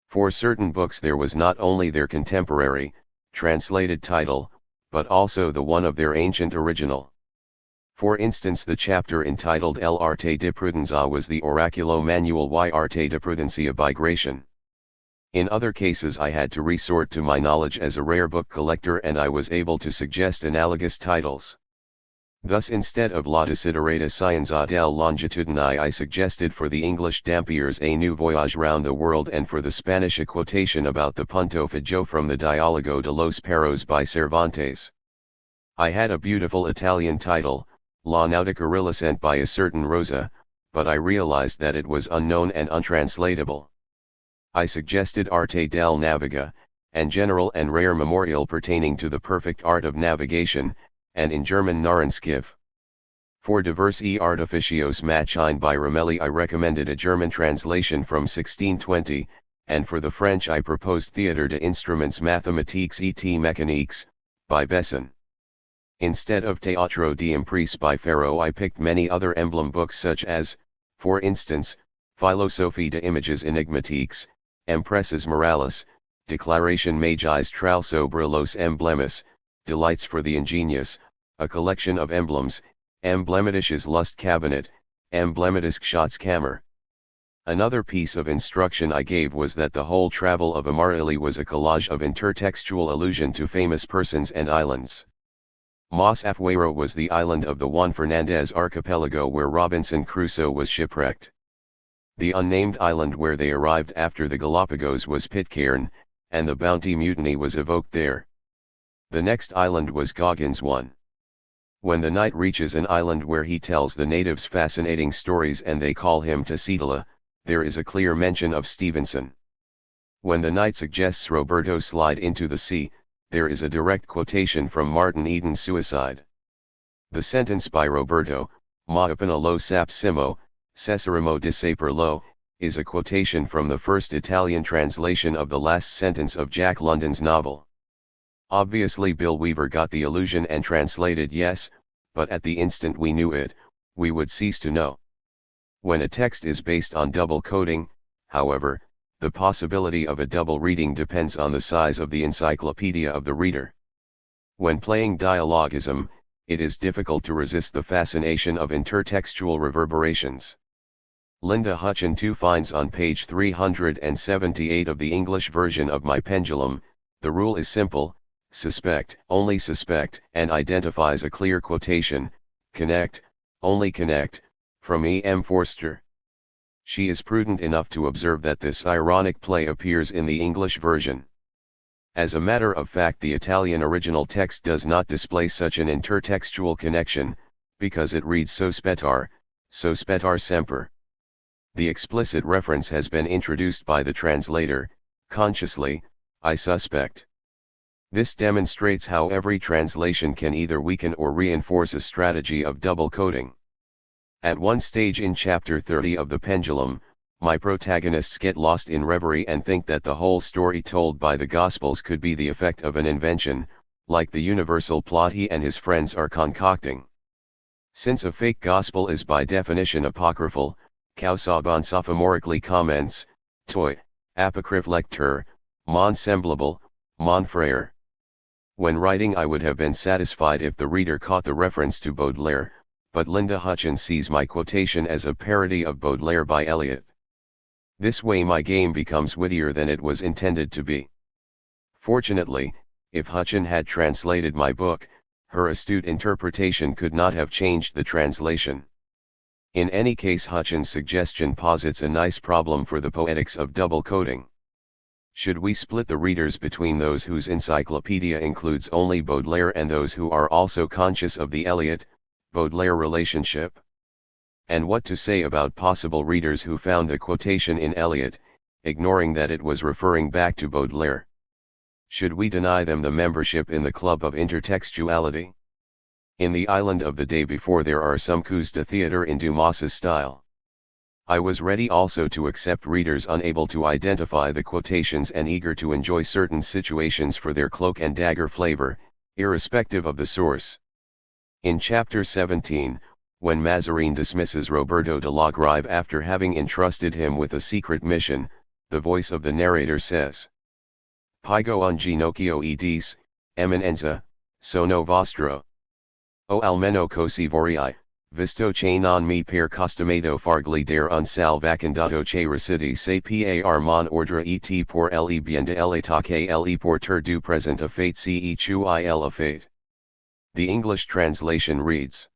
For certain books there was not only their contemporary, translated title, but also the one of their ancient original. For instance, the chapter entitled El Arte de Prudencia was the Oraculo Manual y Arte de Prudencia by Gratian. In other cases I had to resort to my knowledge as a rare book collector and I was able to suggest analogous titles. Thus instead of La Desiderata Scienza del Longitudini I suggested for the English Dampier's A New Voyage Round the World and for the Spanish a quotation about the Punto Fijo from the Diálogo de los Perros by Cervantes. I had a beautiful Italian title, La Nautica Rilescent by a certain Rosa, but I realized that it was unknown and untranslatable. I suggested Arte del Naviga, and general and rare memorial pertaining to the perfect art of navigation, and in German Narrenschiff. For Diversi Artificios Machine by Ramelli I recommended a German translation from 1620, and for the French I proposed Théâtre d'instruments mathématiques et mécaniques, by Besson. Instead of Teatro d'Imprese by Ferro I picked many other emblem books such as, for instance, Philosophie de Images Enigmatiques, Empresas Morales, Declaration Magis Tral sobre los Emblemas, Delights for the Ingenious, a collection of emblems, Emblematisches Lust Cabinet, Emblematisch Schatzkammer. Another piece of instruction I gave was that the whole travel of Amarilli was a collage of intertextual allusion to famous persons and islands. Mas Afuero was the island of the Juan Fernandez archipelago where Robinson Crusoe was shipwrecked. The unnamed island where they arrived after the Galapagos was Pitcairn, and the Bounty mutiny was evoked there. The next island was Goggins one. When the knight reaches an island where he tells the natives fascinating stories and they call him Tacitala, there is a clear mention of Stevenson. When the knight suggests Roberto slide into the sea, there is a direct quotation from Martin Eden's Suicide. The sentence by Roberto, Ma appena lo sapsimo, Cesaremo di saperlo, is a quotation from the first Italian translation of the last sentence of Jack London's novel. Obviously Bill Weaver got the allusion and translated yes, but at the instant we knew it, we would cease to know. When a text is based on double coding, however, the possibility of a double reading depends on the size of the encyclopedia of the reader. When playing dialogism, it is difficult to resist the fascination of intertextual reverberations. Linda Hutchin too finds on page 378 of the English version of My Pendulum, the rule is simple, suspect, only suspect, and identifies a clear quotation, connect, only connect, from E. M. Forster. She is prudent enough to observe that this ironic play appears in the English version. As a matter of fact, the Italian original text does not display such an intertextual connection, because it reads so spettar semper. The explicit reference has been introduced by the translator, consciously, I suspect. This demonstrates how every translation can either weaken or reinforce a strategy of double coding. At one stage in chapter 30 of The Pendulum, my protagonists get lost in reverie and think that the whole story told by the Gospels could be the effect of an invention, like the universal plot he and his friends are concocting. Since a fake gospel is by definition apocryphal, Casaubon sophomorically comments, toi, apocryphe lecteur, mon semblable, mon frère. When writing, I would have been satisfied if the reader caught the reference to Baudelaire, but Linda Hutchins sees my quotation as a parody of Baudelaire by Eliot. This way my game becomes wittier than it was intended to be. Fortunately, if Hutchin had translated my book, her astute interpretation could not have changed the translation. In any case, Hutchin's suggestion posits a nice problem for the poetics of double coding. Should we split the readers between those whose encyclopedia includes only Baudelaire and those who are also conscious of the Eliot-Baudelaire relationship? And what to say about possible readers who found the quotation in Eliot, ignoring that it was referring back to Baudelaire? Should we deny them the membership in the Club of Intertextuality? In The Island of the Day Before there are some coups de theatre in Dumas's style. I was ready also to accept readers unable to identify the quotations and eager to enjoy certain situations for their cloak and dagger flavor, irrespective of the source. In chapter 17, when Mazarin dismisses Roberto de la Grive after having entrusted him with a secret mission, the voice of the narrator says, Pigo un ginocchio e dis, eminenza, sono vostro. O almeno così vorrei, visto che non mi per costumato fargli dare un salvacondato che recidi se par mon ordre et pour le bien de l'état que le porteur du present a fate ce chui a fate. The English translation reads,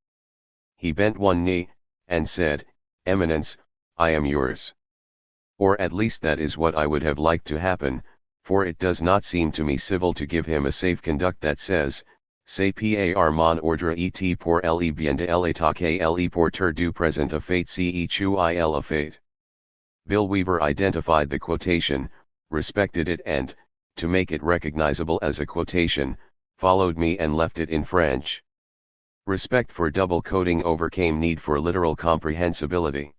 He bent one knee, and said, Eminence, I am yours. Or at least that is what I would have liked to happen, for it does not seem to me civil to give him a safe conduct that says, C'est par mon ordre et pour le bien de l'état que le porteur du present a fate ce chui a fate. Bill Weaver identified the quotation, respected it and, to make it recognizable as a quotation, followed me and left it in French. Respect for double coding overcame need for literal comprehensibility.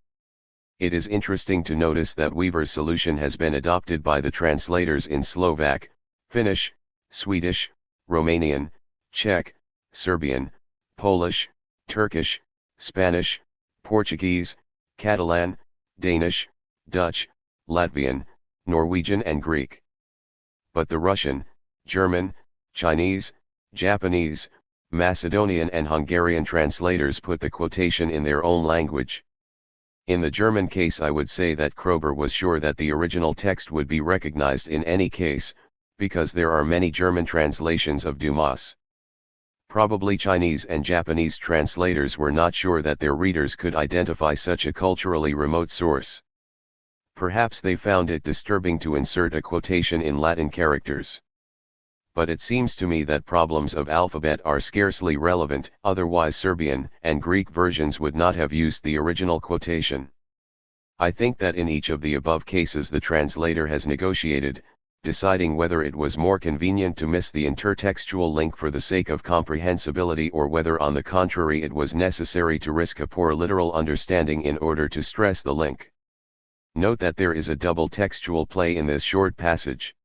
It is interesting to notice that Weaver's solution has been adopted by the translators in Slovak, Finnish, Swedish, Romanian, Czech, Serbian, Polish, Turkish, Spanish, Portuguese, Catalan, Danish, Dutch, Latvian, Norwegian and Greek. But the Russian, German, Chinese, Japanese, Macedonian and Hungarian translators put the quotation in their own language. In the German case, I would say that Kroeber was sure that the original text would be recognized in any case, because there are many German translations of Dumas. Probably Chinese and Japanese translators were not sure that their readers could identify such a culturally remote source. Perhaps they found it disturbing to insert a quotation in Latin characters. But it seems to me that problems of alphabet are scarcely relevant, otherwise Serbian and Greek versions would not have used the original quotation. I think that in each of the above cases the translator has negotiated, deciding whether it was more convenient to miss the intertextual link for the sake of comprehensibility or whether on the contrary it was necessary to risk a poor literal understanding in order to stress the link. Note that there is a double textual play in this short passage.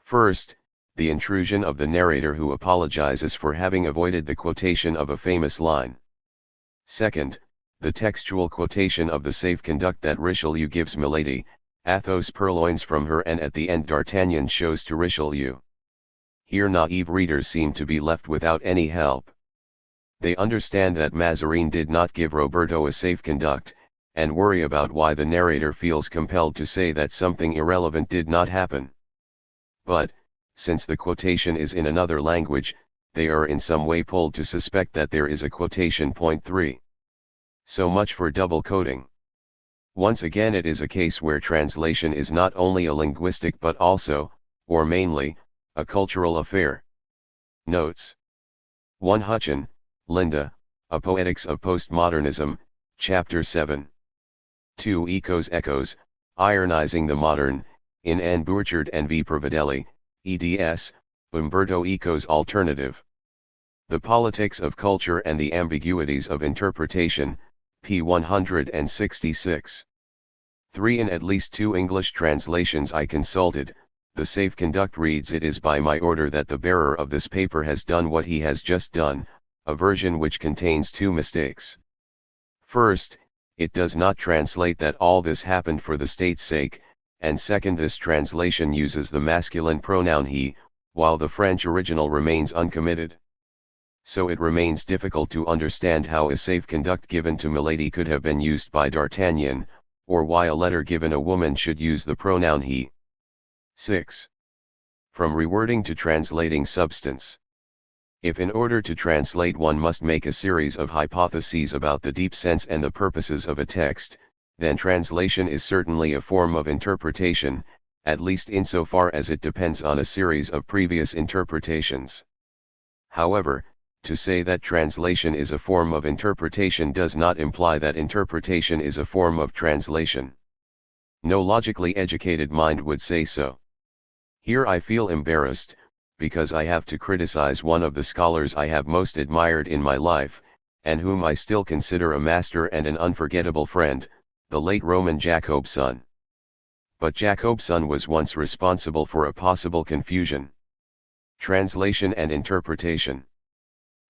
First, the intrusion of the narrator who apologizes for having avoided the quotation of a famous line. Second, the textual quotation of the safe conduct that Richelieu gives Milady, Athos purloins from her and at the end D'Artagnan shows to Richelieu. Here naive readers seem to be left without any help. They understand that Mazarin did not give Roberto a safe conduct, and worry about why the narrator feels compelled to say that something irrelevant did not happen. But, since the quotation is in another language, they are in some way pulled to suspect that there is a quotation. Point 3. So much for double coding. Once again it is a case where translation is not only a linguistic but also, or mainly, a cultural affair. Notes. 1. Hutchin, Linda, A Poetics of Postmodernism, Chapter 7. 2. Echoes, Ironizing the Modern, in N. Burchard and V. Providelli, eds, Umberto Eco's Alternative. The Politics of Culture and the Ambiguities of Interpretation, p. 166. 3. In at least 2 English translations I consulted, the Safe Conduct reads, "It is by my order that the bearer of this paper has done what he has just done," a version which contains 2 mistakes. First, it does not translate that all this happened for the state's sake, and second, this translation uses the masculine pronoun he, while the French original remains uncommitted. So it remains difficult to understand how a safe conduct given to Milady could have been used by D'Artagnan, or why a letter given a woman should use the pronoun he. 6. From rewording to translating substance. If in order to translate one must make a series of hypotheses about the deep sense and the purposes of a text, then translation is certainly a form of interpretation, at least insofar as it depends on a series of previous interpretations. However, to say that translation is a form of interpretation does not imply that interpretation is a form of translation. No logically educated mind would say so. Here I feel embarrassed, because I have to criticize one of the scholars I have most admired in my life, and whom I still consider a master and an unforgettable friend, the late Roman Jakobson. But Jakobson was once responsible for a possible confusion. Translation and interpretation.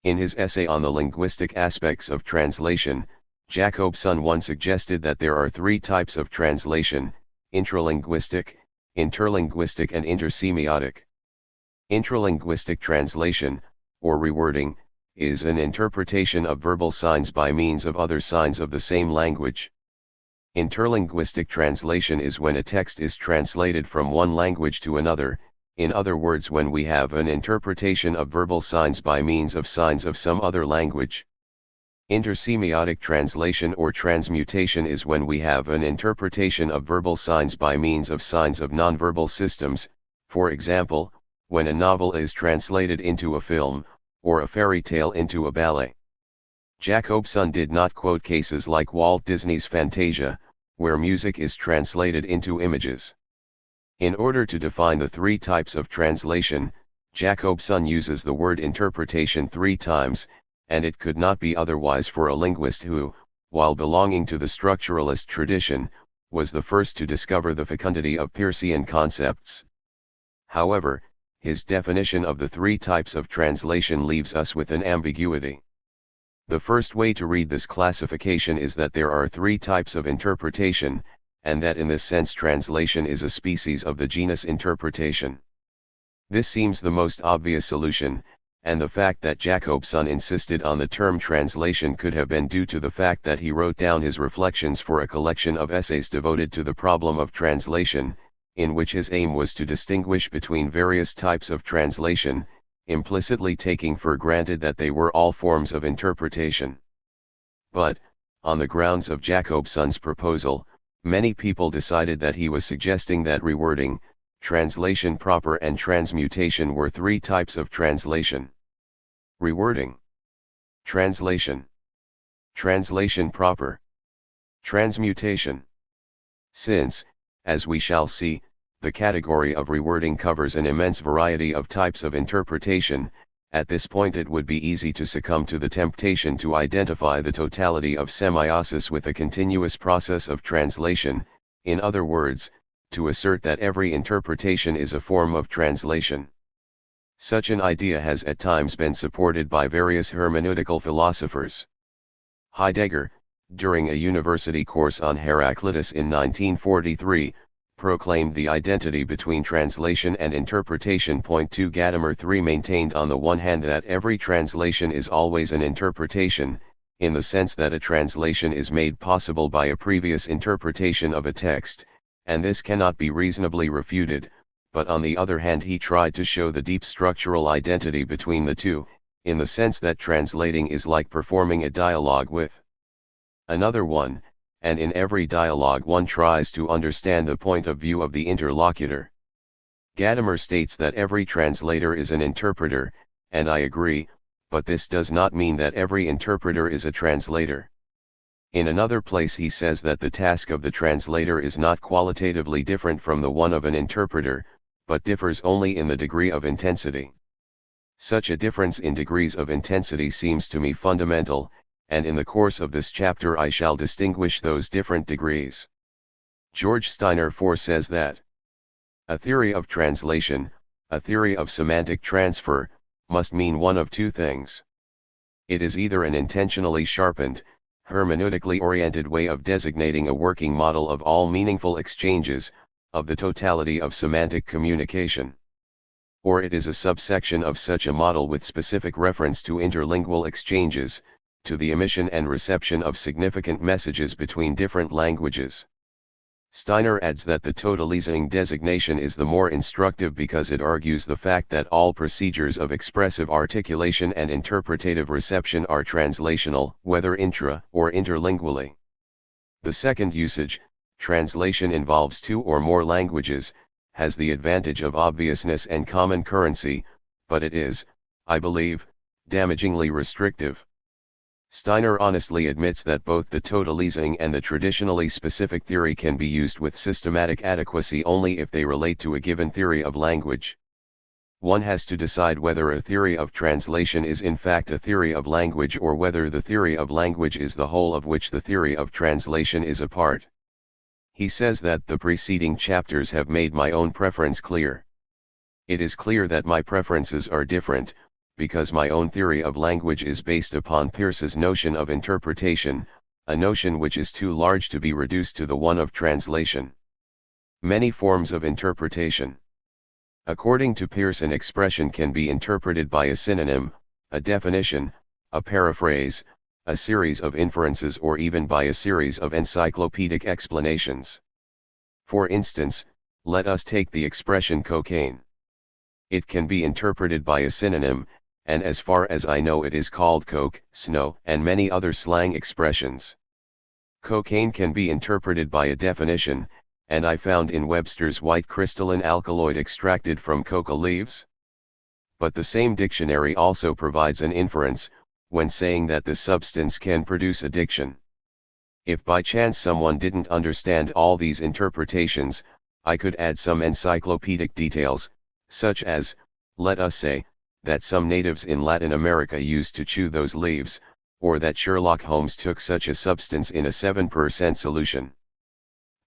In his essay on the linguistic aspects of translation, Jakobson once suggested that there are 3 types of translation: intralinguistic, interlinguistic and intersemiotic. Intralinguistic translation, or rewording, is an interpretation of verbal signs by means of other signs of the same language. Interlinguistic translation is when a text is translated from one language to another, in other words, when we have an interpretation of verbal signs by means of signs of some other language. Intersemiotic translation or transmutation is when we have an interpretation of verbal signs by means of signs of nonverbal systems, for example, when a novel is translated into a film, or a fairy tale into a ballet. Jakobson did not quote cases like Walt Disney's Fantasia, where music is translated into images. In order to define the 3 types of translation, Jakobson uses the word interpretation 3 times, and it could not be otherwise for a linguist who, while belonging to the structuralist tradition, was the first to discover the fecundity of Peircean concepts. However, his definition of the 3 types of translation leaves us with an ambiguity. The first way to read this classification is that there are 3 types of interpretation, and that in this sense translation is a species of the genus interpretation. This seems the most obvious solution, and the fact that Jakobson insisted on the term translation could have been due to the fact that he wrote down his reflections for a collection of essays devoted to the problem of translation, in which his aim was to distinguish between various types of translation, implicitly taking for granted that they were all forms of interpretation. But, on the grounds of Jakobson's proposal, many people decided that he was suggesting that rewording, translation proper and transmutation were 3 types of translation. Rewording. Translation. Translation proper. Transmutation. Since, as we shall see, the category of rewording covers an immense variety of types of interpretation, at this point it would be easy to succumb to the temptation to identify the totality of semiosis with a continuous process of translation, in other words, to assert that every interpretation is a form of translation. Such an idea has at times been supported by various hermeneutical philosophers. Heidegger, during a university course on Heraclitus in 1943, proclaimed the identity between translation and interpretation. 2 Gadamer 3 maintained on the one hand that every translation is always an interpretation, in the sense that a translation is made possible by a previous interpretation of a text, and this cannot be reasonably refuted, but on the other hand he tried to show the deep structural identity between the two, in the sense that translating is like performing a dialogue with another one, and in every dialogue one tries to understand the point of view of the interlocutor. Gadamer states that every translator is an interpreter, and I agree, but this does not mean that every interpreter is a translator. In another place he says that the task of the translator is not qualitatively different from the one of an interpreter, but differs only in the degree of intensity. Such a difference in degrees of intensity seems to me fundamental, and in the course of this chapter I shall distinguish those different degrees. George Steiner says that a theory of translation, a theory of semantic transfer, must mean one of two things. It is either an intentionally sharpened, hermeneutically oriented way of designating a working model of all meaningful exchanges, of the totality of semantic communication. Or it is a subsection of such a model with specific reference to interlingual exchanges, to the emission and reception of significant messages between different languages. Steiner adds that the totalizing designation is the more instructive because it argues the fact that all procedures of expressive articulation and interpretative reception are translational, whether intra- or interlingually. The second usage, translation involves two or more languages, has the advantage of obviousness and common currency, but it is, I believe, damagingly restrictive. Steiner honestly admits that both the totalizing and the traditionally specific theory can be used with systematic adequacy only if they relate to a given theory of language. One has to decide whether a theory of translation is in fact a theory of language or whether the theory of language is the whole of which the theory of translation is a part. He says that the preceding chapters have made my own preference clear. It is clear that my preferences are different, because my own theory of language is based upon Peirce's notion of interpretation, a notion which is too large to be reduced to the one of translation. Many forms of interpretation. According to Peirce, an expression can be interpreted by a synonym, a definition, a paraphrase, a series of inferences, or even by a series of encyclopedic explanations. For instance, let us take the expression cocaine. It can be interpreted by a synonym, and as far as I know it is called coke, snow, and many other slang expressions. Cocaine can be interpreted by a definition, and I found in Webster's white crystalline alkaloid extracted from coca leaves. But the same dictionary also provides an inference, when saying that the substance can produce addiction. If by chance someone didn't understand all these interpretations, I could add some encyclopedic details, such as, let us say, that some natives in Latin America used to chew those leaves, or that Sherlock Holmes took such a substance in a 7% solution.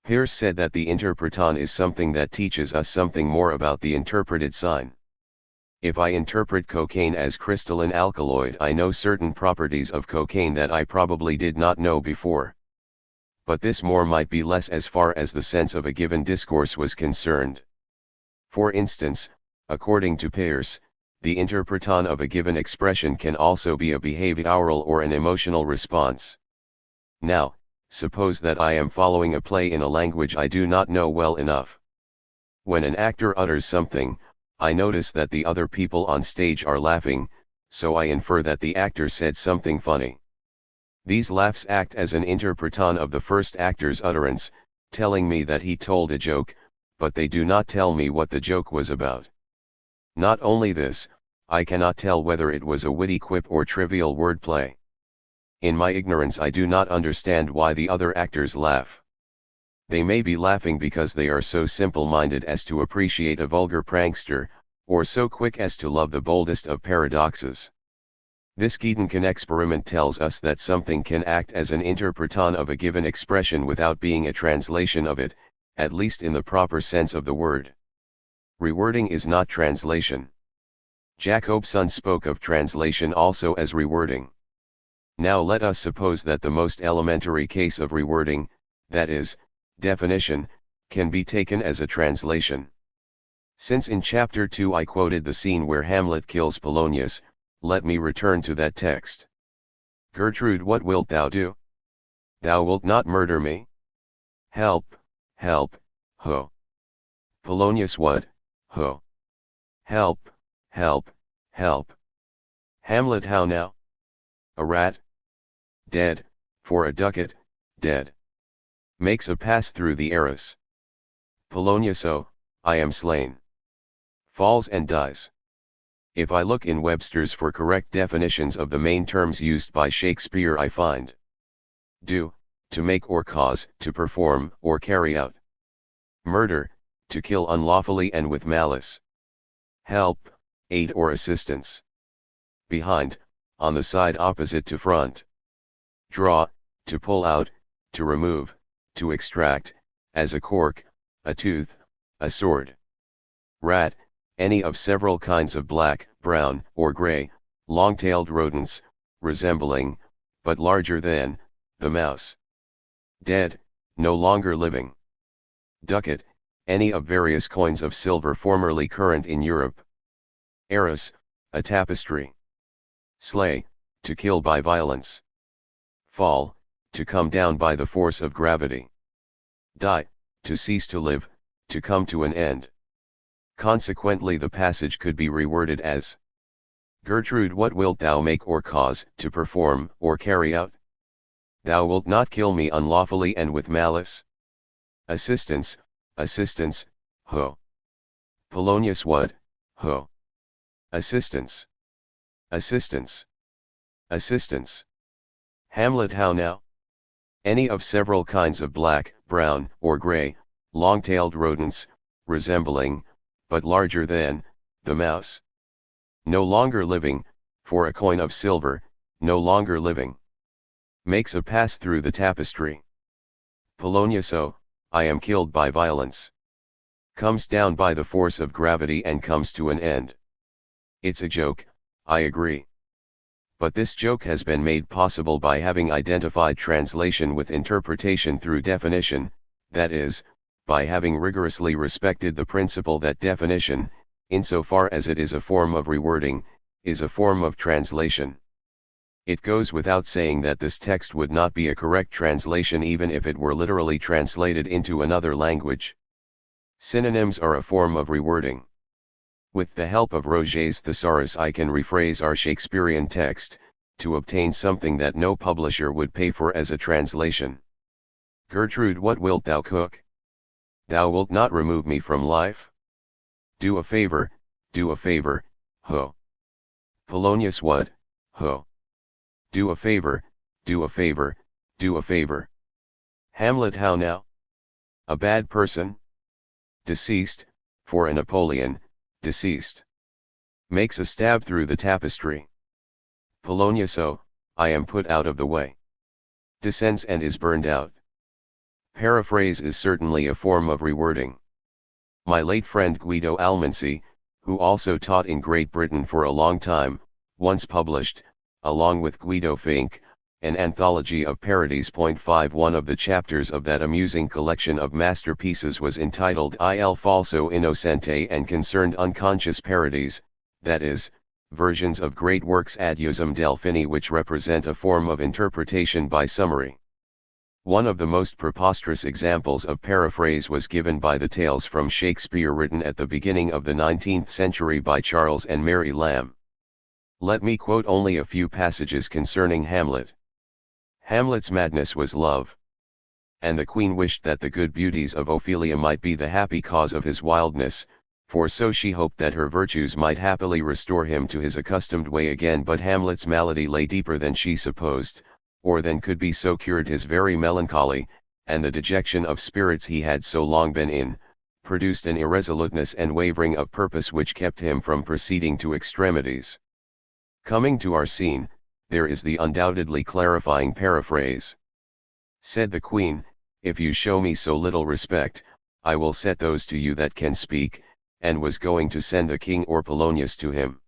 Peirce said that the interpreton is something that teaches us something more about the interpreted sign. If I interpret cocaine as crystalline alkaloid, I know certain properties of cocaine that I probably did not know before. But this more might be less as far as the sense of a given discourse was concerned. For instance, according to Peirce, the interpreton of a given expression can also be a behavioral or an emotional response. Now, suppose that I am following a play in a language I do not know well enough. When an actor utters something, I notice that the other people on stage are laughing, so I infer that the actor said something funny. These laughs act as an interpreton of the first actor's utterance, telling me that he told a joke, but they do not tell me what the joke was about. Not only this, I cannot tell whether it was a witty quip or trivial wordplay. In my ignorance I do not understand why the other actors laugh. They may be laughing because they are so simple-minded as to appreciate a vulgar prankster, or so quick as to love the boldest of paradoxes. This Gedanken experiment tells us that something can act as an interpreton of a given expression without being a translation of it, at least in the proper sense of the word. Rewording is not translation. Jacobson spoke of translation also as rewording. Now let us suppose that the most elementary case of rewording, that is, definition, can be taken as a translation. Since in chapter 2 I quoted the scene where Hamlet kills Polonius, let me return to that text. Gertrude, what wilt thou do? Thou wilt not murder me? Help, help, ho. Polonius, what, ho? Help, help, help. Hamlet, how now? A rat? Dead, for a ducat, dead. Makes a pass through the arras. Polonius, I am slain. Falls and dies. If I look in Webster's for correct definitions of the main terms used by Shakespeare, I find do, to make or cause, to perform or carry out. Murder, to kill unlawfully and with malice. Help, aid or assistance. Behind, on the side opposite to front. Draw, to pull out, to remove, to extract, as a cork, a tooth, a sword. Rat, any of several kinds of black, brown, or gray, long-tailed rodents, resembling, but larger than, the mouse. Dead, no longer living. Ducat, any of various coins of silver formerly current in Europe. Arras, a tapestry. Slay, to kill by violence. Fall, to come down by the force of gravity. Die, to cease to live, to come to an end. Consequently, the passage could be reworded as: Gertrude, what wilt thou make or cause, to perform or carry out? Thou wilt not kill me unlawfully and with malice? Assistance, assistance, ho. Polonius, what, ho. Assistance. Assistance. Assistance. Hamlet, how now? Any of several kinds of black, brown, or gray, long-tailed rodents, resembling, but larger than, the mouse. No longer living, for a coin of silver, no longer living. Makes a pass through the tapestry. Polonius, I am killed by violence. Comes down by the force of gravity and comes to an end. It's a joke, I agree. But this joke has been made possible by having identified translation with interpretation through definition, that is, by having rigorously respected the principle that definition, insofar as it is a form of rewording, is a form of translation. It goes without saying that this text would not be a correct translation even if it were literally translated into another language. Synonyms are a form of rewording. With the help of Roget's thesaurus, I can rephrase our Shakespearean text, to obtain something that no publisher would pay for as a translation. Gertrude, what wilt thou cook? Thou wilt not remove me from life? Do a favor, ho. Polonius, what, ho. Do a favor, do a favor, do a favor. Hamlet, how now? A bad person? Deceased, for a Napoleon, deceased. Makes a stab through the tapestry. Polonius, I am put out of the way. Descends and is burned out. Paraphrase is certainly a form of rewording. My late friend Guido Almansi, who also taught in Great Britain for a long time, once published, along with Guido Fink, an anthology of parodies. 51 of the chapters of that amusing collection of masterpieces was entitled Il Falso Innocente and concerned unconscious parodies, that is, versions of great works ad usum Delphini which represent a form of interpretation by summary. One of the most preposterous examples of paraphrase was given by the Tales from Shakespeare written at the beginning of the 19th century by Charles and Mary Lamb. Let me quote only a few passages concerning Hamlet. Hamlet's madness was love. And the queen wished that the good beauties of Ophelia might be the happy cause of his wildness, for so she hoped that her virtues might happily restore him to his accustomed way again. But Hamlet's malady lay deeper than she supposed, or than could be so cured. His very melancholy, and the dejection of spirits he had so long been in, produced an irresoluteness and wavering of purpose which kept him from proceeding to extremities. Coming to our scene, there is the undoubtedly clarifying paraphrase. Said the queen, if you show me so little respect, I will set those to you that can speak, and was going to send the king or Polonius to him.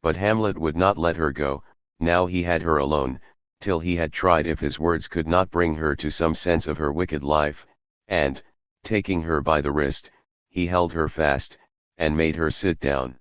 But Hamlet would not let her go, now he had her alone, till he had tried if his words could not bring her to some sense of her wicked life, and, taking her by the wrist, he held her fast, and made her sit down.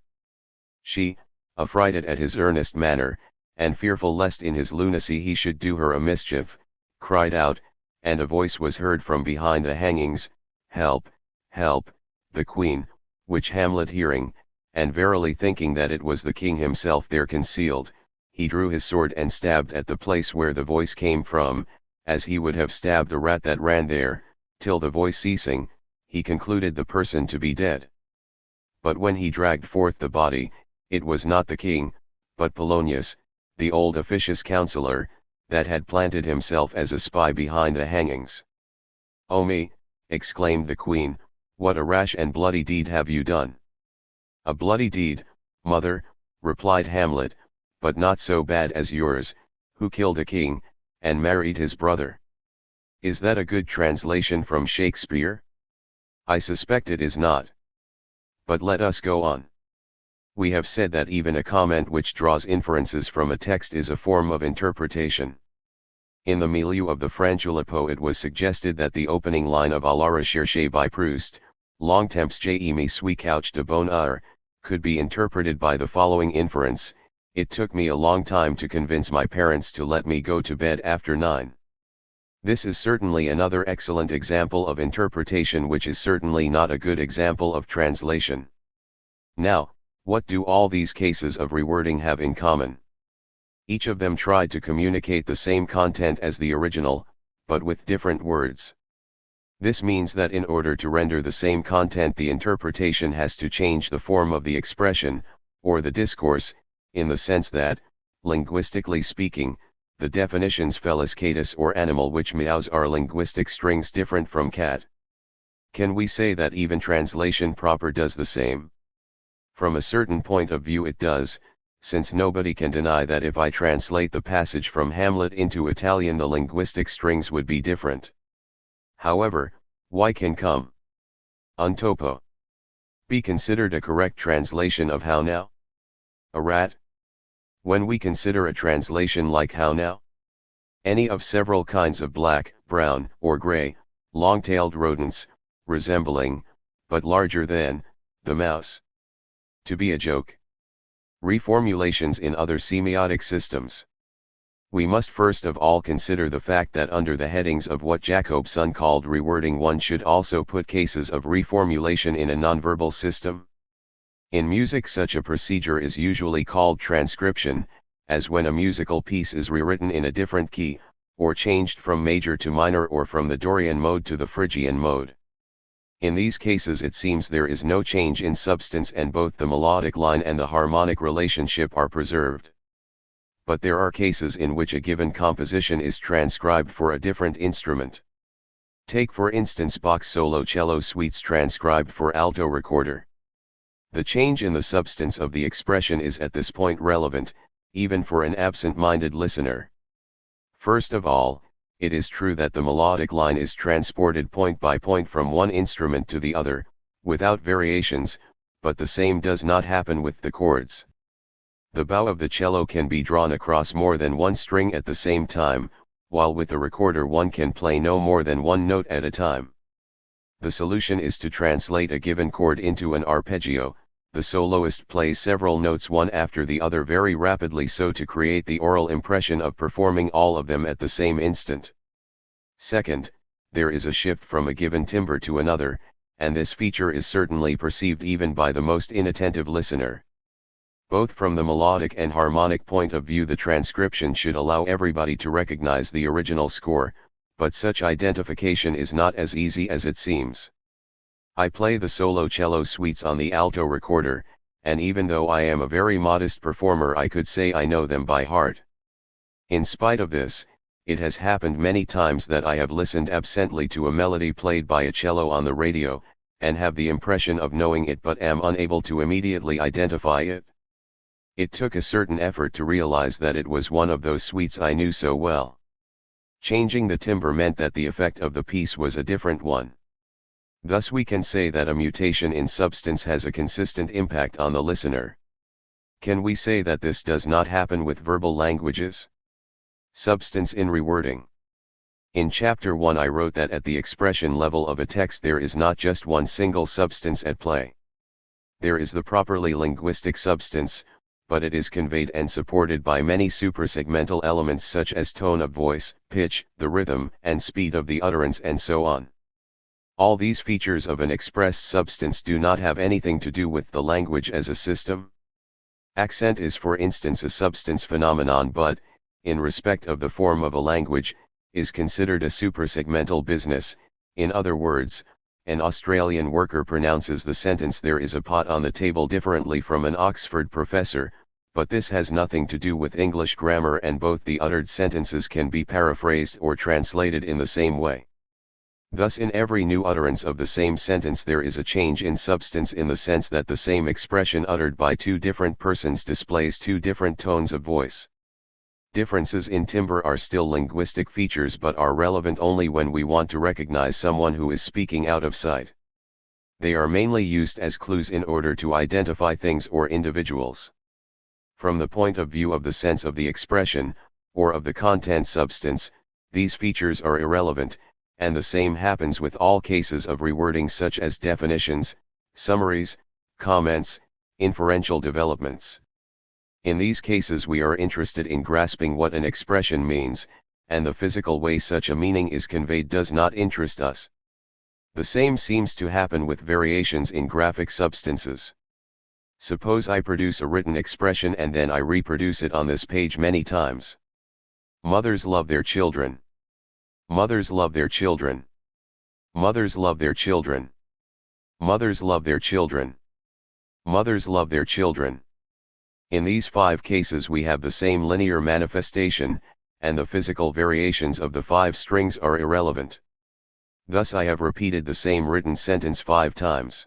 She, affrighted at his earnest manner, and fearful lest in his lunacy he should do her a mischief, cried out, and a voice was heard from behind the hangings, Help, help, the queen, which Hamlet hearing, and verily thinking that it was the king himself there concealed, he drew his sword and stabbed at the place where the voice came from, as he would have stabbed a rat that ran there, till the voice ceasing, he concluded the person to be dead. But when he dragged forth the body, it was not the king, but Polonius, the old officious counsellor, that had planted himself as a spy behind the hangings. "Oh me," exclaimed the queen, "what a rash and bloody deed have you done!" "A bloody deed, mother," replied Hamlet, "but not so bad as yours, who killed a king, and married his brother." Is that a good translation from Shakespeare? I suspect it is not. But let us go on. We have said that even a comment which draws inferences from a text is a form of interpretation. In the milieu of the French Oulipo it was suggested that the opening line of "À la recherche" by Proust, "Longtemps j'ai me suis couch de bonne heure," could be interpreted by the following inference: "It took me a long time to convince my parents to let me go to bed after 9. This is certainly another excellent example of interpretation, which is certainly not a good example of translation. Now, what do all these cases of rewording have in common? Each of them tried to communicate the same content as the original, but with different words. This means that in order to render the same content, the interpretation has to change the form of the expression, or the discourse, in the sense that, linguistically speaking, the definitions felis catus or animal which meows are linguistic strings different from cat. Can we say that even translation proper does the same? From a certain point of view it does, since nobody can deny that if I translate the passage from Hamlet into Italian the linguistic strings would be different. However, why can come un topo be considered a correct translation of how now? A rat? When we consider a translation like how now? Any of several kinds of black, brown, or gray, long-tailed rodents, resembling, but larger than, the mouse. To be a joke. Reformulations in other semiotic systems. We must first of all consider the fact that under the headings of what Jacobson called rewording one should also put cases of reformulation in a nonverbal system. In music such a procedure is usually called transcription, as when a musical piece is rewritten in a different key, or changed from major to minor or from the Dorian mode to the Phrygian mode. In these cases it seems there is no change in substance and both the melodic line and the harmonic relationship are preserved. But there are cases in which a given composition is transcribed for a different instrument. Take for instance Bach's solo cello suites transcribed for alto recorder. The change in the substance of the expression is at this point relevant, even for an absent-minded listener. First of all, it is true that the melodic line is transported point by point from one instrument to the other, without variations, but the same does not happen with the chords. The bow of the cello can be drawn across more than one string at the same time, while with the recorder one can play no more than one note at a time. The solution is to translate a given chord into an arpeggio. The soloist plays several notes one after the other very rapidly so to create the oral impression of performing all of them at the same instant. Second, there is a shift from a given timbre to another, and this feature is certainly perceived even by the most inattentive listener. Both from the melodic and harmonic point of view the transcription should allow everybody to recognize the original score, but such identification is not as easy as it seems. I play the solo cello suites on the alto recorder, and even though I am a very modest performer I could say I know them by heart. In spite of this, it has happened many times that I have listened absently to a melody played by a cello on the radio, and have the impression of knowing it but am unable to immediately identify it. It took a certain effort to realize that it was one of those suites I knew so well. Changing the timbre meant that the effect of the piece was a different one. Thus we can say that a mutation in substance has a consistent impact on the listener. Can we say that this does not happen with verbal languages? Substance in rewording. In Chapter 1 I wrote that at the expression level of a text there is not just one single substance at play. There is the properly linguistic substance, but it is conveyed and supported by many suprasegmental elements such as tone of voice, pitch, the rhythm and speed of the utterance and so on. All these features of an expressed substance do not have anything to do with the language as a system. Accent is for instance a substance phenomenon but, in respect of the form of a language, is considered a suprasegmental business. In other words, an Australian worker pronounces the sentence "there is a pot on the table" differently from an Oxford professor, but this has nothing to do with English grammar, and both the uttered sentences can be paraphrased or translated in the same way. Thus in every new utterance of the same sentence there is a change in substance, in the sense that the same expression uttered by two different persons displays two different tones of voice. Differences in timbre are still linguistic features, but are relevant only when we want to recognize someone who is speaking out of sight. They are mainly used as clues in order to identify things or individuals. From the point of view of the sense of the expression, or of the content substance, these features are irrelevant, and the same happens with all cases of rewording, such as definitions, summaries, comments, inferential developments. In these cases we are interested in grasping what an expression means, and the physical way such a meaning is conveyed does not interest us. The same seems to happen with variations in graphic substances. Suppose I produce a written expression and then I reproduce it on this page many times. Mothers love their children. Mothers love their children. Mothers love their children. Mothers love their children. Mothers love their children. In these 5 cases we have the same linear manifestation, and the physical variations of the 5 strings are irrelevant. Thus I have repeated the same written sentence 5 times.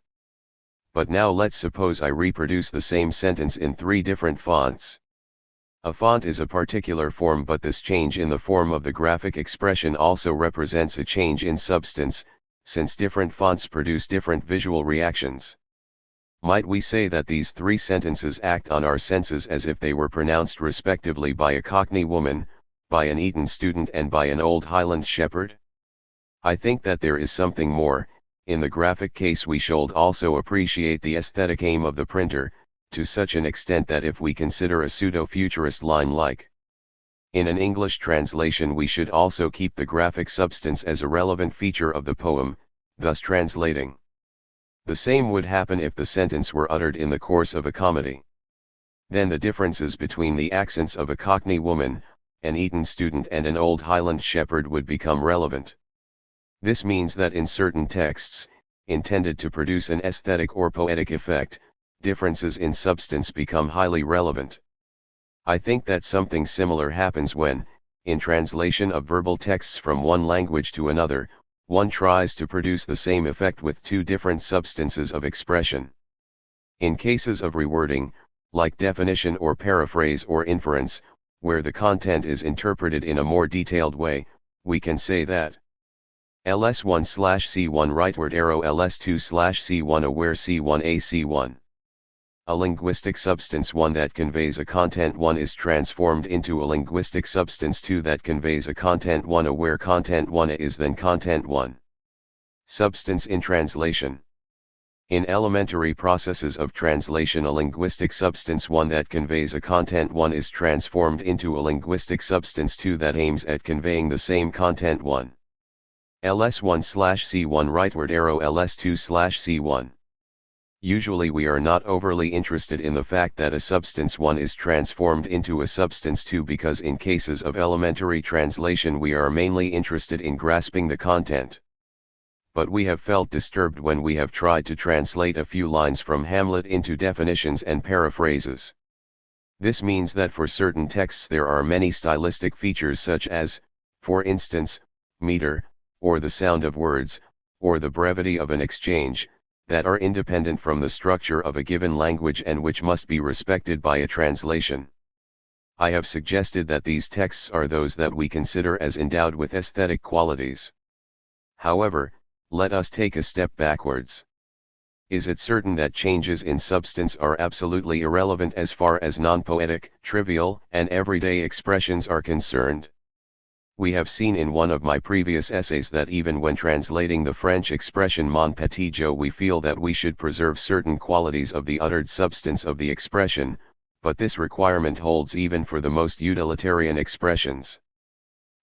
But now let's suppose I reproduce the same sentence in 3 different fonts. A font is a particular form, but this change in the form of the graphic expression also represents a change in substance, since different fonts produce different visual reactions. Might we say that these 3 sentences act on our senses as if they were pronounced respectively by a Cockney woman, by an Eton student, and by an old Highland shepherd? I think that there is something more. In the graphic case we should also appreciate the aesthetic aim of the printer, to such an extent that if we consider a pseudo-futurist line like in an English translation, we should also keep the graphic substance as a relevant feature of the poem, thus translating. The same would happen if the sentence were uttered in the course of a comedy. Then the differences between the accents of a Cockney woman, an Eton student, and an old Highland shepherd would become relevant. This means that in certain texts, intended to produce an aesthetic or poetic effect, differences in substance become highly relevant. I think that something similar happens when, in translation of verbal texts from one language to another, one tries to produce the same effect with 2 different substances of expression. In cases of rewording, like definition or paraphrase or inference, where the content is interpreted in a more detailed way, we can say that ls1/c1 rightward arrow ls2/c1 aware c1a c1. A linguistic substance 1 that conveys a content 1 is transformed into a linguistic substance 2 that conveys a content 1 aware content 1 is then content 1. Substance in translation. In elementary processes of translation, a linguistic substance 1 that conveys a content 1 is transformed into a linguistic substance 2 that aims at conveying the same content 1. ls1/c1 rightward arrow ls2/c1. Usually we are not overly interested in the fact that a substance 1 is transformed into a substance 2, because in cases of elementary translation we are mainly interested in grasping the content. But we have felt disturbed when we have tried to translate a few lines from Hamlet into definitions and paraphrases. This means that for certain texts there are many stylistic features, such as, for instance, meter, or the sound of words, or the brevity of an exchange, that are independent from the structure of a given language and which must be respected by a translation. I have suggested that these texts are those that we consider as endowed with aesthetic qualities. However, let us take a step backwards. Is it certain that changes in substance are absolutely irrelevant as far as non-poetic, trivial, and everyday expressions are concerned? We have seen in one of my previous essays that even when translating the French expression mon petit Joe, we feel that we should preserve certain qualities of the uttered substance of the expression, but this requirement holds even for the most utilitarian expressions.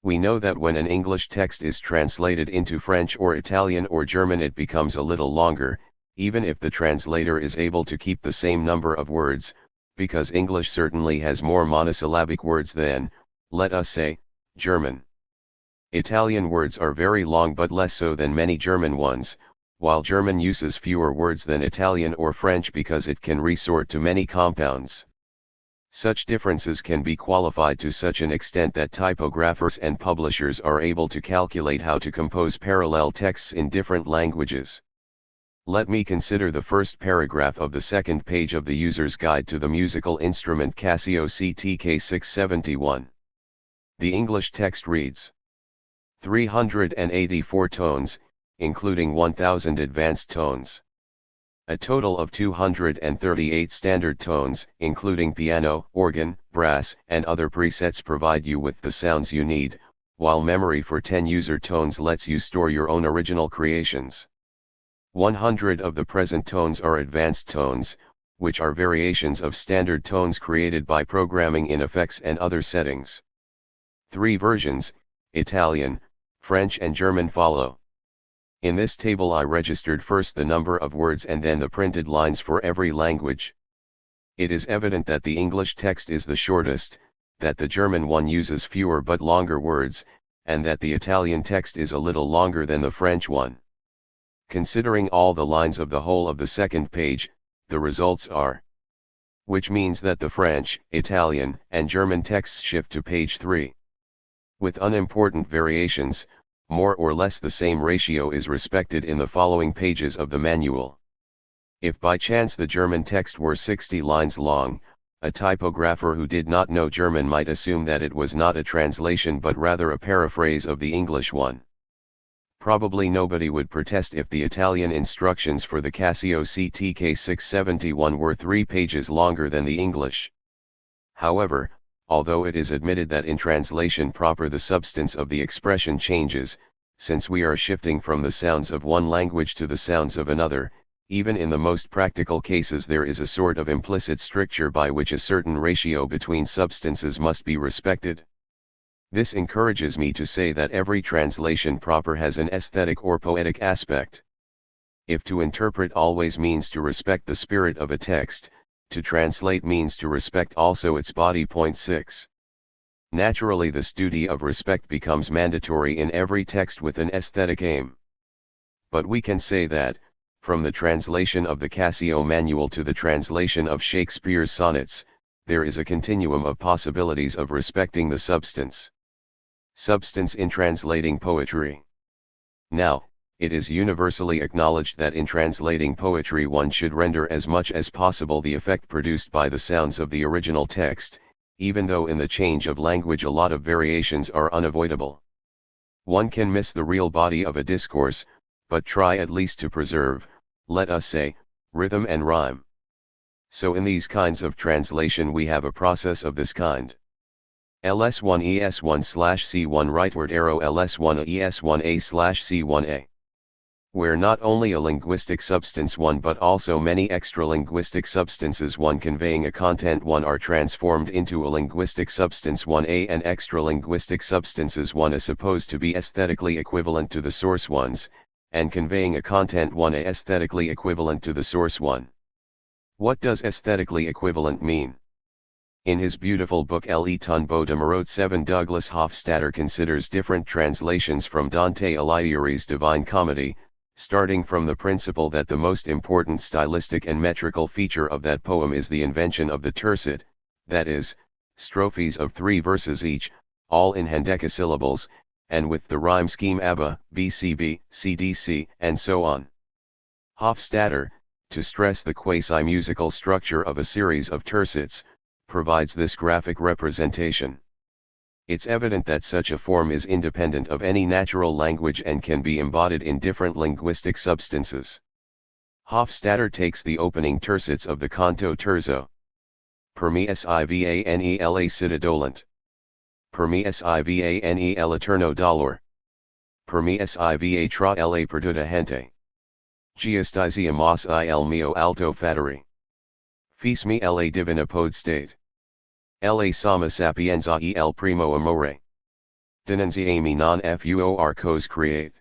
We know that when an English text is translated into French or Italian or German, it becomes a little longer, even if the translator is able to keep the same number of words, because English certainly has more monosyllabic words than, let us say, German. Italian words are very long but less so than many German ones, while German uses fewer words than Italian or French because it can resort to many compounds. Such differences can be qualified to such an extent that typographers and publishers are able to calculate how to compose parallel texts in different languages. Let me consider the first paragraph of the second page of the user's guide to the musical instrument Casio CTK671. The English text reads: 384 tones, including 1000 advanced tones. A total of 238 standard tones, including piano, organ, brass, and other presets provide you with the sounds you need, while memory for 10 user tones lets you store your own original creations. 100 of the present tones are advanced tones, which are variations of standard tones created by programming in effects and other settings. 3 versions, Italian, French and German follow. In this table I registered first the number of words and then the printed lines for every language. It is evident that the English text is the shortest, that the German one uses fewer but longer words, and that the Italian text is a little longer than the French one. Considering all the lines of the whole of the second page, the results are. Which means that the French, Italian, and German texts shift to page 3. With unimportant variations, more or less the same ratio is respected in the following pages of the manual. If by chance the German text were 60 lines long, a typographer who did not know German might assume that it was not a translation but rather a paraphrase of the English one. Probably nobody would protest if the Italian instructions for the Casio CTK671 were 3 pages longer than the English. However, although it is admitted that in translation proper the substance of the expression changes, since we are shifting from the sounds of one language to the sounds of another, even in the most practical cases there is a sort of implicit stricture by which a certain ratio between substances must be respected. This encourages me to say that every translation proper has an aesthetic or poetic aspect. If to interpret always means to respect the spirit of a text, to translate means to respect also its body. Point 6. Naturally this duty of respect becomes mandatory in every text with an aesthetic aim. But we can say that, from the translation of the Casio manual to the translation of Shakespeare's sonnets, there is a continuum of possibilities of respecting the substance. Substance in translating poetry. Now, it is universally acknowledged that in translating poetry one should render as much as possible the effect produced by the sounds of the original text, even though in the change of language a lot of variations are unavoidable. One can miss the real body of a discourse, but try at least to preserve, let us say, rhythm and rhyme. So in these kinds of translation we have a process of this kind. ls1 es1/c1 rightward arrow ls1 es1a/c1a. Where not only a linguistic substance 1 but also many extra-linguistic substances 1 conveying a content 1 are transformed into a linguistic substance 1a and extra-linguistic substances 1 is supposed to be aesthetically equivalent to the source ones, and conveying a content 1a aesthetically equivalent to the source 1. What does aesthetically equivalent mean? In his beautiful book Le Tombeau de Marot 7 Douglas Hofstadter considers different translations from Dante Alighieri's Divine Comedy, starting from the principle that the most important stylistic and metrical feature of that poem is the invention of the tercet, that is, strophes of 3 verses each, all in hendecasyllables, and with the rhyme scheme ABBA, BCB, CDC, and so on. Hofstadter, to stress the quasi-musical structure of a series of tercets, provides this graphic representation. It's evident that such a form is independent of any natural language and can be embodied in different linguistic substances. Hofstadter takes the opening tercets of the canto terzo. Per me sivane la cita dolent. Per me sivane el eterno dolor. Per me siva tra la perduta gente. Giustizia mas I el mio alto fateri. Fis me la divina podstate. La sama sapienza e el primo amore. Denunziami non fuor cos create.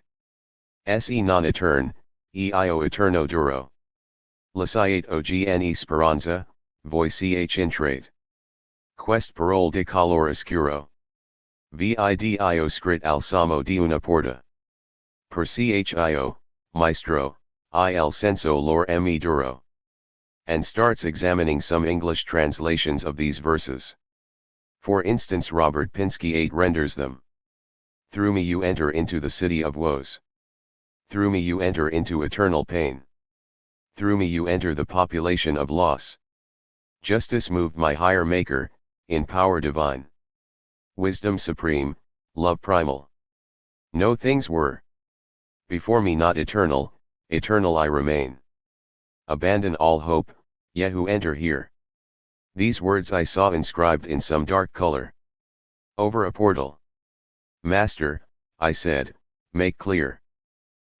Se non etern, io eterno duro. Lasciate ogni speranza, voi ch intrate. Quest parole de color oscuro. Vidio scrit al samo di una porta. Per chio, maestro, il senso lor me duro. And starts examining some English translations of these verses. For instance, Robert Pinsky 8 renders them. Through me you enter into the city of woes. Through me you enter into eternal pain. Through me you enter the population of loss. Justice moved my higher maker, in power divine. Wisdom supreme, love primal. No things were. Before me not eternal, eternal I remain. Abandon all hope, ye who enter here. These words I saw inscribed in some dark color. Over a portal. Master, I said, make clear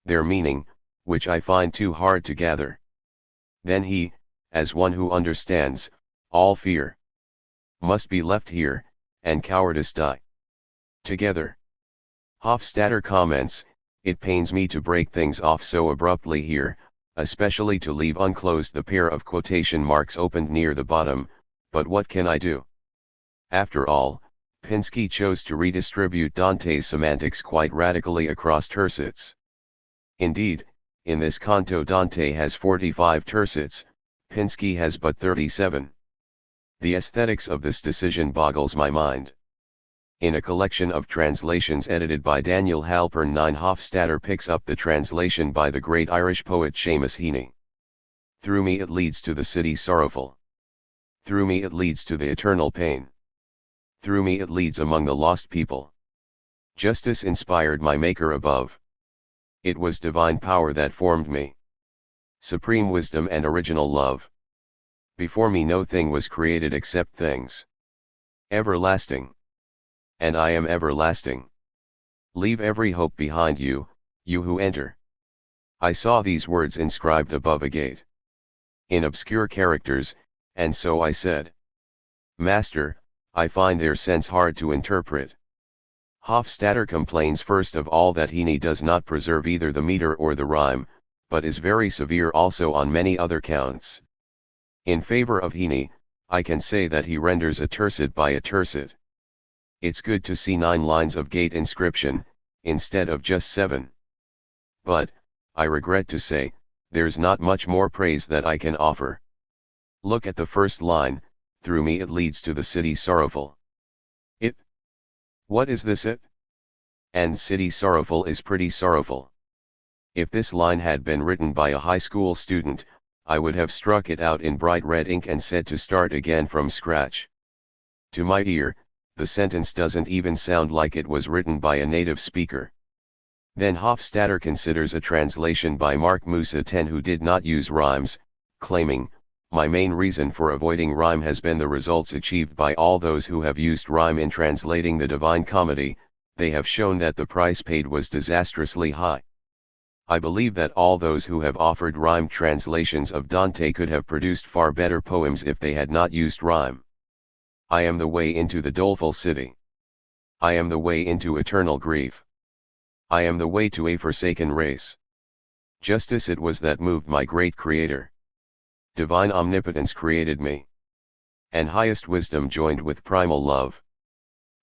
their meaning, which I find too hard to gather. Then he, as one who understands, all fear must be left here, and cowardice die together. Hofstadter comments, it pains me to break things off so abruptly here, especially to leave unclosed the pair of quotation marks opened near the bottom, but what can I do? After all, Pinsky chose to redistribute Dante's semantics quite radically across tercets. Indeed, in this canto Dante has 45 tercets, Pinsky has but 37. The aesthetics of this decision boggles my mind. In a collection of translations edited by Daniel Halpern 9, Hofstadter picks up the translation by the great Irish poet Seamus Heaney. Through me it leads to the city sorrowful. Through me it leads to the eternal pain. Through me it leads among the lost people. Justice inspired my maker above. It was divine power that formed me. Supreme wisdom and original love. Before me no thing was created except things everlasting. And I am everlasting. Leave every hope behind you, you who enter. I saw these words inscribed above a gate. In obscure characters, and so I said, Master, I find their sense hard to interpret. Hofstadter complains first of all that Heaney does not preserve either the meter or the rhyme, but is very severe also on many other counts. In favor of Heaney, I can say that he renders a tercet by a tercet. It's good to see 9 lines of gate inscription, instead of just 7. But, I regret to say, there's not much more praise that I can offer. Look at the first line, through me it leads to the city sorrowful. It? What is this it? And city sorrowful is pretty sorrowful. If this line had been written by a high school student, I would have struck it out in bright red ink and said to start again from scratch. To my ear, the sentence doesn't even sound like it was written by a native speaker. Then Hofstadter considers a translation by Mark Musa 10 who did not use rhymes, claiming, my main reason for avoiding rhyme has been the results achieved by all those who have used rhyme in translating the Divine Comedy. They have shown that the price paid was disastrously high. I believe that all those who have offered rhyme translations of Dante could have produced far better poems if they had not used rhyme. I am the way into the doleful city. I am the way into eternal grief. I am the way to a forsaken race. Justice it was that moved my great Creator. Divine omnipotence created me. And highest wisdom joined with primal love.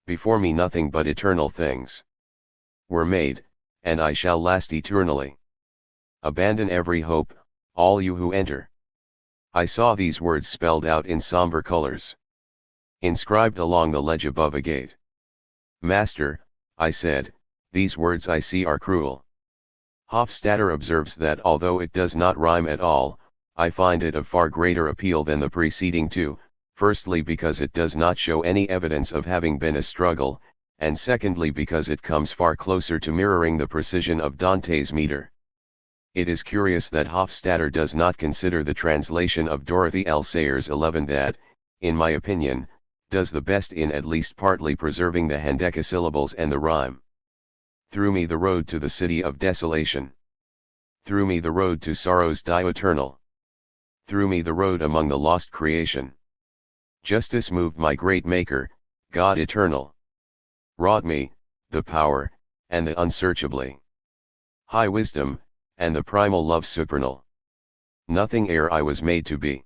Before me nothing but eternal things were made, and I shall last eternally. Abandon every hope, all you who enter. I saw these words spelled out in somber colors, inscribed along the ledge above a gate. Master, I said, these words I see are cruel. Hofstadter observes that although it does not rhyme at all, I find it of far greater appeal than the preceding two, firstly because it does not show any evidence of having been a struggle, and secondly because it comes far closer to mirroring the precision of Dante's meter. It is curious that Hofstadter does not consider the translation of Dorothy L. Sayers 11 that, in my opinion, does the best in at least partly preserving the hendecasyllables and the rhyme. Through me the road to the city of desolation. Through me the road to sorrows die eternal. Through me the road among the lost creation. Justice moved my great Maker, God eternal. Wrought me, the power, and the unsearchably high wisdom, and the primal love supernal. Nothing ere I was made to be.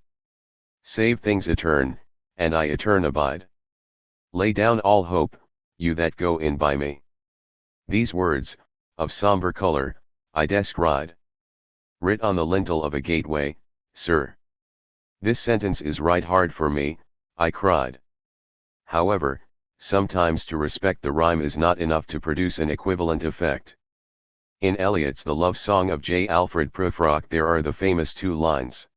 Save things etern, and I etern abide. Lay down all hope, you that go in by me. These words, of somber color, I descried. Writ on the lintel of a gateway, sir. This sentence is right hard for me, I cried. However, sometimes to respect the rhyme is not enough to produce an equivalent effect. In Eliot's The Love Song of J. Alfred Prufrock there are the famous two lines.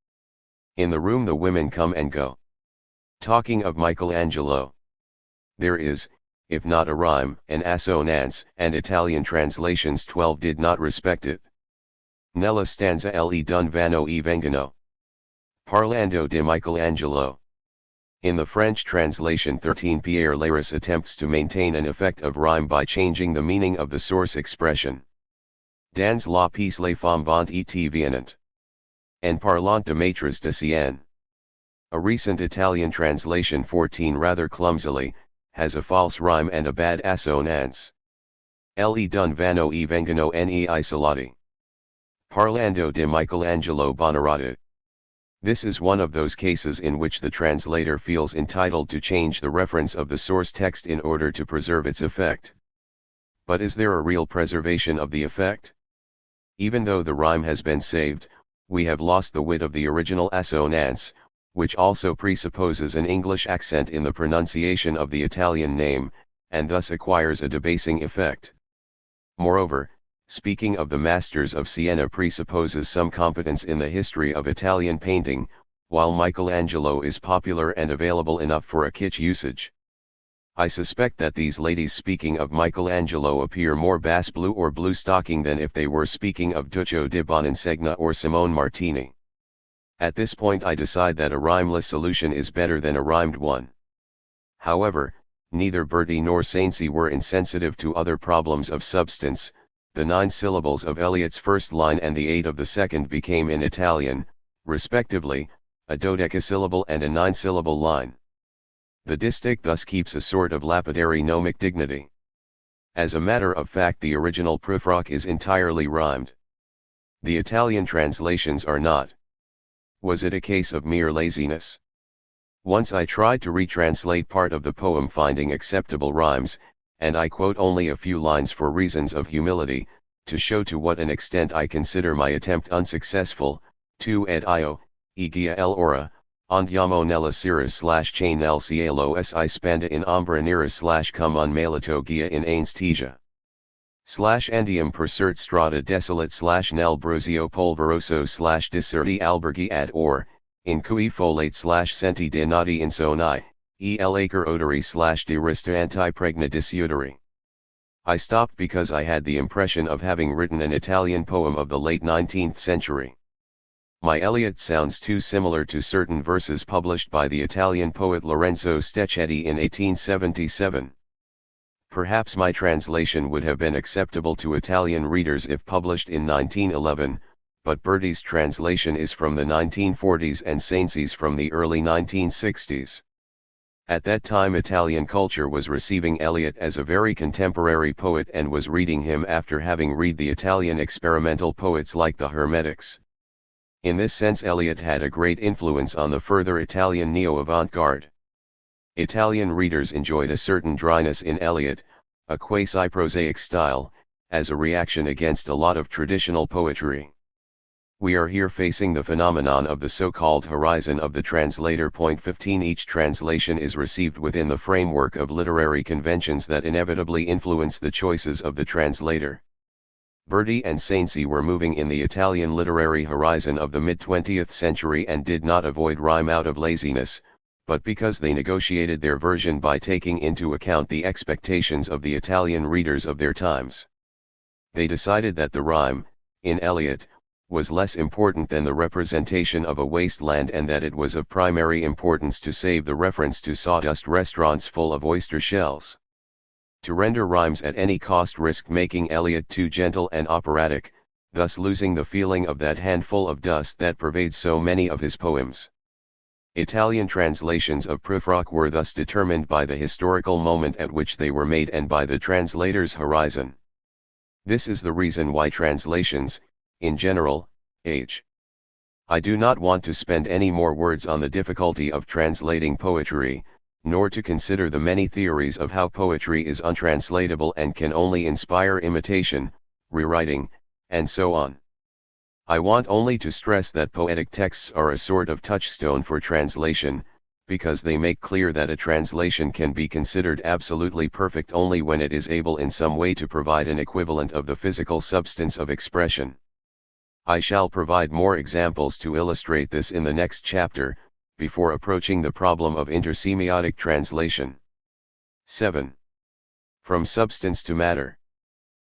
In the room the women come and go. Talking of Michelangelo. There is, if not a rhyme, an assonance, and Italian translations 12 did not respect it. Nella stanza le d'un vano e vengono. Parlando di Michelangelo. In the French translation 13 Pierre Laris attempts to maintain an effect of rhyme by changing the meaning of the source expression. Dans la pièce les femmes vont et viennent. En parlant de maîtres de sienne. A recent Italian translation 14 rather clumsily, has a false rhyme and a bad assonance. Le d'un vano e vengono nei isolati. Parlando di Michelangelo Buonarroti. This is one of those cases in which the translator feels entitled to change the reference of the source text in order to preserve its effect. But is there a real preservation of the effect? Even though the rhyme has been saved, we have lost the wit of the original assonance, which also presupposes an English accent in the pronunciation of the Italian name, and thus acquires a debasing effect. Moreover, speaking of the masters of Siena presupposes some competence in the history of Italian painting, while Michelangelo is popular and available enough for a kitsch usage. I suspect that these ladies speaking of Michelangelo appear more bass blue or blue stocking than if they were speaking of Duccio di Boninsegna or Simone Martini. At this point I decide that a rhymeless solution is better than a rhymed one. However, neither Berti nor Saintsy were insensitive to other problems of substance. The 9 syllables of Eliot's first line and the 8 of the second became in Italian, respectively, a dodecasyllable and a 9-syllable line. The distich thus keeps a sort of lapidary gnomic dignity. As a matter of fact the original Prufrock is entirely rhymed. The Italian translations are not. Was it a case of mere laziness? Once I tried to retranslate part of the poem finding acceptable rhymes, and I quote only a few lines for reasons of humility, to show to what an extent I consider my attempt unsuccessful. Tu ed io, e gia el ora, andiamo nella sera / nel cielo si spanda in ombra nera / come on malato gia in anesthesia. / andiam per cert strada desolate / nel brusio polveroso / diserti alberghi ad or, in cui folate / senti de nati in sonai. El acre odori / de rista antipregna disuderi. I stopped because I had the impression of having written an Italian poem of the late 19th century. My Eliot sounds too similar to certain verses published by the Italian poet Lorenzo Stecchetti in 1877. Perhaps my translation would have been acceptable to Italian readers if published in 1911, but Berti's translation is from the 1940s and Saintsy's from the early 1960s. At that time Italian culture was receiving Eliot as a very contemporary poet and was reading him after having read the Italian experimental poets like the Hermetics. In this sense Eliot had a great influence on the further Italian neo-avant-garde. Italian readers enjoyed a certain dryness in Eliot, a quasi-prosaic style, as a reaction against a lot of traditional poetry. We are here facing the phenomenon of the so-called horizon of the translator. 15 Each translation is received within the framework of literary conventions that inevitably influence the choices of the translator. Berti and Saintsy were moving in the Italian literary horizon of the mid-20th century and did not avoid rhyme out of laziness, but because they negotiated their version by taking into account the expectations of the Italian readers of their times. They decided that the rhyme, in Eliot, was less important than the representation of a wasteland and that it was of primary importance to save the reference to sawdust restaurants full of oyster shells. To render rhymes at any cost risked making Eliot too gentle and operatic, thus losing the feeling of that handful of dust that pervades so many of his poems. Italian translations of Prufrock were thus determined by the historical moment at which they were made and by the translator's horizon. This is the reason why translations, in general, age. I do not want to spend any more words on the difficulty of translating poetry, nor to consider the many theories of how poetry is untranslatable and can only inspire imitation, rewriting, and so on. I want only to stress that poetic texts are a sort of touchstone for translation, because they make clear that a translation can be considered absolutely perfect only when it is able in some way to provide an equivalent of the physical substance of expression. I shall provide more examples to illustrate this in the next chapter, before approaching the problem of intersemiotic translation. 7. From substance to matter.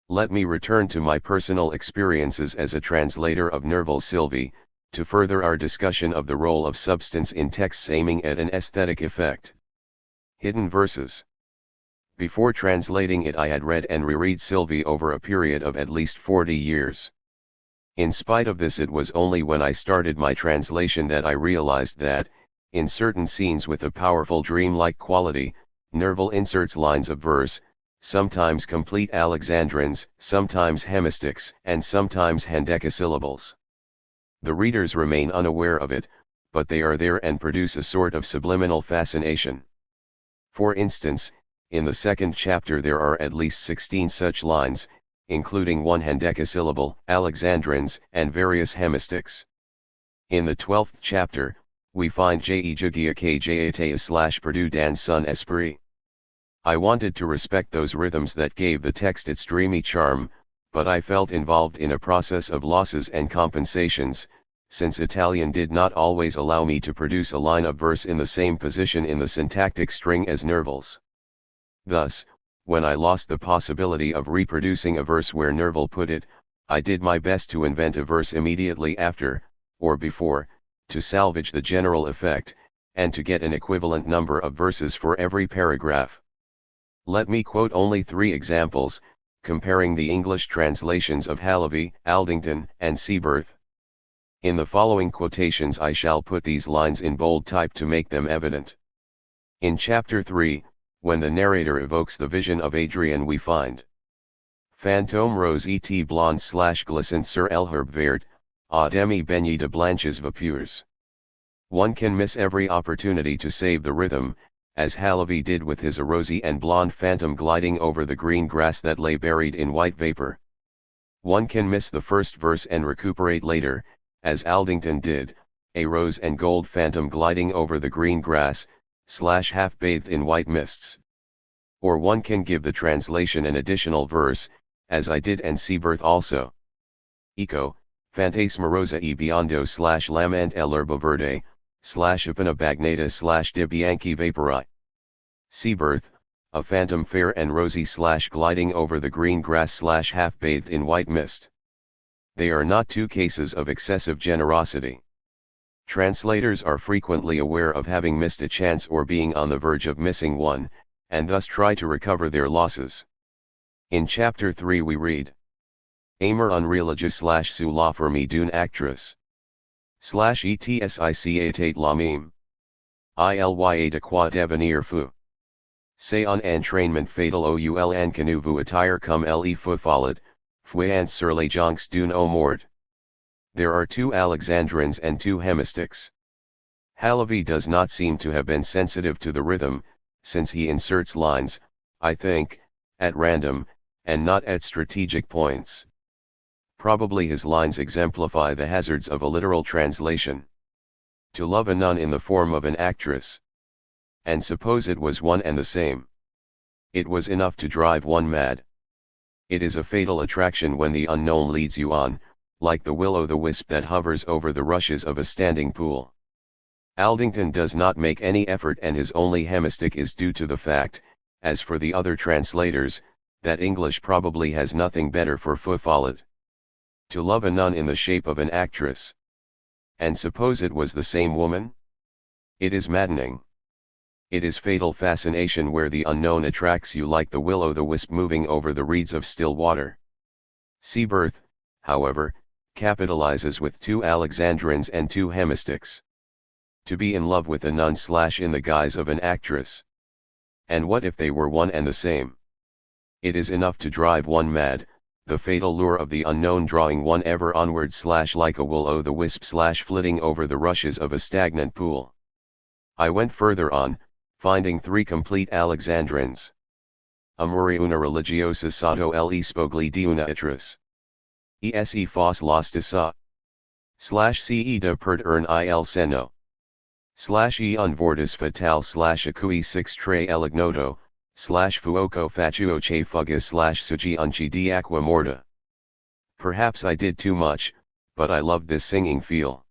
Let me return to my personal experiences as a translator of Nerval's Sylvie, to further our discussion of the role of substance in texts aiming at an aesthetic effect. Hidden verses. Before translating it, I had read and reread Sylvie over a period of at least 40 years. In spite of this, it was only when I started my translation that I realized that, in certain scenes with a powerful dreamlike quality, Nerval inserts lines of verse, sometimes complete alexandrines, sometimes hemistichs, and sometimes hendecasyllables. The readers remain unaware of it, but they are there and produce a sort of subliminal fascination. For instance, in the second chapter there are at least 16 such lines, including one hendecasyllable, alexandrines, and various hemistichs. In the 12th chapter, we find Je jugia k jata Perdu dans son esprit. I wanted to respect those rhythms that gave the text its dreamy charm, but I felt involved in a process of losses and compensations, since Italian did not always allow me to produce a line of verse in the same position in the syntactic string as Nerval's. Thus, when I lost the possibility of reproducing a verse where Nerval put it, I did my best to invent a verse immediately after, or before, to salvage the general effect, and to get an equivalent number of verses for every paragraph. Let me quote only 3 examples, comparing the English translations of Halévy, Aldington, and Seaberth. In the following quotations I shall put these lines in bold type to make them evident. In chapter 3, when the narrator evokes the vision of Adrian, we find Fantôme rose et blonde / glissant sur l'herbe verte, à demi baignée de blanches vapeurs. One can miss every opportunity to save the rhythm, as Halévy did with his a rosy and blonde phantom gliding over the green grass that lay buried in white vapor. One can miss the first verse and recuperate later, as Aldington did, a rose and gold phantom gliding over the green grass, / half bathed in white mists. Or one can give the translation an additional verse, as I did and Seaberth also. Eco, fantasmarosa e biondo / lament l'herbe verde, / apena bagnata / de bianchi vapori. Seaberth, a phantom fair and rosy / gliding over the green grass / half bathed in white mist. They are not 2 cases of excessive generosity. Translators are frequently aware of having missed a chance or being on the verge of missing one, and thus try to recover their losses. In chapter 3 we read, Aimer unreligieux / sous la forme d'une actrice. / etsicatate la mime. Ilya de quoi devenir fou. C'est un entraînement fatal ou en que nous vous attire comme le feu follet, fuyant sur les joncs d'une eau morte. There are 2 alexandrines and 2 hemistichs. Halévy does not seem to have been sensitive to the rhythm, since he inserts lines, I think, at random, and not at strategic points. Probably his lines exemplify the hazards of a literal translation. To love a nun in the form of an actress. And suppose it was one and the same. It was enough to drive one mad. It is a fatal attraction when the unknown leads you on, like the will-o'-the-wisp that hovers over the rushes of a standing pool. Aldington does not make any effort, and his only hemistich is due to the fact, as for the other translators, that English probably has nothing better for feu follet. To love a nun in the shape of an actress. And suppose it was the same woman? It is maddening. It is fatal fascination where the unknown attracts you like the will-o'-the-wisp moving over the reeds of still water. Seaberth, however, capitalizes with 2 alexandrines and 2 hemistichs. To be in love with a nun / in the guise of an actress. And what if they were one and the same? It is enough to drive one mad, the fatal lure of the unknown drawing one ever onward / like a will-o'-the-wisp / flitting over the rushes of a stagnant pool. I went further on, Finding 3 complete Alexandrins. Amore una religiosa sotto le spogli di una itris. Esse fos l'ostassa. /ce de per ern il seno. /e un vortis fatal /acui 6 tre elignoto, /fuoco fatuo che fuga /sugi unci di acqua morta. Perhaps I did too much, but I loved this singing feel.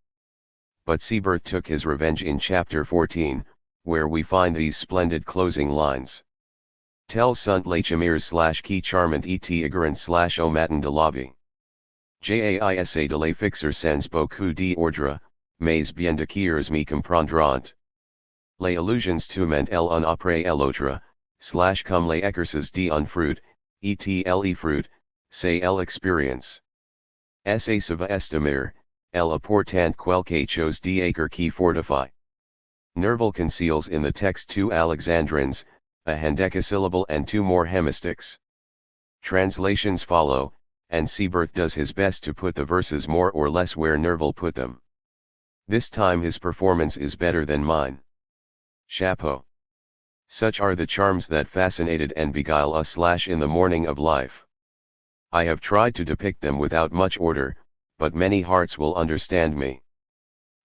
But Seaberth took his revenge in chapter 14, where we find these splendid closing lines. Tel sunt lachemirs /qui charmant et ignorant /o matin de la vie. Jaisa de la fixer sans beaucoup d'ordre, mais bien de quiers me comprendront. Les illusions tument l'un après l'autre, comme les écorces d'un fruit, et le fruit, c'est l'expérience. Ça va estimer, l'important quelque chose d'acre qui fortifie. Nerval conceals in the text 2 alexandrins, a hendecasyllable and 2 more hemistichs. Translations follow, and Seaberth does his best to put the verses more or less where Nerval put them. This time his performance is better than mine. Chapeau. Such are the charms that fascinated and beguile us in the morning of life. I have tried to depict them without much order, but many hearts will understand me.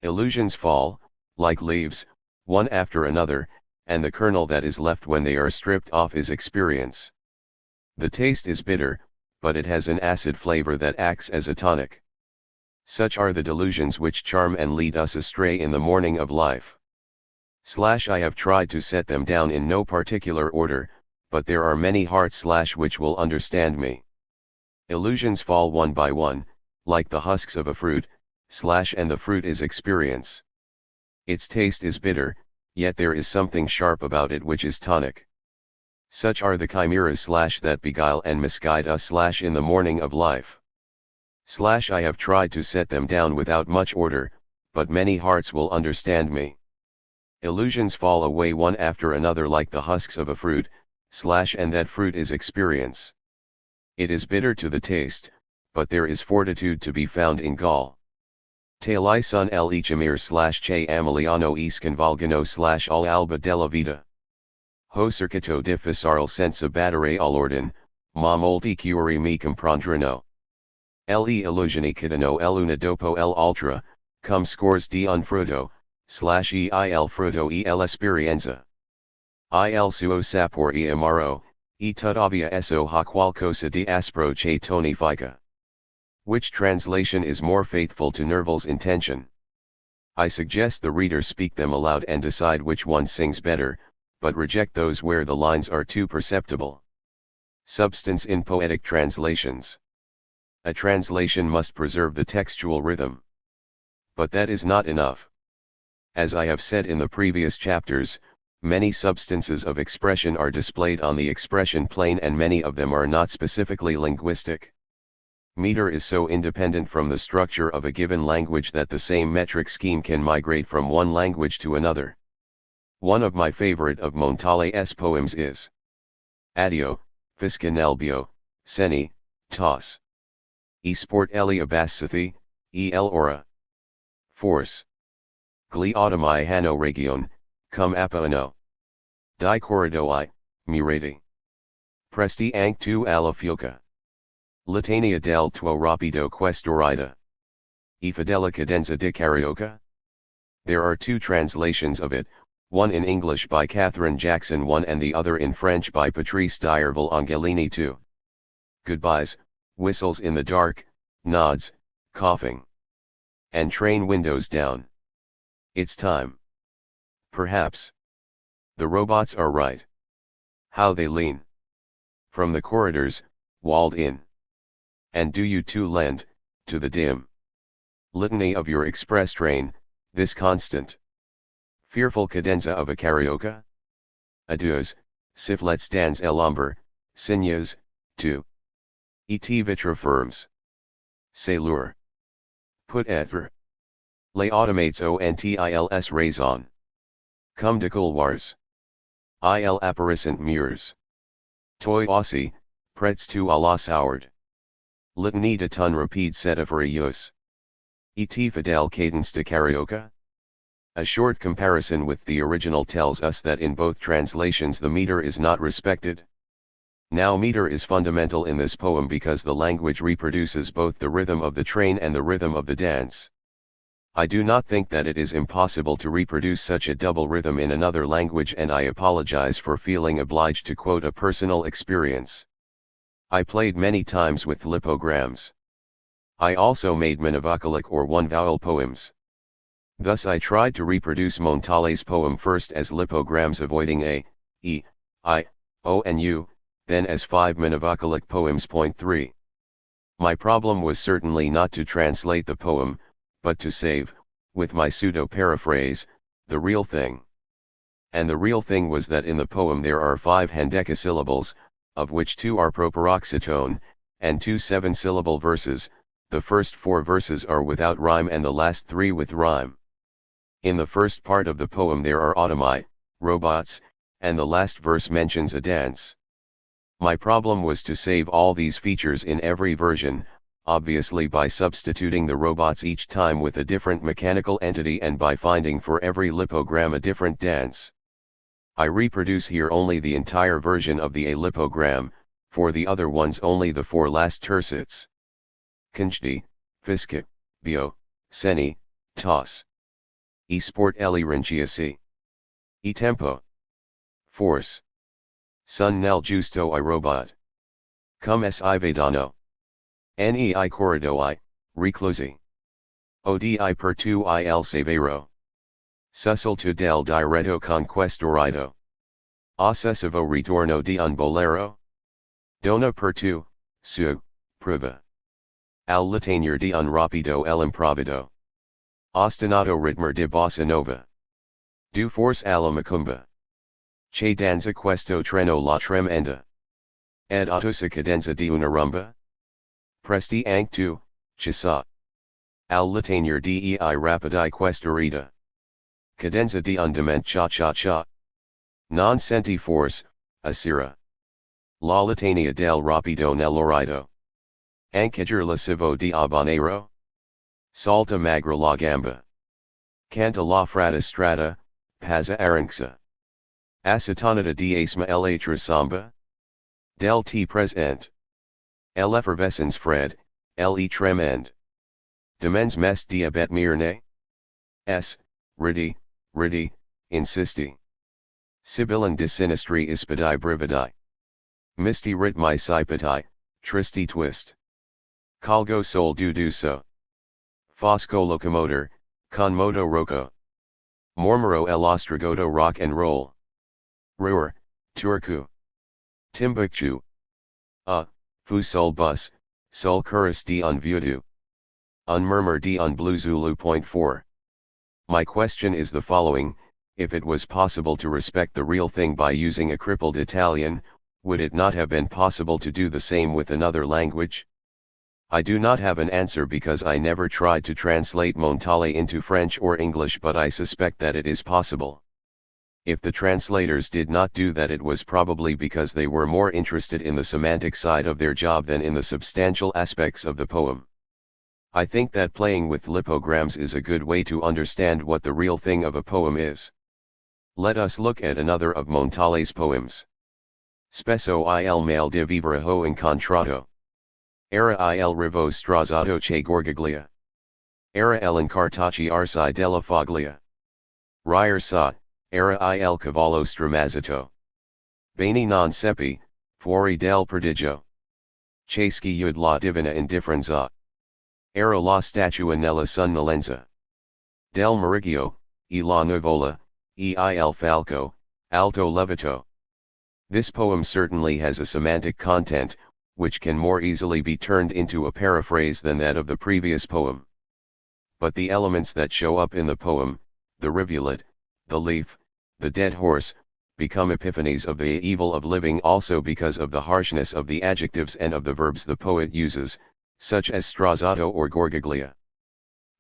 Illusions fall, like leaves, one after another, and the kernel that is left when they are stripped off is experience. The taste is bitter, but it has an acid flavor that acts as a tonic. Such are the delusions which charm and lead us astray in the morning of life. I have tried to set them down in no particular order, but there are many hearts which will understand me. Illusions fall one by one, like the husks of a fruit, and the fruit is experience. Its taste is bitter, yet there is something sharp about it which is tonic. Such are the chimeras that beguile and misguide us in the morning of life. I have tried to set them down without much order, but many hearts will understand me. Illusions fall away one after another like the husks of a fruit, and that fruit is experience. It is bitter to the taste, but there is fortitude to be found in gall. Tali sun l'ichamir che ameliano e sconvolgano all alba della vita. Ho cercato di fissarl senza battere all'ordine, ma molti cuori mi comprendrano. Le illusioni cadano l'una dopo l'altra, cum scores di un frutto, il frutto e l'esperienza. Il suo sapore e amaro, e tuttavia esso ha qualcosa di aspro che tonifica. Which translation is more faithful to Nerval's intention? I suggest the reader speak them aloud and decide which one sings better, but reject those where the lines are too perceptible. Substance in poetic translations. A translation must preserve the textual rhythm. But that is not enough. As I have said in the previous chapters, many substances of expression are displayed on the expression plane and many of them are not specifically linguistic. Meter is so independent from the structure of a given language that the same metric scheme can migrate from one language to another. One of my favorite of Montale's poems is Addio, Fiscanelbio, Seni, Toss. E sport Eli Abbassithi, el ora. Force. Gli automai hanno region, cum appaano. Di corridoi, mirati. Presti anche tu alla fuoca. Litania del tuo rapido questorida. E fedele cadenza di carioca? There are 2 translations of it, one in English by Catherine Jackson 1 and the other in French by Patrice d'Irville Angelini 2. Goodbyes, whistles in the dark, nods, coughing. And train windows down. It's time. Perhaps. The robots are right. How they lean. From the corridors, walled in. And do you too lend, to the dim litany of your express train, this constant, fearful cadenza of a carioca? Adieus, sifflets dans l'ombre, signes, tu. Et vitra firms. C'est lourd. Put être. Les automates ontils raison. Comme de couloirs. Il apparissent murs. Toi aussi, prêts tu à la sourde. Litanie de ton rapide set of furieux. Et fidèle cadence de carioca? A short comparison with the original tells us that in both translations the meter is not respected. Now meter is fundamental in this poem because the language reproduces both the rhythm of the train and the rhythm of the dance. I do not think that it is impossible to reproduce such a double rhythm in another language, and I apologize for feeling obliged to quote a personal experience. I played many times with lipograms. I also made monovocalic or one-vowel poems. Thus I tried to reproduce Montale's poem first as lipograms avoiding a, e, I, o and u, then as 5 monovocalic poems. Point 3. My problem was certainly not to translate the poem, but to save, with my pseudo-paraphrase, the real thing. And the real thing was that in the poem there are 5 hendecasyllables, of which 2 are proparoxytone, and 2 7-syllable verses. The first 4 verses are without rhyme and the last 3 with rhyme. In the first part of the poem there are automi, robots, and the last verse mentions a dance. My problem was to save all these features in every version, obviously by substituting the robots each time with a different mechanical entity and by finding for every lipogram a different dance. I reproduce here only the entire version of the A lipogram, for the other ones only the 4 last tercets. Kinchdi, Fiske, Bio, Seni, Toss. E sport Eli Rinciasi. E tempo. Force. Sun nel giusto I robot. Come si vedano. Nei corridoi, reclusi. Odi per tu il severo. Sussulto del diretto conquestorido. Ossessivo ritorno di un bolero. Dona per tu, su, prova. Al litaner di un rapido l'improvido. Ostinato ritmer di bossa nova. Du force alla macumba. Che danza questo treno la tremenda. Ed ottosa cadenza di una rumba. Presti anche tu, chissà. Al litaner dei rapidi questa rita. Cadenza di un dement cha cha cha. Non senti force, asira. La litania del rapido nell'orido. Ancheger la civo di habanero. Salta magra la gamba. Canta la frata strata, pazza aranxa. Acetonata di asma l'altra samba. Del t present. L'effervescens fred, le tremend. Demens mes diabet mirne. S, ridi, insisti. Sibyllin de sinistri ispidi brividi. Misti ritmi sipati, tristi twist. Colgo sol du so. Fosco locomotor, con moto roco. Mormoro el ostragoto rock and roll. Ruhr, Turku. Timbuktu. Fu sol bus, sol curus di un vudu. Un murmur di un blue Zulu. Point 4. My question is the following: if it was possible to respect the real thing by using a crippled Italian, would it not have been possible to do the same with another language? I do not have an answer because I never tried to translate Montale into French or English, but I suspect that it is possible. If the translators did not do that, it was probably because they were more interested in the semantic side of their job than in the substantial aspects of the poem. I think that playing with lipograms is a good way to understand what the real thing of a poem is. Let us look at another of Montale's poems. Spesso il male di vivere ho incontrato. Era il rivo strazzato che gorgaglia. Era l'incartacci arsi della foglia. Rier sa, era il cavallo stramazzato. Bene non seppi, fuori del prodigio. Cheschi ud la divina indifferenza. Era la statua nella sonnolenza. Del Maricchio, e la nuvola, il falco, alto levito. This poem certainly has a semantic content, which can more easily be turned into a paraphrase than that of the previous poem. But the elements that show up in the poem, the rivulet, the leaf, the dead horse, become epiphanies of the evil of living also because of the harshness of the adjectives and of the verbs the poet uses, such as strazzato or gorgaglia.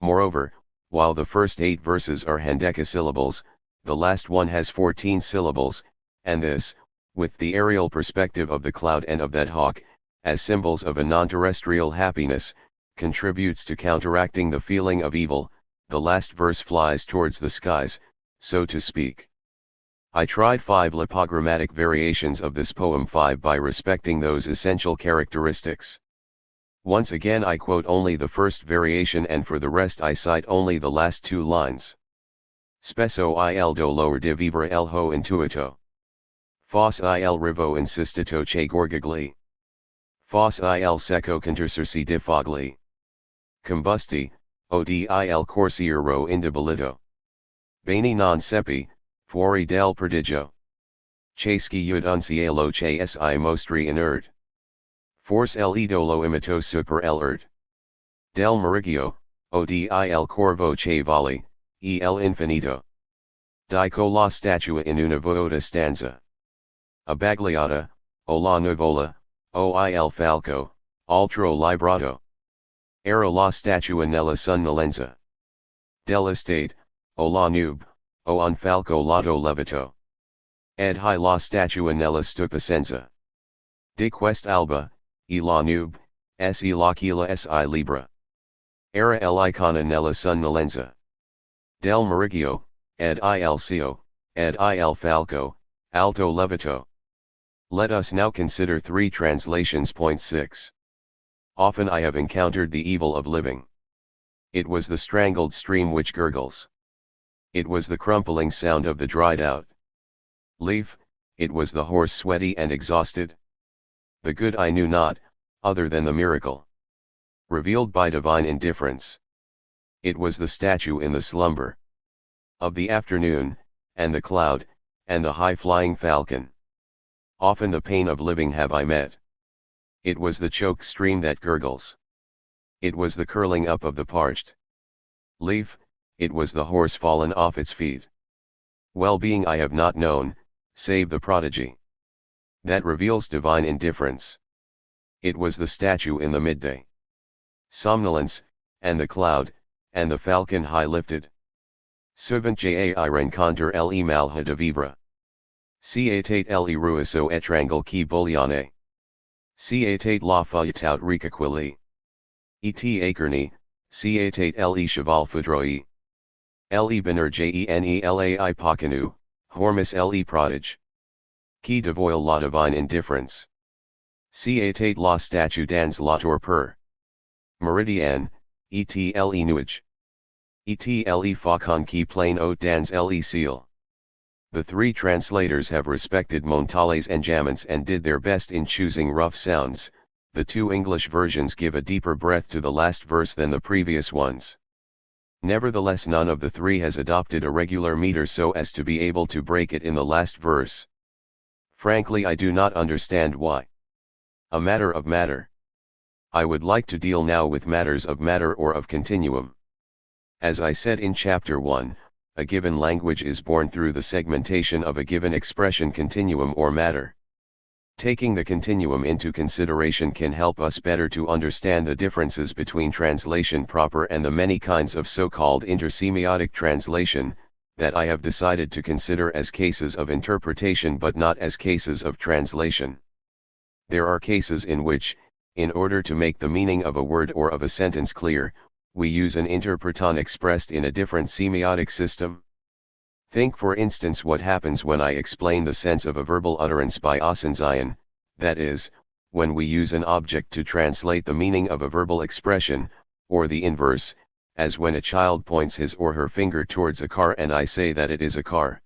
Moreover, while the first 8 verses are hendecasyllables, the last one has 14 syllables, and this, with the aerial perspective of the cloud and of that hawk, as symbols of a non-terrestrial happiness, contributes to counteracting the feeling of evil, the last verse flies towards the skies, so to speak. I tried 5 lipogrammatic variations of this poem, 5 by respecting those essential characteristics. Once again I quote only the first variation, and for the rest I cite only the last 2 lines. Spesso il dolor di vivere el ho intuito. Fos il rivo insistito che gorgagli. Fos il secco contercersi di fogli. Combusti, od il corsiero indebolito. Bene non seppi, fuori del prodigio. Cheschi ud un cielo che si mostri inert. Forse l'idolo imito super l'ert. Del meriggio, od il corvo che voli, el infinito. Dico la statua in una vuota stanza. Abbagliata, o la nuvola, o il falco, altro librato. Era la statua nella sonnolenza. Dell'estate, o la nube, o un falco lato levito. Ed hi la statua nella stupecenza. Di quest'alba, e la nube, se l'aquila si libra. Era l'icona nella sonnolenza. Del meriggio, ed il cio, ed il falco, alto levito. Let us now consider 3 translations. Point 6. Often I have encountered the evil of living. It was the strangled stream which gurgles. It was the crumpling sound of the dried out leaf, it was the horse sweaty and exhausted. The good I knew not, other than the miracle revealed by divine indifference. It was the statue in the slumber of the afternoon, and the cloud, and the high-flying falcon. Often the pain of living have I met. It was the choked stream that gurgles. It was the curling up of the parched leaf, it was the horse fallen off its feet. Well-being I have not known, save the prodigy that reveals divine indifference. It was the statue in the midday somnolence, and the cloud, and the falcon high lifted. Souvent j'ai rencontre le malheur de vivre. C'etait le ruisseau étrangle qui bouillonnait. C'etait la feuilletout ricaquille. Et écorné, c'etait le cheval foudroyé. Le bonheur genelai pocanu, hormis le prodige. Qui dévoile la divine indifference. C'etait la statue dans la torpeur. Meridian, et le nuage. Et le faucon qui plane au dans le ciel. The 3 translators have respected Montales and Jamans and did their best in choosing rough sounds. The 2 English versions give a deeper breath to the last verse than the previous ones. Nevertheless, none of the 3 has adopted a regular meter so as to be able to break it in the last verse. Frankly, I do not understand why. A matter of matter. I would like to deal now with matters of matter or of continuum. As I said in chapter 1, a given language is born through the segmentation of a given expression continuum or matter. Taking the continuum into consideration can help us better to understand the differences between translation proper and the many kinds of so-called intersemiotic translation, that I have decided to consider as cases of interpretation but not as cases of translation. There are cases in which, in order to make the meaning of a word or of a sentence clear, we use an interpreton expressed in a different semiotic system. Think for instance what happens when I explain the sense of a verbal utterance by Ausenzion, that is, when we use an object to translate the meaning of a verbal expression, or the inverse, as when a child points his or her finger towards a car and I say that it is a car.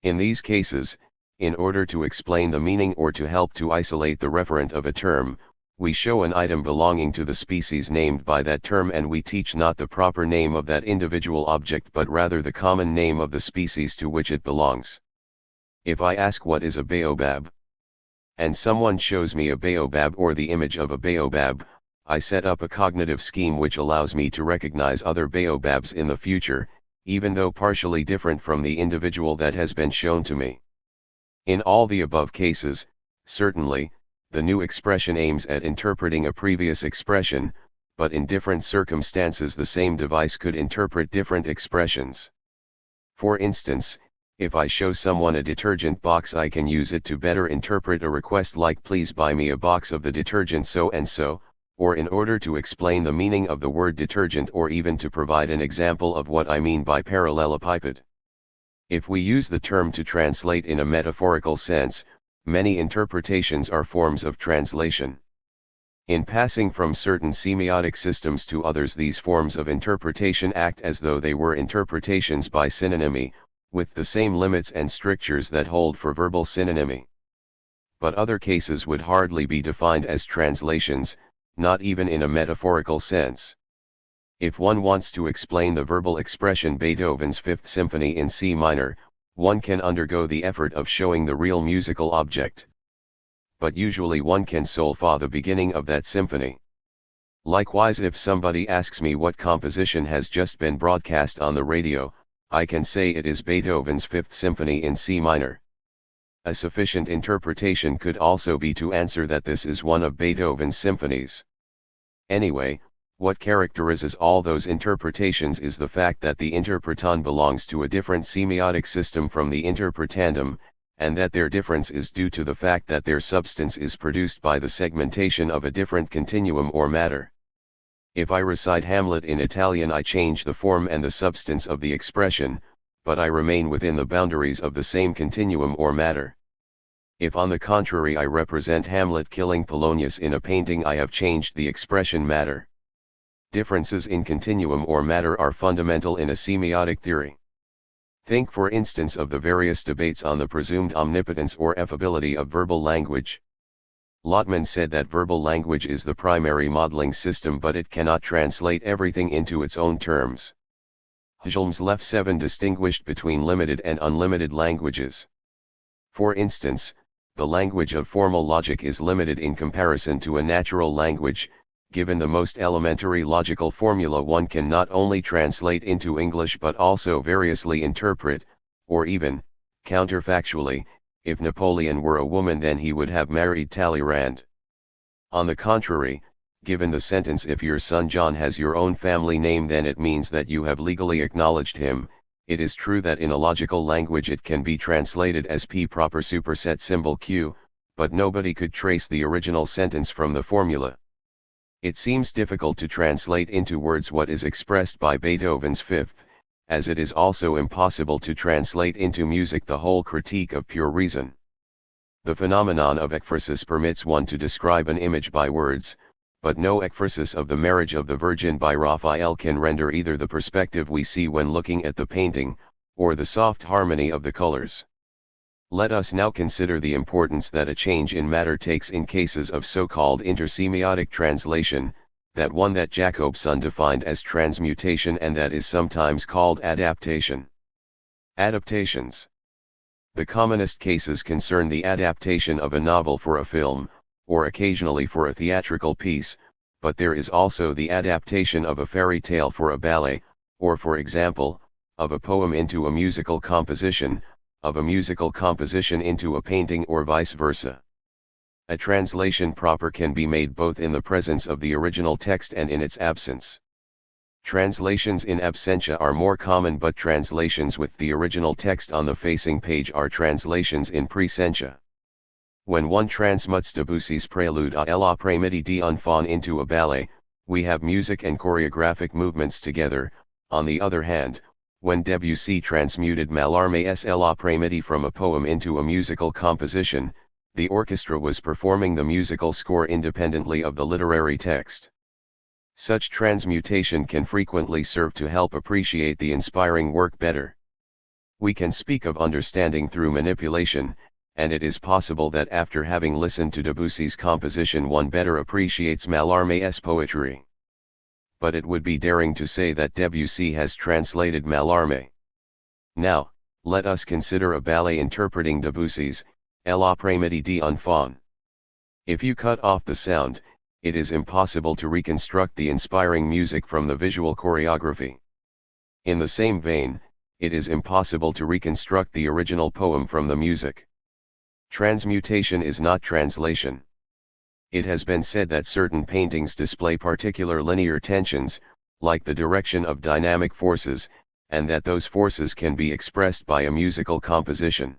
In these cases, in order to explain the meaning or to help to isolate the referent of a term, we show an item belonging to the species named by that term and we teach not the proper name of that individual object but rather the common name of the species to which it belongs. If I ask what is a baobab, and someone shows me a baobab or the image of a baobab, I set up a cognitive scheme which allows me to recognize other baobabs in the future, even though partially different from the individual that has been shown to me. In all the above cases, certainly, the new expression aims at interpreting a previous expression, but in different circumstances the same device could interpret different expressions. For instance, if I show someone a detergent box, I can use it to better interpret a request like please buy me a box of the detergent so and so, or in order to explain the meaning of the word detergent, or even to provide an example of what I mean by parallelepiped. If we use the term to translate in a metaphorical sense, many interpretations are forms of translation. In passing from certain semiotic systems to others, these forms of interpretation act as though they were interpretations by synonymy, with the same limits and strictures that hold for verbal synonymy. But other cases would hardly be defined as translations, not even in a metaphorical sense. If one wants to explain the verbal expression Beethoven's Fifth Symphony in C minor, one can undergo the effort of showing the real musical object. But usually one can solfa the beginning of that symphony. Likewise, if somebody asks me what composition has just been broadcast on the radio, I can say it is Beethoven's Fifth Symphony in C minor. A sufficient interpretation could also be to answer that this is one of Beethoven's symphonies. Anyway, what characterizes all those interpretations is the fact that the interpreton belongs to a different semiotic system from the interpretandum, and that their difference is due to the fact that their substance is produced by the segmentation of a different continuum or matter. If I recite Hamlet in Italian, I change the form and the substance of the expression, but I remain within the boundaries of the same continuum or matter. If on the contrary I represent Hamlet killing Polonius in a painting, I have changed the expression matter. Differences in continuum or matter are fundamental in a semiotic theory. Think for instance of the various debates on the presumed omnipotence or affability of verbal language. Lotman said that verbal language is the primary modeling system, but it cannot translate everything into its own terms. Helmslef 7 distinguished between limited and unlimited languages. For instance, the language of formal logic is limited in comparison to a natural language. Given the most elementary logical formula, one can not only translate into English but also variously interpret, or even, counterfactually, if Napoleon were a woman then he would have married Talleyrand. On the contrary, given the sentence "if your son John has your own family name then it means that you have legally acknowledged him," it is true that in a logical language it can be translated as P proper superset symbol Q, but nobody could trace the original sentence from the formula. It seems difficult to translate into words what is expressed by Beethoven's Fifth, as it is also impossible to translate into music the whole critique of pure reason. The phenomenon of ekphrasis permits one to describe an image by words, but no ekphrasis of the marriage of the Virgin by Raphael can render either the perspective we see when looking at the painting, or the soft harmony of the colors. Let us now consider the importance that a change in matter takes in cases of so-called intersemiotic translation, that one that Jacobson defined as transmutation and that is sometimes called adaptation. Adaptations. The commonest cases concern the adaptation of a novel for a film, or occasionally for a theatrical piece, but there is also the adaptation of a fairy tale for a ballet, or for example, of a poem into a musical composition, of a musical composition into a painting or vice versa. A translation proper can be made both in the presence of the original text and in its absence. Translations in absentia are more common, but translations with the original text on the facing page are translations in presentia. When one transmutes Debussy's Prelude à l'après-midi d'enfant into a ballet, we have music and choreographic movements together. On the other hand, when Debussy transmuted Mallarmé l'après-midi from a poem into a musical composition, the orchestra was performing the musical score independently of the literary text. Such transmutation can frequently serve to help appreciate the inspiring work better. We can speak of understanding through manipulation, and it is possible that after having listened to Debussy's composition one better appreciates Mallarmé's poetry. But it would be daring to say that Debussy has translated Mallarmé. Now, let us consider a ballet interpreting Debussy's L'après-midi d'enfant. If you cut off the sound, it is impossible to reconstruct the inspiring music from the visual choreography. In the same vein, it is impossible to reconstruct the original poem from the music. Transmutation is not translation. It has been said that certain paintings display particular linear tensions, like the direction of dynamic forces, and that those forces can be expressed by a musical composition.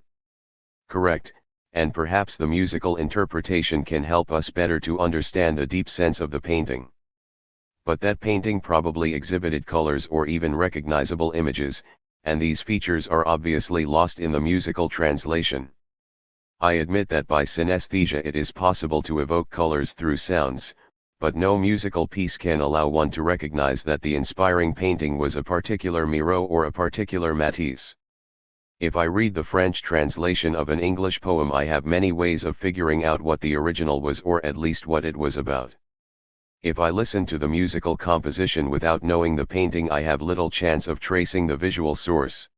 Correct, and perhaps the musical interpretation can help us better to understand the deep sense of the painting. But that painting probably exhibited colors or even recognizable images, and these features are obviously lost in the musical translation. I admit that by synesthesia it is possible to evoke colors through sounds, but no musical piece can allow one to recognize that the inspiring painting was a particular Miro or a particular Matisse. If I read the French translation of an English poem, I have many ways of figuring out what the original was, or at least what it was about. If I listen to the musical composition without knowing the painting, I have little chance of tracing the visual source.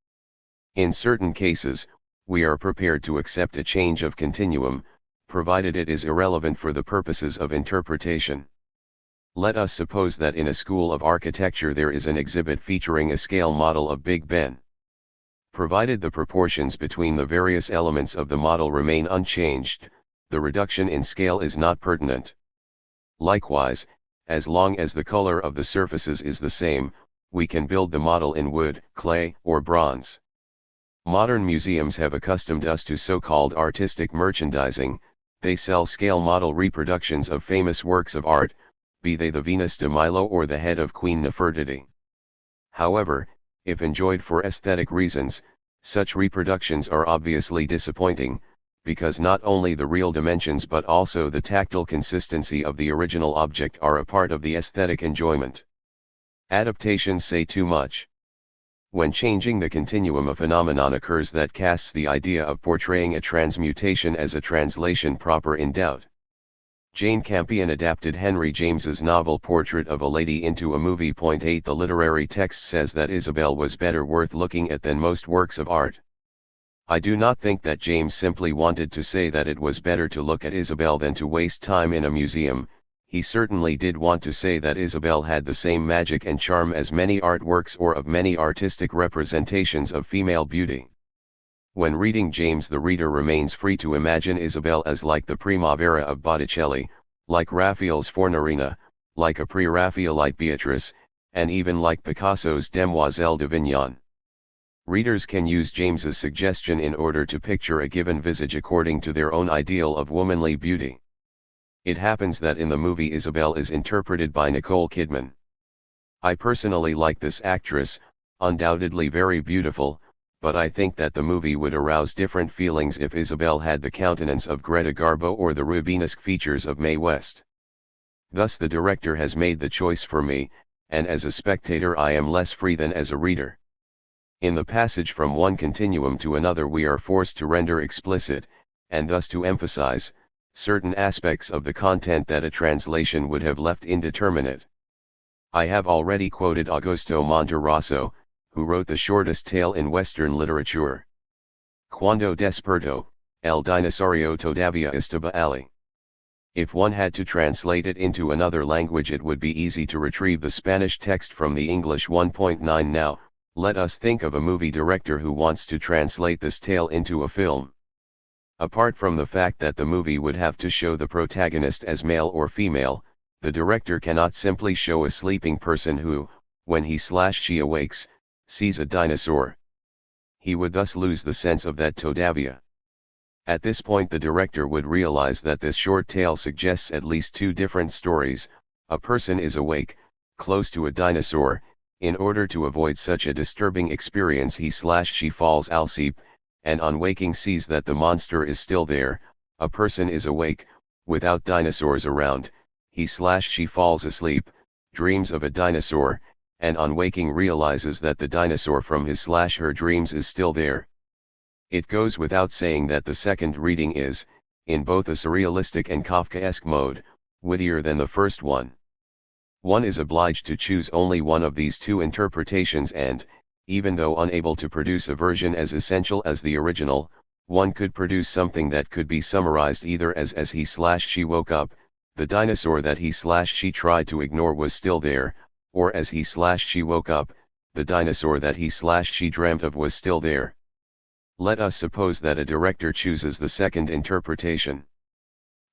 In certain cases, we are prepared to accept a change of continuum, provided it is irrelevant for the purposes of interpretation. Let us suppose that in a school of architecture there is an exhibit featuring a scale model of Big Ben. Provided the proportions between the various elements of the model remain unchanged, the reduction in scale is not pertinent. Likewise, as long as the color of the surfaces is the same, we can build the model in wood, clay, or bronze. Modern museums have accustomed us to so-called artistic merchandising. They sell scale model reproductions of famous works of art, be they the Venus de Milo or the head of Queen Nefertiti. However, if enjoyed for aesthetic reasons, such reproductions are obviously disappointing, because not only the real dimensions but also the tactile consistency of the original object are a part of the aesthetic enjoyment. Adaptations say too much. When changing the continuum, a phenomenon occurs that casts the idea of portraying a transmutation as a translation proper in doubt. Jane Campion adapted Henry James's novel Portrait of a Lady into a movie. 8 The literary text says that Isabel was better worth looking at than most works of art. I do not think that James simply wanted to say that it was better to look at Isabel than to waste time in a museum. He certainly did want to say that Isabel had the same magic and charm as many artworks or of many artistic representations of female beauty. When reading James, the reader remains free to imagine Isabel as like the Primavera of Botticelli, like Raphael's Fornarina, like a pre-Raphaelite Beatrice, and even like Picasso's Demoiselle d'Avignon. Readers can use James's suggestion in order to picture a given visage according to their own ideal of womanly beauty. It happens that in the movie Isabel is interpreted by Nicole Kidman. I personally like this actress, undoubtedly very beautiful, but I think that the movie would arouse different feelings if Isabel had the countenance of Greta Garbo or the Rubenesque features of Mae West. Thus the director has made the choice for me, and as a spectator I am less free than as a reader. In the passage from one continuum to another we are forced to render explicit, and thus to emphasize, certain aspects of the content that a translation would have left indeterminate. I have already quoted Augusto Monterroso, who wrote the shortest tale in Western literature. Cuando despertó, el dinosaurio todavía estaba allí. If one had to translate it into another language it would be easy to retrieve the Spanish text from the English 1.9. Now, let us think of a movie director who wants to translate this tale into a film. Apart from the fact that the movie would have to show the protagonist as male or female, the director cannot simply show a sleeping person who, when he/she awakes, sees a dinosaur. He would thus lose the sense of that todavía. At this point the director would realize that this short tale suggests at least two different stories. A person is awake, close to a dinosaur. In order to avoid such a disturbing experience he/she falls asleep, and on waking sees that the monster is still there. A person is awake, without dinosaurs around, he/she falls asleep, dreams of a dinosaur, and on waking realizes that the dinosaur from his/her dreams is still there. It goes without saying that the second reading is, in both a surrealistic and Kafkaesque mode, wittier than the first one. One is obliged to choose only one of these two interpretations and, even though unable to produce a version as essential as the original, one could produce something that could be summarized either as he/she woke up, the dinosaur that he/she tried to ignore was still there, or as he/she woke up, the dinosaur that he/she dreamt of was still there. Let us suppose that a director chooses the second interpretation.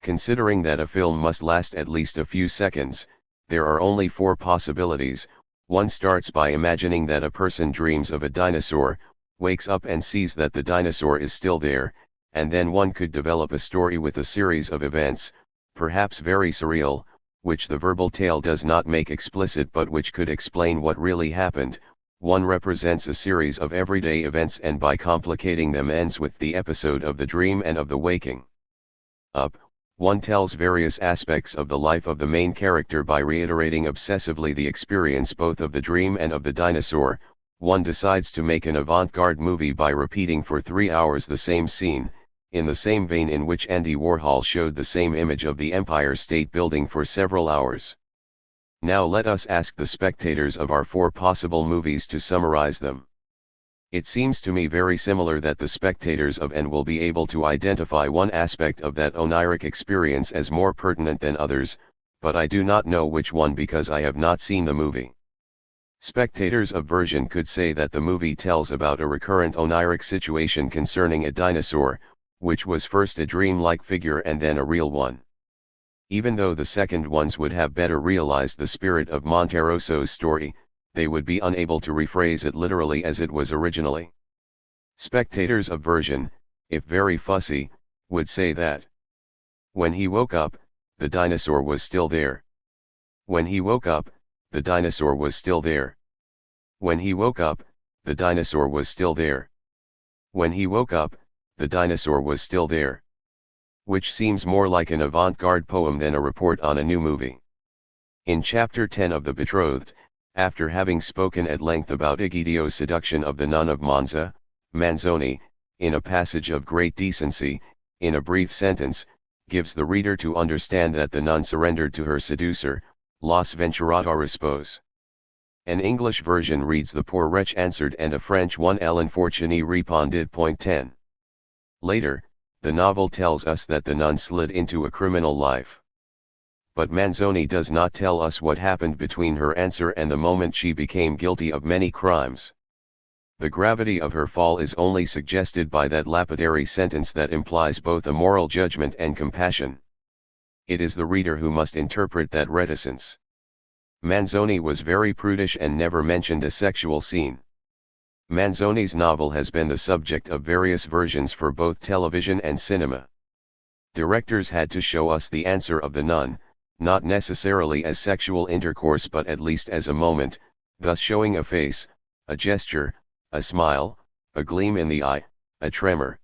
Considering that a film must last at least a few seconds, there are only four possibilities. One starts by imagining that a person dreams of a dinosaur, wakes up and sees that the dinosaur is still there, and then one could develop a story with a series of events, perhaps very surreal, which the verbal tale does not make explicit but which could explain what really happened. One represents a series of everyday events and by complicating them ends with the episode of the dream and of the waking up. One tells various aspects of the life of the main character by reiterating obsessively the experience both of the dream and of the dinosaur. One decides to make an avant-garde movie by repeating for 3 hours the same scene, in the same vein in which Andy Warhol showed the same image of the Empire State Building for several hours. Now let us ask the spectators of our 4 possible movies to summarize them. It seems to me very similar that the spectators of N will be able to identify one aspect of that oniric experience as more pertinent than others, but I do not know which one because I have not seen the movie. Spectators of version could say that the movie tells about a recurrent oniric situation concerning a dinosaur, which was first a dream-like figure and then a real one. Even though the second ones would have better realized the spirit of Monterroso's story, they would be unable to rephrase it literally as it was originally. Spectators of version, if very fussy, would say that when he woke up, the dinosaur was still there. When he woke up, the dinosaur was still there. When he woke up, the dinosaur was still there. When he woke up, the dinosaur was still there. Which seems more like an avant-garde poem than a report on a new movie. In Chapter 10 of The Betrothed, after having spoken at length about Egidio's seduction of the nun of Monza, Manzoni, in a passage of great decency, in a brief sentence, gives the reader to understand that the nun surrendered to her seducer, Los Venturata Rispose. An English version reads the poor wretch answered and a French one l'infortuné répondit. 10. Later, the novel tells us that the nun slid into a criminal life. But Manzoni does not tell us what happened between her answer and the moment she became guilty of many crimes. The gravity of her fall is only suggested by that lapidary sentence that implies both a moral judgment and compassion. It is the reader who must interpret that reticence. Manzoni was very prudish and never mentioned a sexual scene. Manzoni's novel has been the subject of various versions for both television and cinema. Directors had to show us the answer of the nun, not necessarily as sexual intercourse but at least as a moment, thus showing a face, a gesture, a smile, a gleam in the eye, a tremor.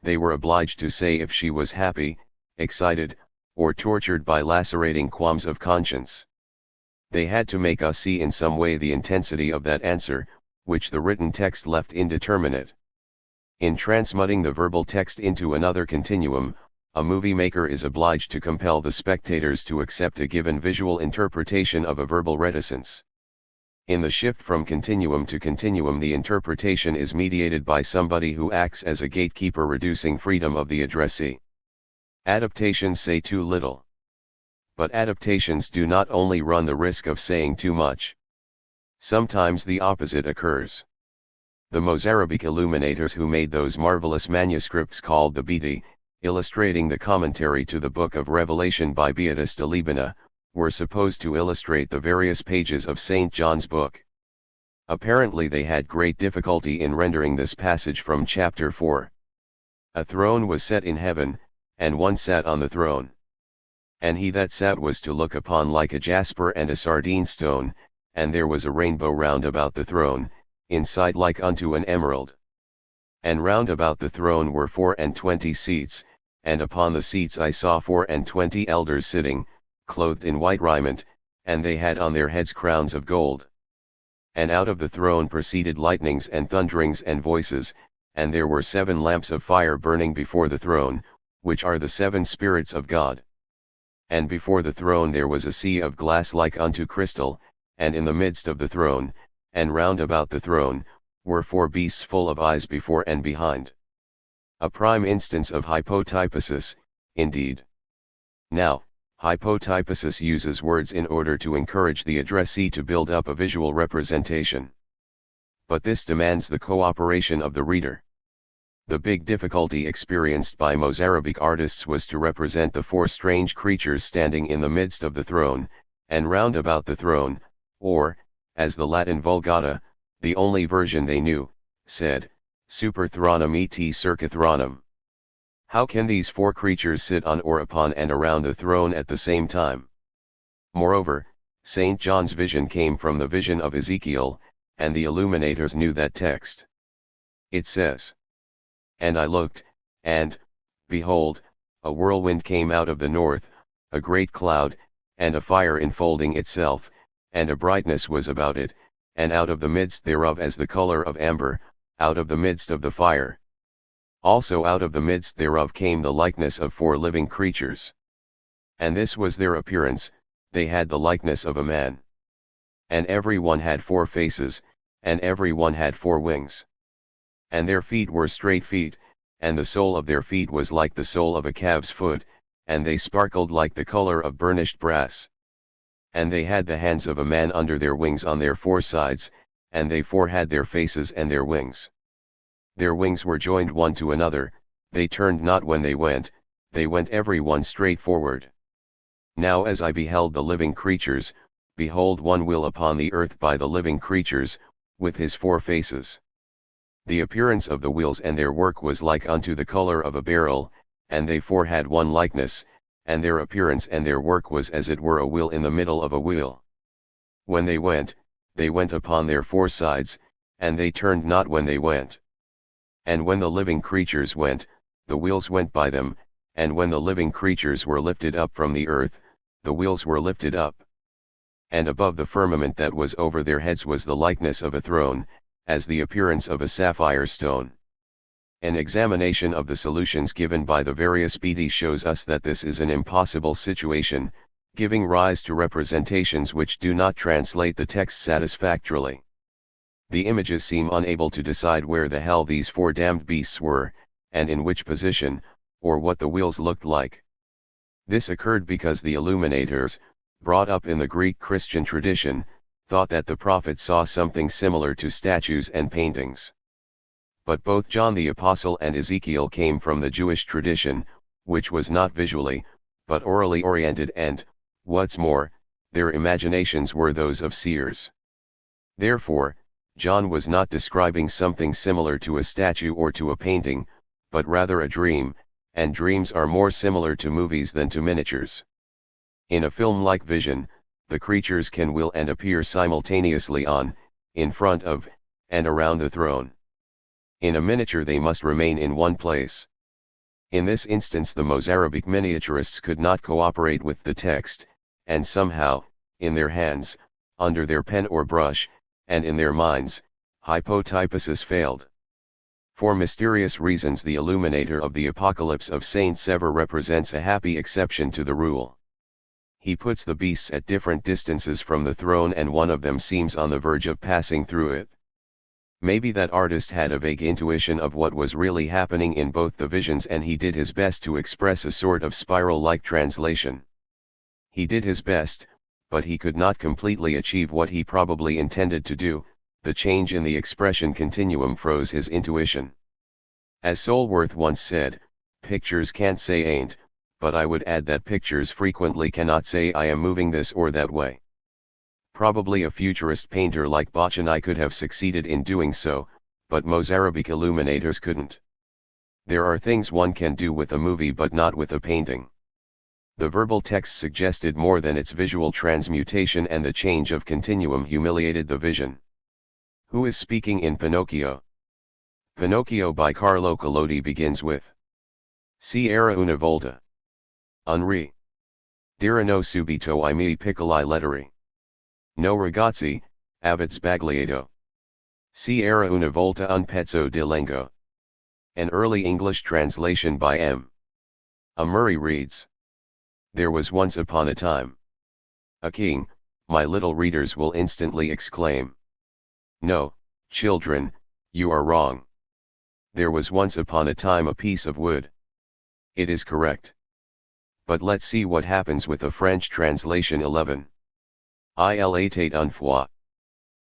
They were obliged to say if she was happy, excited, or tortured by lacerating qualms of conscience. They had to make us see in some way the intensity of that answer, which the written text left indeterminate. In transmuting the verbal text into another continuum, a movie maker is obliged to compel the spectators to accept a given visual interpretation of a verbal reticence. In the shift from continuum to continuum, the interpretation is mediated by somebody who acts as a gatekeeper, reducing freedom of the addressee. Adaptations say too little. But adaptations do not only run the risk of saying too much. Sometimes the opposite occurs. The Mozarabic illuminators who made those marvelous manuscripts called the Beatty, illustrating the commentary to the Book of Revelation by Beatus de Libana, were supposed to illustrate the various pages of St. John's book. Apparently they had great difficulty in rendering this passage from chapter 4. A throne was set in heaven, and one sat on the throne. And he that sat was to look upon like a jasper and a sardine stone, and there was a rainbow round about the throne, in sight like unto an emerald. And round about the throne were 24 seats, and upon the seats I saw 24 elders sitting, clothed in white raiment, and they had on their heads crowns of gold. And out of the throne proceeded lightnings and thunderings and voices, and there were 7 lamps of fire burning before the throne, which are the 7 spirits of God. And before the throne there was a sea of glass like unto crystal, and in the midst of the throne, and round about the throne, were 4 beasts full of eyes before and behind. A prime instance of hypotypesis, indeed. Now, hypotypesis uses words in order to encourage the addressee to build up a visual representation. But this demands the cooperation of the reader. The big difficulty experienced by Mozarabic artists was to represent the 4 strange creatures standing in the midst of the throne, and round about the throne, or, as the Latin Vulgata, the only version they knew, said, super thronum et circa thronum. How can these four creatures sit on or upon and around the throne at the same time? Moreover, St. John's vision came from the vision of Ezekiel, and the illuminators knew that text. It says, "And I looked, and, behold, a whirlwind came out of the north, a great cloud, and a fire enfolding itself, and a brightness was about it, and out of the midst thereof as the color of amber, out of the midst of the fire. Also out of the midst thereof came the likeness of four living creatures. And this was their appearance, they had the likeness of a man. And every one had four faces, and every one had four wings. And their feet were straight feet, and the sole of their feet was like the sole of a calf's foot, and they sparkled like the color of burnished brass. And they had the hands of a man under their wings on their four sides, and they four had their faces and their wings. Their wings were joined one to another, they turned not when they went every one straight forward. Now as I beheld the living creatures, behold one wheel upon the earth by the living creatures, with his four faces. The appearance of the wheels and their work was like unto the color of a beryl, and they four had one likeness, and their appearance and their work was as it were a wheel in the middle of a wheel. When they went upon their four sides, and they turned not when they went. And when the living creatures went, the wheels went by them, and when the living creatures were lifted up from the earth, the wheels were lifted up. And above the firmament that was over their heads was the likeness of a throne, as the appearance of a sapphire stone. An examination of the solutions given by the various BD shows us that this is an impossible situation, giving rise to representations which do not translate the text satisfactorily. The images seem unable to decide where the hell these four damned beasts were, and in which position, or what the wheels looked like. This occurred because the illuminators, brought up in the Greek Christian tradition, thought that the prophet saw something similar to statues and paintings. But both John the Apostle and Ezekiel came from the Jewish tradition, which was not visually, but orally oriented and, what's more, their imaginations were those of seers. Therefore, John was not describing something similar to a statue or to a painting, but rather a dream, and dreams are more similar to movies than to miniatures. In a film-like vision, the creatures can will and appear simultaneously on, in front of, and around the throne. In a miniature they must remain in one place. In this instance the Mozarabic miniaturists could not cooperate with the text, and somehow, in their hands, under their pen or brush, and in their minds, hypotypesis failed. For mysterious reasons the illuminator of the Apocalypse of Saint Sever represents a happy exception to the rule. He puts the beasts at different distances from the throne and one of them seems on the verge of passing through it. Maybe that artist had a vague intuition of what was really happening in both the visions and he did his best to express a sort of spiral-like translation. He did his best, but he could not completely achieve what he probably intended to do. The change in the expression continuum froze his intuition. As Solworth once said, pictures can't say ain't, but I would add that pictures frequently cannot say I am moving this or that way. Probably a futurist painter like Botchani could have succeeded in doing so, but Mozarabic illuminators couldn't. There are things one can do with a movie but not with a painting. The verbal text suggested more than its visual transmutation, and the change of continuum humiliated the vision. Who is speaking in Pinocchio? Pinocchio by Carlo Collodi begins with "Si era una volta. Un Dirano subito I miei piccoli letteri. No ragazzi, avid sbagliato. Si era una volta un pezzo di legno." An early English translation by M. A. Murray reads, "There was once upon a time a king," my little readers will instantly exclaim. No, children, you are wrong. There was once upon a time a piece of wood. It is correct. But let's see what happens with the French translation 11. Il était une fois.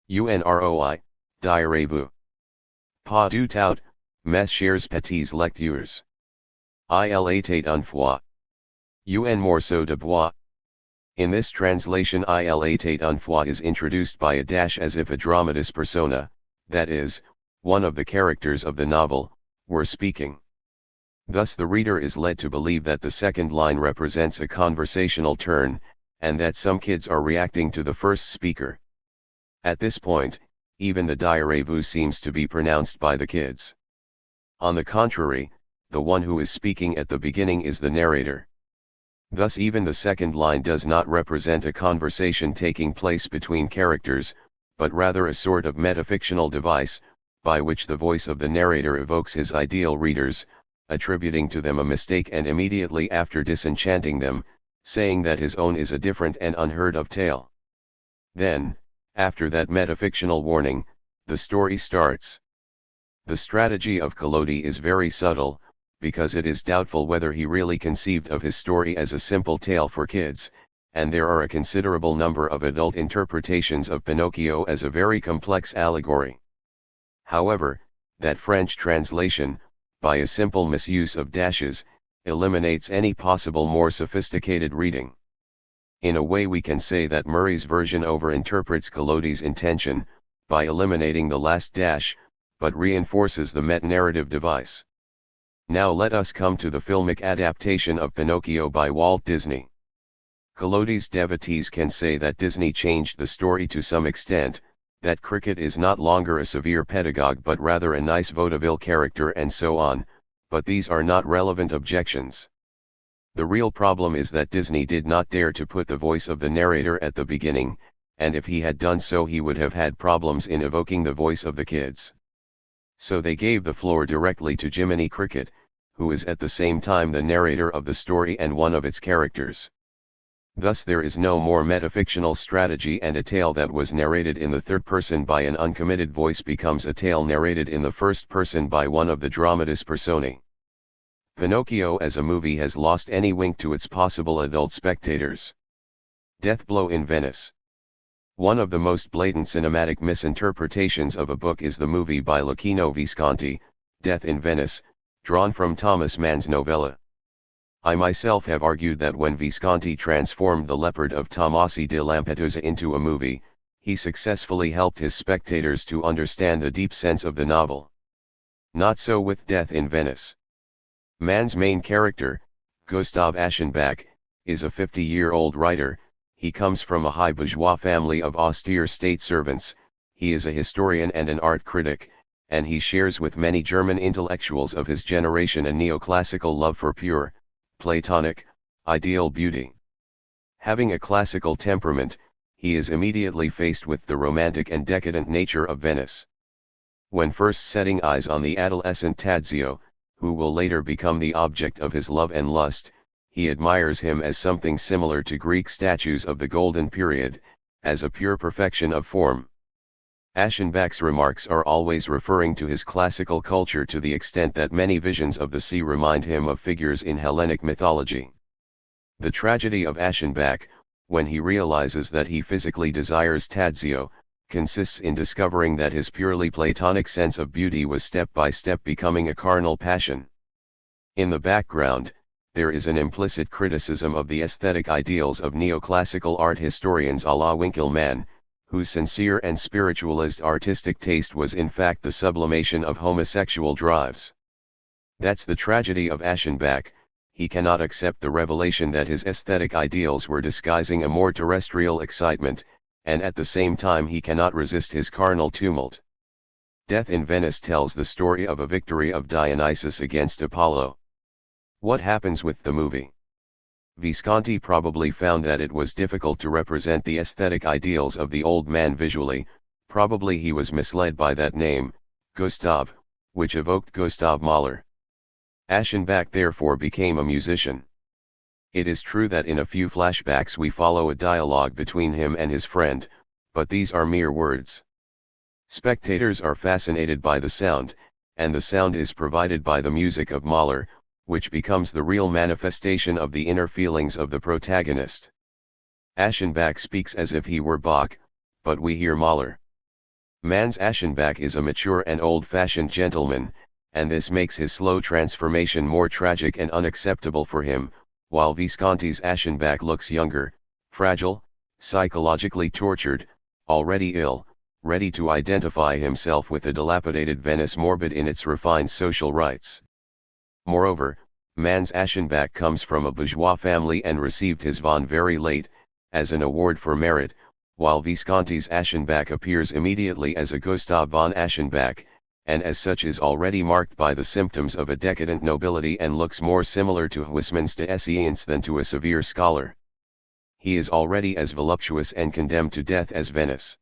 Unroi, direz-vous. Pas du tout, mes chers petits lecteurs. Il était une fois. Un morceau de bois. In this translation il était une fois is introduced by a dash as if a dramatis persona, that is, one of the characters of the novel, were speaking. Thus the reader is led to believe that the second line represents a conversational turn, and that some kids are reacting to the first speaker. At this point, even the dire-vous seems to be pronounced by the kids. On the contrary, the one who is speaking at the beginning is the narrator. Thus even the second line does not represent a conversation taking place between characters, but rather a sort of metafictional device, by which the voice of the narrator evokes his ideal readers, attributing to them a mistake and immediately after disenchanting them, saying that his own is a different and unheard of tale. Then, after that metafictional warning, the story starts. The strategy of Collodi is very subtle, because it is doubtful whether he really conceived of his story as a simple tale for kids, and there are a considerable number of adult interpretations of Pinocchio as a very complex allegory. However, that French translation, by a simple misuse of dashes, eliminates any possible more sophisticated reading. In a way we can say that Murray's version over-interprets Collodi's intention, by eliminating the last dash, but reinforces the meta-narrative device. Now let us come to the filmic adaptation of Pinocchio by Walt Disney. Collodi's devotees can say that Disney changed the story to some extent, that Cricket is not longer a severe pedagogue but rather a nice vaudeville character and so on, but these are not relevant objections. The real problem is that Disney did not dare to put the voice of the narrator at the beginning, and if he had done so he would have had problems in evoking the voice of the kids. So they gave the floor directly to Jiminy Cricket, who is at the same time the narrator of the story and one of its characters. Thus there is no more metafictional strategy, and a tale that was narrated in the third person by an uncommitted voice becomes a tale narrated in the first person by one of the dramatis personae. Pinocchio as a movie has lost any wink to its possible adult spectators. Deathblow in Venice. One of the most blatant cinematic misinterpretations of a book is the movie by Luchino Visconti, Death in Venice, drawn from Thomas Mann's novella. I myself have argued that when Visconti transformed The Leopard of Tomasi de Lampedusa into a movie, he successfully helped his spectators to understand the deep sense of the novel. Not so with Death in Venice. Mann's main character, Gustav Aschenbach, is a 50-year-old writer. He comes from a high bourgeois family of austere state servants, he is a historian and an art critic, and he shares with many German intellectuals of his generation a neoclassical love for pure, Platonic, ideal beauty. Having a classical temperament, he is immediately faced with the romantic and decadent nature of Venice. When first setting eyes on the adolescent Tadzio, who will later become the object of his love and lust, he admires him as something similar to Greek statues of the Golden Period, as a pure perfection of form. Aschenbach's remarks are always referring to his classical culture to the extent that many visions of the sea remind him of figures in Hellenic mythology. The tragedy of Aschenbach, when he realizes that he physically desires Tadzio, consists in discovering that his purely Platonic sense of beauty was step by step becoming a carnal passion. In the background, there is an implicit criticism of the aesthetic ideals of neoclassical art historians à la Winckelmann, whose sincere and spiritualist artistic taste was in fact the sublimation of homosexual drives. That's the tragedy of Aschenbach. He cannot accept the revelation that his aesthetic ideals were disguising a more terrestrial excitement, and at the same time he cannot resist his carnal tumult. Death in Venice tells the story of a victory of Dionysus against Apollo. What happens with the movie? Visconti probably found that it was difficult to represent the aesthetic ideals of the old man visually, probably he was misled by that name, Gustav, which evoked Gustav Mahler. Aschenbach therefore became a musician. It is true that in a few flashbacks we follow a dialogue between him and his friend, but these are mere words. Spectators are fascinated by the sound, and the sound is provided by the music of Mahler, which becomes the real manifestation of the inner feelings of the protagonist. Aschenbach speaks as if he were Bach, but we hear Mahler. Mann's Aschenbach is a mature and old-fashioned gentleman, and this makes his slow transformation more tragic and unacceptable for him, while Visconti's Aschenbach looks younger, fragile, psychologically tortured, already ill, ready to identify himself with a dilapidated Venice morbid in its refined social rites. Moreover, Mans Aschenbach comes from a bourgeois family and received his Von very late, as an award for merit, while Visconti's Aschenbach appears immediately as a Gustav von Aschenbach, and as such is already marked by the symptoms of a decadent nobility and looks more similar to Huysmans de Science than to a severe scholar. He is already as voluptuous and condemned to death as Venice.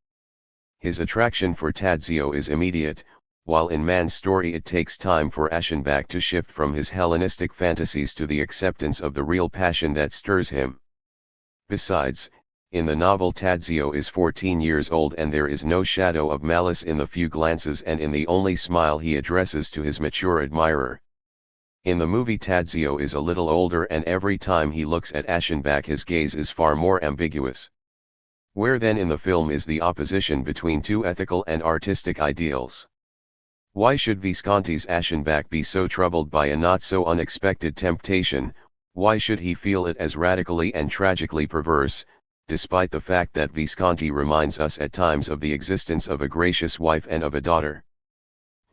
His attraction for Tadzio is immediate, while in Mann's story it takes time for Aschenbach to shift from his Hellenistic fantasies to the acceptance of the real passion that stirs him. Besides, in the novel Tadzio is 14 years old and there is no shadow of malice in the few glances and in the only smile he addresses to his mature admirer. In the movie Tadzio is a little older and every time he looks at Aschenbach his gaze is far more ambiguous. Where then in the film is the opposition between two ethical and artistic ideals? Why should Visconti's Aschenbach be so troubled by a not so unexpected temptation? Why should he feel it as radically and tragically perverse, despite the fact that Visconti reminds us at times of the existence of a gracious wife and of a daughter?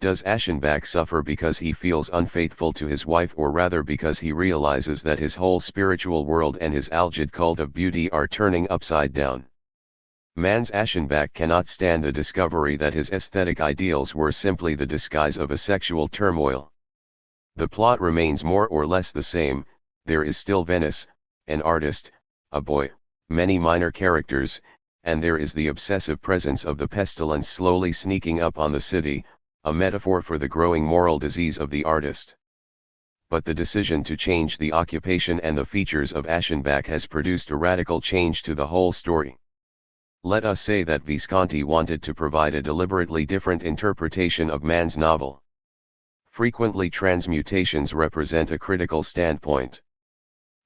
Does Aschenbach suffer because he feels unfaithful to his wife or rather because he realizes that his whole spiritual world and his alleged cult of beauty are turning upside down? Mans Aschenbach cannot stand the discovery that his aesthetic ideals were simply the disguise of a sexual turmoil. The plot remains more or less the same, there is still Venice, an artist, a boy, many minor characters, and there is the obsessive presence of the pestilence slowly sneaking up on the city, a metaphor for the growing moral disease of the artist. But the decision to change the occupation and the features of Aschenbach has produced a radical change to the whole story. Let us say that Visconti wanted to provide a deliberately different interpretation of Mann's novel. Frequently transmutations represent a critical standpoint.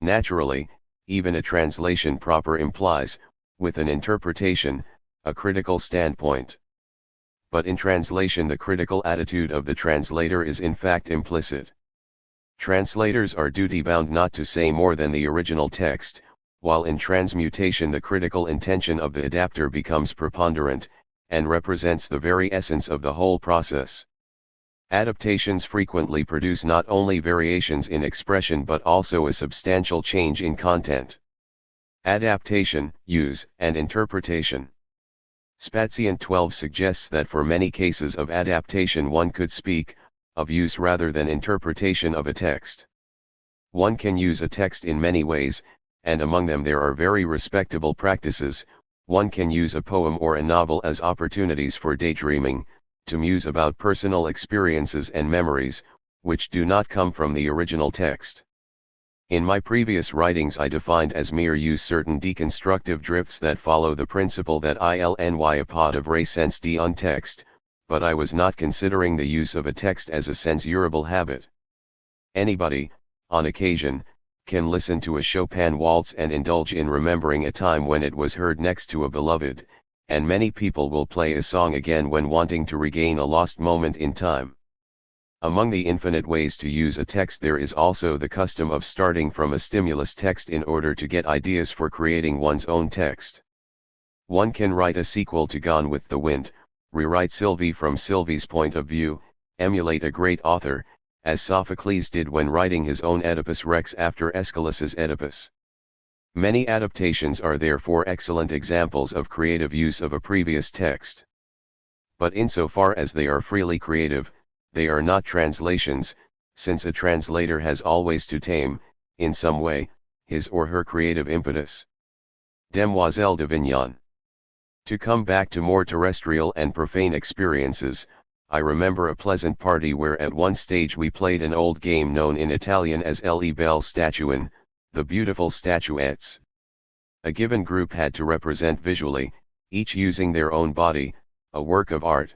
Naturally, even a translation proper implies, with an interpretation, a critical standpoint. But in translation the critical attitude of the translator is in fact implicit. Translators are duty-bound not to say more than the original text, while in transmutation the critical intention of the adapter becomes preponderant, and represents the very essence of the whole process. Adaptations frequently produce not only variations in expression but also a substantial change in content. Adaptation, use, and interpretation. Spazian 12 suggests that for many cases of adaptation one could speak of use rather than interpretation of a text. One can use a text in many ways, and among them there are very respectable practices. One can use a poem or a novel as opportunities for daydreaming, to muse about personal experiences and memories, which do not come from the original text. In my previous writings I defined as mere use certain deconstructive drifts that follow the principle that ilny a pas de vrai sens d'un texte, but I was not considering the use of a text as a censurable habit. Anybody, on occasion, can listen to a Chopin waltz and indulge in remembering a time when it was heard next to a beloved, and many people will play a song again when wanting to regain a lost moment in time. Among the infinite ways to use a text there is also the custom of starting from a stimulus text in order to get ideas for creating one's own text. One can write a sequel to Gone with the Wind, rewrite Sylvie from Sylvie's point of view, emulate a great author, as Sophocles did when writing his own Oedipus Rex after Aeschylus's Oedipus. Many adaptations are therefore excellent examples of creative use of a previous text. But insofar as they are freely creative, they are not translations, since a translator has always to tame, in some way, his or her creative impetus. Demoiselle d'Avignon. To come back to more terrestrial and profane experiences, I remember a pleasant party where at one stage we played an old game known in Italian as Le belle statuine, the beautiful statuettes. A given group had to represent visually, each using their own body, a work of art.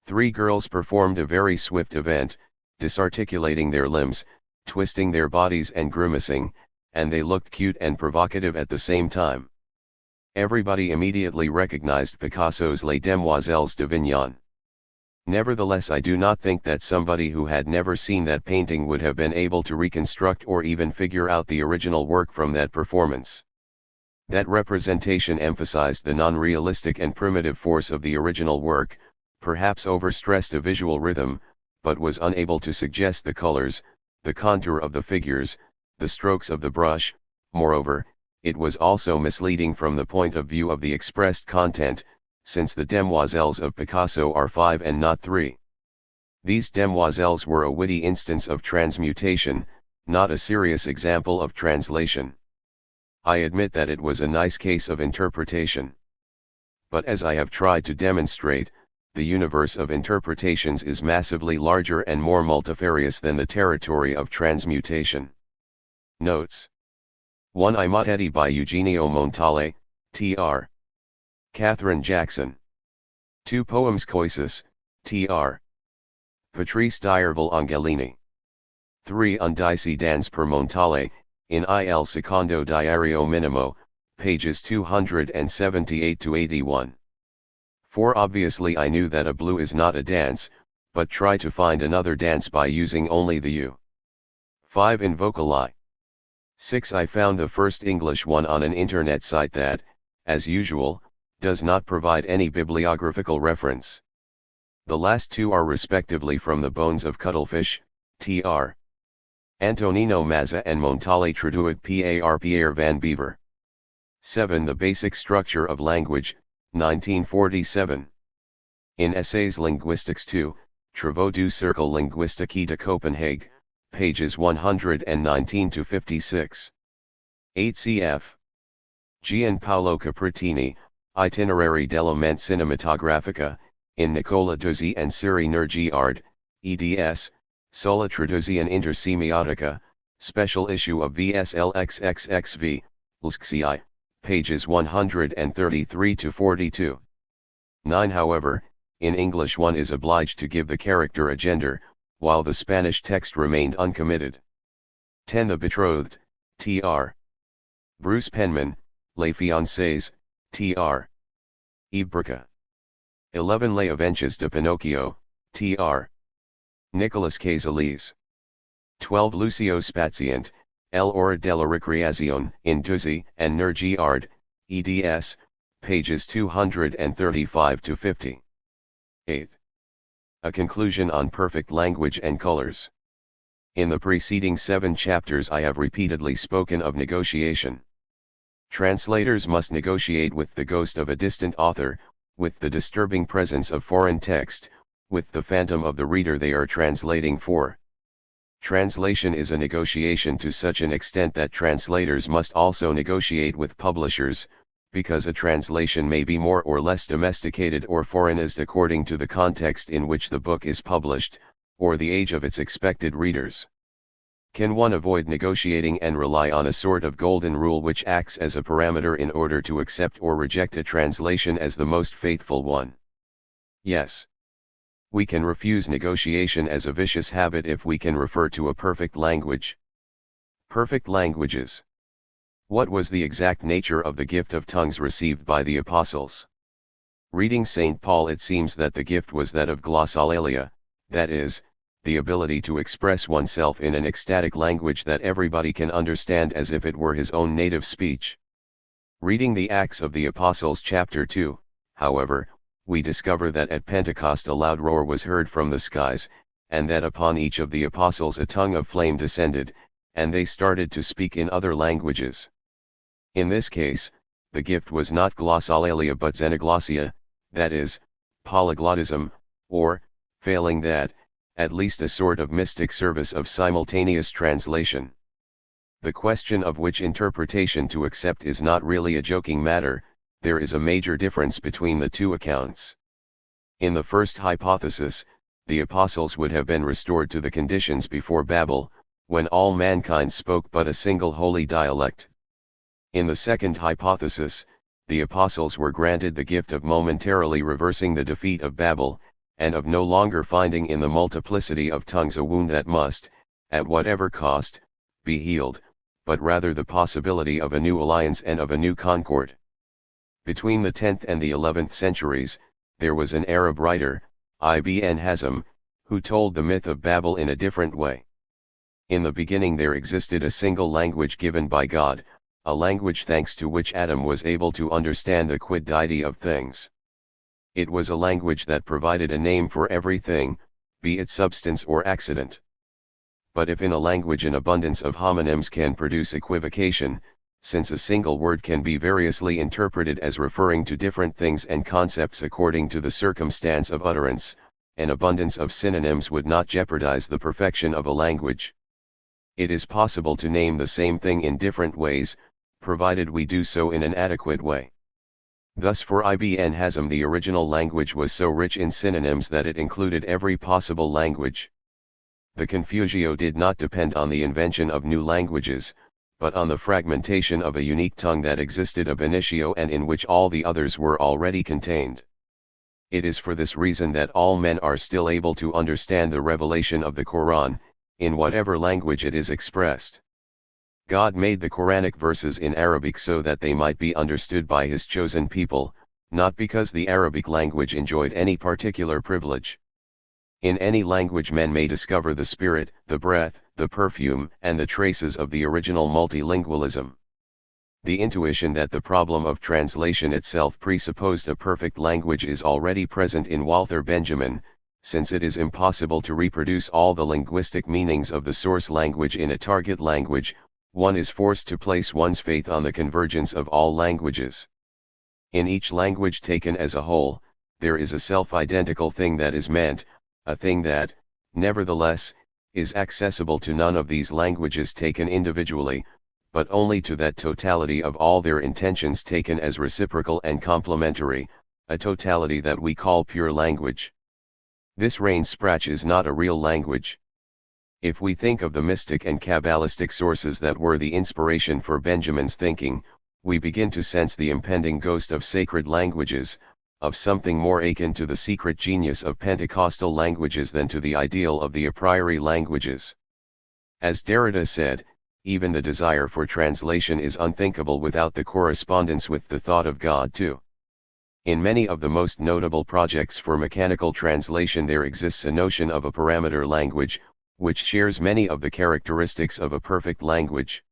3 girls performed a very swift event, disarticulating their limbs, twisting their bodies and grimacing, and they looked cute and provocative at the same time. Everybody immediately recognized Picasso's Les Demoiselles d'Avignon. Nevertheless, I do not think that somebody who had never seen that painting would have been able to reconstruct or even figure out the original work from that performance. That representation emphasized the non-realistic and primitive force of the original work, perhaps overstressed a visual rhythm, but was unable to suggest the colors, the contour of the figures, the strokes of the brush. Moreover, it was also misleading from the point of view of the expressed content, since the demoiselles of Picasso are 5 and not 3. These demoiselles were a witty instance of transmutation, not a serious example of translation. I admit that it was a nice case of interpretation. But as I have tried to demonstrate, the universe of interpretations is massively larger and more multifarious than the territory of transmutation. Notes. 1. I Mottetti by Eugenio Montale, Tr. Catherine Jackson. 2. Poems Coisus, Tr. Patrice d'Irville Angelini. 3. Undici dans per Montale, in il secondo diario minimo, pages 278-81. 4. Obviously I knew that a blue is not a dance, but try to find another dance by using only the U. 5. In vocali. 6. I found the first English one on an internet site that, as usual, does not provide any bibliographical reference. The last two are respectively from the Bones of Cuttlefish, Tr. Antonino Mazza and Montale traduit par Pierre van Bever. 7. The Basic Structure of Language, 1947. In Essays Linguistiques 2, Travaux du Cercle Linguistique de Copenhague, pages 119-56. 8. Cf. Gianpaolo Capritini, Itinerary della mente cinematografica, in Nicola Duzzi and Siri Nergiard, eds, Sola Traduzione Intersemiotica, special issue of VSLXXXV, LSCI, pages 133-42. 9. However, in English one is obliged to give the character a gender, while the Spanish text remained uncommitted. 10. The Betrothed, Tr. Bruce Penman, Les Fiancés, Tr. Ibrica. 11. Les Aventuras de Pinocchio, Tr. Nicolas Cazalis. 12. Lucio Spaziante, El Hora della Ricreazione, in Duzzi and Nergiard, eds, pages 235-50. 8. A conclusion on perfect language and colors. In the preceding 7 chapters I have repeatedly spoken of negotiation. Translators must negotiate with the ghost of a distant author, with the disturbing presence of foreign text, with the phantom of the reader they are translating for. Translation is a negotiation to such an extent that translators must also negotiate with publishers, because a translation may be more or less domesticated or foreignized according to the context in which the book is published, or the age of its expected readers. Can one avoid negotiating and rely on a sort of golden rule which acts as a parameter in order to accept or reject a translation as the most faithful one? Yes. We can refuse negotiation as a vicious habit if we can refer to a perfect language. Perfect languages. What was the exact nature of the gift of tongues received by the apostles? Reading St. Paul, it seems that the gift was that of glossolalia, that is, the ability to express oneself in an ecstatic language that everybody can understand as if it were his own native speech. Reading the Acts of the Apostles chapter 2, however, we discover that at Pentecost a loud roar was heard from the skies, and that upon each of the apostles a tongue of flame descended, and they started to speak in other languages. In this case, the gift was not glossolalia but xenoglossia, that is, polyglottism, or, failing that, at least a sort of mystic service of simultaneous translation. The question of which interpretation to accept is not really a joking matter. There is a major difference between the two accounts. In the first hypothesis, the apostles would have been restored to the conditions before Babel, when all mankind spoke but a single holy dialect. In the second hypothesis, the apostles were granted the gift of momentarily reversing the defeat of Babel, and of no longer finding in the multiplicity of tongues a wound that must, at whatever cost, be healed, but rather the possibility of a new alliance and of a new concord. Between the 10th and the 11th centuries, there was an Arab writer, Ibn Hazm, who told the myth of Babel in a different way. In the beginning there existed a single language given by God, a language thanks to which Adam was able to understand the quiddity of things. It was a language that provided a name for everything, be it substance or accident. But if in a language an abundance of homonyms can produce equivocation, since a single word can be variously interpreted as referring to different things and concepts according to the circumstance of utterance, an abundance of synonyms would not jeopardize the perfection of a language. It is possible to name the same thing in different ways, provided we do so in an adequate way. Thus for Ibn Hazm the original language was so rich in synonyms that it included every possible language. The Confusio did not depend on the invention of new languages, but on the fragmentation of a unique tongue that existed ab initio and in which all the others were already contained. It is for this reason that all men are still able to understand the revelation of the Quran, in whatever language it is expressed. God made the Quranic verses in Arabic so that they might be understood by His chosen people, not because the Arabic language enjoyed any particular privilege. In any language men may discover the spirit, the breath, the perfume, and the traces of the original multilingualism. The intuition that the problem of translation itself presupposed a perfect language is already present in Walter Benjamin, since it is impossible to reproduce all the linguistic meanings of the source language in a target language. One is forced to place one's faith on the convergence of all languages. In each language taken as a whole, there is a self-identical thing that is meant, a thing that, nevertheless, is accessible to none of these languages taken individually, but only to that totality of all their intentions taken as reciprocal and complementary, a totality that we call pure language. This Reinsprach is not a real language. If we think of the mystic and Kabbalistic sources that were the inspiration for Benjamin's thinking, we begin to sense the impending ghost of sacred languages, of something more akin to the secret genius of Pentecostal languages than to the ideal of the a priori languages. As Derrida said, even the desire for translation is unthinkable without the correspondence with the thought of God too. In many of the most notable projects for mechanical translation there exists a notion of a parameter language, which shares many of the characteristics of a perfect language.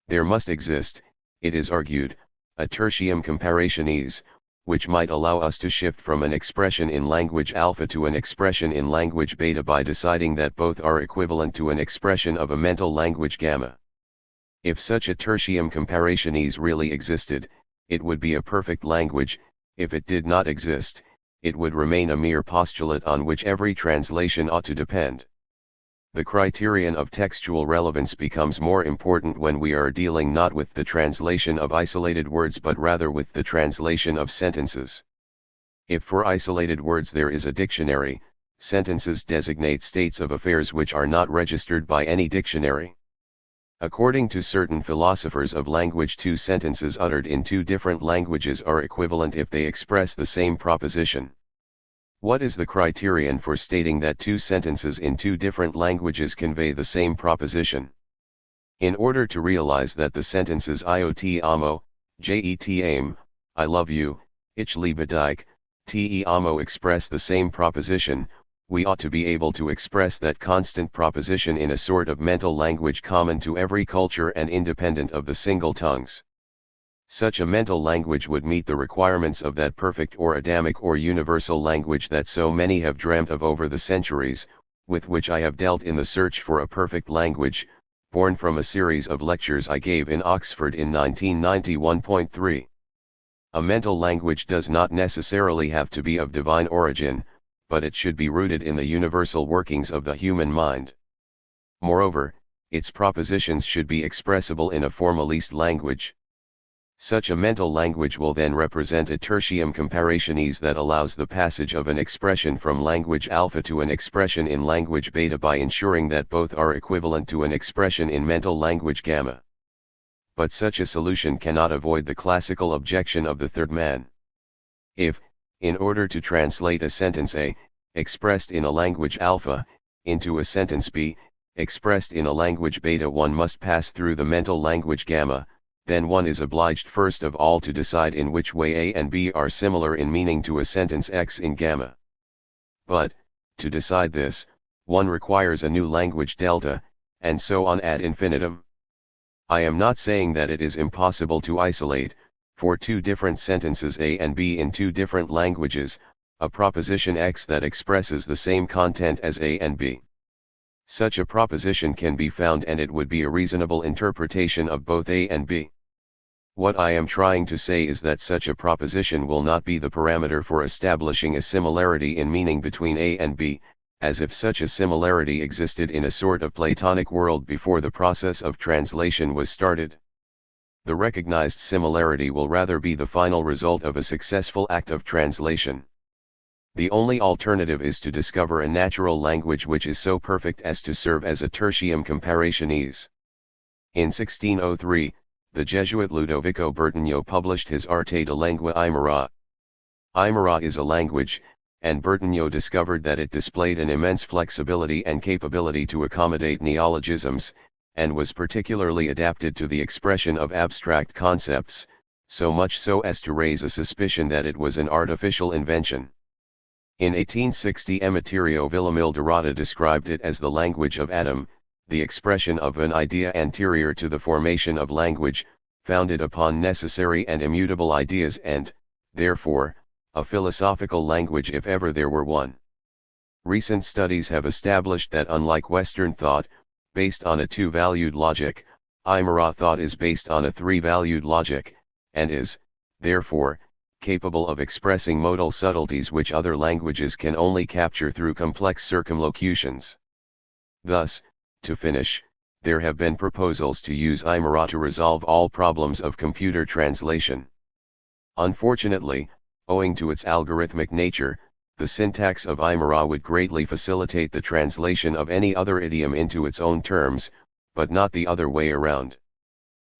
There must exist, it is argued, a tertium comparationis, which might allow us to shift from an expression in language alpha to an expression in language beta by deciding that both are equivalent to an expression of a mental language gamma. If such a tertium comparationis really existed, it would be a perfect language. If it did not exist, it would remain a mere postulate on which every translation ought to depend. The criterion of textual relevance becomes more important when we are dealing not with the translation of isolated words but rather with the translation of sentences. If for isolated words there is a dictionary, sentences designate states of affairs which are not registered by any dictionary. According to certain philosophers of language, two sentences uttered in two different languages are equivalent if they express the same proposition. What is the criterion for stating that two sentences in two different languages convey the same proposition? In order to realize that the sentences "Iot amo, jet aim, I love you, ich liebe dich, te amo" express the same proposition, we ought to be able to express that constant proposition in a sort of mental language common to every culture and independent of the single tongues. Such a mental language would meet the requirements of that perfect or Adamic or universal language that so many have dreamt of over the centuries, with which I have dealt in the search for a perfect language, born from a series of lectures I gave in Oxford in 1991.3. A mental language does not necessarily have to be of divine origin, but it should be rooted in the universal workings of the human mind. Moreover, its propositions should be expressible in a formalist language. Such a mental language will then represent a tertium comparationis that allows the passage of an expression from language alpha to an expression in language beta by ensuring that both are equivalent to an expression in mental language gamma. But such a solution cannot avoid the classical objection of the third man. If, in order to translate a sentence A, expressed in a language alpha, into a sentence B, expressed in a language beta, one must pass through the mental language gamma, then one is obliged first of all to decide in which way A and B are similar in meaning to a sentence X in gamma. But, to decide this, one requires a new language delta, and so on ad infinitum. I am not saying that it is impossible to isolate, for two different sentences A and B in two different languages, a proposition X that expresses the same content as A and B. Such a proposition can be found, and it would be a reasonable interpretation of both A and B. What I am trying to say is that such a proposition will not be the parameter for establishing a similarity in meaning between A and B, as if such a similarity existed in a sort of Platonic world before the process of translation was started. The recognized similarity will rather be the final result of a successful act of translation. The only alternative is to discover a natural language which is so perfect as to serve as a tertium comparationis. In 1603, the Jesuit Ludovico Bertagno published his Arte de Lingua Aymara. Aymara is a language, and Bertagno discovered that it displayed an immense flexibility and capability to accommodate neologisms, and was particularly adapted to the expression of abstract concepts, so much so as to raise a suspicion that it was an artificial invention. In 1860 Emeterio Villamil de Rada described it as the language of Adam, the expression of an idea anterior to the formation of language, founded upon necessary and immutable ideas and, therefore, a philosophical language if ever there were one. Recent studies have established that unlike Western thought, based on a two-valued logic, Aymara thought is based on a three-valued logic, and is, therefore, capable of expressing modal subtleties which other languages can only capture through complex circumlocutions. Thus, to finish, there have been proposals to use Aymara to resolve all problems of computer translation. Unfortunately, owing to its algorithmic nature, the syntax of Aymara would greatly facilitate the translation of any other idiom into its own terms, but not the other way around.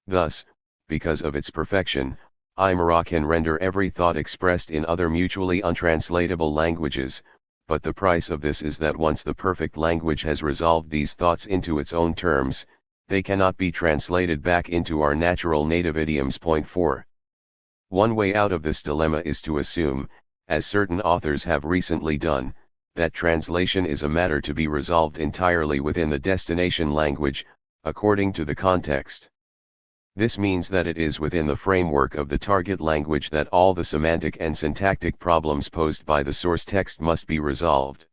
Thus, because of its perfection, Aymara can render every thought expressed in other mutually untranslatable languages, but the price of this is that once the perfect language has resolved these thoughts into its own terms, they cannot be translated back into our natural native idioms. Point 4. One way out of this dilemma is to assume, as certain authors have recently done, that translation is a matter to be resolved entirely within the destination language, according to the context. This means that it is within the framework of the target language that all the semantic and syntactic problems posed by the source text must be resolved.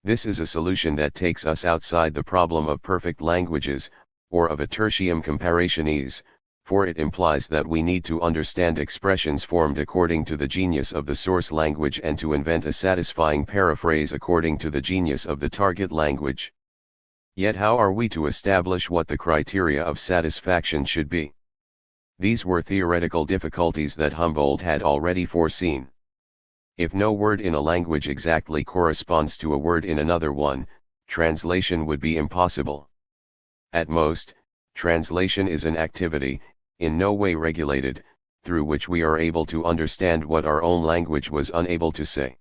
This is a solution that takes us outside the problem of perfect languages, or of a tertium comparationis, for it implies that we need to understand expressions formed according to the genius of the source language and to invent a satisfying paraphrase according to the genius of the target language. Yet how are we to establish what the criteria of satisfaction should be? These were theoretical difficulties that Humboldt had already foreseen. If no word in a language exactly corresponds to a word in another one, translation would be impossible. At most, translation is an activity, in no way regulated, through which we are able to understand what our own language was unable to say.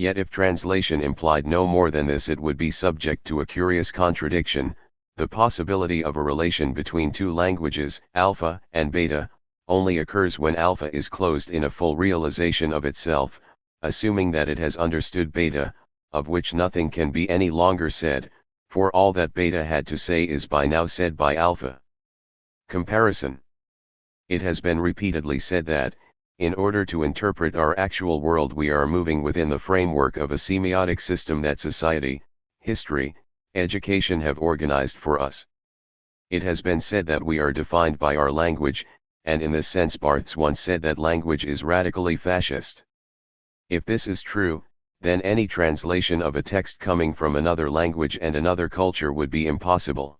Yet if translation implied no more than this, it would be subject to a curious contradiction. The possibility of a relation between two languages, alpha and beta, only occurs when alpha is closed in a full realization of itself, assuming that it has understood beta, of which nothing can be any longer said, for all that beta had to say is by now said by alpha. Comparison. It has been repeatedly said that, in order to interpret our actual world, we are moving within the framework of a semiotic system that society, history, education have organized for us. It has been said that we are defined by our language, and in this sense Barthes once said that language is radically fascist. If this is true, then any translation of a text coming from another language and another culture would be impossible.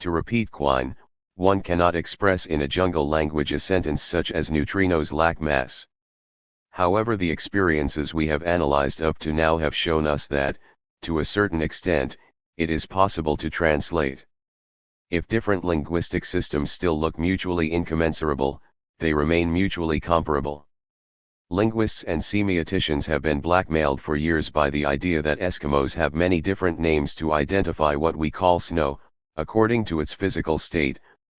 To repeat Quine, one cannot express in a jungle language a sentence such as neutrinos lack mass. However, the experiences we have analyzed up to now have shown us that, to a certain extent, it is possible to translate. If different linguistic systems still look mutually incommensurable, they remain mutually comparable. Linguists and semioticians have been blackmailed for years by the idea that Eskimos have many different names to identify what we call snow, according to its physical state,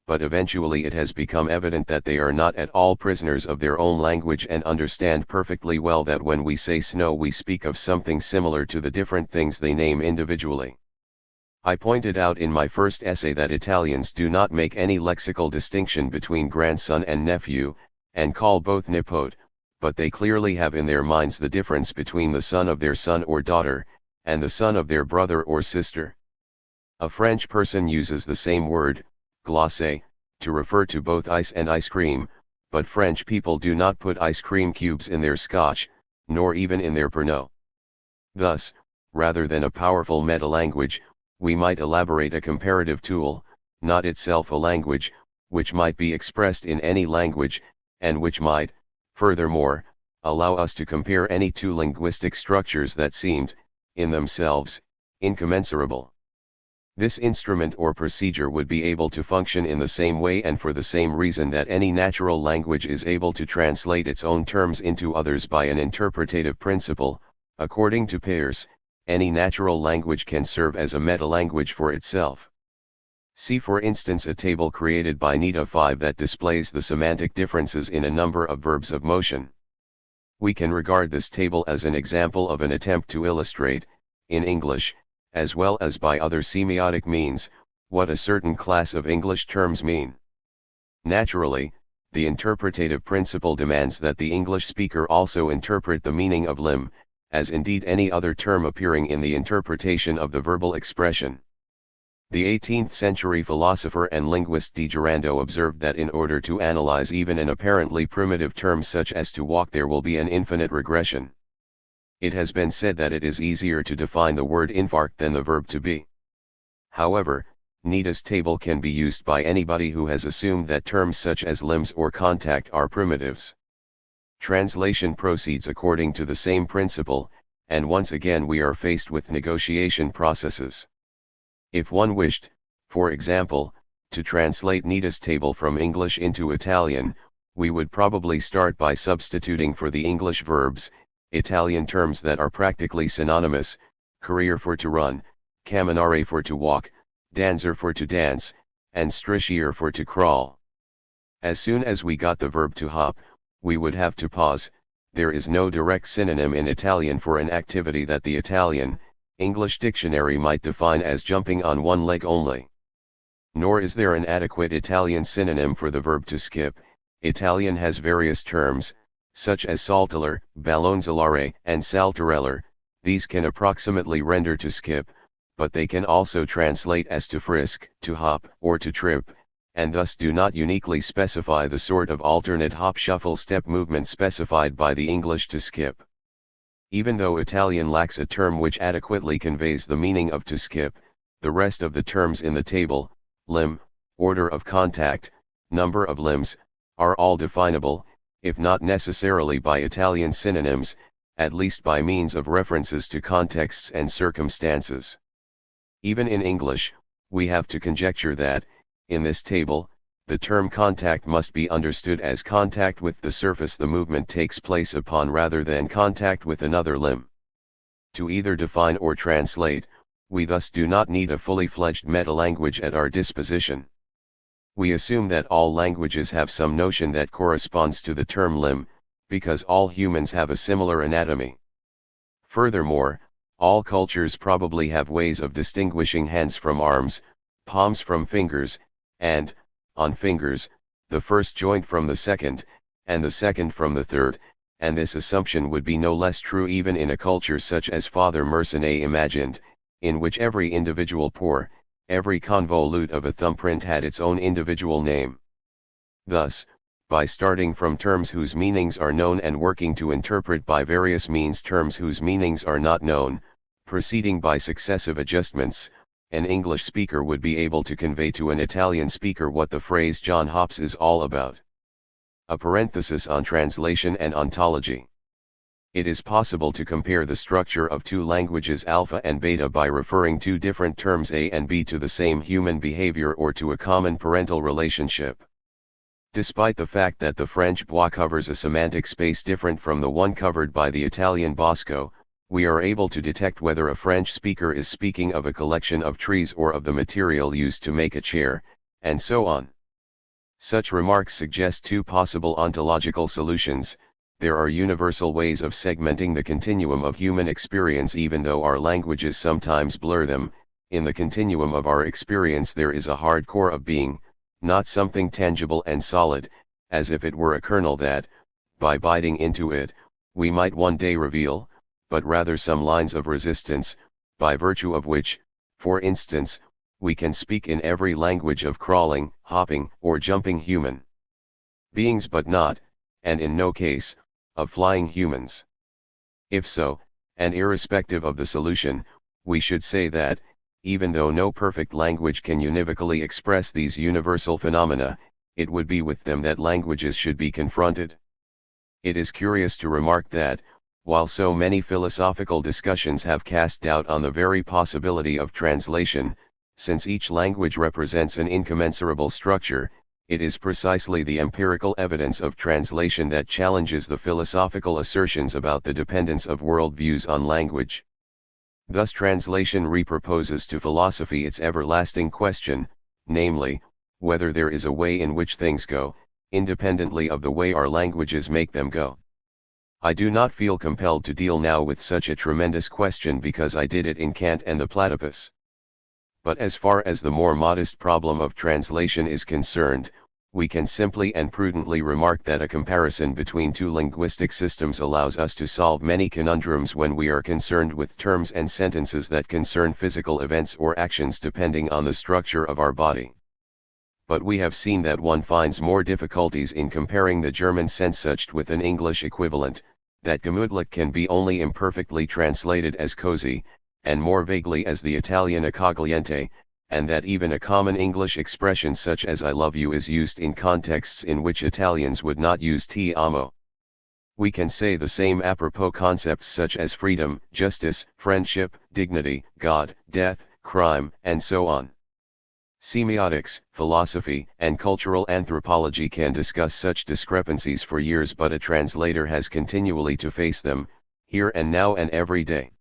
but eventually it has become evident that they are not at all prisoners of their own language and understand perfectly well that when we say snow we speak of something similar to the different things they name individually. I pointed out in my first essay that Italians do not make any lexical distinction between grandson and nephew, and call both nipote, but they clearly have in their minds the difference between the son of their son or daughter, and the son of their brother or sister. A French person uses the same word, glacé, to refer to both ice and ice cream, but French people do not put ice cream cubes in their scotch, nor even in their Pernod. Thus, rather than a powerful meta-language, we might elaborate a comparative tool, not itself a language, which might be expressed in any language, and which might, furthermore, allow us to compare any two linguistic structures that seemed, in themselves, incommensurable. This instrument or procedure would be able to function in the same way and for the same reason that any natural language is able to translate its own terms into others by an interpretative principle. According to Peirce, any natural language can serve as a meta-language for itself. See for instance a table created by Nita 5 that displays the semantic differences in a number of verbs of motion. We can regard this table as an example of an attempt to illustrate, in English, as well as by other semiotic means, what a certain class of English terms mean. Naturally, the interpretative principle demands that the English speaker also interpret the meaning of limb, as indeed any other term appearing in the interpretation of the verbal expression. The 18th century philosopher and linguist Di Gerando observed that in order to analyze even an apparently primitive term such as to walk there will be an infinite regression. It has been said that it is easier to define the word infarct than the verb to be. However, Nita's table can be used by anybody who has assumed that terms such as limbs or contact are primitives. Translation proceeds according to the same principle, and once again we are faced with negotiation processes. If one wished, for example, to translate Nita's table from English into Italian, we would probably start by substituting for the English verbs, Italian terms that are practically synonymous: correre for to run, camminare for to walk, danzer for to dance, and strisciere for to crawl. As soon as we got the verb to hop, we would have to pause. There is no direct synonym in Italian for an activity that the Italian-English dictionary might define as jumping on one leg only. Nor is there an adequate Italian synonym for the verb to skip. Italian has various terms, such as saltellare, ballonzolare, and saltarellare. These can approximately render to skip, but they can also translate as to frisk, to hop, or to trip, and thus do not uniquely specify the sort of alternate hop-shuffle step movement specified by the English to skip. Even though Italian lacks a term which adequately conveys the meaning of to skip, the rest of the terms in the table, limb, order of contact, number of limbs, are all definable, if not necessarily by Italian synonyms, at least by means of references to contexts and circumstances. Even in English, we have to conjecture that, in this table, the term contact must be understood as contact with the surface the movement takes place upon rather than contact with another limb. To either define or translate, we thus do not need a fully fledged meta-language at our disposition. We assume that all languages have some notion that corresponds to the term limb, because all humans have a similar anatomy. Furthermore, all cultures probably have ways of distinguishing hands from arms, palms from fingers, and, on fingers, the first joint from the second, and the second from the third, and this assumption would be no less true even in a culture such as Father Mersenne imagined, in which every individual pore, every convolute of a thumbprint had its own individual name. Thus, by starting from terms whose meanings are known and working to interpret by various means terms whose meanings are not known, proceeding by successive adjustments, an English speaker would be able to convey to an Italian speaker what the phrase John hops is all about. A parenthesis on translation and ontology. It is possible to compare the structure of two languages alpha and beta by referring two different terms A and B to the same human behavior or to a common parental relationship. Despite the fact that the French bois covers a semantic space different from the one covered by the Italian bosco, we are able to detect whether a French speaker is speaking of a collection of trees or of the material used to make a chair, and so on. Such remarks suggest two possible ontological solutions. There are universal ways of segmenting the continuum of human experience even though our languages sometimes blur them. In the continuum of our experience there is a hard core of being, not something tangible and solid, as if it were a kernel that, by biting into it, we might one day reveal, but rather some lines of resistance, by virtue of which, for instance, we can speak in every language of crawling, hopping, or jumping human beings but not, and in no case, of flying humans. If so, and irrespective of the solution, we should say that, even though no perfect language can univocally express these universal phenomena, it would be with them that languages should be confronted. It is curious to remark that, while so many philosophical discussions have cast doubt on the very possibility of translation, since each language represents an incommensurable structure, it is precisely the empirical evidence of translation that challenges the philosophical assertions about the dependence of worldviews on language. Thus translation reproposes to philosophy its everlasting question, namely, whether there is a way in which things go, independently of the way our languages make them go. I do not feel compelled to deal now with such a tremendous question because I did it in Kant and the Platypus. But as far as the more modest problem of translation is concerned, we can simply and prudently remark that a comparison between two linguistic systems allows us to solve many conundrums when we are concerned with terms and sentences that concern physical events or actions depending on the structure of our body. But we have seen that one finds more difficulties in comparing the German Sehnsucht with an English equivalent, that gemütlich can be only imperfectly translated as cozy, and more vaguely as the Italian accogliente, and that even a common English expression such as I love you is used in contexts in which Italians would not use ti amo. We can say the same apropos concepts such as freedom, justice, friendship, dignity, God, death, crime, and so on. Semiotics, philosophy, and cultural anthropology can discuss such discrepancies for years, but a translator has continually to face them, here and now and every day.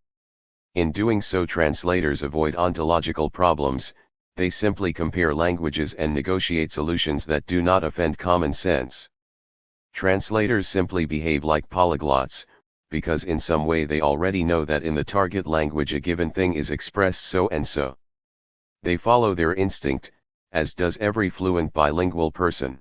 In doing so, translators avoid ontological problems, they simply compare languages and negotiate solutions that do not offend common sense. Translators simply behave like polyglots, because in some way they already know that in the target language a given thing is expressed so and so. They follow their instinct, as does every fluent bilingual person.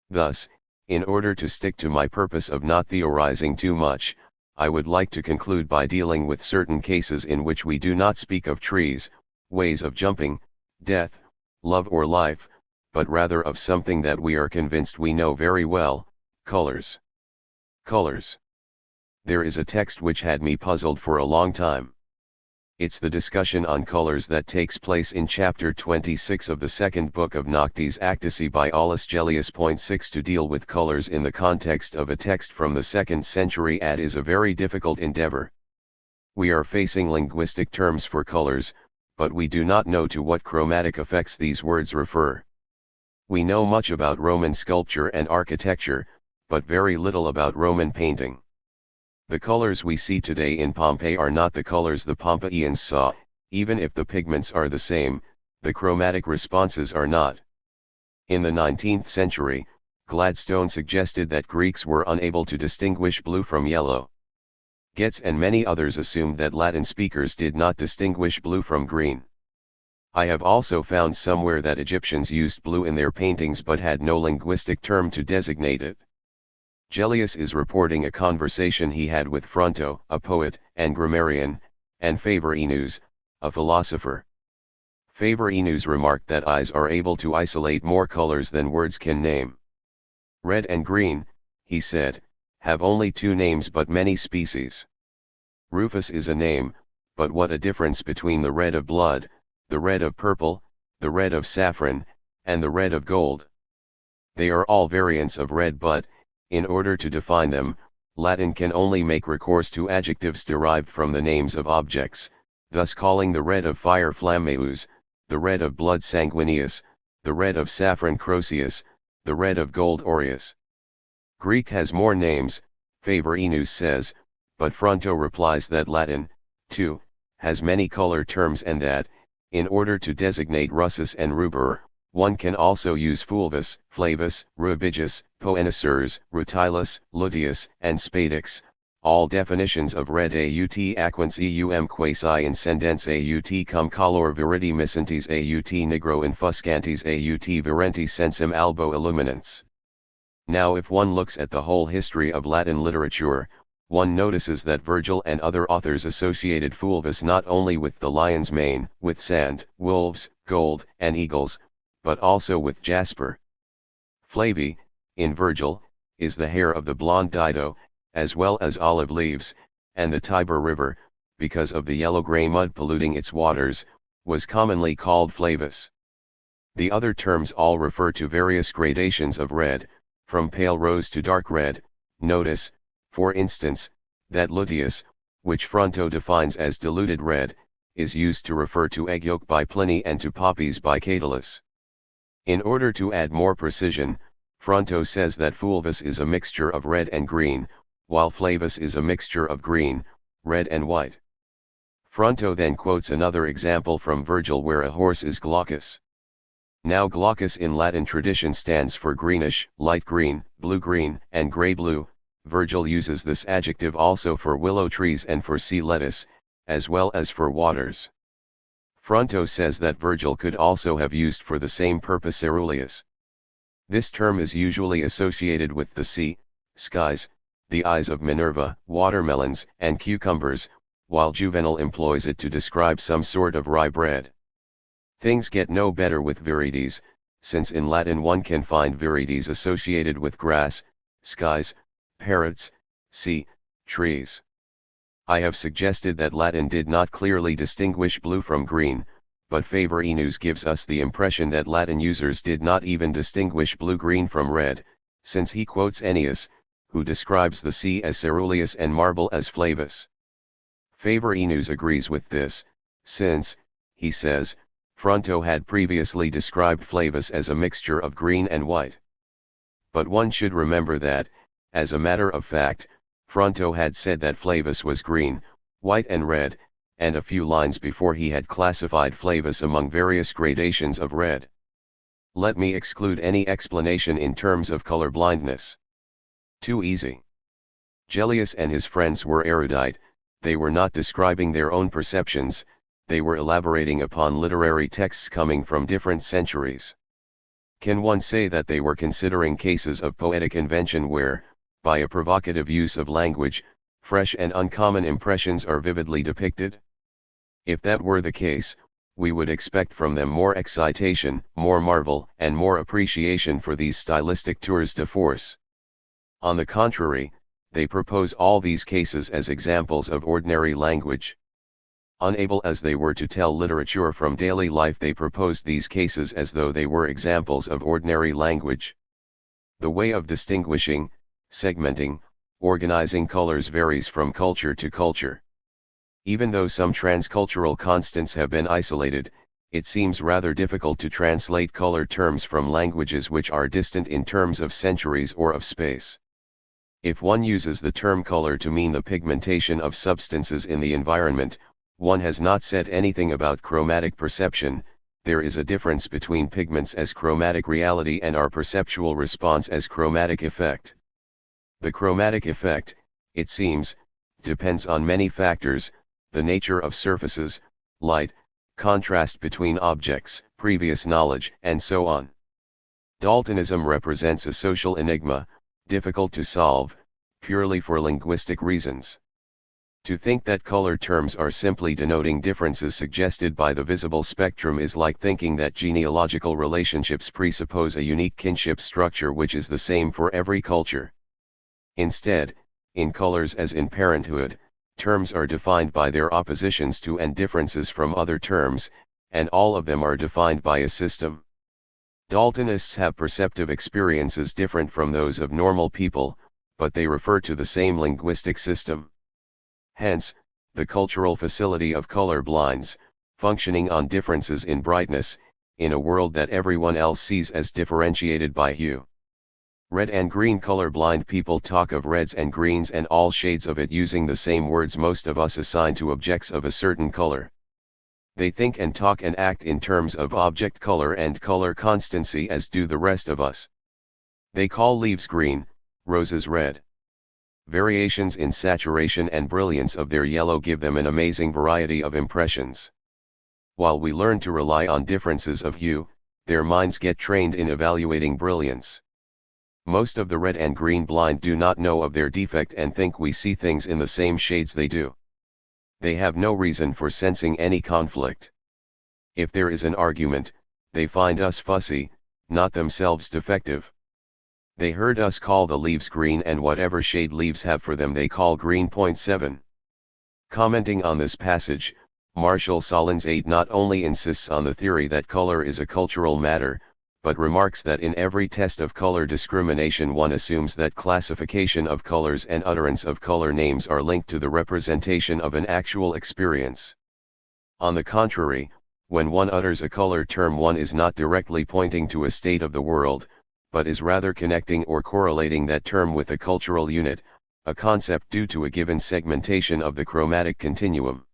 Thus, in order to stick to my purpose of not theorizing too much, I would like to conclude by dealing with certain cases in which we do not speak of trees, ways of jumping, death, love or life, but rather of something that we are convinced we know very well, colors. Colors. There is a text which had me puzzled for a long time. It's the discussion on colors that takes place in chapter 26 of the second book of Noctes Actici by Aulus Gellius. 6 To deal with colors in the context of a text from the 2nd century AD is a very difficult endeavor. We are facing linguistic terms for colors, but we do not know to what chromatic effects these words refer. We know much about Roman sculpture and architecture, but very little about Roman painting. The colors we see today in Pompeii are not the colors the Pompeians saw, even if the pigments are the same, the chromatic responses are not. In the 19th century, Gladstone suggested that Greeks were unable to distinguish blue from yellow. Goethe and many others assumed that Latin speakers did not distinguish blue from green. I have also found somewhere that Egyptians used blue in their paintings but had no linguistic term to designate it. Gellius is reporting a conversation he had with Fronto, a poet and grammarian, and Favorinus, a philosopher. Favorinus remarked that eyes are able to isolate more colors than words can name. Red and green, he said, have only two names but many species. Rufus is a name, but what a difference between the red of blood, the red of purple, the red of saffron, and the red of gold. They are all variants of red, but, in order to define them, Latin can only make recourse to adjectives derived from the names of objects, thus calling the red of fire flammeus, the red of blood sanguineus, the red of saffron croceus, the red of gold aureus. Greek has more names, Favorinus says, but Fronto replies that Latin, too, has many color terms and that, in order to designate russus and rubor, one can also use fulvus, flavus, rubigus, poenicers, rutilus, luteus, and spadix, all definitions of red aut aquens eum quasi incendens aut cum color viridi miscentes aut nigro infuscantes aut virenti sensum albo illuminans. Now if one looks at the whole history of Latin literature, one notices that Virgil and other authors associated fulvus not only with the lion's mane, with sand, wolves, gold, and eagles, but also with jasper. Flavy, in Virgil, is the hair of the blonde Dido, as well as olive leaves, and the Tiber River, because of the yellow-gray mud polluting its waters, was commonly called flavus. The other terms all refer to various gradations of red, from pale rose to dark red. Notice, for instance, that luteus, which Fronto defines as diluted red, is used to refer to egg yolk by Pliny and to poppies by Catullus. In order to add more precision, Fronto says that fulvus is a mixture of red and green, while flavus is a mixture of green, red and white. Fronto then quotes another example from Virgil where a horse is glaucous. Now glaucous in Latin tradition stands for greenish, light green, blue-green, and gray-blue. Virgil uses this adjective also for willow trees and for sea lettuce, as well as for waters. Fronto says that Virgil could also have used for the same purpose ceruleus. This term is usually associated with the sea, skies, the eyes of Minerva, watermelons, and cucumbers, while Juvenal employs it to describe some sort of rye bread. Things get no better with virides, since in Latin one can find virides associated with grass, skies, parrots, sea, trees. I have suggested that Latin did not clearly distinguish blue from green, but Favorinus gives us the impression that Latin users did not even distinguish blue-green from red, since he quotes Ennius, who describes the sea as ceruleus and marble as flavus. Favorinus agrees with this, since, he says, Fronto had previously described flavus as a mixture of green and white. But one should remember that, as a matter of fact, Fronto had said that flavus was green, white and red, and a few lines before he had classified flavus among various gradations of red. Let me exclude any explanation in terms of color blindness. Too easy. Gellius and his friends were erudite, they were not describing their own perceptions, they were elaborating upon literary texts coming from different centuries. Can one say that they were considering cases of poetic invention where, by a provocative use of language, fresh and uncommon impressions are vividly depicted? If that were the case, we would expect from them more excitation, more marvel, and more appreciation for these stylistic tours de force. On the contrary, they propose all these cases as examples of ordinary language. Unable as they were to tell literature from daily life, they proposed these cases as though they were examples of ordinary language. The way of distinguishing, segmenting, organizing colors varies from culture to culture. Even though some transcultural constants have been isolated, it seems rather difficult to translate color terms from languages which are distant in terms of centuries or of space. If one uses the term color to mean the pigmentation of substances in the environment, one has not said anything about chromatic perception. There is a difference between pigments as chromatic reality and our perceptual response as chromatic effect. The chromatic effect, it seems, depends on many factors: the nature of surfaces, light, contrast between objects, previous knowledge, and so on. Daltonism represents a social enigma, difficult to solve, purely for linguistic reasons. To think that color terms are simply denoting differences suggested by the visible spectrum is like thinking that genealogical relationships presuppose a unique kinship structure which is the same for every culture. Instead, in colors as in parenthood, terms are defined by their oppositions to and differences from other terms, and all of them are defined by a system. Daltonists have perceptive experiences different from those of normal people, but they refer to the same linguistic system. Hence, the cultural facility of color blinds, functioning on differences in brightness, in a world that everyone else sees as differentiated by hue. Red and green color-blind people talk of reds and greens and all shades of it using the same words most of us assign to objects of a certain color. They think and talk and act in terms of object color and color constancy as do the rest of us. They call leaves green, roses red. Variations in saturation and brilliance of their yellow give them an amazing variety of impressions. While we learn to rely on differences of hue, their minds get trained in evaluating brilliance. Most of the red and green blind do not know of their defect and think we see things in the same shades they do. They have no reason for sensing any conflict. If there is an argument, they find us fussy, not themselves defective. They heard us call the leaves green, and whatever shade leaves have for them they call green. 7. Commenting on this passage, Marshall Solins 8 not only insists on the theory that color is a cultural matter, but remarks that in every test of color discrimination one assumes that classification of colors and utterance of color names are linked to the representation of an actual experience. On the contrary, when one utters a color term, one is not directly pointing to a state of the world, but is rather connecting or correlating that term with a cultural unit, a concept due to a given segmentation of the chromatic continuum.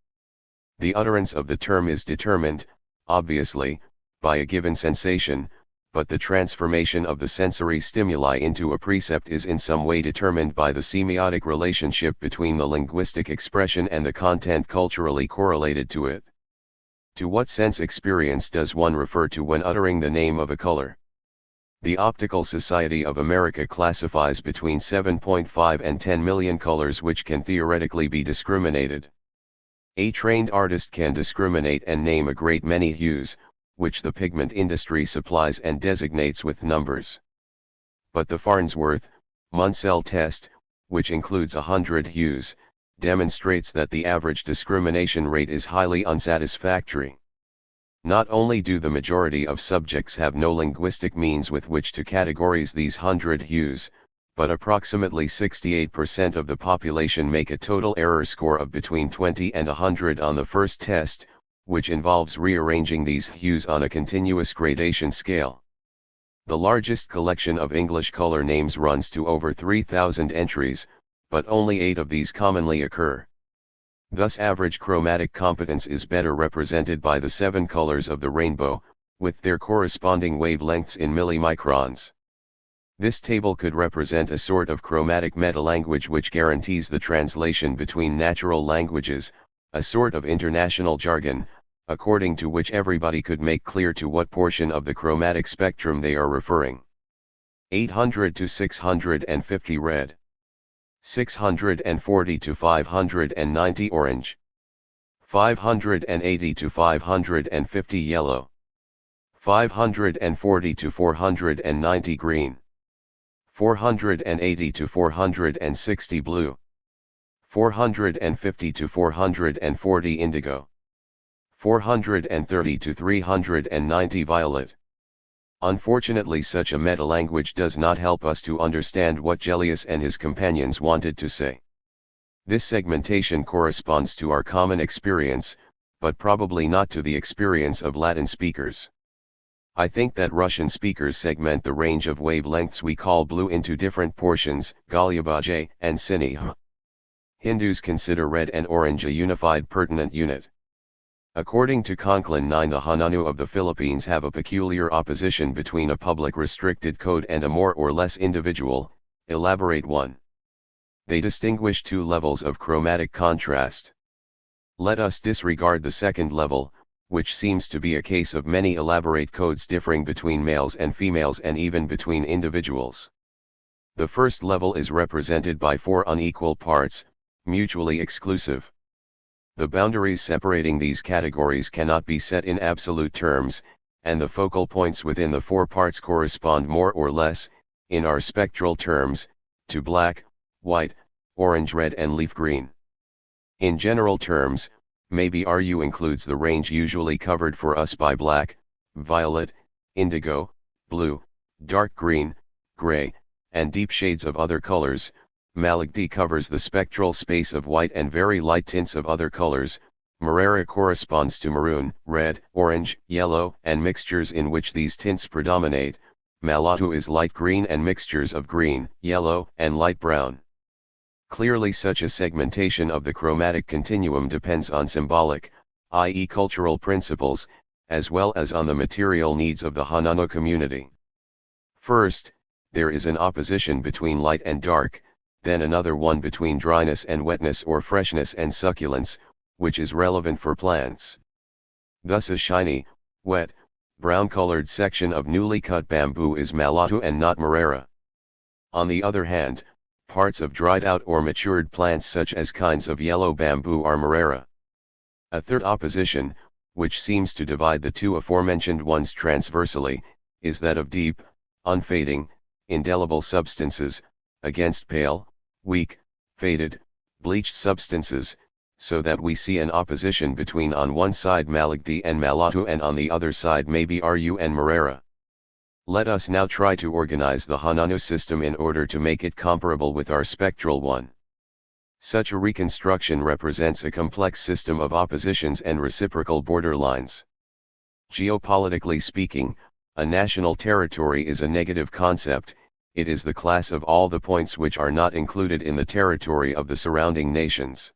The utterance of the term is determined, obviously, by a given sensation, but the transformation of the sensory stimuli into a percept is in some way determined by the semiotic relationship between the linguistic expression and the content culturally correlated to it. To what sense experience does one refer to when uttering the name of a color? The Optical Society of America classifies between 7.5 and 10 million colors which can theoretically be discriminated. A trained artist can discriminate and name a great many hues, which the pigment industry supplies and designates with numbers. But the Farnsworth-Munsell test, which includes 100 hues, demonstrates that the average discrimination rate is highly unsatisfactory. Not only do the majority of subjects have no linguistic means with which to categorize these 100 hues, but approximately 68% of the population make a total error score of between 20 and 100 on the first test, which involves rearranging these hues on a continuous gradation scale. The largest collection of English color names runs to over 3,000 entries, but only 8 of these commonly occur. Thus average chromatic competence is better represented by the 7 colors of the rainbow, with their corresponding wavelengths in millimicrons. This table could represent a sort of chromatic metalanguage which guarantees the translation between natural languages, a sort of international jargon, according to which everybody could make clear to what portion of the chromatic spectrum they are referring. 800 to 650 red. 640 to 590 orange. 580 to 550 yellow. 540 to 490 green. 480 to 460 blue. 450 to 440 indigo. 430 to 390 violet. Unfortunately, such a metalanguage does not help us to understand what Gellius and his companions wanted to say. This segmentation corresponds to our common experience, but probably not to the experience of Latin speakers. I think that Russian speakers segment the range of wavelengths we call blue into different portions, Golubaj and Sini. Hindus consider red and orange a unified pertinent unit. According to Conklin 9, the Hananu of the Philippines have a peculiar opposition between a public restricted code and a more or less individual, elaborate one. They distinguish 2 levels of chromatic contrast. Let us disregard the second level, which seems to be a case of many elaborate codes differing between males and females and even between individuals. The first level is represented by 4 unequal parts, mutually exclusive. The boundaries separating these categories cannot be set in absolute terms, and the focal points within the 4 parts correspond more or less, in our spectral terms, to black, white, orange, red and leaf green. In general terms, maybe RU includes the range usually covered for us by black, violet, indigo, blue, dark green, gray, and deep shades of other colors. Malagdi covers the spectral space of white and very light tints of other colors. Marrera corresponds to maroon, red, orange, yellow, and mixtures in which these tints predominate. Malatu is light green and mixtures of green, yellow, and light brown. Clearly, such a segmentation of the chromatic continuum depends on symbolic, i.e. cultural principles, as well as on the material needs of the Hanano community. First, there is an opposition between light and dark, then another one between dryness and wetness or freshness and succulence, which is relevant for plants. Thus a shiny, wet, brown-colored section of newly cut bamboo is Malatu and not Marrera. On the other hand, parts of dried-out or matured plants such as kinds of yellow bamboo are Marrera. A third opposition, which seems to divide the two aforementioned ones transversely, is that of deep, unfading, indelible substances, against pale, weak, faded, bleached substances, so that we see an opposition between on one side Malagdi and Malatu and on the other side maybe Ru and Marera. Let us now try to organize the Hanano system in order to make it comparable with our spectral one. Such a reconstruction represents a complex system of oppositions and reciprocal border lines. Geopolitically speaking, a national territory is a negative concept. It is the class of all the points which are not included in the territory of the surrounding nations.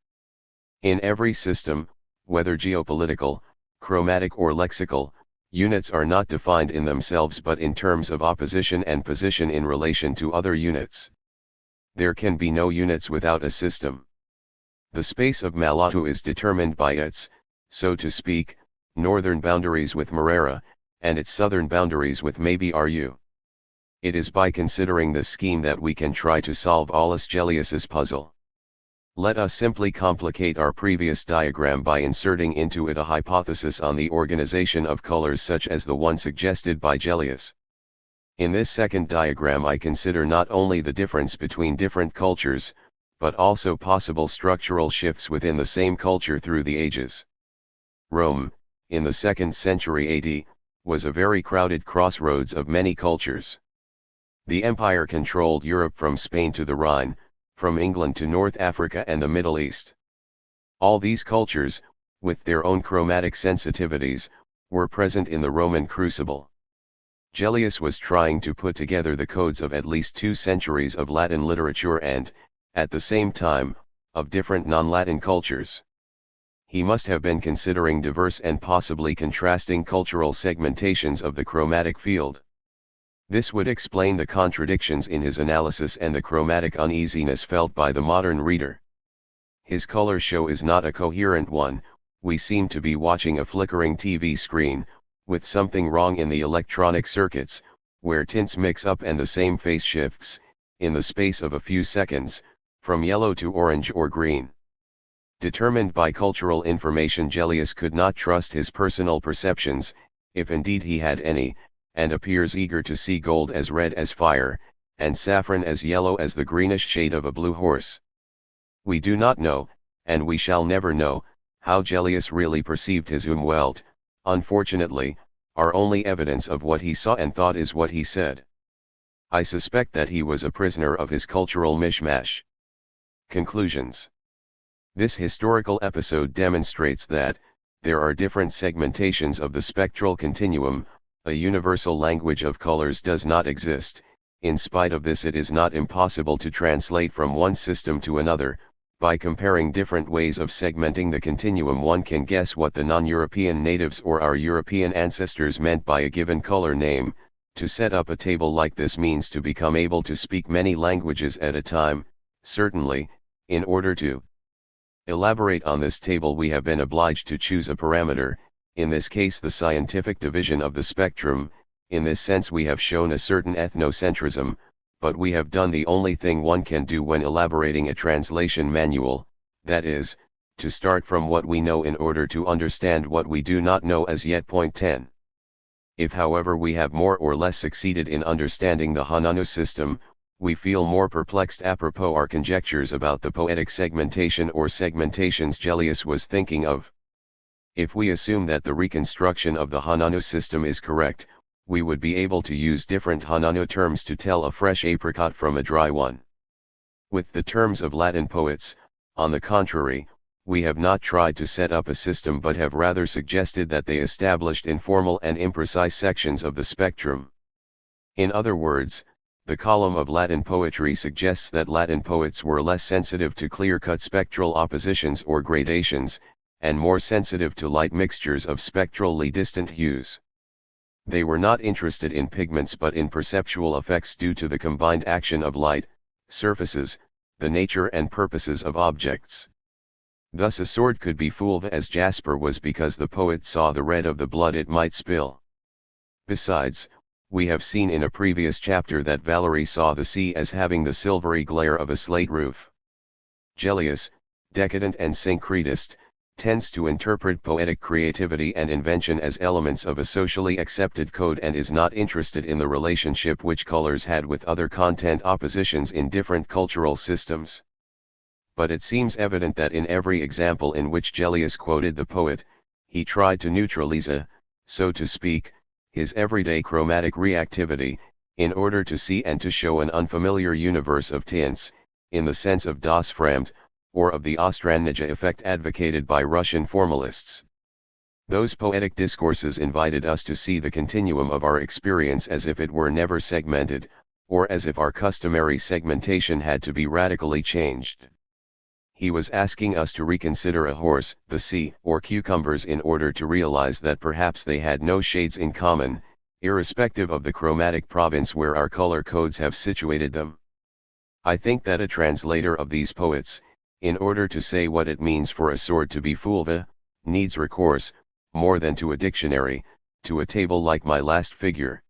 In every system, whether geopolitical, chromatic or lexical, units are not defined in themselves but in terms of opposition and position in relation to other units. There can be no units without a system. The space of Malatu is determined by its, so to speak, northern boundaries with Marera, and its southern boundaries with maybe Ru. It is by considering this scheme that we can try to solve Aulus Gellius's puzzle. Let us simply complicate our previous diagram by inserting into it a hypothesis on the organization of colors such as the one suggested by Gellius. In this second diagram I consider not only the difference between different cultures, but also possible structural shifts within the same culture through the ages. Rome, in the 2nd century AD, was a very crowded crossroads of many cultures. The empire controlled Europe from Spain to the Rhine, from England to North Africa and the Middle East. All these cultures, with their own chromatic sensitivities, were present in the Roman crucible. Gellius was trying to put together the codes of at least 2 centuries of Latin literature and, at the same time, of different non-Latin cultures. He must have been considering diverse and possibly contrasting cultural segmentations of the chromatic field. This would explain the contradictions in his analysis and the chromatic uneasiness felt by the modern reader. His color show is not a coherent one. We seem to be watching a flickering TV screen, with something wrong in the electronic circuits, where tints mix up and the same phase shifts, in the space of a few seconds, from yellow to orange or green. Determined by cultural information, Gellius could not trust his personal perceptions, if indeed he had any, and appears eager to see gold as red as fire, and saffron as yellow as the greenish shade of a blue horse. We do not know, and we shall never know, how Gellius really perceived his Umwelt. Unfortunately, our only evidence of what he saw and thought is what he said. I suspect that he was a prisoner of his cultural mishmash. Conclusions. This historical episode demonstrates that, there are different segmentations of the spectral continuum. A universal language of colors does not exist. In spite of this, it is not impossible to translate from one system to another. By comparing different ways of segmenting the continuum, one can guess what the non-European natives or our European ancestors meant by a given color name. To set up a table like this means to become able to speak many languages at a time. Certainly, in order to elaborate on this table, we have been obliged to choose a parameter, in this case the scientific division of the spectrum. In this sense we have shown a certain ethnocentrism, but we have done the only thing one can do when elaborating a translation manual, that is, to start from what we know in order to understand what we do not know as yet. Point 10. If however we have more or less succeeded in understanding the Hanano system, we feel more perplexed apropos our conjectures about the poetic segmentation or segmentations Gellius was thinking of. If we assume that the reconstruction of the Hanano system is correct, we would be able to use different Hanano terms to tell a fresh apricot from a dry one. With the terms of Latin poets, on the contrary, we have not tried to set up a system but have rather suggested that they established informal and imprecise sections of the spectrum. In other words, the column of Latin poetry suggests that Latin poets were less sensitive to clear-cut spectral oppositions or gradations, and more sensitive to light mixtures of spectrally distant hues. They were not interested in pigments but in perceptual effects due to the combined action of light, surfaces, the nature and purposes of objects. Thus a sword could be fulve as jasper was because the poet saw the red of the blood it might spill. Besides, we have seen in a previous chapter that Valery saw the sea as having the silvery glare of a slate roof. Gellius, decadent and syncretist, tends to interpret poetic creativity and invention as elements of a socially accepted code and is not interested in the relationship which colors had with other content oppositions in different cultural systems. But it seems evident that in every example in which Gellius quoted the poet, he tried to neutralize, so to speak, his everyday chromatic reactivity, in order to see and to show an unfamiliar universe of tints, in the sense of Das Fremd, or of the Ostranija effect advocated by Russian formalists. Those poetic discourses invited us to see the continuum of our experience as if it were never segmented, or as if our customary segmentation had to be radically changed. He was asking us to reconsider a horse, the sea, or cucumbers in order to realize that perhaps they had no shades in common, irrespective of the chromatic province where our color codes have situated them. I think that a translator of these poets, in order to say what it means for a sword to be fulva, needs recourse, more than to a dictionary, to a table like my last figure.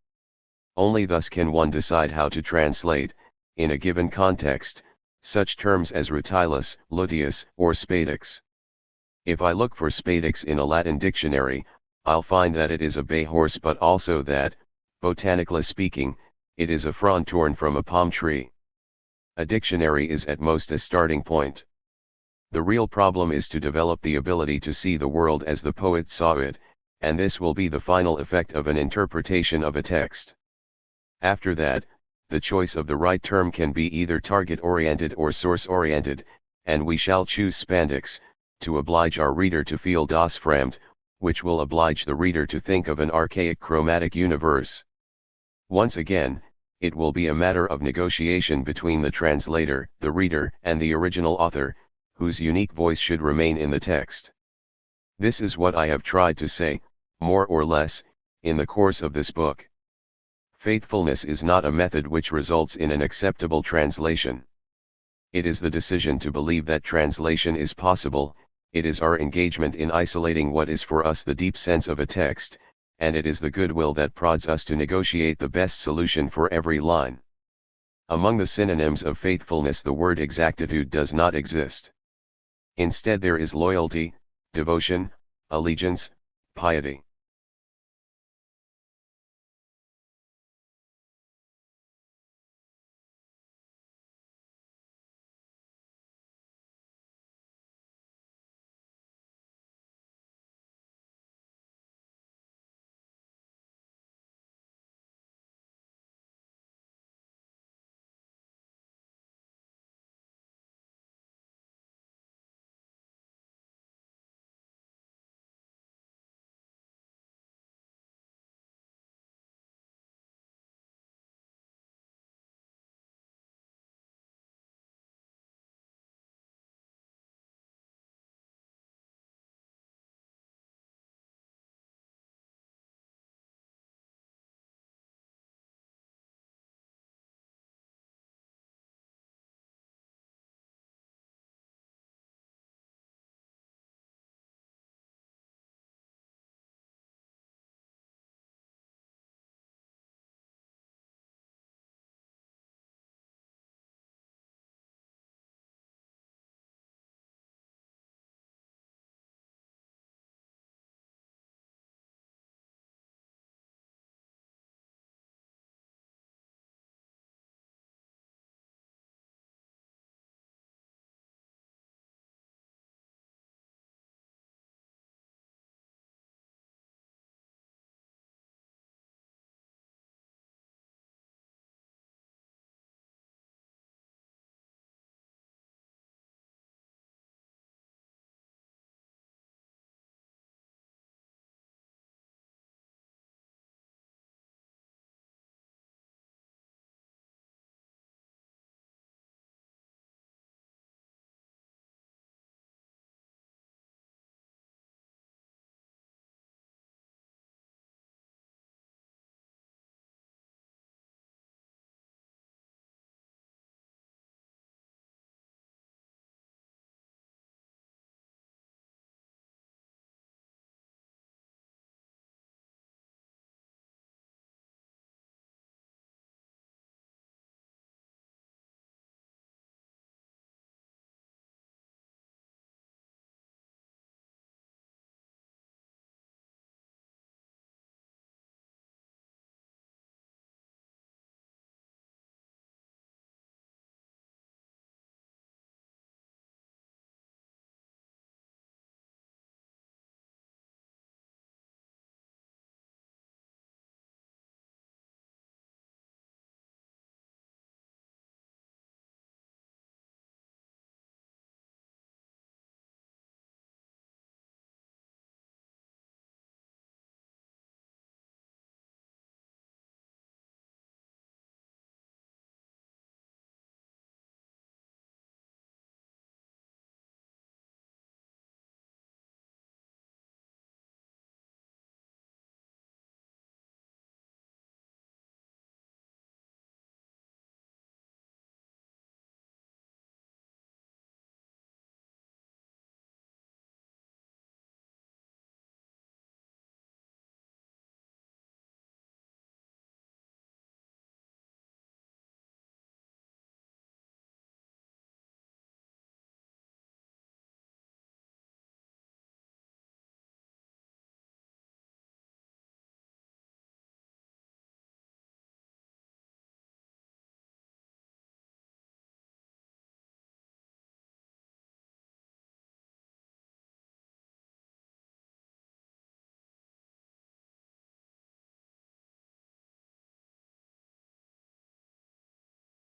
Only thus can one decide how to translate, in a given context, such terms as rutilus, luteus, or spadix. If I look for spadix in a Latin dictionary, I'll find that it is a bay horse, but also that, botanically speaking, it is a frond torn from a palm tree. A dictionary is at most a starting point. The real problem is to develop the ability to see the world as the poet saw it, and this will be the final effect of an interpretation of a text. After that, the choice of the right term can be either target-oriented or source-oriented, and we shall choose spandex, to oblige our reader to feel das Fremd, which will oblige the reader to think of an archaic chromatic universe. Once again, it will be a matter of negotiation between the translator, the reader, and the original author, whose unique voice should remain in the text. This is what I have tried to say, more or less, in the course of this book. Faithfulness is not a method which results in an acceptable translation. It is the decision to believe that translation is possible, it is our engagement in isolating what is for us the deep sense of a text, and it is the goodwill that prods us to negotiate the best solution for every line. Among the synonyms of faithfulness the word exactitude does not exist. Instead there is loyalty, devotion, allegiance, piety.